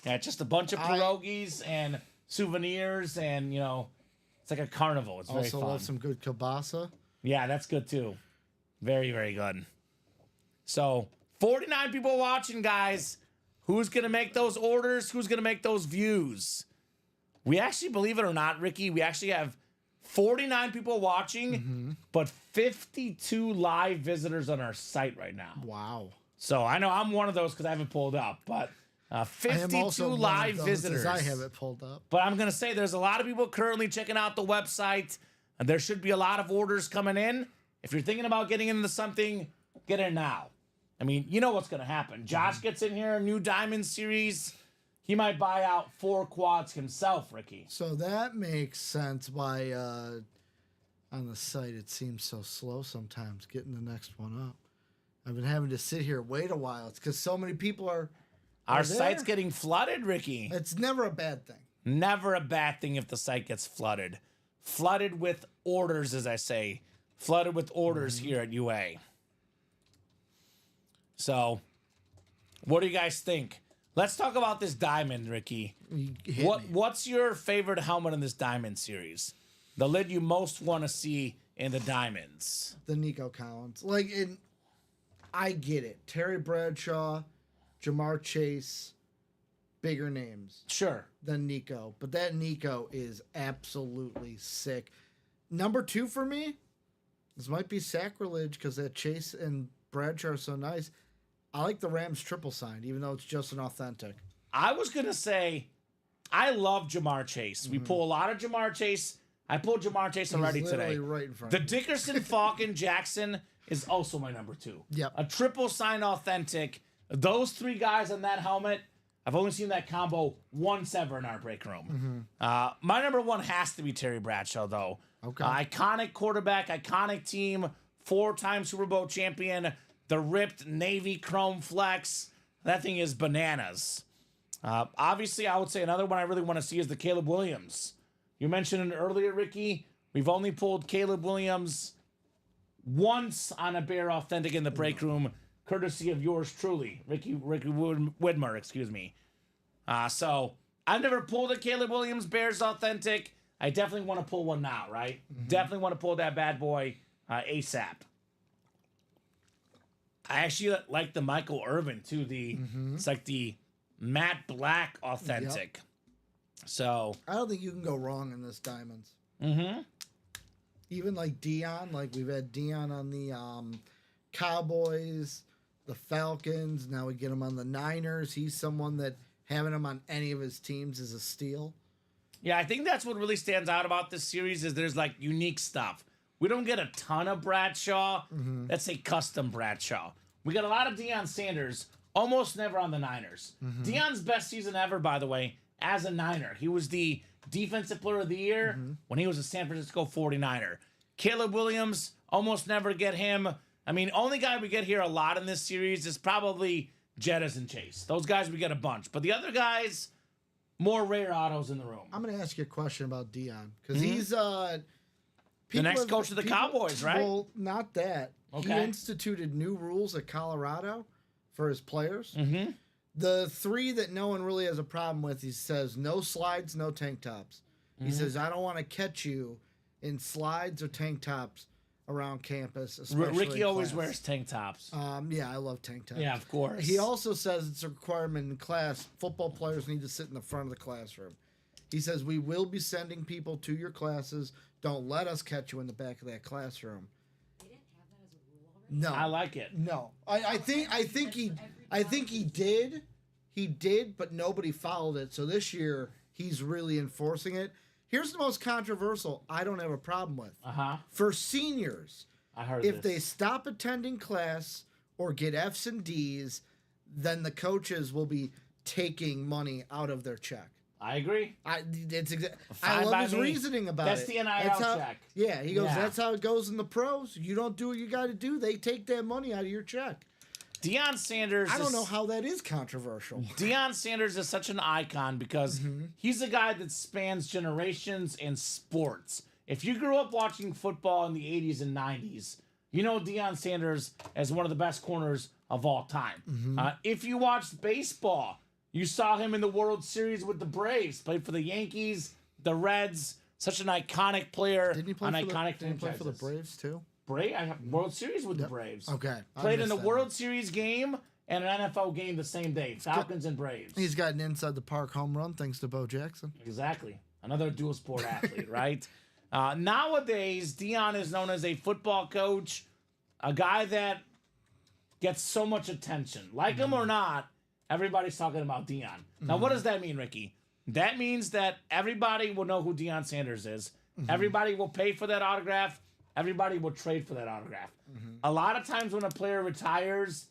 Yeah, it's just a bunch of pierogies and souvenirs, and it's like a carnival. It's very Also fun. love some good kielbasa. Yeah, that's good too. Very, very good. So, 49 people watching, guys. Who's going to make those orders? Who's going to make those views? We actually, believe it or not, Ricky, we actually have 49 people watching, but 52 live visitors on our site right now. Wow. So I know I'm one of those because I haven't pulled up, but I am 52 also one of live those, visitors. as I have it pulled up. But I'm going to say there's a lot of people currently checking out the website. And there should be a lot of orders coming in. If you're thinking about getting into something, get in now. I mean, you know what's going to happen. Josh gets in here, a new Diamond Series. He might buy out 4 quads himself, Ricky. So that makes sense why on the site it seems so slow sometimes getting the next one up. I've been having to sit here wait a while. It's because so many people are Our there. site's getting flooded, Ricky. It's never a bad thing. Never a bad thing if the site gets flooded. Flooded with orders, as I say. Flooded with orders here at UA. So, what do you guys think? Let's talk about this diamond, Ricky. What's your favorite helmet in this diamond series? The lid you most want to see in the diamonds? The Nico Collins. I get it. Terry Bradshaw, Jamar Chase, bigger names Sure. than Nico. But that Nico is absolutely sick. Number 2 for me, this might be sacrilege because that Chase and Bradshaw are so nice. I like the Rams triple signed, even though it's just an authentic. I was going to say, I love Jamar Chase. We pull a lot of Jamar Chase. I pulled Jamar Chase already He's today. literally right in front The of you. Dickerson Falcon Jackson is also my number 2. Yep. A triple sign authentic. Those 3 guys on that helmet, I've only seen that combo once ever in our break room. My number 1 has to be Terry Bradshaw, though. Okay. Iconic quarterback, iconic team, 4-time Super Bowl champion, the ripped Navy Chrome Flex. That thing is bananas. Obviously, I would say another one I really want to see is the Caleb Williams. You mentioned it earlier, Ricky. We've only pulled Caleb Williams once on a Bear Authentic in the break room, courtesy of yours truly, Ricky Widmer, excuse me. So I've never pulled a Caleb Williams Bears Authentic. I definitely want to pull one now, right? Definitely want to pull that bad boy ASAP. I actually like the Michael Irvin too. It's like the matte black authentic. So I don't think you can go wrong in this diamonds. Even like Dion, like we've had Dion on the Cowboys, the Falcons. Now we get him on the Niners. He's someone that having him on any of his teams is a steal. yeah, I think that's what really stands out about this series is there's like unique stuff. We don't get a ton of Bradshaw. Let's say custom Bradshaw. We got a lot of Deion Sanders, almost never on the Niners. Deion's best season ever, by the way, as a Niner. He was the Defensive Player of the Year when he was a San Francisco 49er. Caleb Williams, almost never get him. I mean, only guy we get here a lot in this series is probably Jettis and Chase. Those guys we get a bunch. But the other guys, more rare autos in the room. I'm going to ask you a question about Dion because he's The next coach of the Cowboys, right? Well, not that. Okay. He instituted new rules at Colorado for his players. The 3 that no one really has a problem with, he says no slides, no tank tops. He says, I don't want to catch you in slides or tank tops around campus. Especially Ricky in always class. wears tank tops. Yeah, I love tank tops. Yeah, of course. He also says it's a requirement in class. Football players need to sit in the front of the classroom. He says, we will be sending people to your classes. Don't let us catch you in the back of that classroom. They didn't have that as a rule already? No. I like it. No. I think he did. He did, but nobody followed it. So this year he's really enforcing it. Here's the most controversial I don't have a problem with. For seniors, I heard if they this. stop attending class or get F's and D's, then the coaches will be taking money out of their check. I agree. I Fine love by his me. reasoning about That's it. the NIL check. Yeah, he goes, Yeah. that's how it goes in the pros. You don't do what you got to do. They take that money out of your check. Deion Sanders. I don't know how that is controversial. Deion Sanders is such an icon because he's a guy that spans generations and sports. If you grew up watching football in the 80s and 90s, you know Deion Sanders as one of the best corners of all time. If you watched baseball, you saw him in the World Series with the Braves, played for the Yankees, the Reds, such an iconic player Didn't he play, on for the, iconic didn't he play for the franchises. Braves too? I have World Series with the Braves. Okay. I Played in missed the that World one. Series game and an NFL game the same day. Falcons and Braves. He's got an inside the park home run thanks to Bo Jackson. Exactly. Another dual sport athlete, right? Nowadays, Deion is known as a football coach, a guy that gets so much attention. Like him or not, everybody's talking about Deion. Now, what does that mean, Ricky? That means that everybody will know who Deion Sanders is. Everybody will pay for that autograph. Everybody will trade for that autograph. A lot of times when a player retires,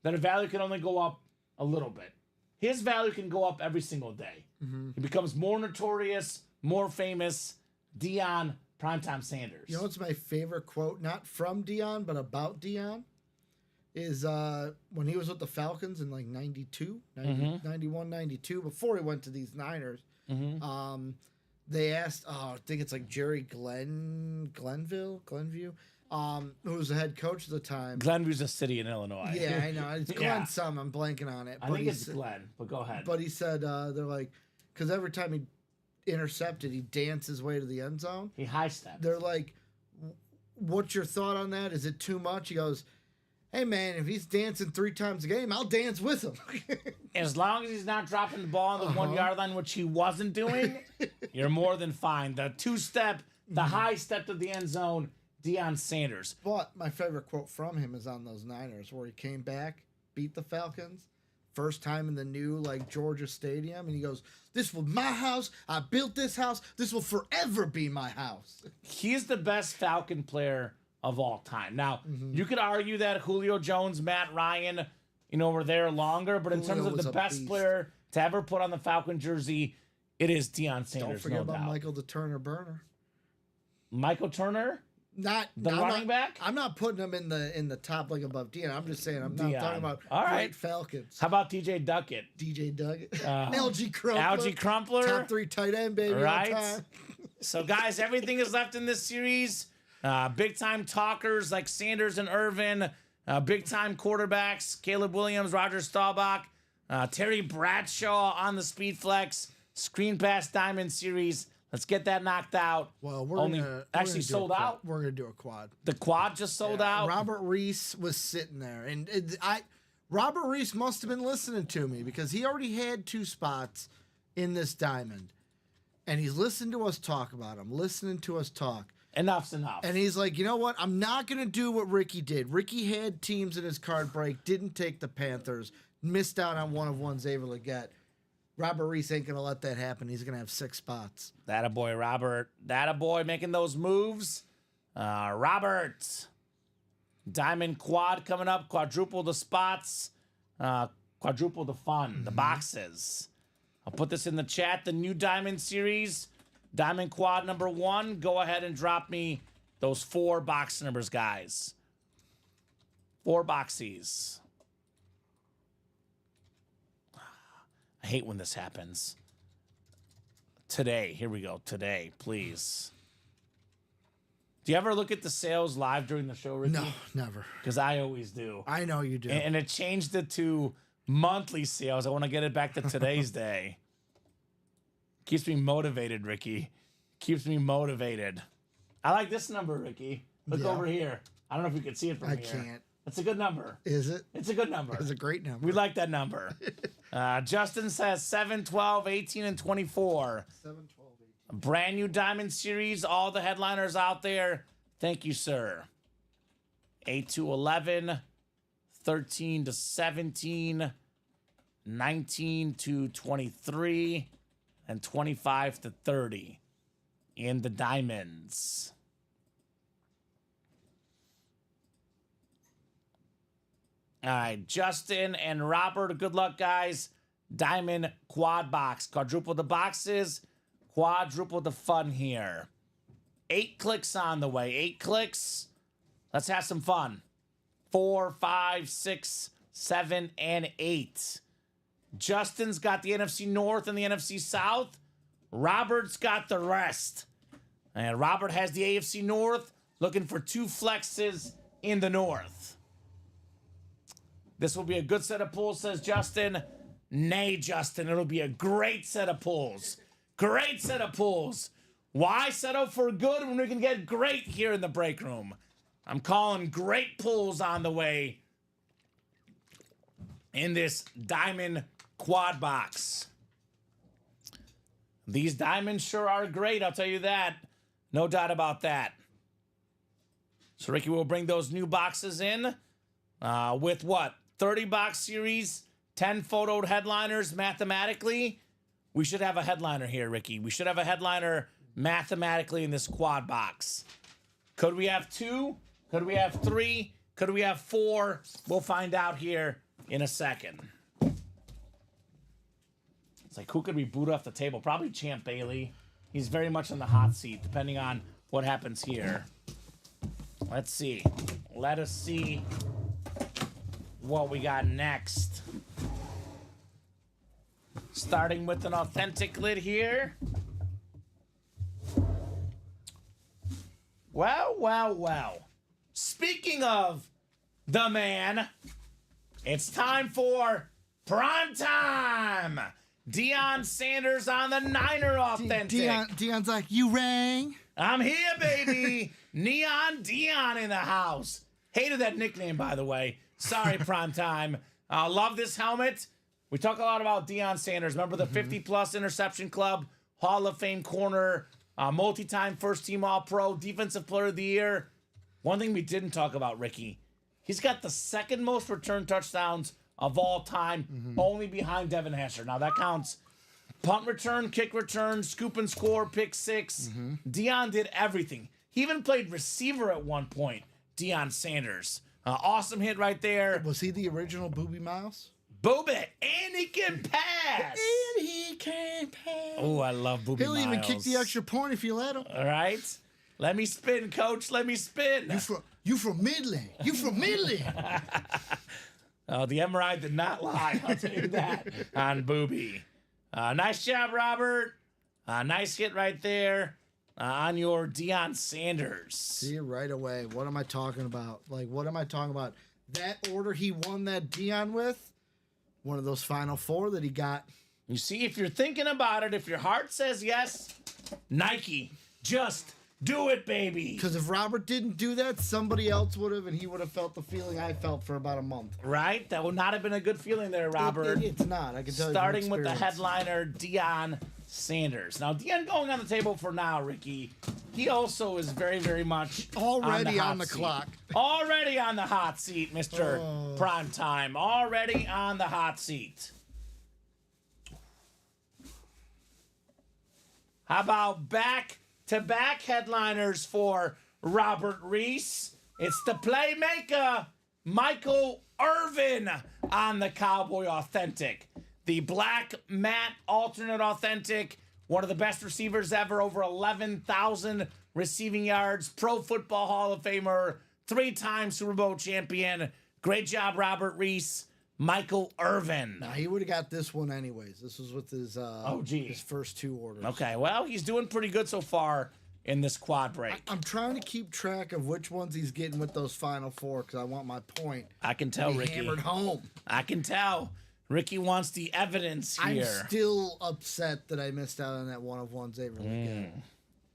their value can only go up a little bit. His value can go up every single day. He becomes more notorious, more famous. Deion Primetime Sanders. You know what's my favorite quote? Not from Deion, but about Deion? Is when he was with the Falcons in like 92, 91, 92, before he went to these Niners. They asked, I think it's like Jerry Glenview, who was the head coach at the time. Glenview's a city in Illinois. Yeah, I know. It's Glenn Yeah. some. I'm blanking on it. I think it's Glenn, but go ahead. But he said, they're like, because every time he intercepted, he danced his way to the end zone. He high stepped. They're like, what's your thought on that? Is it too much? He goes, hey, man, if he's dancing 3 times a game, I'll dance with him. As long as he's not dropping the ball on the 1 yard line, which he wasn't doing, you're more than fine. The 2-step, the high step to the end zone, Deion Sanders. But my favorite quote from him is on those Niners where he came back, beat the Falcons, first time in the new like Georgia Stadium, and he goes, "This was my house. I built this house. This will forever be my house." He's the best Falcon player of all time. Now, you could argue that Julio Jones, Matt Ryan, were there longer, but in Julio terms of was the a best beast. player to ever put on the Falcon jersey, it is Deion Don't Sanders, forget no about doubt. Michael the Turner Burner. Michael Turner, Not the I'm running not- back. I'm not putting him in the top like above Deion. I'm just saying I'm not Deion. talking about All great right. Falcons. How about DJ Duckett? DJ Duggett, Uh, LG Crumpler, Algie Crumpler. top 3 tight end baby. Right. All time. So, guys, everything is left in this series. Big time talkers like Sanders and Irvin. Big time quarterbacks Caleb Williams, Roger Staubach, Terry Bradshaw on the Speed Flex. Screen Pass Diamond Series. Let's get that knocked out. Well, we're Only gonna actually do a sold quad. out. We're gonna do a quad. The quad just sold out. Robert Reese was sitting there, and Robert Reese must have been listening to me because he already had 2 spots in this diamond, and he's listened to us talk about him, listening to us talk, Enough's enough. and he's like, you know what? I'm not gonna do what Ricky did. Ricky had teams in his card break, didn't take the Panthers, missed out on one of ones able to get. Robert Reese ain't gonna let that happen. He's gonna have 6 spots. That a boy, Robert. That a boy making those moves. Robert. Diamond quad coming up. Quadruple the spots. Quadruple the fun. The boxes. I'll put this in the chat. The new Diamond series. Diamond quad number 1. Go ahead and drop me those 4 box numbers, guys. 4 boxies. I hate when this happens. Today. Here we go. Today, please. Do you ever look at the sales live during the show, Ricky? No, never. Because I always do. I know you do. And it changed it to monthly sales. I want to get it back to today's day. Keeps me motivated, Ricky. Keeps me motivated. I like this number, Ricky. Look Yeah. over here. I don't know if you can see it from I here. can't. It's a good number. Is it? It's a good number. It's a great number. We like that number. Justin says 7, 12, 18, and 24. 7, 12, 18. Brand new Diamond Series. All the headliners out there. Thank you, sir. 8 to 11, 13 to 17, 19 to 23, and 25 to 30 in the Diamonds. All right, Justin and Robert, good luck, guys. Diamond quad box. Quadruple the boxes, quadruple the fun here. 8 clicks on the way. 8 clicks. Let's have some fun. 4, 5, 6, 7, and 8. Justin's got the NFC North and the NFC South. Robert's got the rest. And Robert has the AFC North, looking for 2 flexes in the North. This will be a good set of pulls, says Justin. Nay, Justin, it'll be a great set of pulls. Great set of pulls. Why settle for good when we can get great here in the break room? I'm calling great pulls on the way in this diamond quad box. These diamonds sure are great, I'll tell you that. No doubt about that. So Ricky will bring those new boxes in with what? 30 box series, 10 photoed headliners mathematically. We should have a headliner here, Ricky. We should have a headliner mathematically in this quad box. Could we have 2? Could we have 3? Could we have 4? We'll find out here in a second. It's like, who could we boot off the table? Probably Champ Bailey. He's very much in the hot seat, depending on what happens here. Let's see. Let us see what we got next. Starting with an authentic lid here. Well, well, well. Speaking of the man, it's time for prime time. Deion Sanders on the Niner Authentic. Deion's like, you rang? I'm here, baby. Neon Deion in the house. Hated that nickname, by the way. Sorry, primetime. Love this helmet. We talk a lot about Deion Sanders. Remember the 50-plus interception club, Hall of Fame corner, multi-time first-team All-Pro, Defensive Player of the Year. One thing we didn't talk about, Ricky, he's got the second most return touchdowns of all time, only behind Devin Hester. Now that counts punt return, kick return, scoop and score, pick six. Deion did everything. He even played receiver at one point, Deion Sanders. Awesome hit right there. Was he the original Booby Miles? Boobit, and he can pass. And he can pass. Oh, I love Booby He'll Miles. even kick the extra point if you let him. All right. Let me spin, coach. Let me spin. You from Midland. You from Midland. Oh, the MRI did not lie. I'll tell you that on Booby. Nice job, Robert. Nice hit right there on your Deion Sanders. See right away. What am I talking about? What am I talking about? That order he won that Deion with, one of those Final Four that he got. You see, if you're thinking about it, if your heart says yes, Nike, just do it, baby. Because if Robert didn't do that, somebody else would have, and he would have felt the feeling I felt for about a month. Right? That would not have been a good feeling there, Robert. It's not. I can tell you. Starting from with the experience. headliner, Deion Sanders. Now, Deion going on the table for now, Ricky. He also is very, very much Already hot on the seat. clock. Already on the hot seat, Mr. Prime Time. Already on the hot seat. How about back-to-back headliners for Robert Reese? It's the playmaker, Michael Irvin, on the Cowboy Authentic. The black matte alternate authentic, one of the best receivers ever, over 11,000 receiving yards, Pro Football Hall of Famer, 3-time Super Bowl champion. Great job, Robert Reese. Michael Irvin. Now, he would have got this one anyways. This was with his his first two orders. Okay, well, he's doing pretty good so far in this quad break. I'm trying to keep track of which ones he's getting with those Final Four because I want my point. I can tell, Be Ricky. hammered home. I can tell. Ricky wants the evidence I'm here. still upset that I missed out on that one-of-one Xavier Leggett.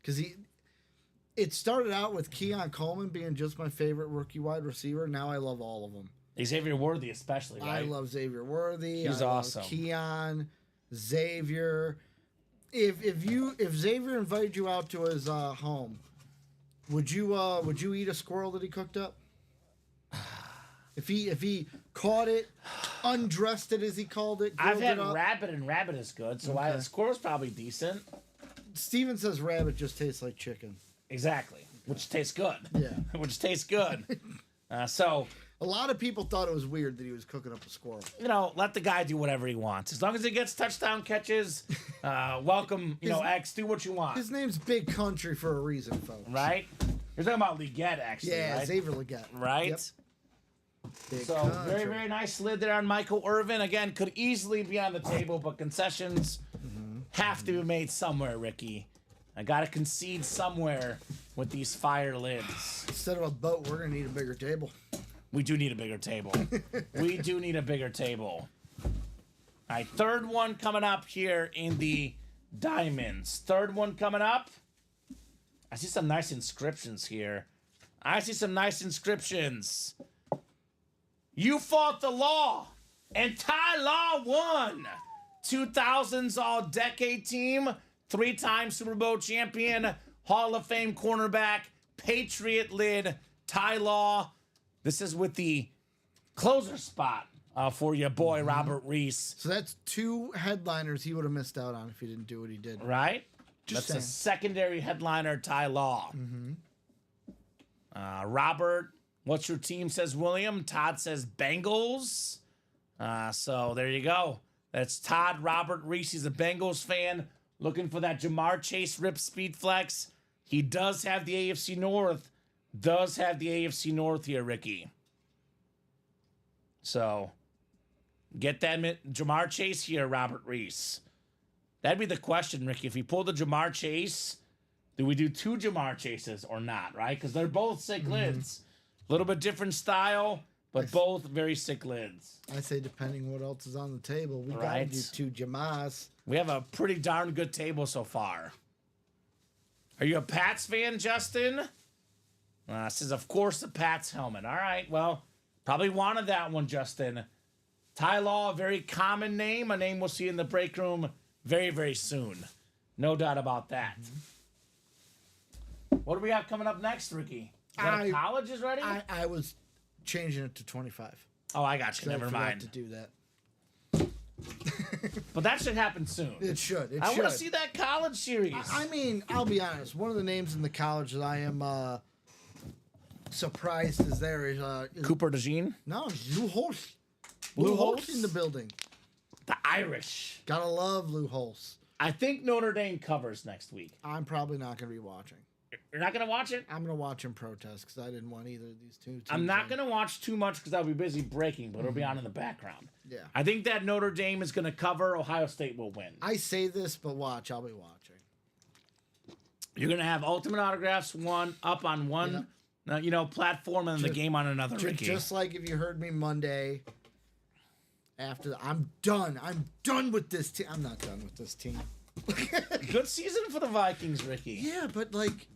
Because it started out with Keon Coleman being just my favorite rookie wide receiver. Now I love all of them. Xavier Worthy especially, right? I love Xavier Worthy. He's I love awesome. Keon, Xavier. If Xavier invited you out to his home, would you eat a squirrel that he cooked up? If he caught it, undressed it as he called it, I've grilled had it up. rabbit, and rabbit is good, so Okay. squirrel's probably decent. Steven says rabbit just tastes like chicken. Exactly, which tastes good. Yeah. Which tastes good. So, A lot of people thought it was weird that he was cooking up a squirrel. let the guy do whatever he wants. As long as he gets touchdown catches, welcome, X, do what you want. His name's Big Country for a reason, folks. Right? You're talking about Leggett, actually, Yeah, right? Xavier Leggett. Right? Yep. Big So, Country. very, very nice lid there on Michael Irvin. Again, could easily be on the table, but concessions have to be made somewhere, Ricky. I got to concede somewhere with these fire lids. Instead of a boat, we're gonna need a bigger table. We do need a bigger table. We do need a bigger table. All right, third one coming up here in the diamonds. Third one coming up. I see some nice inscriptions here. You fought the law, and Ty Law won. 2000s All-Decade Team, 3-time Super Bowl champion, Hall of Fame cornerback, Patriot lid, Ty Law. This is with the closer spot for your boy, Robert Reese. So that's two headliners he would have missed out on if he didn't do what he did. Right? Just That's a saying. secondary headliner, Ty Law. Robert, what's your team, says William. Todd says Bengals. So there you go. That's Todd. Robert Reese, he's a Bengals fan, looking for that Jamar Chase rip speed flex. He does have the AFC North. Here, Ricky. So get that Jamar Chase here, Robert Reese. That'd be the question, Ricky. If we pull the Jamar Chase, do we do two Jamar Chases or not, right? Because they're both sick lids. A little bit different style, but both very sick lids. I say depending what else is on the table, we gotta Right. do two Jamas. We have a pretty darn good table so far. Are you a Pats fan, Justin? Says, of course, the Pats helmet. All right, well, probably wanted that one, Justin. Ty Law, a very common name, a name we'll see in the break room very, very soon. No doubt about that. What do we have coming up next, Ricky? Is that I- colleges ready? I was changing it to 25. Oh, I got you. I Never forgot mind. to do that. But that should happen soon. It should. It I should. want to see that college series. I mean, I'll be honest. One of the names in the college that I am surprised is there is Cooper DeJean, no Lou Holtz. Lou Lou Holtz? Holtz in the building. the Irish. Gotta love Lou Holtz. I think Notre Dame covers next week. I'm probably not gonna be watching. You're not going to watch it? I'm gonna watch him protest because I didn't want either of these two. I'm not going to watch too much because I'll be busy breaking, but it'll be on in the background. Yeah. I think that Notre Dame is going to cover. Ohio State will win. I say this, but watch. I'll be watching. You're going to have Ultimate Autographs one up on one, platform and the game on another, Ricky. Just like if you heard me Monday. I'm done. I'm done with this team. I'm not done with this team. Good season for the Vikings, Ricky. Yeah, but like.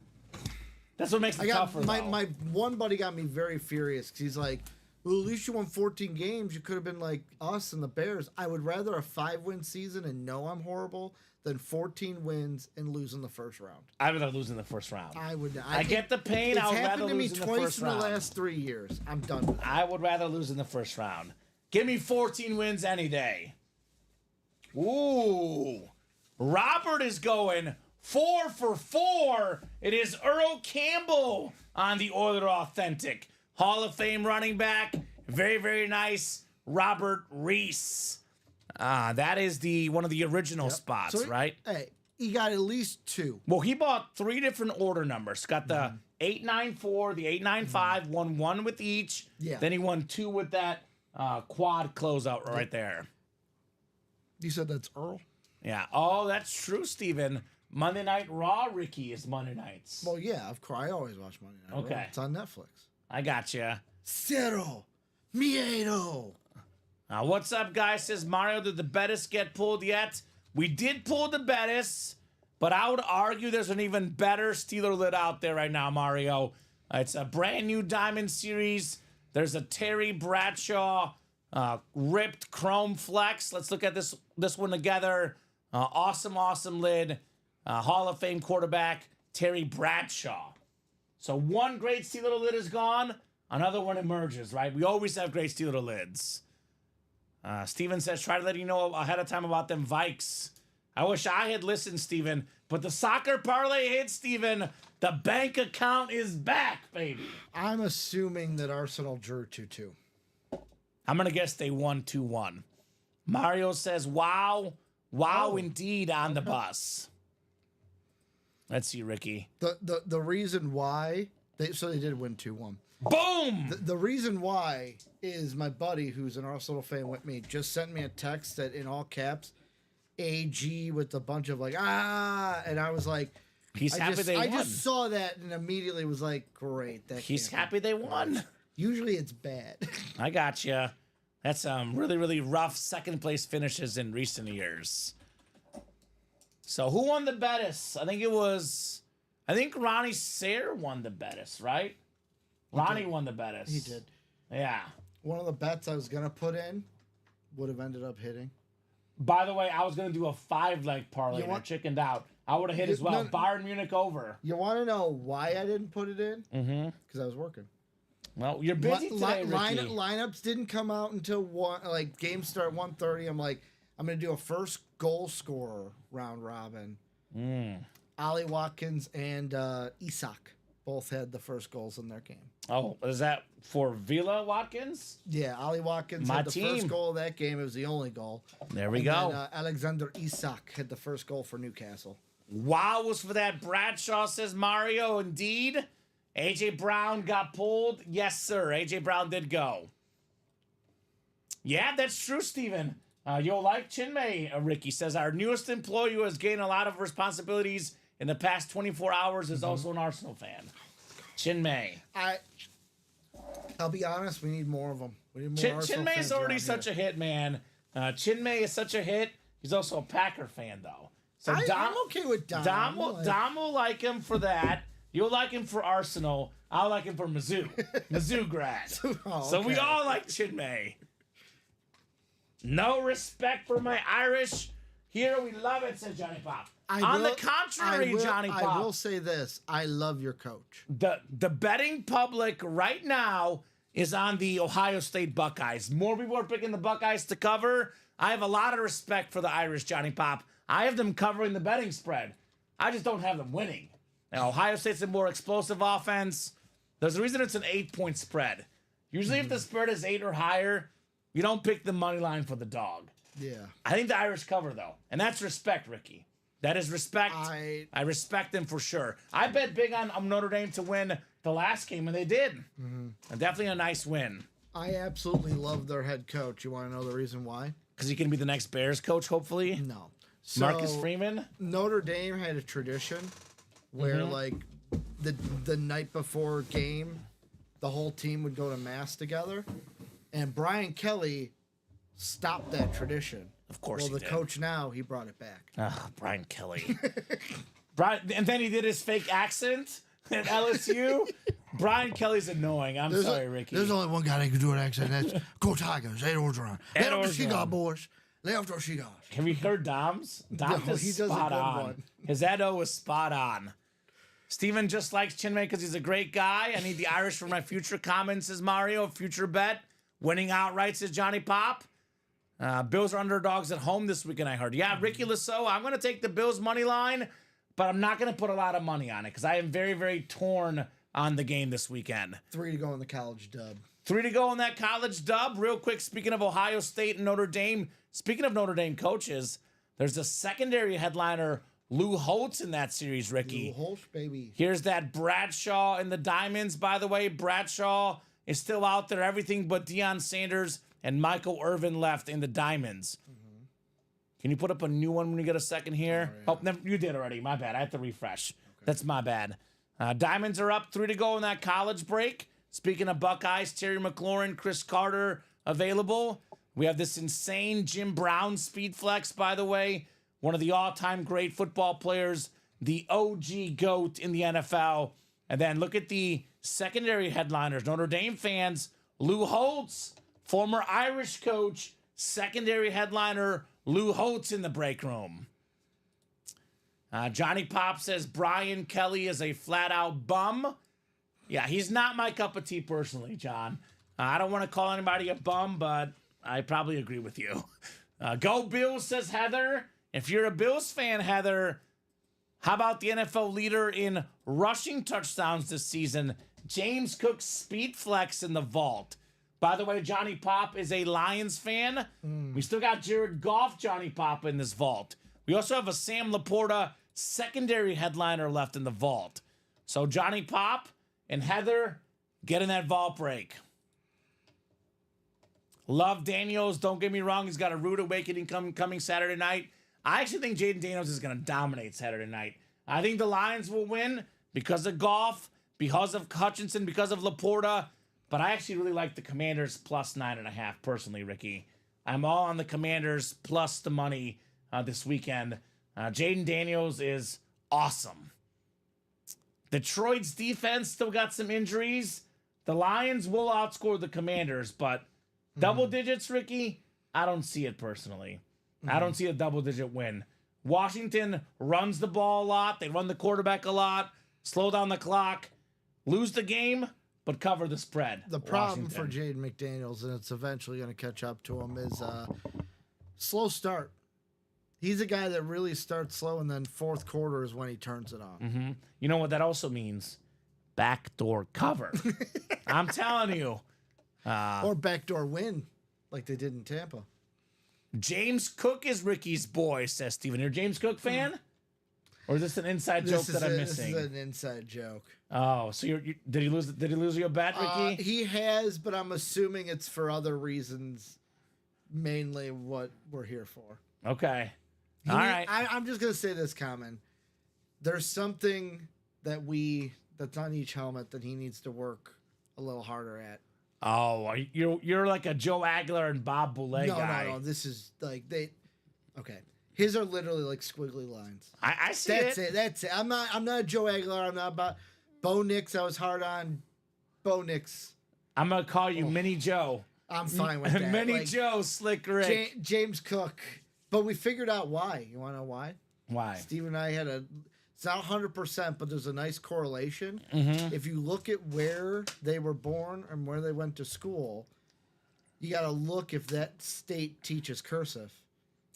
That's what makes it tougher, though. My one buddy got me very furious because he's like, well, at least you won 14 games. You could have been like us and the Bears. I would rather a 5-win season and know I'm horrible than 14 wins and lose in the first round. I'd rather lose in the first round. I would. I get the pain. It's I would rather happened to me lose in the twice first in the round. last 3 years. I'm done with it. I would rather lose in the first round. Give me 14 wins any day. Ooh. Robert is going 4 for 4. It is Earl Campbell on the Oiler Authentic. Hall of Fame running back. Very, very nice. Robert Reese. That is one of the original spots, So, right? Hey, he got at least 2. Well, he bought 3 different order numbers. Got the 894, the 895, won 1 with each. Yeah. Then he won 2 with that quad closeout right there. You said that's Earl? Yeah. Oh, that's true, Steven. Monday Night Raw, Ricky, is Monday nights. Well, yeah, of course. I always watch Monday Night Raw. Okay. It's on Netflix. I got you. Cero Miedo. What's up, guys? Says Mario, did the Bettis get pulled yet? We did pull the Bettis, but I would argue there's an even better Steeler lid out there right now, Mario. It's a brand new Diamond Series. There's a Terry Bradshaw ripped chrome flex. Let's look at this one together. Awesome lid. Hall of Fame quarterback, Terry Bradshaw. So one great Steeler lid is gone. Another one emerges, right? We always have great Steeler lids. Steven says, try to let you know ahead of time about them Vikes. I wish I had listened, Steven. But the soccer parlay hit, Steven. The bank account is back, baby. I'm assuming that Arsenal drew 2-2. I'm going to guess they won 2-1. Mario says, wow. Wow, indeed, on the bus. Let's see, Ricky. The reason why they did win 2-1. Boom! The reason why is my buddy who's an Arsenal fan with me just sent me a text that in all caps, AG with a bunch of like and I was like, He's happy they won. I just saw that and immediately was like, great. He's can't happy be they won. Usually it's bad. I got you. That's really, really rough second place finishes in recent years. So who won the Bettis? I think Ronnie Sayre won the Bettis, right? Ronnie won the Bettis. He did. Yeah. One of the bets I was gonna put in would have ended up hitting. By the way, I was going to do a 5-leg parlay and I chickened out. I would have hit as well. Bayern Munich over. You want to know why I didn't put it in? Mm-hmm. Because I was working. Well, you're busy today, Ricky. Lineups didn't come out until game start 1:30. I'm like, I'm gonna do a first goal scorer round robin. Ollie Watkins and Isak both had the first goals in their game. Oh, is that for Villa Watkins? Yeah, Ollie Watkins My had the team. first goal of that game. It was the only goal. There we And go. then, Alexander Isak had the first goal for Newcastle. Wow was for that Bradshaw, says Mario. Indeed. AJ Brown got pulled. Yes, sir. AJ Brown did go. Yeah, that's true, Steven. You'll like Chinmay, Ricky says. Our newest employee who has gained a lot of responsibilities in the past 24 hours is also an Arsenal fan. Chinmay. I'll be honest, we need more of them. We need more Arsenal Chinmay fans is already around such here. a hit, man. Chinmay is such a hit. He's also a Packer fan, though. So I'm okay with Dom. Dom will like him for that. You'll like him for Arsenal. I'll like him for Mizzou. Mizzou grad. So we okay. all like Chinmay. No respect for my Irish. Here we love it, says Johnny Pop. On the contrary, Johnny Pop. I will say this. I love your coach. The betting public right now is on the Ohio State Buckeyes. More people are picking the Buckeyes to cover. I have a lot of respect for the Irish, Johnny Pop. I have them covering the betting spread. I just don't have them winning. Now, Ohio State's a more explosive offense. There's a reason it's an 8-point spread. Usually if the spread is 8 or higher, you don't pick the money line for the dog. Yeah. I think the Irish cover, though. And that's respect, Ricky. That is respect. I respect them for sure. I bet big on Notre Dame to win the last game, and they did. And definitely a nice win. I absolutely love their head coach. You want to know the reason why? Because he can be the next Bears coach, hopefully. No. So, Marcus Freeman. Notre Dame had a tradition where, like, the night before game, the whole team would go to mass together, and Brian Kelly stopped that tradition. Of course Well, he the did. coach now, he brought it back. Brian Kelly. And then he did his fake accent at LSU. Brian Kelly's annoying. I'm sorry, Ricky. There's only one guy that can do an accent. That's Go Tigers. Ed Orgeron. Lay Ed off the Orgeron. Seagull, boys. Lay off those Seagulls. Have you heard Dom's? Dom's No, is he does a spot good on. one. His Edo was spot on. Steven just likes Chinmay because he's a great guy. I need the Irish for my future comments, says Mario. Future bet. Winning outright, says Johnny Pop. Bills are underdogs at home this weekend, I heard. Yeah, Ricky Lasso, I'm going to take the Bills money line, but I'm not going to put a lot of money on it because I am very, very torn on the game this weekend. 3 to go in the college dub. 3 to go in that college dub. Real quick, speaking of Ohio State and Notre Dame, speaking of Notre Dame coaches, there's a secondary headliner, Lou Holtz, in that series, Ricky. Lou Holtz, baby. Here's that Bradshaw in the Diamonds, by the way. Bradshaw is still out there, everything but Deion Sanders and Michael Irvin left in the Diamonds. Can you put up a new one when you get a second here? Oh, never, you did already. My bad. I have to refresh. That's my bad. Diamonds are up, 3 to go in that college break. Speaking of Buckeyes, Terry McLaurin, Chris Carter available. We have this insane Jim Brown speed flex, by the way. One of the all-time great football players, the OG GOAT in the NFL. And then look at the secondary headliners. Notre Dame fans, Lou Holtz, former Irish coach, secondary headliner, Lou Holtz in the break room. Johnny Pop says Brian Kelly is a flat-out bum. Yeah, he's not my cup of tea personally, John. I don't want to call anybody a bum, but I probably agree with you. Go Bills, says Heather. If you're a Bills fan, Heather, how about the NFL leader in rushing touchdowns this season, James Cook's speed flex in the vault? By the way, Johnny Pop is a Lions fan. We still got Jared Goff, Johnny Pop, in this vault. We also have a Sam Laporta secondary headliner left in the vault. So Johnny Pop and Heather, get in that vault break. Love Daniels. Don't get me wrong. He's got a rude awakening coming Saturday night. I actually think Jaden Daniels is going to dominate Saturday night. I think the Lions will win because of Goff, because of Hutchinson, because of Laporta. But I actually really like the Commanders plus 9.5 personally, Ricky. I'm all on the Commanders plus the money this weekend. Jaden Daniels is awesome. Detroit's defense still got some injuries. The Lions will outscore the Commanders, but double digits, Ricky, I don't see it personally. I don't see a double-digit win. Washington runs the ball a lot. They run the quarterback a lot, slow down the clock, lose the game, but cover the spread. The problem Washington. for Jaden McDaniels, and it's eventually going to catch up to him, is slow start. He's a guy that really starts slow, and then fourth quarter is when he turns it on. You know what that also means? Backdoor cover. I'm telling you. Or backdoor win, like they did in Tampa. James Cook is Ricky's boy, says Steven. You're a James Cook fan? Or is this an inside joke that I'm missing? This is an inside joke. Oh, so did he lose your bet, Ricky? He has, but I'm assuming it's for other reasons, mainly what we're here for. Okay. All right. I'm just going to say this, Common. There's something that's on each helmet that he needs to work a little harder at. Oh, you're like a Joe Aguilar and Bob Boulay guy. No. This is like okay. His are literally like squiggly lines. I see That's it. I'm not a Joe Aguilar. I'm not about Bo Nix. I was hard on Bo Nix. I'm gonna call you Mini Joe. I'm fine with that. Mini Like, Joe, Slick Rick. James Cook. But we figured out why. You want to know why? Why? Steve and I had a It's not 100%, but there's a nice correlation. Mm-hmm. If you look at where they were born and where they went to school, you got to look if that state teaches cursive.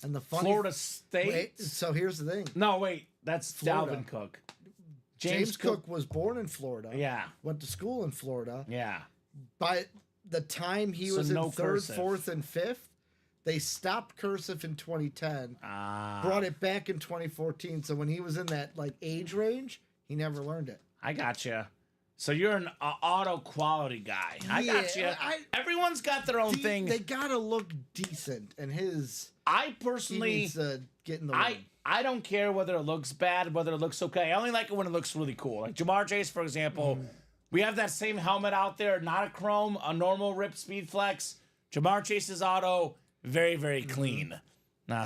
And the funny Florida State. Wait, so here's the thing. No, wait, that's Florida. Dalvin Cook. James Cook was born in Florida. Yeah, Went to school in Florida. yeah. By the time he So was no in third, cursive. fourth, and fifth, they stopped cursive in 2010. Brought it back in 2014. So when he was in that like age range, he never learned it. I gotcha. So you're an auto quality guy. I Yeah, gotcha. Everyone's got their own thing. They gotta look decent, and I he personally, needs to get in the ring. I don't care whether it looks bad, whether it looks okay. I only like it when it looks really cool. Like Jamar Chase, for example, we have that same helmet out there, not a chrome, a normal Rip Speed Flex. Jamar Chase's auto, very, very clean.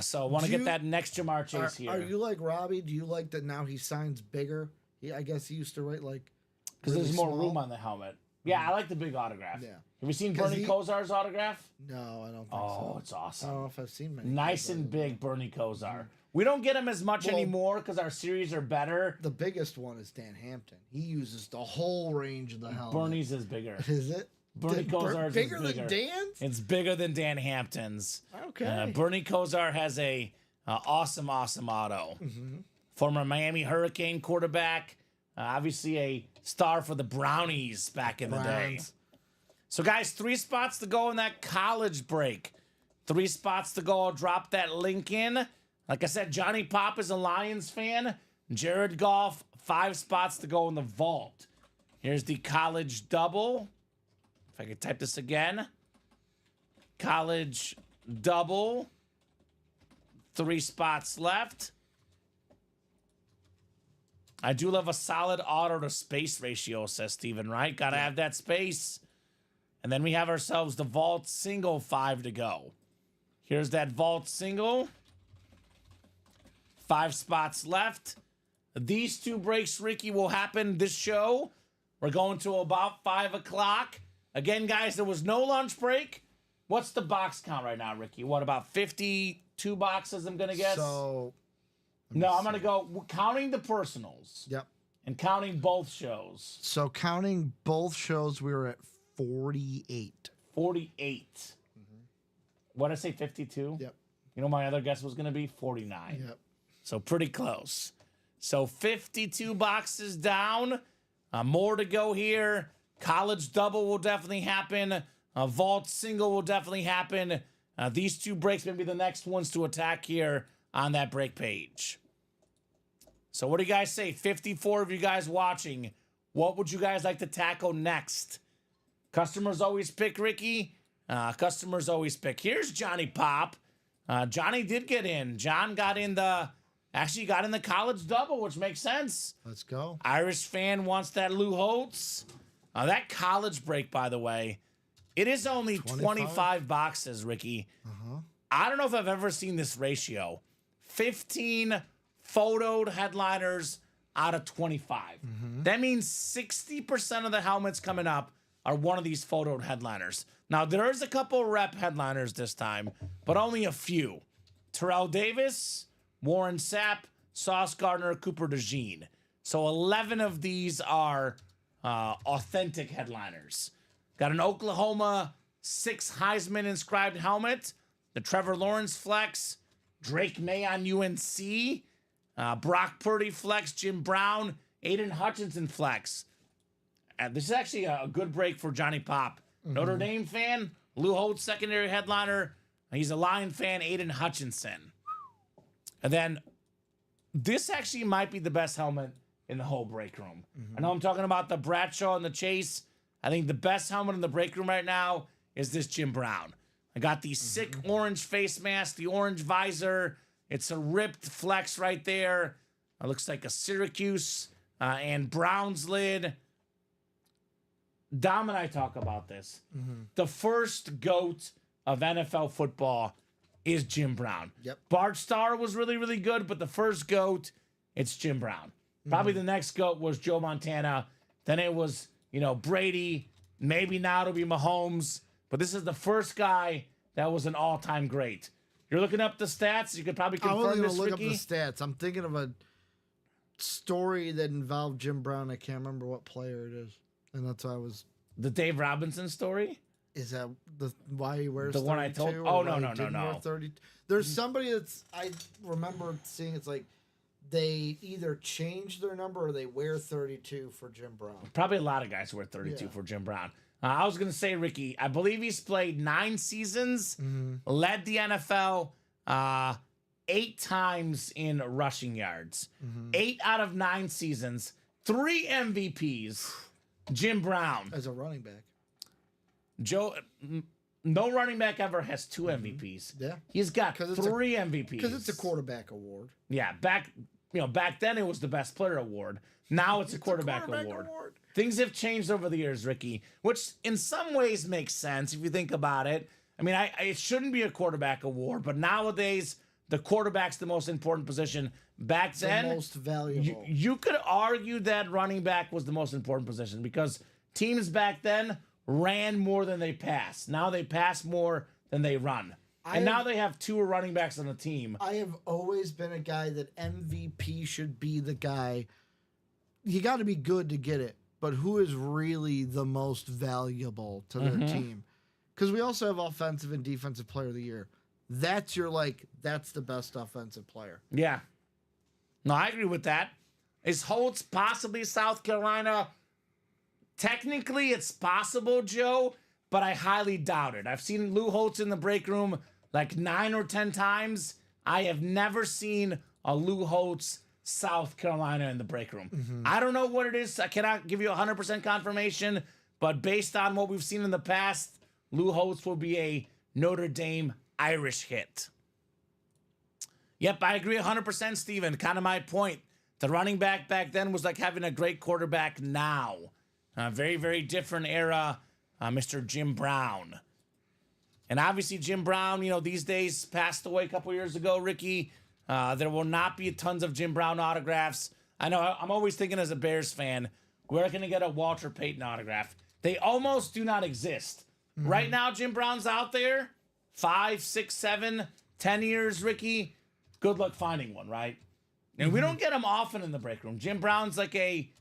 So I want to Do get you- that next Jamar Chase here. Are you like Robbie? Do you like that now he signs bigger? I guess he used to write like Because really there's more small. room on the helmet. Yeah, I like the big autograph. Yeah. Have you seen 'Cause Bernie he- Kosar's autograph? No, I don't think Oh, so. it's I awesome. don't know if I've seen many. Nice and big Bernie Kosar. We don't get him as much Well- anymore because our series are better. The biggest one is Dan Hampton. He uses the whole range of the helmet. Bernie's is bigger. Is it? Bernie Kosar's is bigger bigger. than Dan's? It's bigger than Dan Hampton's. Okay. Bernie Kosar has a awesome auto. Former Miami Hurricane quarterback. Obviously a star for the Brownies back in the day. Browns. So, guys, 3 spots to go in that college break. 3 spots to go. I'll drop that link in. Like I said, Johnny Pop is a Lions fan. Jared Goff, 5 spots to go in the vault. Here's the college double. If I could type this again. College double. 3 spots left. I do love a solid auto to space ratio, says Steven, right? Gotta have that space. And then we have ourselves the vault single, 5 to go. Here's that vault single. 5 spots left. These 2 breaks, Ricky, will happen this show. We're going to about 5 o'clock. Again, guys, there was no lunch break. What's the box count right now, Ricky? What, about 52 boxes, I'm going to guess? So, No, I'm going to go counting the personals yep. and counting both shows. So counting both shows, we were at 48. 48. What did I say, 52? Yep. You know, my other guess was going to be 49. Yep. So pretty close. So 52 boxes down. More to go here. College double will definitely happen. Vault single will definitely happen. These 2 breaks may be the next ones to attack here on that break page. So what do you guys say? 54 of you guys watching. What would you guys like to tackle next? Customers always pick Ricky. Customers always pick. Here's Johnny Pop. Johnny did get in. John got in the college double, which makes sense. Let's go. Irish fan wants that Lou Holtz. That college break, by the way, it is only 25 boxes, Ricky. I don't know if I've ever seen this ratio. 15 photoed headliners out of 25. That means 60% of the helmets coming up are one of these photoed headliners. Now, there's a couple rep headliners this time, but only a few. Terrell Davis, Warren Sapp, Sauce Gardner, Cooper DeJean. So 11 of these are authentic headliners. Got an Oklahoma 6 Heisman inscribed helmet, the Trevor Lawrence flex, Drake May on UNC, Brock Purdy flex, Jim Brown, Aiden Hutchinson flex. This is actually a good break for Johnny Pop. Notre Dame fan, Lou Holtz secondary headliner. He's a Lion fan, Aiden Hutchinson. And then this actually might be the best helmet in the whole break room. I know I'm talking about the Bradshaw and the Chase. I think the best helmet in the break room right now is this Jim Brown. I got the sick orange face mask, the orange visor. It's a ripped flex right there. It looks like a Syracuse and Brown's lid. Dom and I talk about this. The first GOAT of NFL football is Jim Brown. Yep. Bart Starr was really, really good, but the first GOAT, it's Jim Brown. Probably the next GOAT was Joe Montana. Then it was, Brady. Maybe now it'll be Mahomes. But this is the first guy that was an all-time great. You're looking up the stats. You could probably I wasn't confirm going this, to look Ricky. up the stats. I'm thinking of a story that involved Jim Brown. I can't remember what player it is, and that's why I was. The Dave Robinson story? Is that why he wears The one I 32, told- or oh, no, why he no, no, didn't no. wear 30? There's somebody that's I remember seeing. It's like they either change their number or they wear 32 for Jim Brown. Probably a lot of guys who wear 32 Yeah. for Jim Brown. I was going to say, Ricky, I believe he's played 9 seasons, led the NFL 8 times in rushing yards. 8 out of 9 seasons, 3 MVPs. Jim Brown. As a running back. No running back ever has 2 MVPs. Yeah. He's got 'Cause 3 MVPs. Because it's a quarterback award. Yeah, back then it was the best player award. Now it's a quarterback award. Things have changed over the years, Ricky, which in some ways makes sense if you think about it. I mean, it shouldn't be a quarterback award, but nowadays the quarterback's the most important position. Back then, The most valuable. you could argue that running back was the most important position because teams back then ran more than they passed. Now they pass more than they run. And now they have 2 running backs on the team. I have always been a guy that MVP should be the guy. You got to be good to get it, but who is really the most valuable to their team? Because we also have offensive and defensive player of the year. That's that's the best offensive player. Yeah. No, I agree with that. Is Holtz possibly South Carolina? Technically, it's possible, Joe, but I highly doubt it. I've seen Lou Holtz in the break room like 9 or 10 times. I have never seen a Lou Holtz South Carolina in the break room. I don't know what it is. I cannot give you 100% confirmation, but based on what we've seen in the past, Lou Holtz will be a Notre Dame Irish hit. Yep, I agree 100%, Steven. Kind of my point. The running back then was like having a great quarterback now. Very, very different era, Mr. Jim Brown. And obviously Jim Brown, these days passed away a couple years ago, Ricky. There will not be tons of Jim Brown autographs. I know I'm always thinking as a Bears fan, we're going to get a Walter Payton autograph. They almost do not exist. Right now, Jim Brown's out there, 5, 6, 7, 10 years, Ricky. Good luck finding one, right? And we don't get him often in the break room. Jim Brown's like a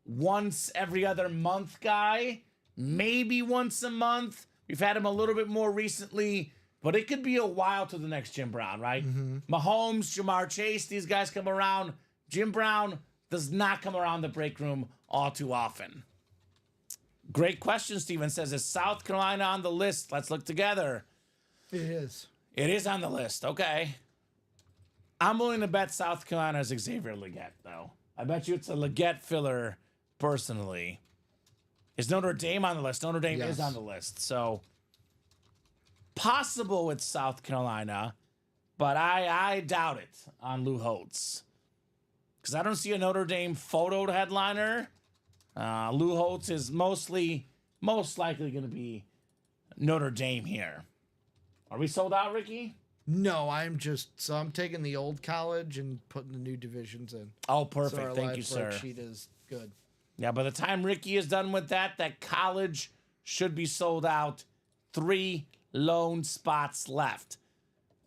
once every other month guy, maybe once a month. We've had him a little bit more recently, but it could be a while to the next Jim Brown, right? Mahomes, Jamar Chase, these guys come around. Jim Brown does not come around the break room all too often. Great question, Steven says. Is South Carolina on the list? Let's look together. It is. It is on the list. Okay. I'm willing to bet South Carolina is Xavier Legette, though. I bet you it's a Legette filler, personally. Is Notre Dame on the list? Notre Dame is Yes. on the list. So, possible it's South Carolina, but I doubt it on Lou Holtz. Because I don't see a Notre Dame photoed headliner. Lou Holtz is most likely going to be Notre Dame here. Are we sold out, Ricky? No, I'm taking the old college and putting the new divisions in. Oh, So perfect. our Thank live you, sir. spreadsheet is good. Yeah, by the time Ricky is done with that college should be sold out. 3 lone spots left.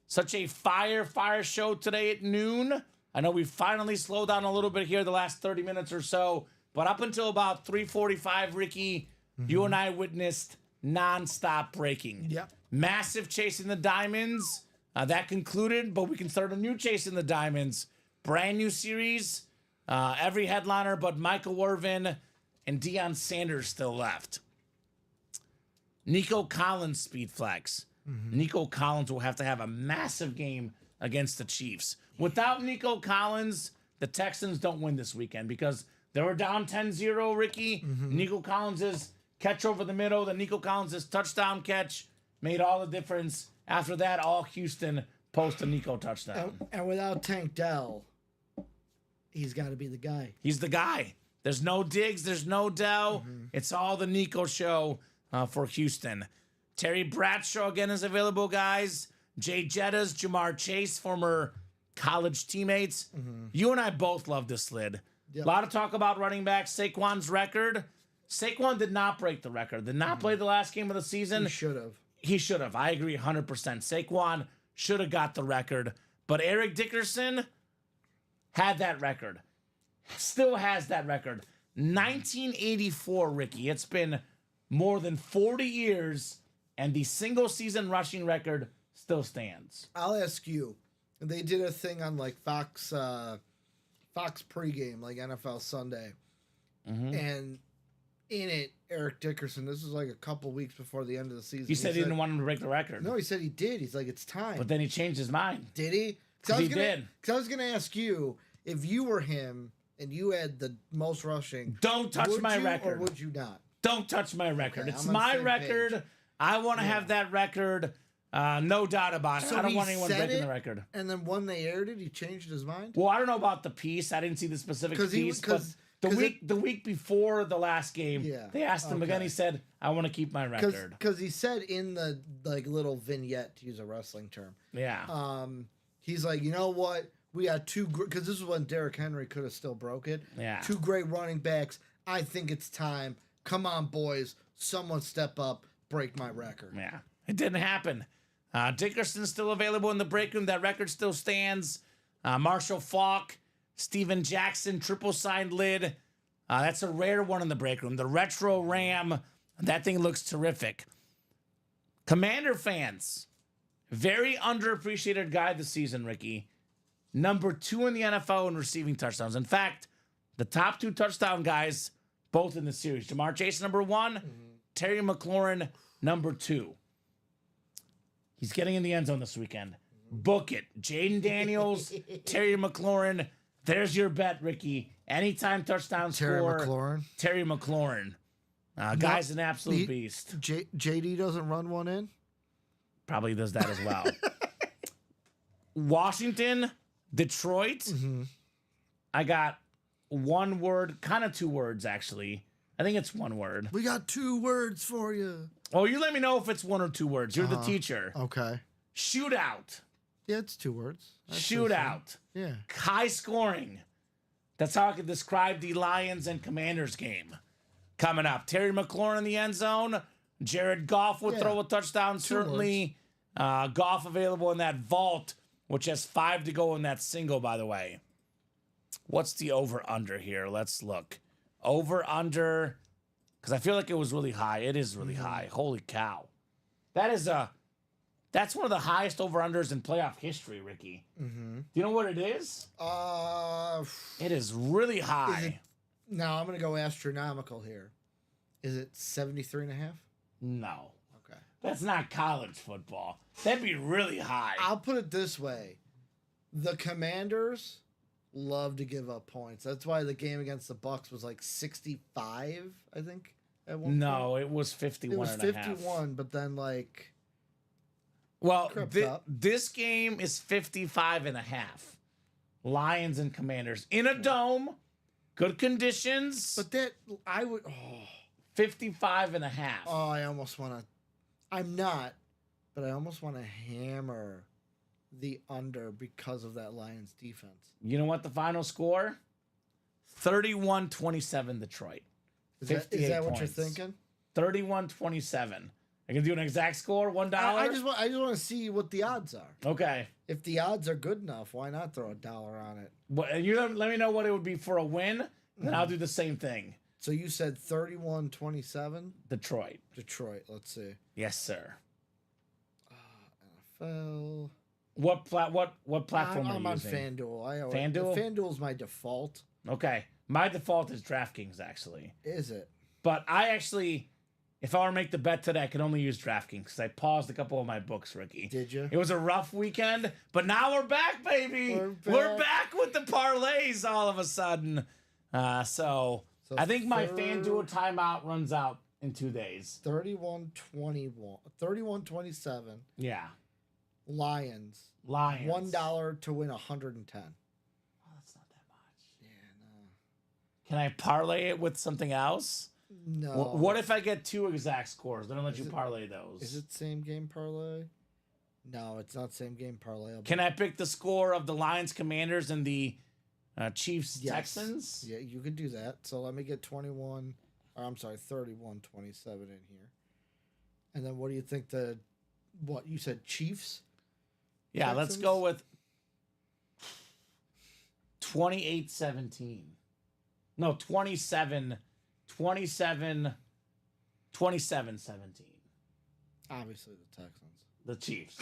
Such a fire show today at noon. I know we finally slowed down a little bit here the last 30 minutes or so, but up until about 3:45, Ricky, you and I witnessed nonstop breaking. Yep. Massive chasing the diamonds. That concluded, but we can start a new chasing the diamonds. Brand new series. Every headliner but Michael Irvin and Deion Sanders still left. Nico Collins speed flex. Nico Collins will have to have a massive game against the Chiefs. Without Nico Collins, the Texans don't win this weekend because they were down 10-0, Ricky. Nico Collins' catch over the middle, the Nico Collins' touchdown catch made all the difference. After that, all Houston post a Nico touchdown. And without Tank Dell, he's got to be the guy. He's the guy. There's no Diggs. There's no Dell. It's all the Nico show for Houston. Terry Bradshaw again is available, guys. Jay Jettas, Jamar Chase, former college teammates. You and I both love this lid. Yep. A lot of talk about running back Saquon's record. Saquon did not break the record. Did not play the last game of the season. He should have. He should have. I agree 100%. Saquon should have got the record. But Eric Dickerson had that record. still has that record. 1984, Ricky. It's been more than 40 years, and the single season rushing record still stands. I'll ask you. They did a thing on like Fox pregame, like NFL Sunday, and in it, Eric Dickerson. This was like a couple weeks before the end of the season. He said he didn't want him to break the record. No, he said he did. He's like, it's time. But then he changed his mind. Did he? He did. Because I was gonna ask you if you were him and you had the most rushing. Don't touch would my you record. Or would you not? Don't touch my record. Okay, It's I'm on the my same record. page. I want to have that record. No doubt about it. So I don't he want anyone said breaking it, the record. And then when they aired it, he changed his mind. Well, I don't know about the piece. I didn't see the specific piece, but the week before the last game, Yeah, they asked him again. okay. He said, "I want to keep my record." Because he said in the like little vignette, to use a wrestling term, Yeah, he's like, you know what? We got two, because this is when Derrick Henry could have still broke it. Yeah. Two great running backs. I think it's time. Come on, boys. Someone step up, break my record. yeah. It didn't happen. Dickerson's still available in the break room. That record still stands. Marshall Faulk, Steven Jackson, triple signed lid. That's a rare one in the break room. The Retro Ram. That thing looks terrific. Commander fans, very underappreciated guy this season, Ricky. Number 2 in the NFL in receiving touchdowns. In fact, the top 2 touchdown guys, both in the series. Jamar Chase, number 1. Terry McLaurin, number 2. He's getting in the end zone this weekend. Book it. Jaden Daniels, Terry McLaurin. There's your bet, Ricky. Anytime touchdown Terry score. McLaurin. Terry McLaurin. Guy's an absolute beast. JD doesn't run one in? Probably does that as well. Washington, Detroit. I got one word, kind of 2 words, actually. I think it's 1 word. We got 2 words for you. Oh, you let me know if it's 1 or 2 words. You're the teacher. Okay. Shootout. Yeah, it's 2 words. Shootout. Yeah. High scoring. That's how I could describe the Lions and Commanders game. Coming up, Terry McLaurin in the end zone. Jared Goff would throw a touchdown, certainly. Goff available in that vault, which has 5 to go in that single, by the way. What's the over-under here? Let's look. Over-under, because I feel like it was really high. It is really high. Holy cow. That's one of the highest over-unders in playoff history, Ricky. Do you know what it is? It is really high. Now I'm going to go astronomical here. Is it 73.5? No. Okay. That's not college football. That'd be really high. I'll put it this way. The Commanders love to give up points. That's why the game against the Bucks was like 65, I think, at one point. No, it was 51 It was and a half. 51, but then like Well, crept up. this game is 55 and a half. Lions and Commanders in a dome, good conditions, but that I would 55 and a half. I almost want to I'm not, but I almost want to hammer the under because of that Lions defense. You know what the final score? 31-27 Detroit. Is that 58 what you're points. thinking? 31-27. I can do an exact score, $1. I just want to see what the odds are. Okay. If the odds are good enough, why not throw $1 on it? But you let me know what it would be for a win, then I'll do the same thing. So you said 31-27 Detroit. Detroit. Let's see. Yes, sir. NFL. What platform I'm are on you using? FanDuel. FanDuel? FanDuel's my default. Okay. My default is DraftKings, actually. Is it? But I actually, if I were to make the bet today, I could only use DraftKings because I paused a couple of my books, Ricky. Did you? It was a rough weekend, but now we're back, baby. We're back with the parlays all of a sudden. So I think my FanDuel timeout runs out in 2 days. 31-21. 31-27. Yeah. Lions. Lions. $1 to win 110. Oh, that's not that much. Yeah, no. Can I parlay it with something else? No. What if I get 2 exact scores? Then I'll let you parlay those. Is it same game parlay? No, it's not same game parlay. Can I pick the score of the Lions Commanders and the Chiefs Yes. Texans? Yeah, you could do that. So let me get 31. Or I'm sorry, 31-27 in here. And then what do you think what you said, Chiefs? Yeah, let's Texans? go with 28-17. No, 27-17. Obviously, the Texans. The Chiefs.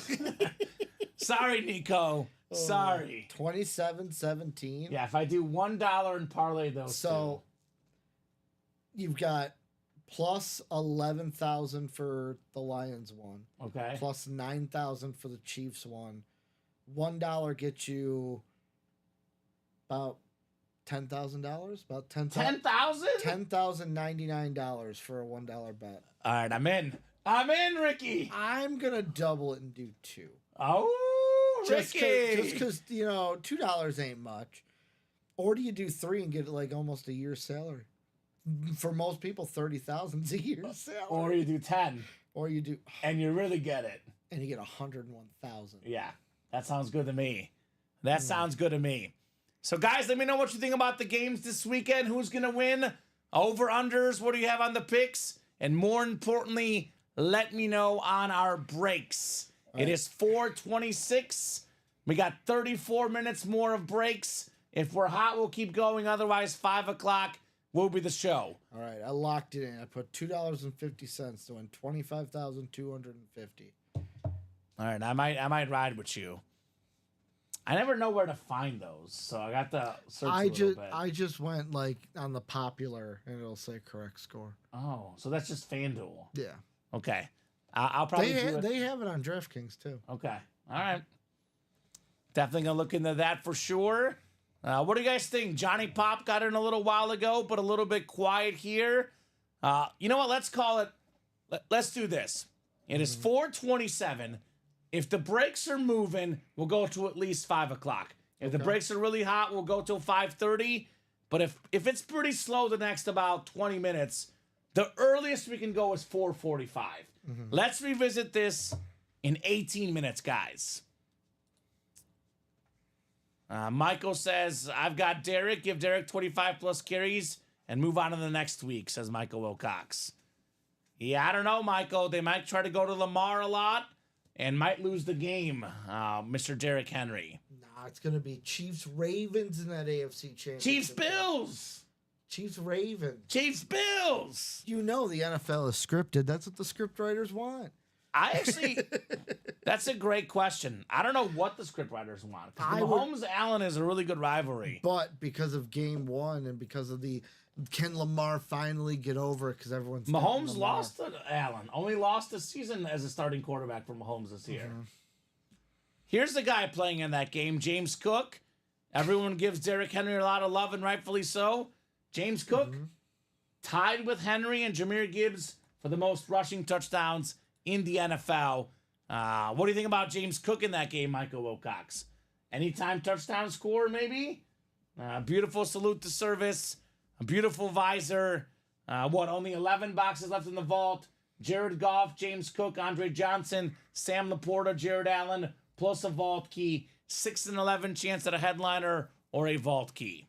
Sorry, Nico. Sorry. 27-17. Yeah, if I do $1 and parlay those So you've got plus 11,000 for the Lions one, two. Okay. plus 9,000 for the Chiefs one. $1 gets you about $10,000. About $10,000? $10,099 for a $1 bet. All right, I'm in. I'm in, Ricky. I'm gonna double it and do 2. Oh, Just Ricky. because $2 ain't much. Or do you do 3 and get like almost a year's salary? For most people, 30,000 is a year's salary. Or you do 10 Or you do, and you really get it. and you get 101,000. Yeah, that sounds good to me. That sounds good to me. So, guys, let me know what you think about the games this weekend. Who's going to win? Over-unders. What do you have on the picks? And more importantly, let me know on our breaks. It is 4:26. We got 34 minutes more of breaks. If we're hot, we'll keep going. Otherwise, 5 o'clock will be the show. All right, I locked it in. I put $2.50 to win 25,250. All right, I might ride with you. I never know where to find those, so I got to search a little bit. I just went like on the popular, and it'll say correct score. Oh, so that's just FanDuel. Yeah, Okay. I'll probably do it. they have it on DraftKings too. Okay. All right. Definitely going to look into that for sure. What do you guys think? Johnny Pop got in a little while ago, but a little bit quiet here. You know what? Let's call it. Let's do this. It is 4:27. If the brakes are moving, we'll go to at least 5 o'clock. If the brakes are really hot, we'll go till 5:30. But if it's pretty slow the next about 20 minutes, the earliest we can go is 4:45. Let's revisit this in 18 minutes, guys. Michael says, I've got Derek. Give Derek 25 plus carries and move on to the next week, says Michael Wilcox. Yeah, I don't know, Michael. They might try to go to Lamar a lot and might lose the game, Mr. Derrick Henry. Nah, it's gonna be Chiefs Ravens in that AFC Championship. Chiefs Bills. Chiefs Ravens. Chiefs Bills. You know the NFL is scripted. That's what the script writers want. I actually, that's a great question. I don't know what the scriptwriters want. Because Mahomes-Allen is a really good rivalry. But because of game 1 and because of can Lamar finally get over it? Because everyone's Mahomes lost to Allen. Only lost a season as a starting quarterback for Mahomes this year. Here's the guy playing in that game, James Cook. Everyone gives Derrick Henry a lot of love, and rightfully so. James Cook tied with Henry and Jahmyr Gibbs for the most rushing touchdowns in the NFL. What do you think about James Cook in that game, Michael Wilcox? Anytime touchdown score, maybe? Beautiful salute to service. A beautiful visor. Only 11 boxes left in the vault. Jared Goff, James Cook, Andre Johnson, Sam Laporta, Jared Allen, plus a vault key. 6 in 11 chance at a headliner or a vault key.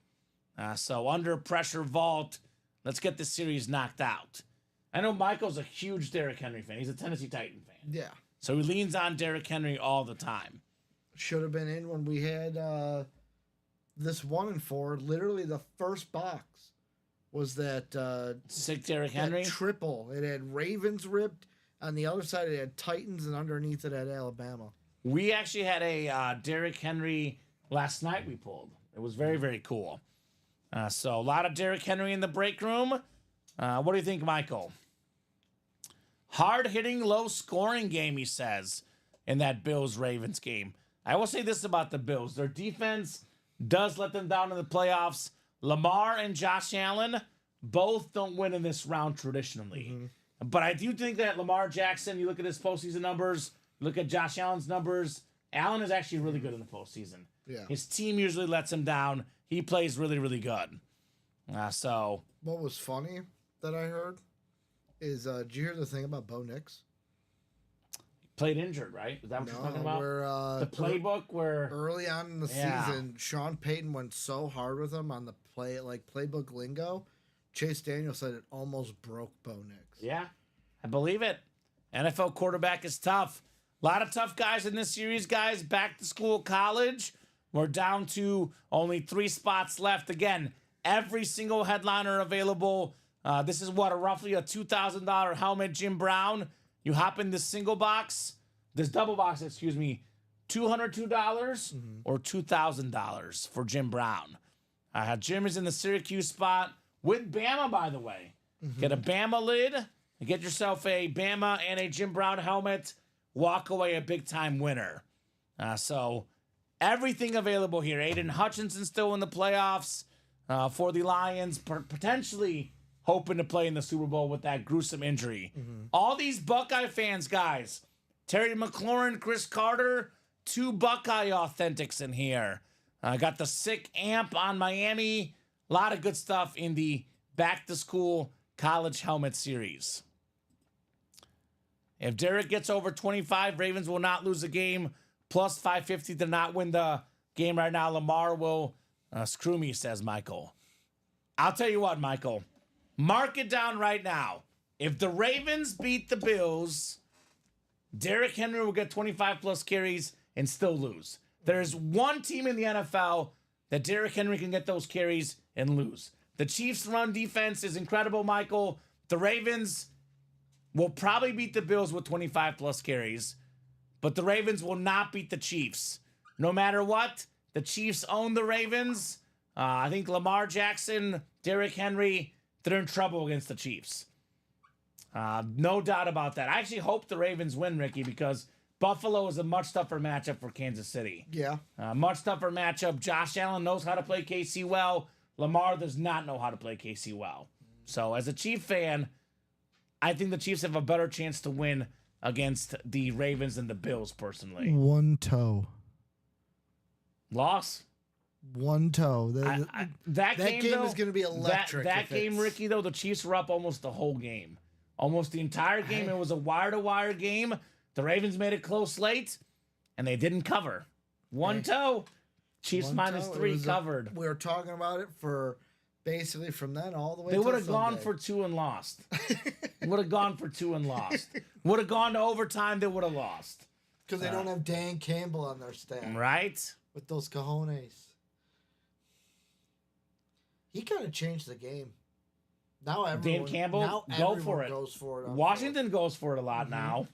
So under pressure vault. Let's get this series knocked out. I know Michael's a huge Derrick Henry fan. He's a Tennessee Titan fan. Yeah. So he leans on Derrick Henry all the time. Should have been in when we had this 1 and 4. Literally the first box was that Sick Derrick Henry? triple. It had Ravens ripped. On the other side, it had Titans, and underneath it had Alabama. We actually had a Derrick Henry last night we pulled. It was very, very cool. So a lot of Derrick Henry in the break room. What do you think, Michael? Hard-hitting, low-scoring game, he says, in that Bills-Ravens game. I will say this about the Bills. Their defense does let them down in the playoffs. Lamar and Josh Allen both don't win in this round traditionally. But I do think that Lamar Jackson, you look at his postseason numbers, look at Josh Allen's numbers, Allen is actually really good in the postseason. Yeah. His team usually lets him down. He plays really, really good. So What was funny that I heard is, did you hear the thing about Bo Nix? played injured, right? Is that what you're talking about? Where, The playbook where early on in the season, Sean Payton went so hard with him on the playbook lingo. Chase Daniel said it almost broke Bo Nix. Yeah, I believe it. NFL quarterback is tough. A lot of tough guys in this series, guys. Back to school college. We're down to only 3 spots left. Again, every single headliner available. This is roughly a $2,000 helmet, Jim Brown. You hop in this single box, this double box, excuse me, $202 or $2,000 for Jim Brown. Jim is in the Syracuse spot with Bama, by the way. Get a Bama lid, and get yourself a Bama and a Jim Brown helmet. Walk away a big-time winner. So everything available here. Aiden Hutchinson still in the playoffs for the Lions, potentially hoping to play in the Super Bowl with that gruesome injury. All these Buckeye fans, guys. Terry McLaurin, Chris Carter, 2 Buckeye authentics in here. Got the sick amp on Miami. A lot of good stuff in the back-to-school college helmet series. If Derek gets over 25, Ravens will not lose a game. Plus 550 to not win the game right now. Lamar will screw me, says Michael. I'll tell you what, Michael. Mark it down right now. If the Ravens beat the Bills, Derrick Henry will get 25 plus carries and still lose. There's one team in the NFL that Derrick Henry can get those carries and lose. The Chiefs' run defense is incredible, Michael. The Ravens will probably beat the Bills with 25 plus carries, but the Ravens will not beat the Chiefs. No matter what, the Chiefs own the Ravens. I think Lamar Jackson, Derrick Henry, they're in trouble against the Chiefs. No doubt about that. I actually hope the Ravens win, Ricky, because Buffalo is a much tougher matchup for Kansas City. Yeah. Much tougher matchup. Josh Allen knows how to play KC well. Lamar does not know how to play KC well. So as a Chief fan, I think the Chiefs have a better chance to win against the Ravens than the Bills, personally. One toe. Loss? One toe. That game game though, is going to be electric. That if game, it's- Ricky, though, the Chiefs were up almost the whole game. Almost the entire game. It was a wire-to-wire game. The Ravens made it close late, and they didn't cover. One toe. Chiefs One minus toe, it 3 was covered. We were talking about it for basically from then all the way. They till would have gone Sunday. for 2 and lost. Would have gone for 2 and lost. Would have gone to overtime. They would have lost. because they don't have Dan Campbell on their staff Right? with those cojones. He kind of changed the game. Now everyone, Dan Campbell, now go everyone for it. Goes for it on Washington goes for it a Mm-hmm. lot now.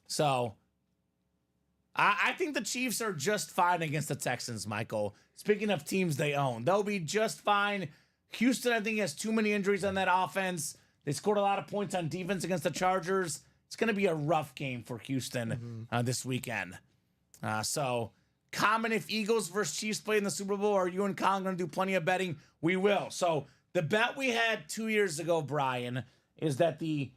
So, I think the Chiefs are just fine against the Texans, Michael. Speaking of teams they own, they'll be just fine. Houston, I think, has too many injuries on that offense. They scored a lot of points on defense against the Chargers. It's going to be a rough game for Houston this weekend. So, Common, if Eagles versus Chiefs play in the Super Bowl, are you and Colin going to do plenty of betting? We will. So, the bet we had 2 years ago, Brian, is that the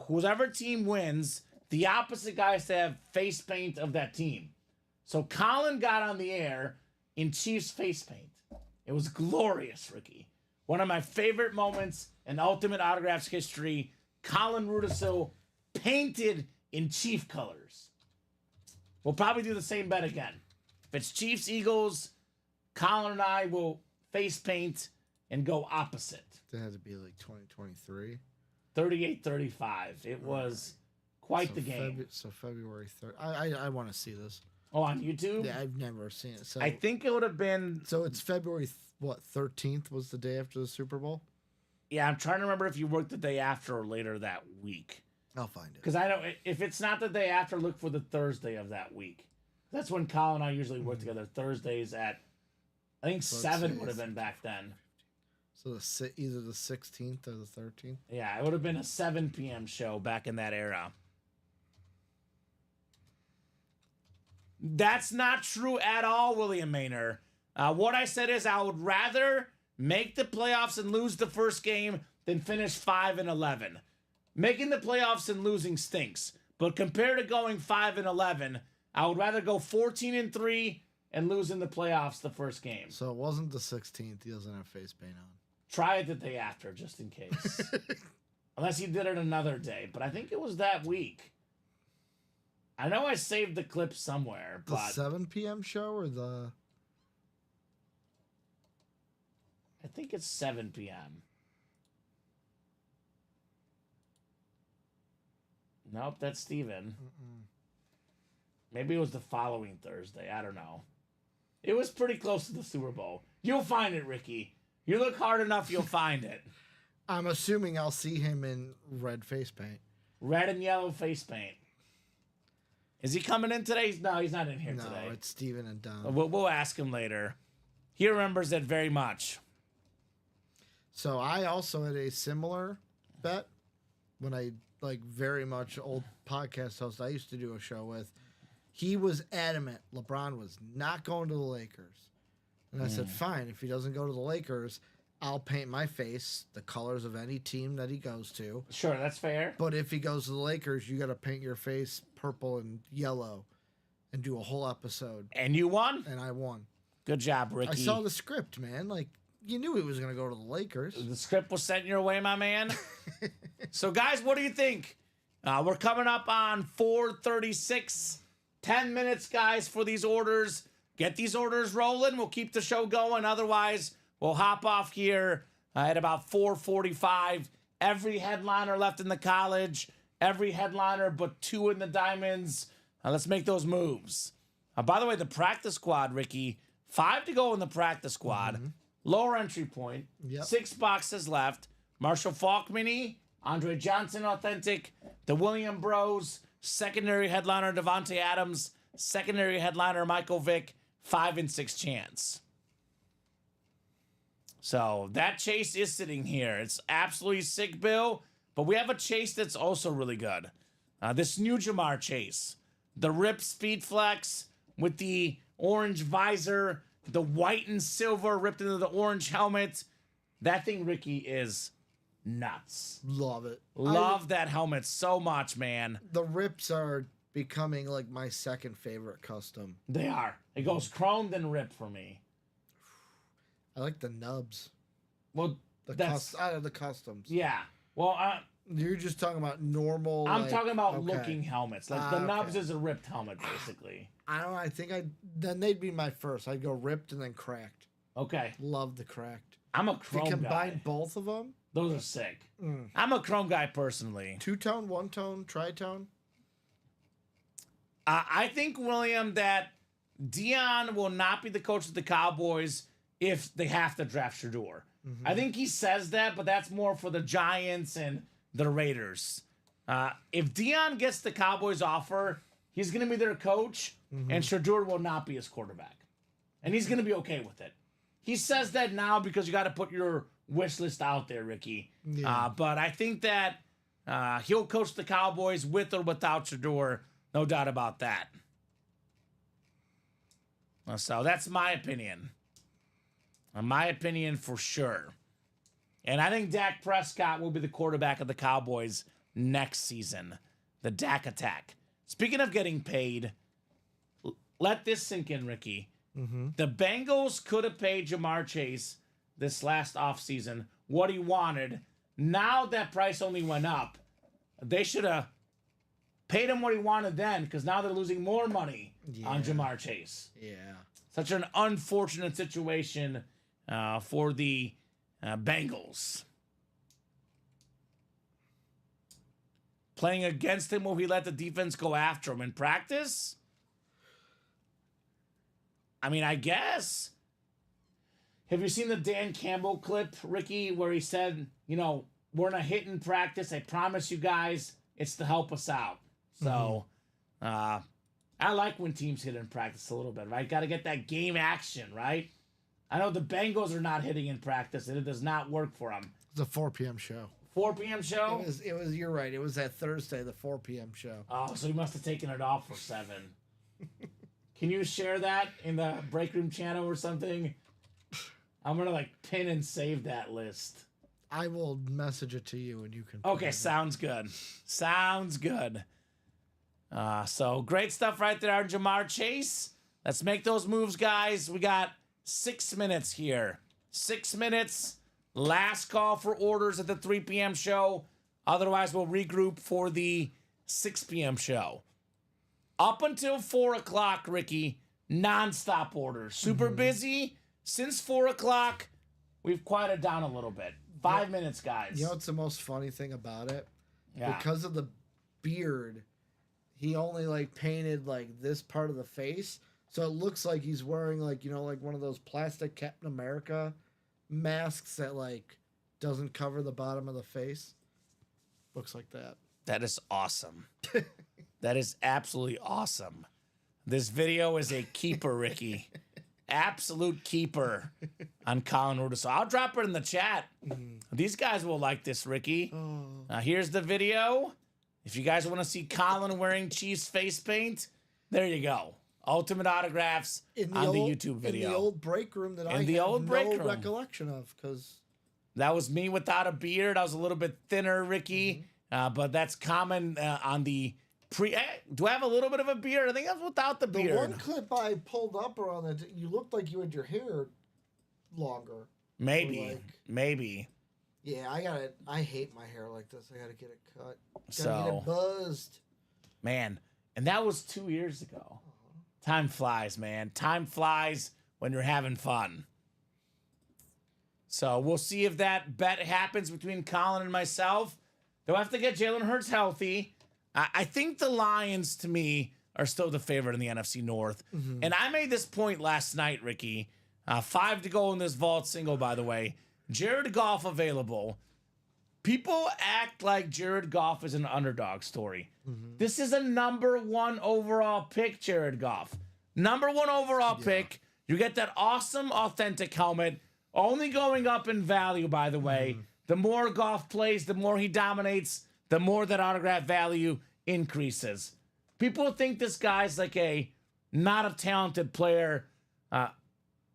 whoever team wins, the opposite guy has to have face paint of that team. So Colin got on the air in Chiefs face paint. It was glorious, Ricky. One of my favorite moments in Ultimate Autographs history. Colin Rudisil painted in Chief colors. We'll probably do the same bet again. If it's Chiefs, Eagles, Colin and I will face paint and go opposite. That had to be like 2023. 38-35. It was quite the game. So February 3rd. I want to see this. Oh, on YouTube? Yeah, I've never seen it. So I think it would have been. so it's February 13th was the day after the Super Bowl. Yeah, I'm trying to remember if you worked the day after or later that week. I'll find it. Because I know if it's not the day after, look for the Thursday of that week. That's when Colin and I usually work together. Thursdays at, I think, So 7 it's- would have been back then. So either the 16th or the 13th. Yeah, it would have been a 7 p.m. show back in that era. That's not true at all, William Maynard. What I said is I would rather make the playoffs and lose the first game than finish 5-11. Making the playoffs and losing stinks, but compared to going 5-11, I would rather go 14-3 and lose in the playoffs the first game. So it wasn't the 16th. He doesn't have face paint on. Try it the day after, just in case. Unless he did it another day, but I think it was that week. I know I saved the clip somewhere, The but 7 p.m. show or the... I think it's 7 p.m. Nope, that's Steven. Maybe it was the following Thursday. I don't know. It was pretty close to the Super Bowl. You'll find it, Ricky. You look hard enough, you'll find it. I'm assuming I'll see him in red face paint. Red and yellow face paint. Is he coming in today? No, he's not in here No, today. it's Steven and Dom. We'll ask him later. He remembers it very much. So I also had a similar bet when I very much old podcast host I used to do a show with. He was adamant LeBron was not going to the Lakers. And I said, fine, if he doesn't go to the Lakers, I'll paint my face the colors of any team that he goes to. Sure, that's fair. But if he goes to the Lakers, you got to paint your face purple and yellow and do a whole episode. And you won? And I won. Good job, Ricky. I saw the script, man. Like, you knew he was going to go to the Lakers. The script was sent your way, my man. So, guys, what do you think? We're coming up on 4:36. 10 minutes, guys, for these orders. Get these orders rolling. We'll keep the show going. Otherwise, we'll hop off here at about 4:45. Every headliner left in the college. Every headliner but 2 in the diamonds. Let's make those moves. By the way, the practice squad, Ricky, 5 to go in the practice squad. Lower entry point. Yep. 6 boxes left. Marshall Falk mini. Andre Johnson authentic. The William Bros. Secondary headliner Devontae Adams. Secondary headliner Michael Vick. 5 and 6 chance. So that chase is sitting here. It's absolutely sick, Bill. But we have a chase that's also really good. This new Jamar chase. The Rip Speed Flex with the orange visor. The white and silver ripped into the orange helmet. That thing, Ricky, is nuts. Love it. Love that helmet so much, man. The rips are becoming like my second favorite custom. They are. It goes chrome then rip for me. I like the nubs. Well, that's Out of the customs. yeah. Well, You're just talking about normal. I'm like- talking about okay. looking helmets. Like the Okay. nubs is a ripped helmet, basically. I don't know. I think then they'd be my first. I'd go ripped and then cracked. Okay, Love the cracked. I'm a If you chrome combine guy. both of them, Those are sick. I'm a chrome guy personally. 2-tone, 1-tone, tritone. I think, William, that Dion will not be the coach of the Cowboys if they have to draft Shador. I think he says that, but that's more for the Giants and the Raiders. If Dion gets the Cowboys offer, he's going to be their coach, and Shador will not be his quarterback. And he's going to be okay with it. He says that now because you got to put your wish list out there, Ricky. Yeah. But I think that he'll coach the Cowboys with or without Shador. No doubt about that. So that's my opinion. My opinion for sure. And I think Dak Prescott will be the quarterback of the Cowboys next season. The Dak attack. Speaking of getting paid, let this sink in, Ricky. The Bengals could have paid Jamar Chase this last offseason what he wanted. Now that price only went up. They should have paid him what he wanted then, because now they're losing more money on Jamar Chase. Yeah. Such an unfortunate situation for the Bengals. Playing against him, will he let the defense go after him in practice? I mean, I guess. Have you seen the Dan Campbell clip, Ricky, where he said, you know, we're in a hit in practice. I promise you guys, it's to help us out. So, I like when teams hit in practice a little bit, right? Got to get that game action, right? I know the Bengals are not hitting in practice, and it does not work for them. It's a 4 p.m. show. 4 p.m. show? It was. You're right. It was that Thursday, the 4 p.m. show. Oh, so he must have taken it off for 7. Can you share that in the break room channel or something? I'm going to pin and save that list. I will message it to you and you can. Okay, sounds good. Sounds good. So great stuff right there on Jamar Chase. Let's make those moves, guys. We got 6 minutes here. 6 minutes. Last call for orders at the 3 p.m. show. Otherwise, we'll regroup for the 6 p.m. show. Up until 4 o'clock, Ricky, nonstop orders. Super busy. Since 4 o'clock, we've quieted down a little bit. 5 minutes, guys. You know what's the most funny thing about it? Yeah. Because of the beard, he only painted this part of the face. So it looks like he's wearing like one of those plastic Captain America masks that like doesn't cover the bottom of the face. Looks like that. That is awesome. That is absolutely awesome. This video is a keeper, Ricky. Absolute keeper on Colin Ruda. So I'll drop it in the chat. These guys will like this, Ricky. Here's the video. If you guys want to see Colin wearing Chiefs face paint, there you go. Ultimate autographs on the YouTube video. In the old break room that I In the have old break no room. recollection of, because That was me without a beard. I was a little bit thinner, Ricky. But that's common on the pre. Do I have a little bit of a beard? I think that's without the the beard. one clip I pulled up around that, you looked like you had your hair longer. Maybe. Like- Maybe. Yeah, I hate my hair like this. I gotta get it cut. Gotta get So, it buzzed. man. And that was 2 years ago. Time flies, man. Time flies when you're having fun. So we'll see if that bet happens between Colin and myself. They'll have to get Jalen Hurts healthy. I think the Lions, to me, are still the favorite in the NFC North. And I made this point last night, Ricky. 5 to go in this vault single, by the way. Jared Goff available. People act like Jared Goff is an underdog story. This is a number 1 overall pick, Jared Goff. Number 1 overall pick. You get that awesome, authentic helmet. Only going up in value, by the way. The more Goff plays, the more he dominates, the more that autograph value increases. People think this guy's like a not a talented player.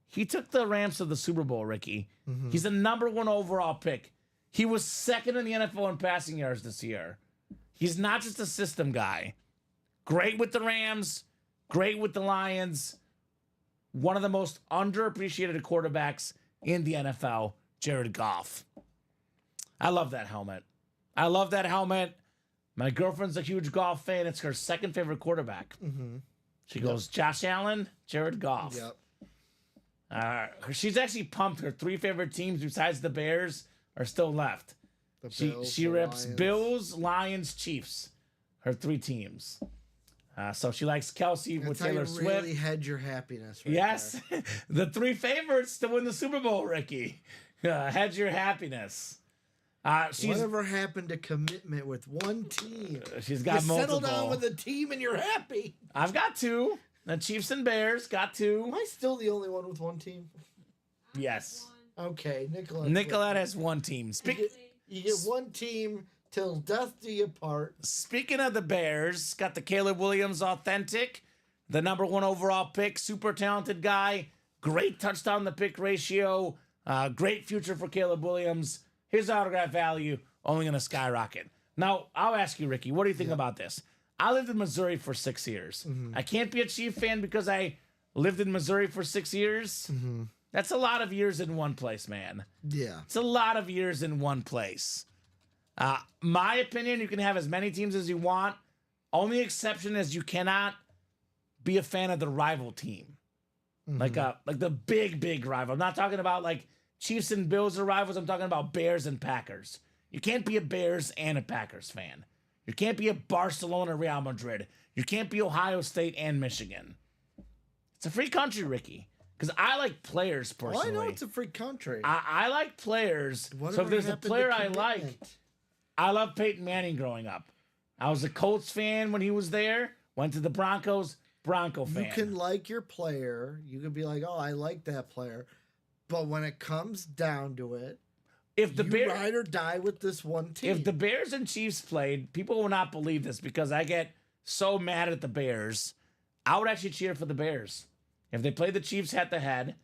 He took the Rams to the Super Bowl, Ricky. He's a number 1 overall pick. He was second in the NFL in passing yards this year. He's not just a system guy. Great with the Rams, great with the Lions. One of the most underappreciated quarterbacks in the NFL, Jared Goff. I love that helmet. I love that helmet. My girlfriend's a huge Goff fan. It's her second favorite quarterback. She goes, Josh Allen, Jared Goff. Yep. She's actually pumped. Her 3 favorite teams besides the Bears are still left. The She Bills, she the rips Lions. Bills, Lions, Chiefs. Her 3 teams. So she likes Kelsey with That's how you Taylor Swift. really hedge your happiness. Right Yes, there. the 3 favorites to win the Super Bowl, Ricky. Hedge your happiness. Whatever happened to commitment with one team? She's got you multiple. settle down with a team and you're happy. I've got 2. The Chiefs and Bears got 2. Am I still the only one with one team? Yes. Okay, Nicolette. Nicolette has 1 team. You get one team till death do you part. Speaking of the Bears, got the Caleb Williams authentic, the number 1 overall pick, super talented guy, great touchdown to pick ratio, great future for Caleb Williams. His autograph value only going to skyrocket. Now, I'll ask you, Ricky, what do you think about this? I lived in Missouri for 6 years. I can't be a Chief fan because I lived in Missouri for 6 years. That's a lot of years in one place, man. Yeah. It's a lot of years in one place. My opinion, you can have as many teams as you want. Only exception is you cannot be a fan of the rival team. Like the big rival. I'm not talking about like Chiefs and Bills are rivals. I'm talking about Bears and Packers. You can't be a Bears and a Packers fan. You can't be a Barcelona Real Madrid. You can't be Ohio State and Michigan. It's a free country, Ricky. Because I like players personally. Well, I know it's a free country. I like players. So Whatever if there's a happened to player I like, commitment? I love Peyton Manning growing up. I was a Colts fan when he was there. Went to the Broncos, Bronco fan. You can like your player. You can be like, oh, I like that player. But when it comes down to it, if the you Bears, ride or die with this one team. if the Bears and Chiefs played, people will not believe this because I get so mad at the Bears. I would actually cheer for the Bears. If they play the Chiefs head to head,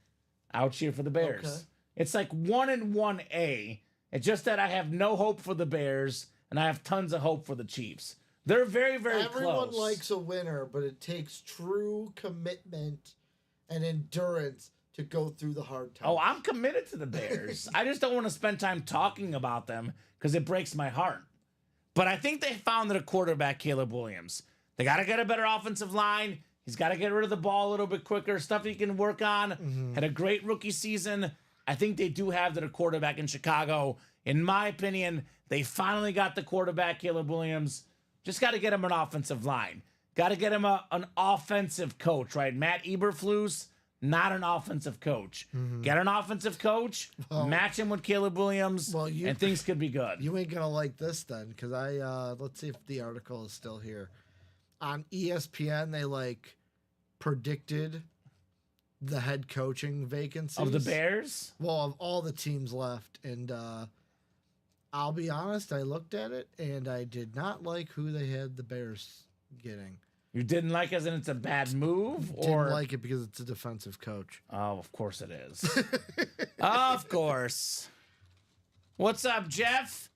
I would cheer for the Bears. Okay. It's like 1 and 1A. It's just that I have no hope for the Bears and I have tons of hope for the Chiefs. They're very, very Everyone close. likes a winner, but it takes true commitment and endurance to go through the hard times. Oh, I'm committed to the Bears. I just don't want to spend time talking about them because it breaks my heart. But I think they found their quarterback, Caleb Williams. They got to get a better offensive line. He's got to get rid of the ball a little bit quicker, stuff he can work on. Had a great rookie season. I think they do have their quarterback in Chicago. In my opinion, they finally got the quarterback, Caleb Williams. Just got to get him an offensive line. got to get him an offensive coach, right? Matt Eberflus, not an offensive coach. Get an offensive coach, match him with Caleb Williams, and things could be good. You ain't gonna like this then, because let's see if the article is still here. On ESPN, they like predicted the head coaching vacancies Of the Bears? Well, of all the teams left, and I'll be honest, I looked at it and I did not like who they had the Bears getting. You didn't like it as in it's a bad move? Or Didn't like it because it's a defensive coach. Oh, of course it is. Of course. What's up, Jeff?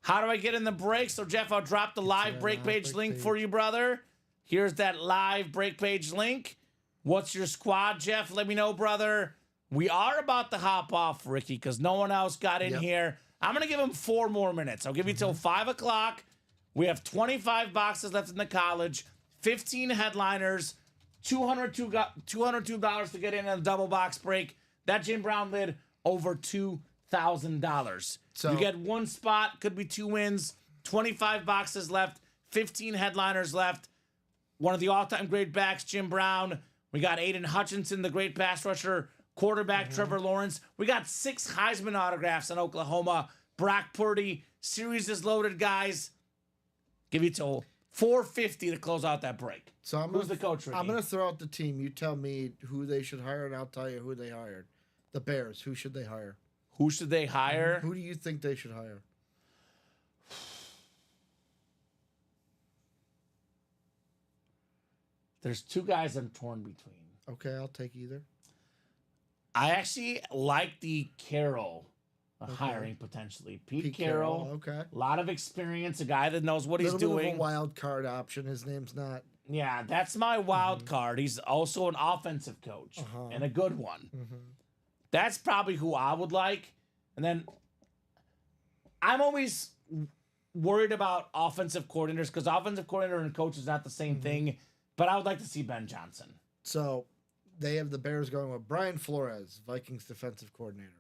How do I get in the break? So, Jeff, I'll drop the live break page link for you, brother. Here's that live break page link. What's your squad, Jeff? Let me know, brother. We are about to hop off, Ricky, because no one else got in here. I'm going to give him 4 more minutes. I'll give you till 5 o'clock. We have 25 boxes left in the college, 15 headliners, $202 to get in a double box break. That Jim Brown lid, over $2,000. So you get 1 spot, could be 2 wins, 25 boxes left, 15 headliners left. One of the all-time great backs, Jim Brown. We got Aiden Hutchinson, the great pass rusher, quarterback Trevor Lawrence. We got 6 Heisman autographs in Oklahoma. Brock Purdy. Series is loaded, guys. Give you till 4:50 to close out that break. So who's the coach, Ricky? I'm going to throw out the team. You tell me who they should hire, and I'll tell you who they hired. The Bears. Who should they hire? Who should they hire? Who do you think they should hire? There's 2 guys I'm torn between. Okay, I'll take either. I actually like the Carroll hiring potentially. Pete Carroll. Okay. A lot of experience, a guy that knows what he's Little bit doing. of a wild card option. His name's not. Yeah, that's my wild card. He's also an offensive coach and a good one. That's probably who I would like. And then I'm always worried about offensive coordinators because offensive coordinator and coach is not the same thing. But I would like to see Ben Johnson. So they have the Bears going with Brian Flores, Vikings defensive coordinator.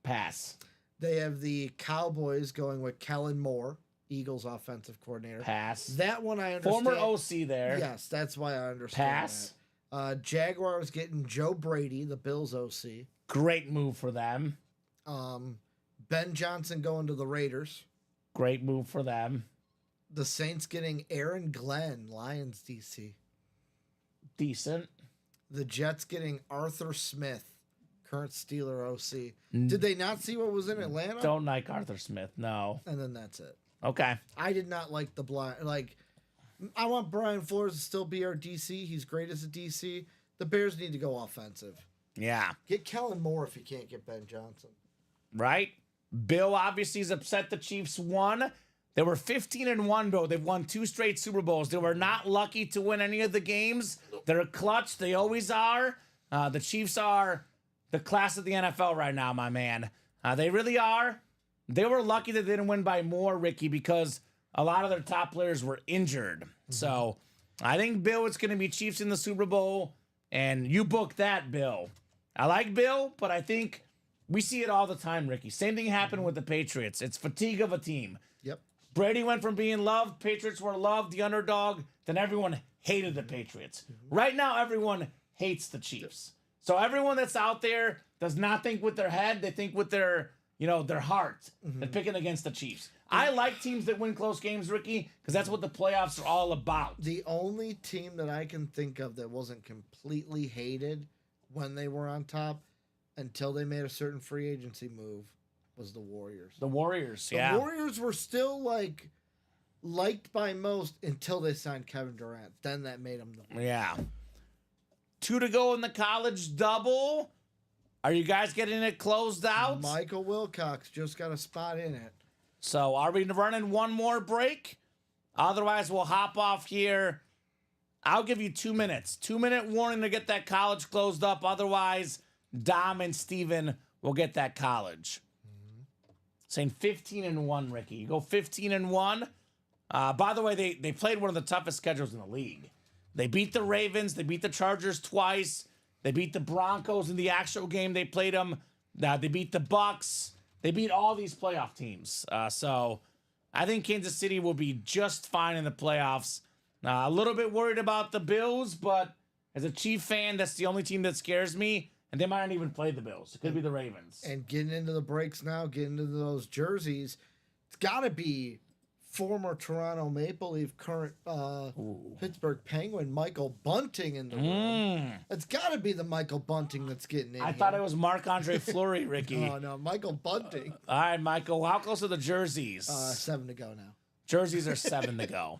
Pass. They have the Cowboys going with Kellen Moore, Eagles offensive coordinator. Pass. That one I understand. Former OC there. Yes, that's why I understand. Pass. That. Jaguars getting Joe Brady, the Bills OC. Great move for them. Ben Johnson going to the Raiders. Great move for them. The Saints getting Aaron Glenn, Lions DC. Decent. The Jets getting Arthur Smith, current Steeler OC. Did they not see what was in Atlanta? Don't like Arthur Smith, no. And then that's it. Okay. I did not like the blind. Like, I want Brian Flores to still be our DC. He's great as a DC. The Bears need to go offensive. Yeah. Get Kellen Moore if you can't get Ben Johnson. Right? Bill obviously is upset the Chiefs won. They were 15-1, Bill. They've won 2 straight Super Bowls. They were not lucky to win any of the games. They're clutch. They always are. The Chiefs are the class of the NFL right now, my man. They really are. They were lucky that they didn't win by more, Ricky, because a lot of their top players were injured. So I think Bill, it's going to be Chiefs in the Super Bowl, and you book that, Bill. I like Bill, but I think we see it all the time, Ricky. Same thing happened with the Patriots. It's fatigue of a team. Yep. Brady went from being loved, Patriots were loved, the underdog, then everyone hated the Patriots. Right now, everyone hates the Chiefs. So everyone that's out there does not think with their head, they think with their, their heart. They're picking against the Chiefs. I like teams that win close games, Ricky, because that's what the playoffs are all about. The only team that I can think of that wasn't completely hated when they were on top until they made a certain free agency move was the Warriors. The Warriors, The Warriors were still liked by most until they signed Kevin Durant. Then that made them the Yeah. 2 to go in the college double. Are you guys getting it closed out? Michael Wilcox just got a spot in it. So are we running one more break? Otherwise, we'll hop off here. I'll give you 2 minutes. 2-minute warning to get that college closed up. Otherwise, Dom and Steven will get that college. Saying 15-1, Ricky. You go 15-1. By the way, they played one of the toughest schedules in the league. They beat the Ravens. They beat the Chargers twice. They beat the Broncos in the actual game. They played them. They beat the Bucks. They beat all these playoff teams. So I think Kansas City will be just fine in the playoffs. A little bit worried about the Bills, but as a Chief fan, that's the only team that scares me. And they might not even play the Bills. It could be the Ravens. And getting into the breaks now, getting into those jerseys, it's got to be former Toronto Maple Leaf, current Pittsburgh Penguin, Michael Bunting in the room. It's got to be the Michael Bunting that's getting in. I thought it was Marc-Andre Fleury, Ricky. Oh, no, Michael Bunting. All right, Michael, how close are the jerseys? 7 to go now. Jerseys are 7 to go.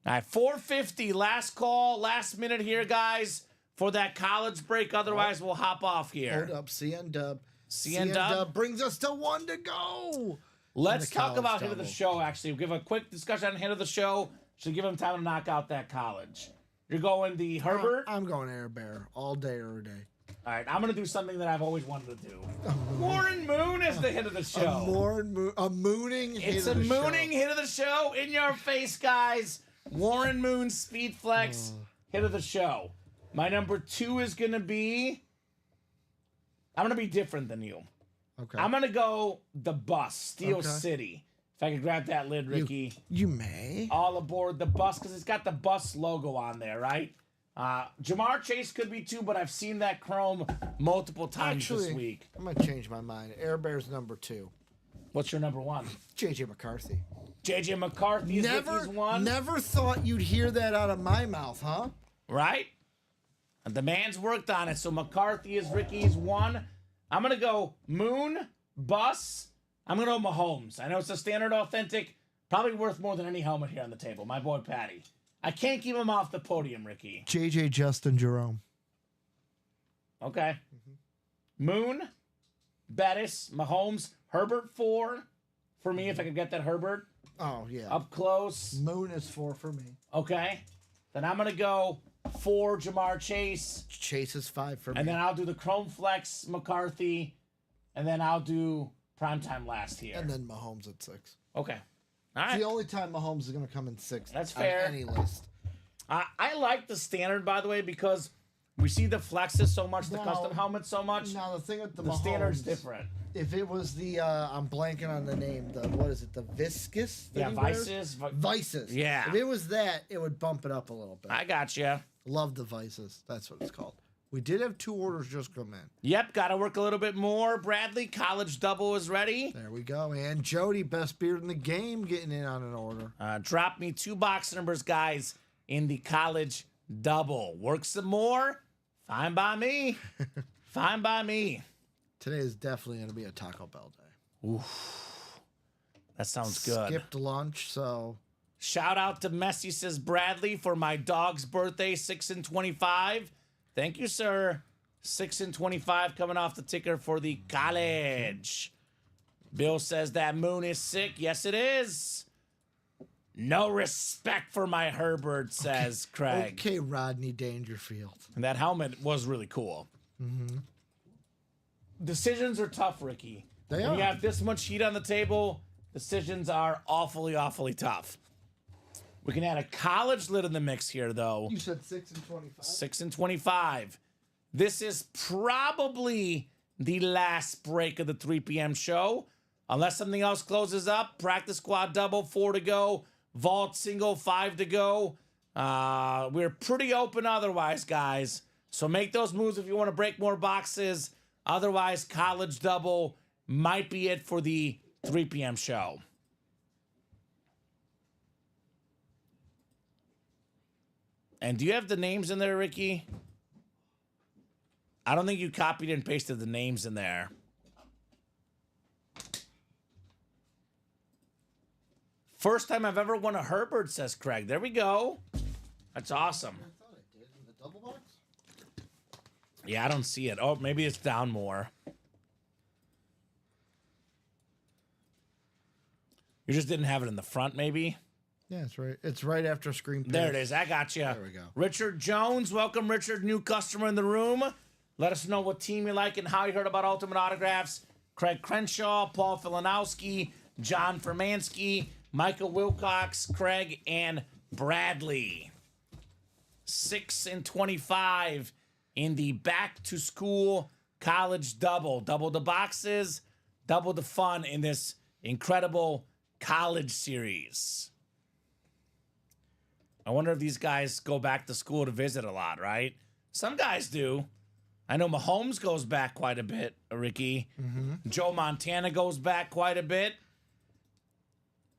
All right, 4:50, last call, last minute here, guys, for that college break. Otherwise, we'll hop off here. Hold up, CN Dub. CN Dub brings us to 1 to go. Let's the talk college about hit of the double. show, actually. We'll give a quick discussion on hit of the show. Should give him time to knock out that college. You're going the Herbert? I'm going Air Bear all day, every day. All right, I'm going to do something that I've always wanted to do. Warren Moon is the hit of the show. A mooning hit It's of a the mooning show. hit of the show. In your face, guys. Warren Moon, Speed Flex, hit of the show. My number 2 is going to be... I'm going to be different than you. Okay. I'm going to go the bus, Steel Okay. City. If I could grab that lid, Ricky. You may. All aboard the bus, because it's got the bus logo on there, right? Jamar Chase could be too, but I've seen that chrome multiple times this week. I'm going to change my mind. Air Bear's number 2. What's your number 1? JJ McCarthy. JJ McCarthy is Ricky's 1. Never thought you'd hear that out of my mouth, huh? Right? The man's worked on it, so McCarthy is Ricky's 1. I'm going to go Moon, Bus. I'm going to go Mahomes. I know it's a standard authentic, probably worth more than any helmet here on the table. My boy Patty. I can't keep him off the podium, Ricky. JJ Justin Jerome. Okay. Moon, Bettis, Mahomes, Herbert 4 for me if I could get that Herbert Oh, yeah. up close. Moon is 4 for me. Okay. Then I'm going to go 4 Jamar Chase. Chase is 5 for me. And then I'll do the Chrome Flex McCarthy. And then I'll do Primetime last here. And then Mahomes at 6. Okay. All It's right. the only time Mahomes is going to come in 6th. That's on fair. any list. I like the standard, by the way, because we see the flexes so much, the No. custom helmets so much. Now, the thing with the The Mahomes, standard's different. If it was the, I'm blanking on the name, what is it, the Viscus? that Yeah, he wears? Vices. Vices. Yeah. If it was that, it would bump it up a little bit. I got you. Love the Vices. That's what it's called. We did have 2 orders just come in. Yep, got to work a little bit more. Bradley, college double is ready. There we go. And Jody, best beard in the game, getting in on an order. Drop me 2 box numbers, guys, in the college double. Work some more. Fine by me. Fine by me. Today is definitely going to be a Taco Bell day. That sounds good. Skipped lunch, so Shout out to Messi, says Bradley, for my dog's birthday, 6 and 25. Thank you, sir. 6 and 25 coming off the ticker for the college. Bill says that Moon is sick. Yes, it is. No respect for my Herbert, says Craig. okay, Rodney Dangerfield. And that helmet was really cool. Decisions are tough, Ricky. They when you are. have this much heat on the table, decisions are awfully, awfully tough. We can add a college lid in the mix here, though. You said 6 and 25. 6 and 25. This is probably the last break of the 3 p.m. show. Unless something else closes up. Practice squad double, 4 to go. Vault single, 5 to go. We're pretty open otherwise, guys. So make those moves if you want to break more boxes. Otherwise, college double might be it for the 3 p.m. show. And do you have the names in there, Ricky? I don't think you copied and pasted the names in there. First time I've ever won a Herbert, says Craig. There we go. That's awesome. I thought I did in the double box. Yeah, I don't see it. Oh, maybe it's down more. You just didn't have it in the front, maybe? Yeah, it's right. It's right after screen. There it is. I got you. There we go. Richard Jones. Welcome, Richard. New customer in the room. Let us know what team you like and how you heard about Ultimate Autographs. Craig Crenshaw, Paul Filanowski, John Fermansky, Michael Wilcox, Craig, and Bradley. 6 and 25 in the back-to-school college double. Double the boxes, double the fun in this incredible college series. I wonder if these guys go back to school to visit a lot, right? Some guys do. I know Mahomes goes back quite a bit, Ricky. Joe Montana goes back quite a bit.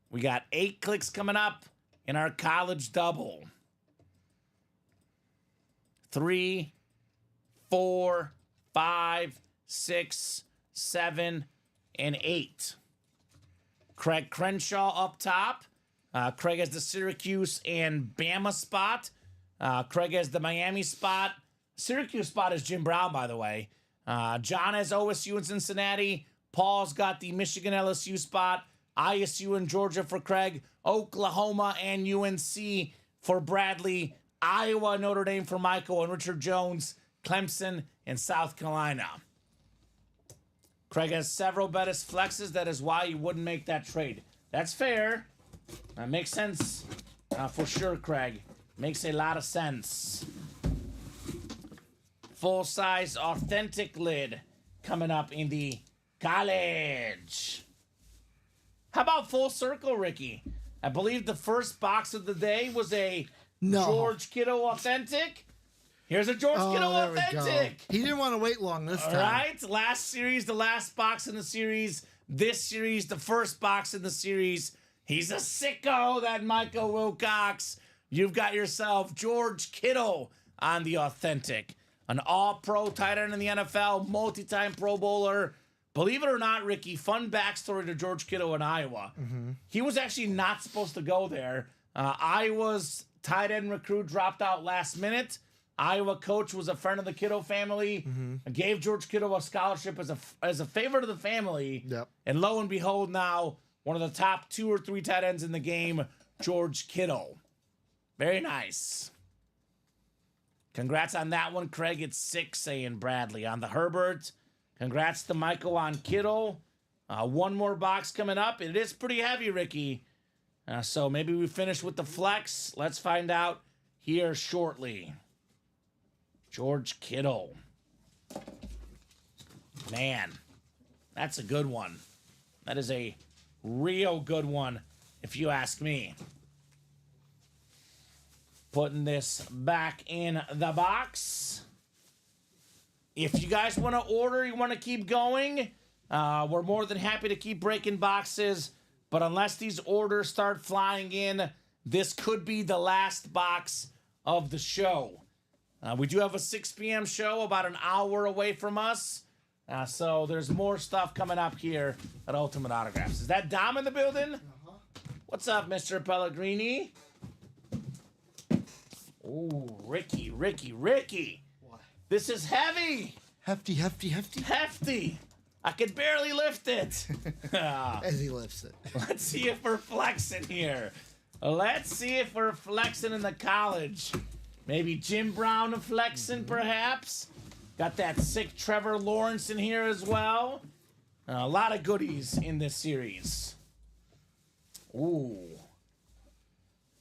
We got 8 clicks coming up in our college double. 3, 4, 5, 6, 7, and 8. Craig Crenshaw up top. Craig has the Syracuse and Bama spot. Craig has the Miami spot. Syracuse spot is Jim Brown, by the way. John has OSU and Cincinnati. Paul's got the Michigan LSU spot. ISU and Georgia for Craig. Oklahoma and UNC for Bradley. Iowa, Notre Dame for Michael and Richard Jones. Clemson and South Carolina. Craig has several Bettis flexes. That is why you wouldn't make that trade. That's fair. That makes sense for sure, Craig. Makes a lot of sense. Full-size authentic lid coming up in the college. How about full circle, Ricky? I believe the first box of the day was a George Kittle authentic. Here's a George Kittle there we authentic. go. He didn't want to wait long this time. All right, last series, the last box in the series. This series, the first box in the series. He's a sicko, that Michael Wilcox. You've got yourself George Kittle on the authentic. An all-pro tight end in the NFL, multi-time Pro Bowler. Believe it or not, Ricky, fun backstory to George Kittle in Iowa. He was actually not supposed to go there. Iowa's tight end recruit dropped out last minute. Iowa coach was a friend of the Kittle family. Gave George Kittle a scholarship as a favor to the family. Yep. And lo and behold, now one of the top 2 or 3 tight ends in the game, George Kittle. Very nice. Congrats on that one, Craig. It's 6 saying Bradley. On the Herbert, congrats to Michael on Kittle. One more box coming up. It is pretty heavy, Ricky. So maybe we finish with the flex. Let's find out here shortly. George Kittle. Man, that's a good one. That is a real good one, if you ask me. Putting this back in the box. If you guys want to order, you want to keep going, we're more than happy to keep breaking boxes. But unless these orders start flying in, this could be the last box of the show. We do have a 6 p.m. show about an hour away from us. So there's more stuff coming up here at Ultimate Autographs. Is that Dom in the building? What's up, Mr. Pellegrini? Ooh, Ricky. What? This is heavy. Hefty. Hefty. I could barely lift it. As he lifts it. Let's see if we're flexing here. Let's see if we're flexing in the college. Maybe Jim Brown flexing, perhaps. Got that sick Trevor Lawrence in here as well. A lot of goodies in this series. Ooh.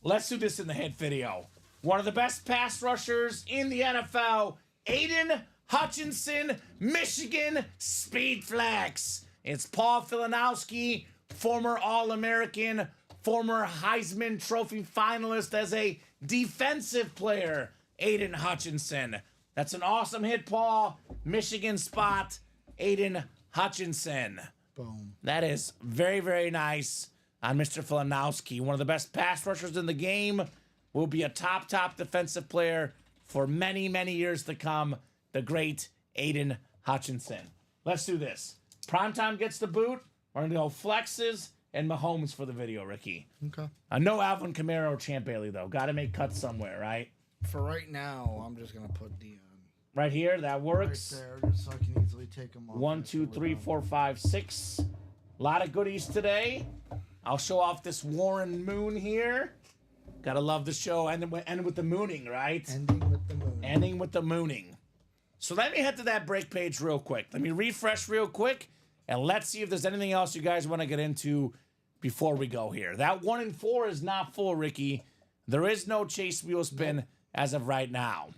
Let's do this in the hit video. One of the best pass rushers in the NFL, Aiden Hutchinson, Michigan Speed Flex. It's Paul Filanowski, former All-American, former Heisman Trophy finalist as a defensive player, Aiden Hutchinson. That's an awesome hit, Paul. Michigan spot, Aiden Hutchinson. Boom. That is very, very nice on Mr. Filanowski. One of the best pass rushers in the game. Will be a top defensive player for many, many years to come. The great Aiden Hutchinson. Let's do this. Primetime gets the boot. We're going to go flexes and Mahomes for the video, Ricky. Okay. No Alvin Kamara or Champ Bailey, though. Got to make cuts somewhere, right? For right now, I'm just going to put Dion Right here, that right works. there just so I can easily take him off. 1, 2, 3, 4, 5, 6. A lot of goodies today. I'll show off this Warren Moon here. Gotta love the show. End with the mooning, right? Ending with the moon. Ending with the mooning. So let me head to that break page real quick. Let me refresh real quick, and let's see if there's anything else you guys want to get into before we go here. That 1 and 4 is not full, Ricky. There is no chase wheel spin as of right now.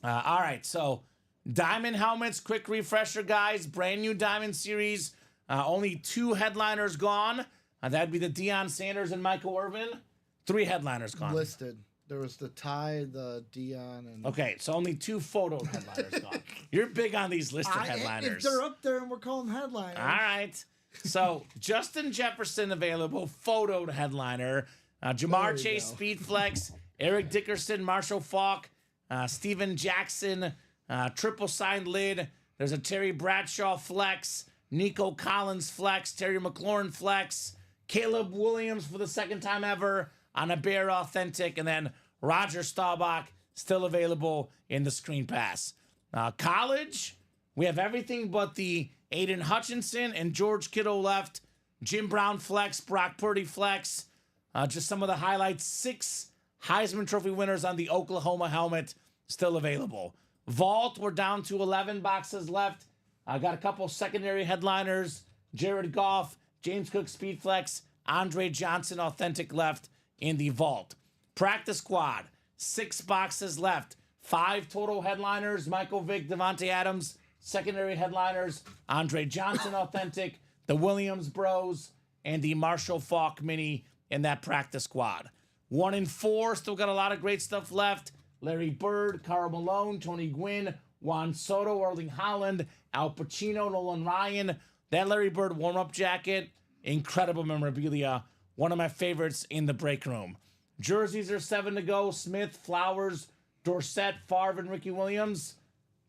All right, so Diamond helmets, quick refresher, guys. Brand new Diamond series. Only 2 headliners gone. That'd be the Deion Sanders and Michael Irvin. 3 headliners gone. Listed. There was the Ty, the Dion, and Okay, so only 2 photo headliners gone. You're big on these listed headliners. If they're up there and we're calling headliners. All right. So Justin Jefferson available, photoed headliner. Jamar There you Chase, go. Speedflex. Eric Dickerson, Marshall Faulk. Steven Jackson, triple signed lid. There's a Terry Bradshaw flex. Nico Collins flex. Terry McLaurin flex. Caleb Williams for the second time ever on a Bear Authentic. And then Roger Staubach still available in the screen pass. College, we have everything but the Aiden Hutchinson and George Kittle left. Jim Brown flex, Brock Purdy flex. Just some of the highlights. 6 Heisman Trophy winners on the Oklahoma helmet still available. Vault, we're down to 11 boxes left. I got a couple secondary headliners. Jared Goff, James Cook Speedflex, Andre Johnson Authentic left in the vault. Practice squad, 6 boxes left. 5 total headliners. Michael Vick, Devontae Adams, secondary headliners. Andre Johnson Authentic, the Williams Bros, and the Marshall Faulk Mini in that practice squad. 1 and 4, still got a lot of great stuff left. Larry Bird, Karl Malone, Tony Gwynn, Juan Soto, Erling Haaland, Al Pacino, Nolan Ryan. That Larry Bird warm-up jacket, incredible memorabilia. One of my favorites in the break room. Jerseys are 7 to go. Smith, Flowers, Dorsett, Favre, and Ricky Williams.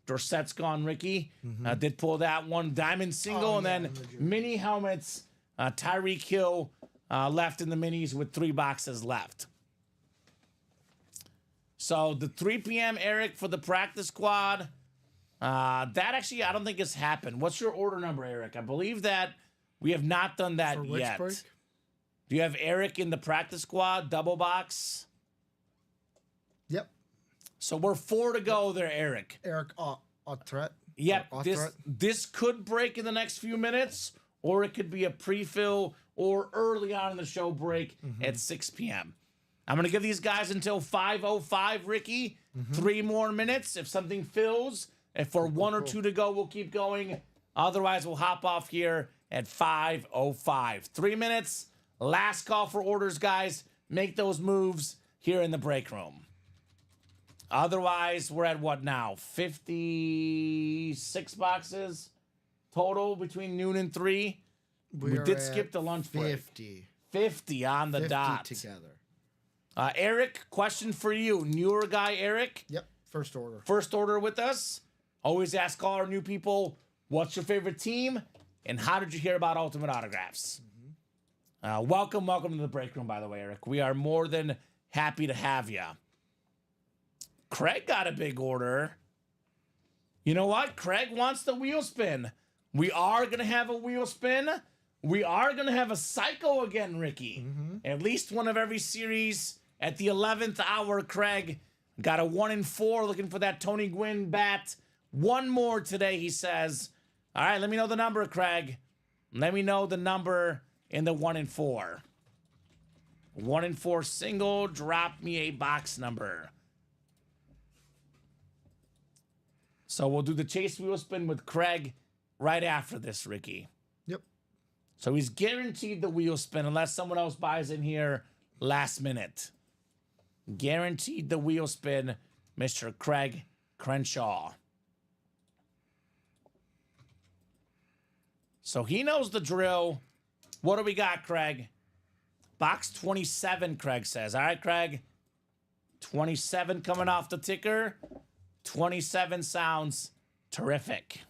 Dorsett's gone, Ricky. Did pull that one. Diamond single, and then mini helmets. Tyreek Hill left in the minis with 3 boxes left. So the 3 p.m. Eric for the practice squad. That actually, I don't think has happened. What's your order number, Eric? I believe that we have not done that For which yet. break? Do you have Eric in the practice squad, double box? Yep. So we're 4 to go there, Eric. Eric Autret. Yep, Or this Autret. this could break in the next few minutes, or it could be a pre-fill or early on in the show break at 6 p.m. I'm going to give these guys until 5:05, Ricky. 3 more minutes. If something fills, if for 1 or 2 to go, we'll keep going. Otherwise, we'll hop off here at 5:05. 3 minutes. Last call for orders, guys. Make those moves here in the break room. Otherwise, we're at what now? 56 boxes total between noon and 3. We are did at skip the lunch break. 50. 50 on the 50 dot. together. Eric, question for you. Newer guy, Eric. Yep. First order. First order with us. Always ask all our new people, what's your favorite team? And how did you hear about Ultimate Autographs? Welcome to the break room, by the way, Eric. We are more than happy to have you. Craig got a big order. You know what? Craig wants the wheel spin. We are going to have a wheel spin. We are going to have a cycle again, Ricky. At least one of every series. At the 11th hour, Craig got a 1 and 4 looking for that Tony Gwynn bat. 1 more today, he says. All right, let me know the number, Craig. Let me know the number in the 1 and 4. 1 and 4 single. Drop me a box number. So we'll do the chase wheel spin with Craig right after this, Ricky. Yep. So he's guaranteed the wheel spin unless someone else buys in here last minute. Guaranteed the wheel spin, Mr. Craig Crenshaw. So he knows the drill. What do we got, Craig? Box 27, Craig says. All right, Craig. 27 coming off the ticker. 27 sounds terrific.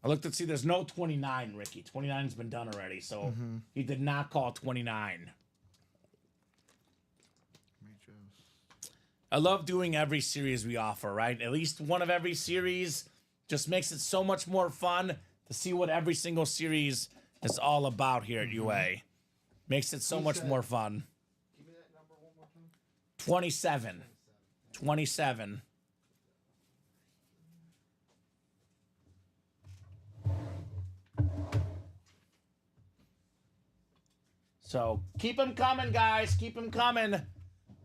I looked to see there's no 29, Ricky. 29's been done already, so he did not call 29. I love doing every series we offer, right? At least one of every series just makes it so much more fun to see what every single series is all about here at UA. Makes it so much more fun. Give me that number one more time. 27. 27. So keep them coming, guys. Keep them coming.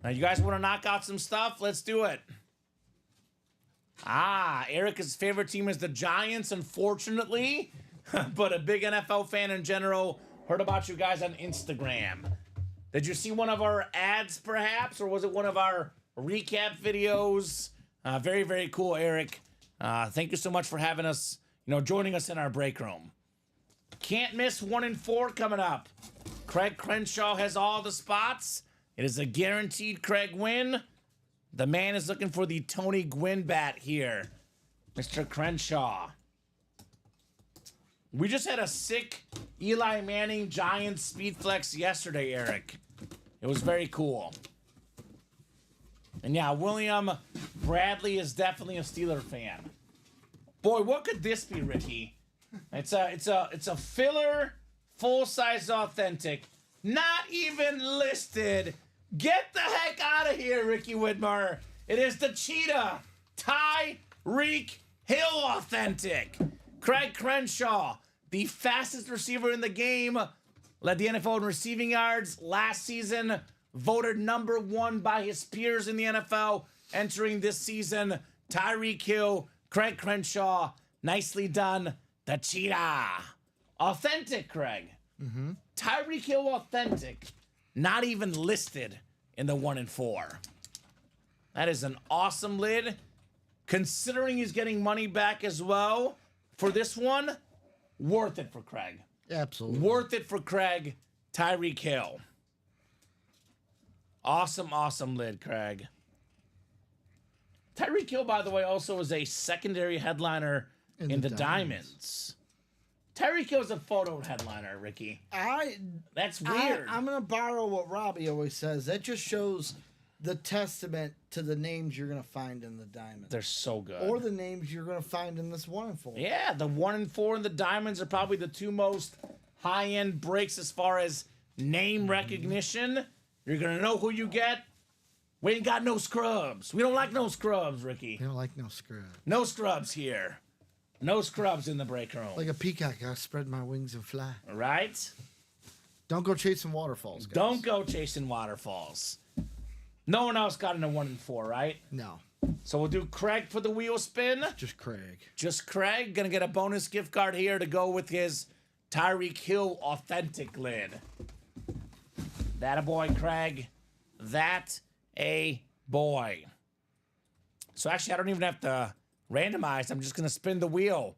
Now, you guys want to knock out some stuff? Let's do it. Erica's favorite team is the Giants, unfortunately. But a big NFL fan in general. Heard about you guys on Instagram. Did you see one of our ads, perhaps, or was it one of our recap videos? Very, very cool, Eric. Thank you so much for having us, joining us in our break room. Can't miss 1 and 4 coming up. Craig Crenshaw has all the spots. It is a guaranteed Craig win. The man is looking for the Tony Gwynn bat here, Mr. Crenshaw. We just had a sick Eli Manning Giants speed flex yesterday, Eric. It was very cool. And yeah, William Bradley is definitely a Steeler fan. Boy, what could this be, Ricky? It's a filler, full-size authentic, not even listed. Get the heck out of here, Ricky Widmer. It is the Cheetah Tyreek Hill authentic. Craig Crenshaw, the fastest receiver in the game, led the NFL in receiving yards last season, voted number 1 by his peers in the NFL entering this season. Tyreek Hill, Craig Crenshaw, nicely done. The Cheetah. Authentic, Craig. Mm-hmm. Tyreek Hill authentic. Not even listed in the 1 and 4. That is an awesome lid. Considering he's getting money back as well for this one, worth it for Craig. Absolutely. Worth it for Craig. Tyreek Hill. Awesome, awesome lid, Craig. Tyreek Hill, by the way, also is a secondary headliner in the Diamonds. Tyreek Hill is a photo headliner, Ricky. That's weird. I'm going to borrow what Robbie always says. That just shows the testament to the names you're going to find in the Diamonds. They're so good. Or the names you're going to find in this 1 and 4. Yeah, the 1 and 4 and the Diamonds are probably the 2 most high-end breaks as far as name recognition. You're going to know who you get. We ain't got no scrubs. We don't like no scrubs, Ricky. They don't like no scrub. No scrubs here. No scrubs in the break room. Like a peacock, I spread my wings and fly. Right? Don't go chasing waterfalls, guys. Don't go chasing waterfalls. No one else got in a 1 and 4, right? No. So we'll do Craig for the wheel spin. Just Craig. Just Craig. Gonna get a bonus gift card here to go with his Tyreek Hill authentic lid. That a boy, Craig. That a boy. So actually, I don't even have to randomize. I'm just gonna spin the wheel.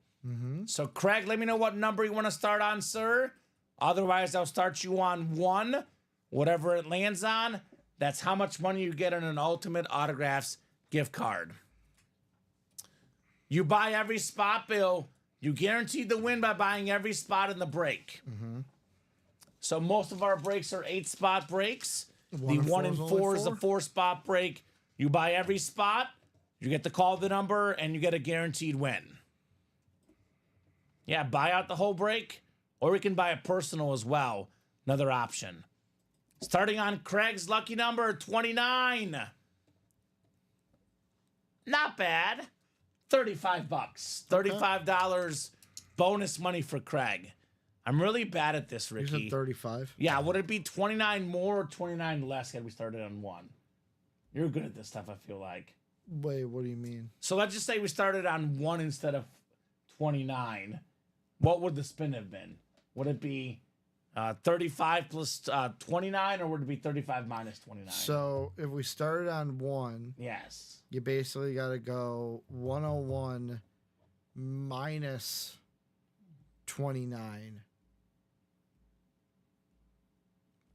So Craig, let me know what number you want to start on, sir. Otherwise, I'll start you on 1. Whatever it lands on, that's how much money you get on an Ultimate Autographs gift card. You buy every spot, Bill. You guaranteed the win by buying every spot in the break. So most of our breaks are 8-spot breaks. The 1 and 4 is a 4-spot break. You buy every spot, you get to call the number, and you get a guaranteed win. Yeah, buy out the whole break, or we can buy a personal as well. Another option. Starting on Craig's lucky number, 29. Not bad. $35. $35 bonus money for Craig. I'm really bad at this, Ricky. You said 35? Yeah, would it be 29 more or 29 less had we started on 1? You're good at this stuff, I feel like. Wait, what do you mean? So let's just say we started on 1 instead of 29. What would the spin have been? Would it be 35 plus 29, or would it be 35 minus 29? So if we started on 1, Yes. you basically got to go 101 minus 29.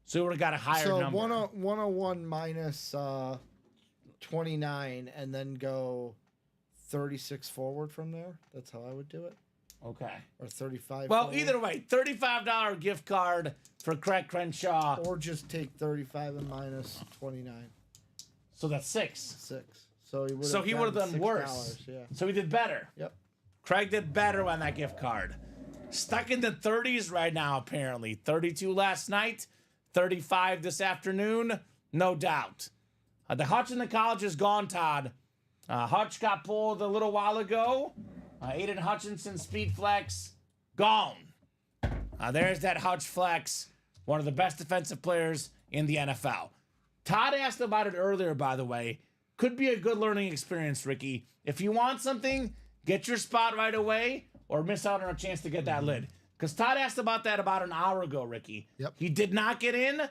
So we would have got a higher So number. 101 minus 29, and then go 36 forward from there. That's how I would do it. Okay. Or 35 Well, forward. either way, $35 gift card for Craig Crenshaw. Or just take 35 and minus 29. So that's 6. 6. So he would would have have done worse. Yeah. So he did better. Yep. Craig did better on that gift card. Stuck in the 30s right now, apparently. 32 last night, 35 this afternoon, no doubt. The Hutch in the college is gone, Todd. Hutch got pulled a little while ago. Aiden Hutchinson, speed flex, gone. There's that Hutch flex, one of the best defensive players in the NFL. Todd asked about it earlier, by the way. Could be a good learning experience, Ricky. If you want something, get your spot right away or miss out on a chance to get that lid. Because Todd asked about that about an hour ago, Ricky. Yep. He did not get in,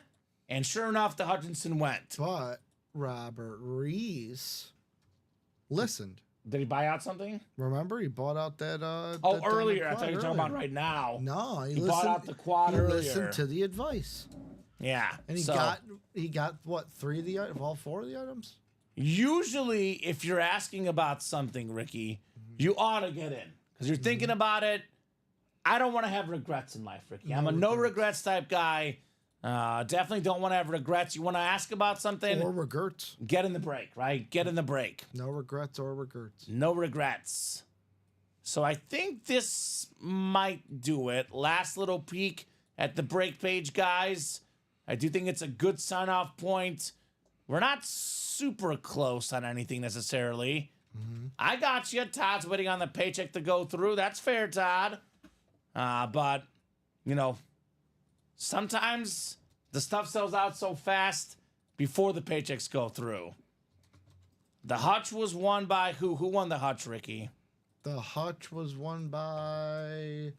and sure enough, the Hutchinson went. But Robert Reese listened. Did he buy out something? Remember, he bought out that. Oh, that earlier. I Diamond thought you were Quad talking about earlier. right now. No, He listened, bought out the quad he earlier. listened to the advice, Yeah. and he got what, 3 of the all 4 of the items. Usually, if you're asking about something, Ricky, you ought to get in because you're thinking about it. I don't want to have regrets in life, Ricky. I'm a no regrets type guy. Definitely don't want to have regrets. You want to ask about something, Or regrets. get in the break, right? Get in the break. No regrets or regrets. No regrets. So I think this might do it. Last little peek at the break page, guys. I do think it's a good sign-off point. We're not super close on anything necessarily. I got you. Todd's waiting on the paycheck to go through. That's fair, Todd. But, you know, sometimes the stuff sells out so fast before the paychecks go through. The Hutch was won by who? Who won the Hutch, Ricky? The Hutch was won by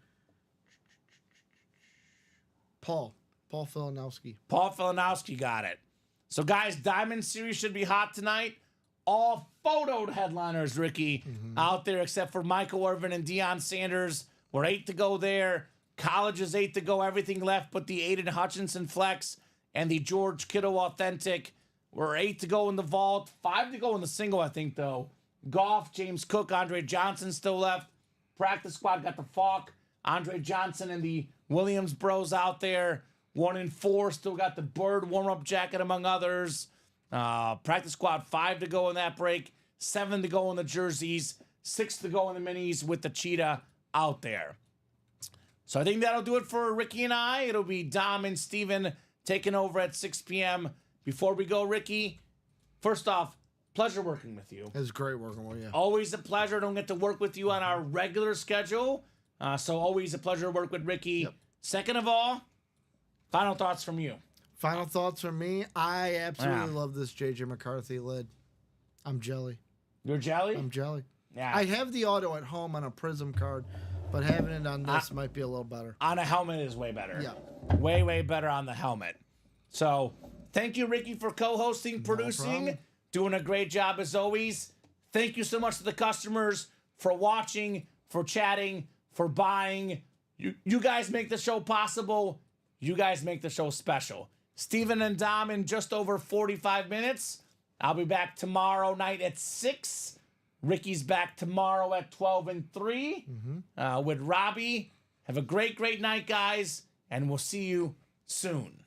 Paul Filanowski. Paul Filanowski got it. So, guys, Diamond Series should be hot tonight. All photoed headliners, Ricky, out there except for Michael Irvin and Deion Sanders. We're 8 to go there. College is 8 to go. Everything left but the Aiden Hutchinson Flex and the George Kittle Authentic. We're 8 to go in the vault. 5 to go in the single, I think, though. Goff, James Cook, Andre Johnson still left. Practice squad got the Falk, Andre Johnson, and the Williams bros out there. 1 and 4 still got the Bird warm-up jacket, among others. Practice squad 5 to go in that break. 7 to go in the jerseys. 6 to go in the minis with the cheetah out there. So I think that'll do it for Ricky and I. It'll be Dom and Steven taking over at 6 p.m. Before we go, Ricky, first off, pleasure working with you. It was great working with you. Always a pleasure. Don't get to work with you on our regular schedule. So always a pleasure to work with Ricky. Yep. Second of all, final thoughts from you. Final thoughts from me. I absolutely Yeah. love this JJ McCarthy lid. I'm jelly. You're jelly? I'm jelly. Yeah. I have the auto at home on a Prism card, but having it on this might be a little better. On a helmet is way better. Yeah. Way, way better on the helmet. So thank you, Ricky, for co-hosting, producing, problem. doing a great job as always. Thank you so much to the customers for watching, for chatting, for buying. You guys make the show possible. You guys make the show special. Steven and Dom in just over 45 minutes. I'll be back tomorrow night at 6. Ricky's back tomorrow at 12 and 3 with Robbie. Have a great, great night, guys, and we'll see you soon.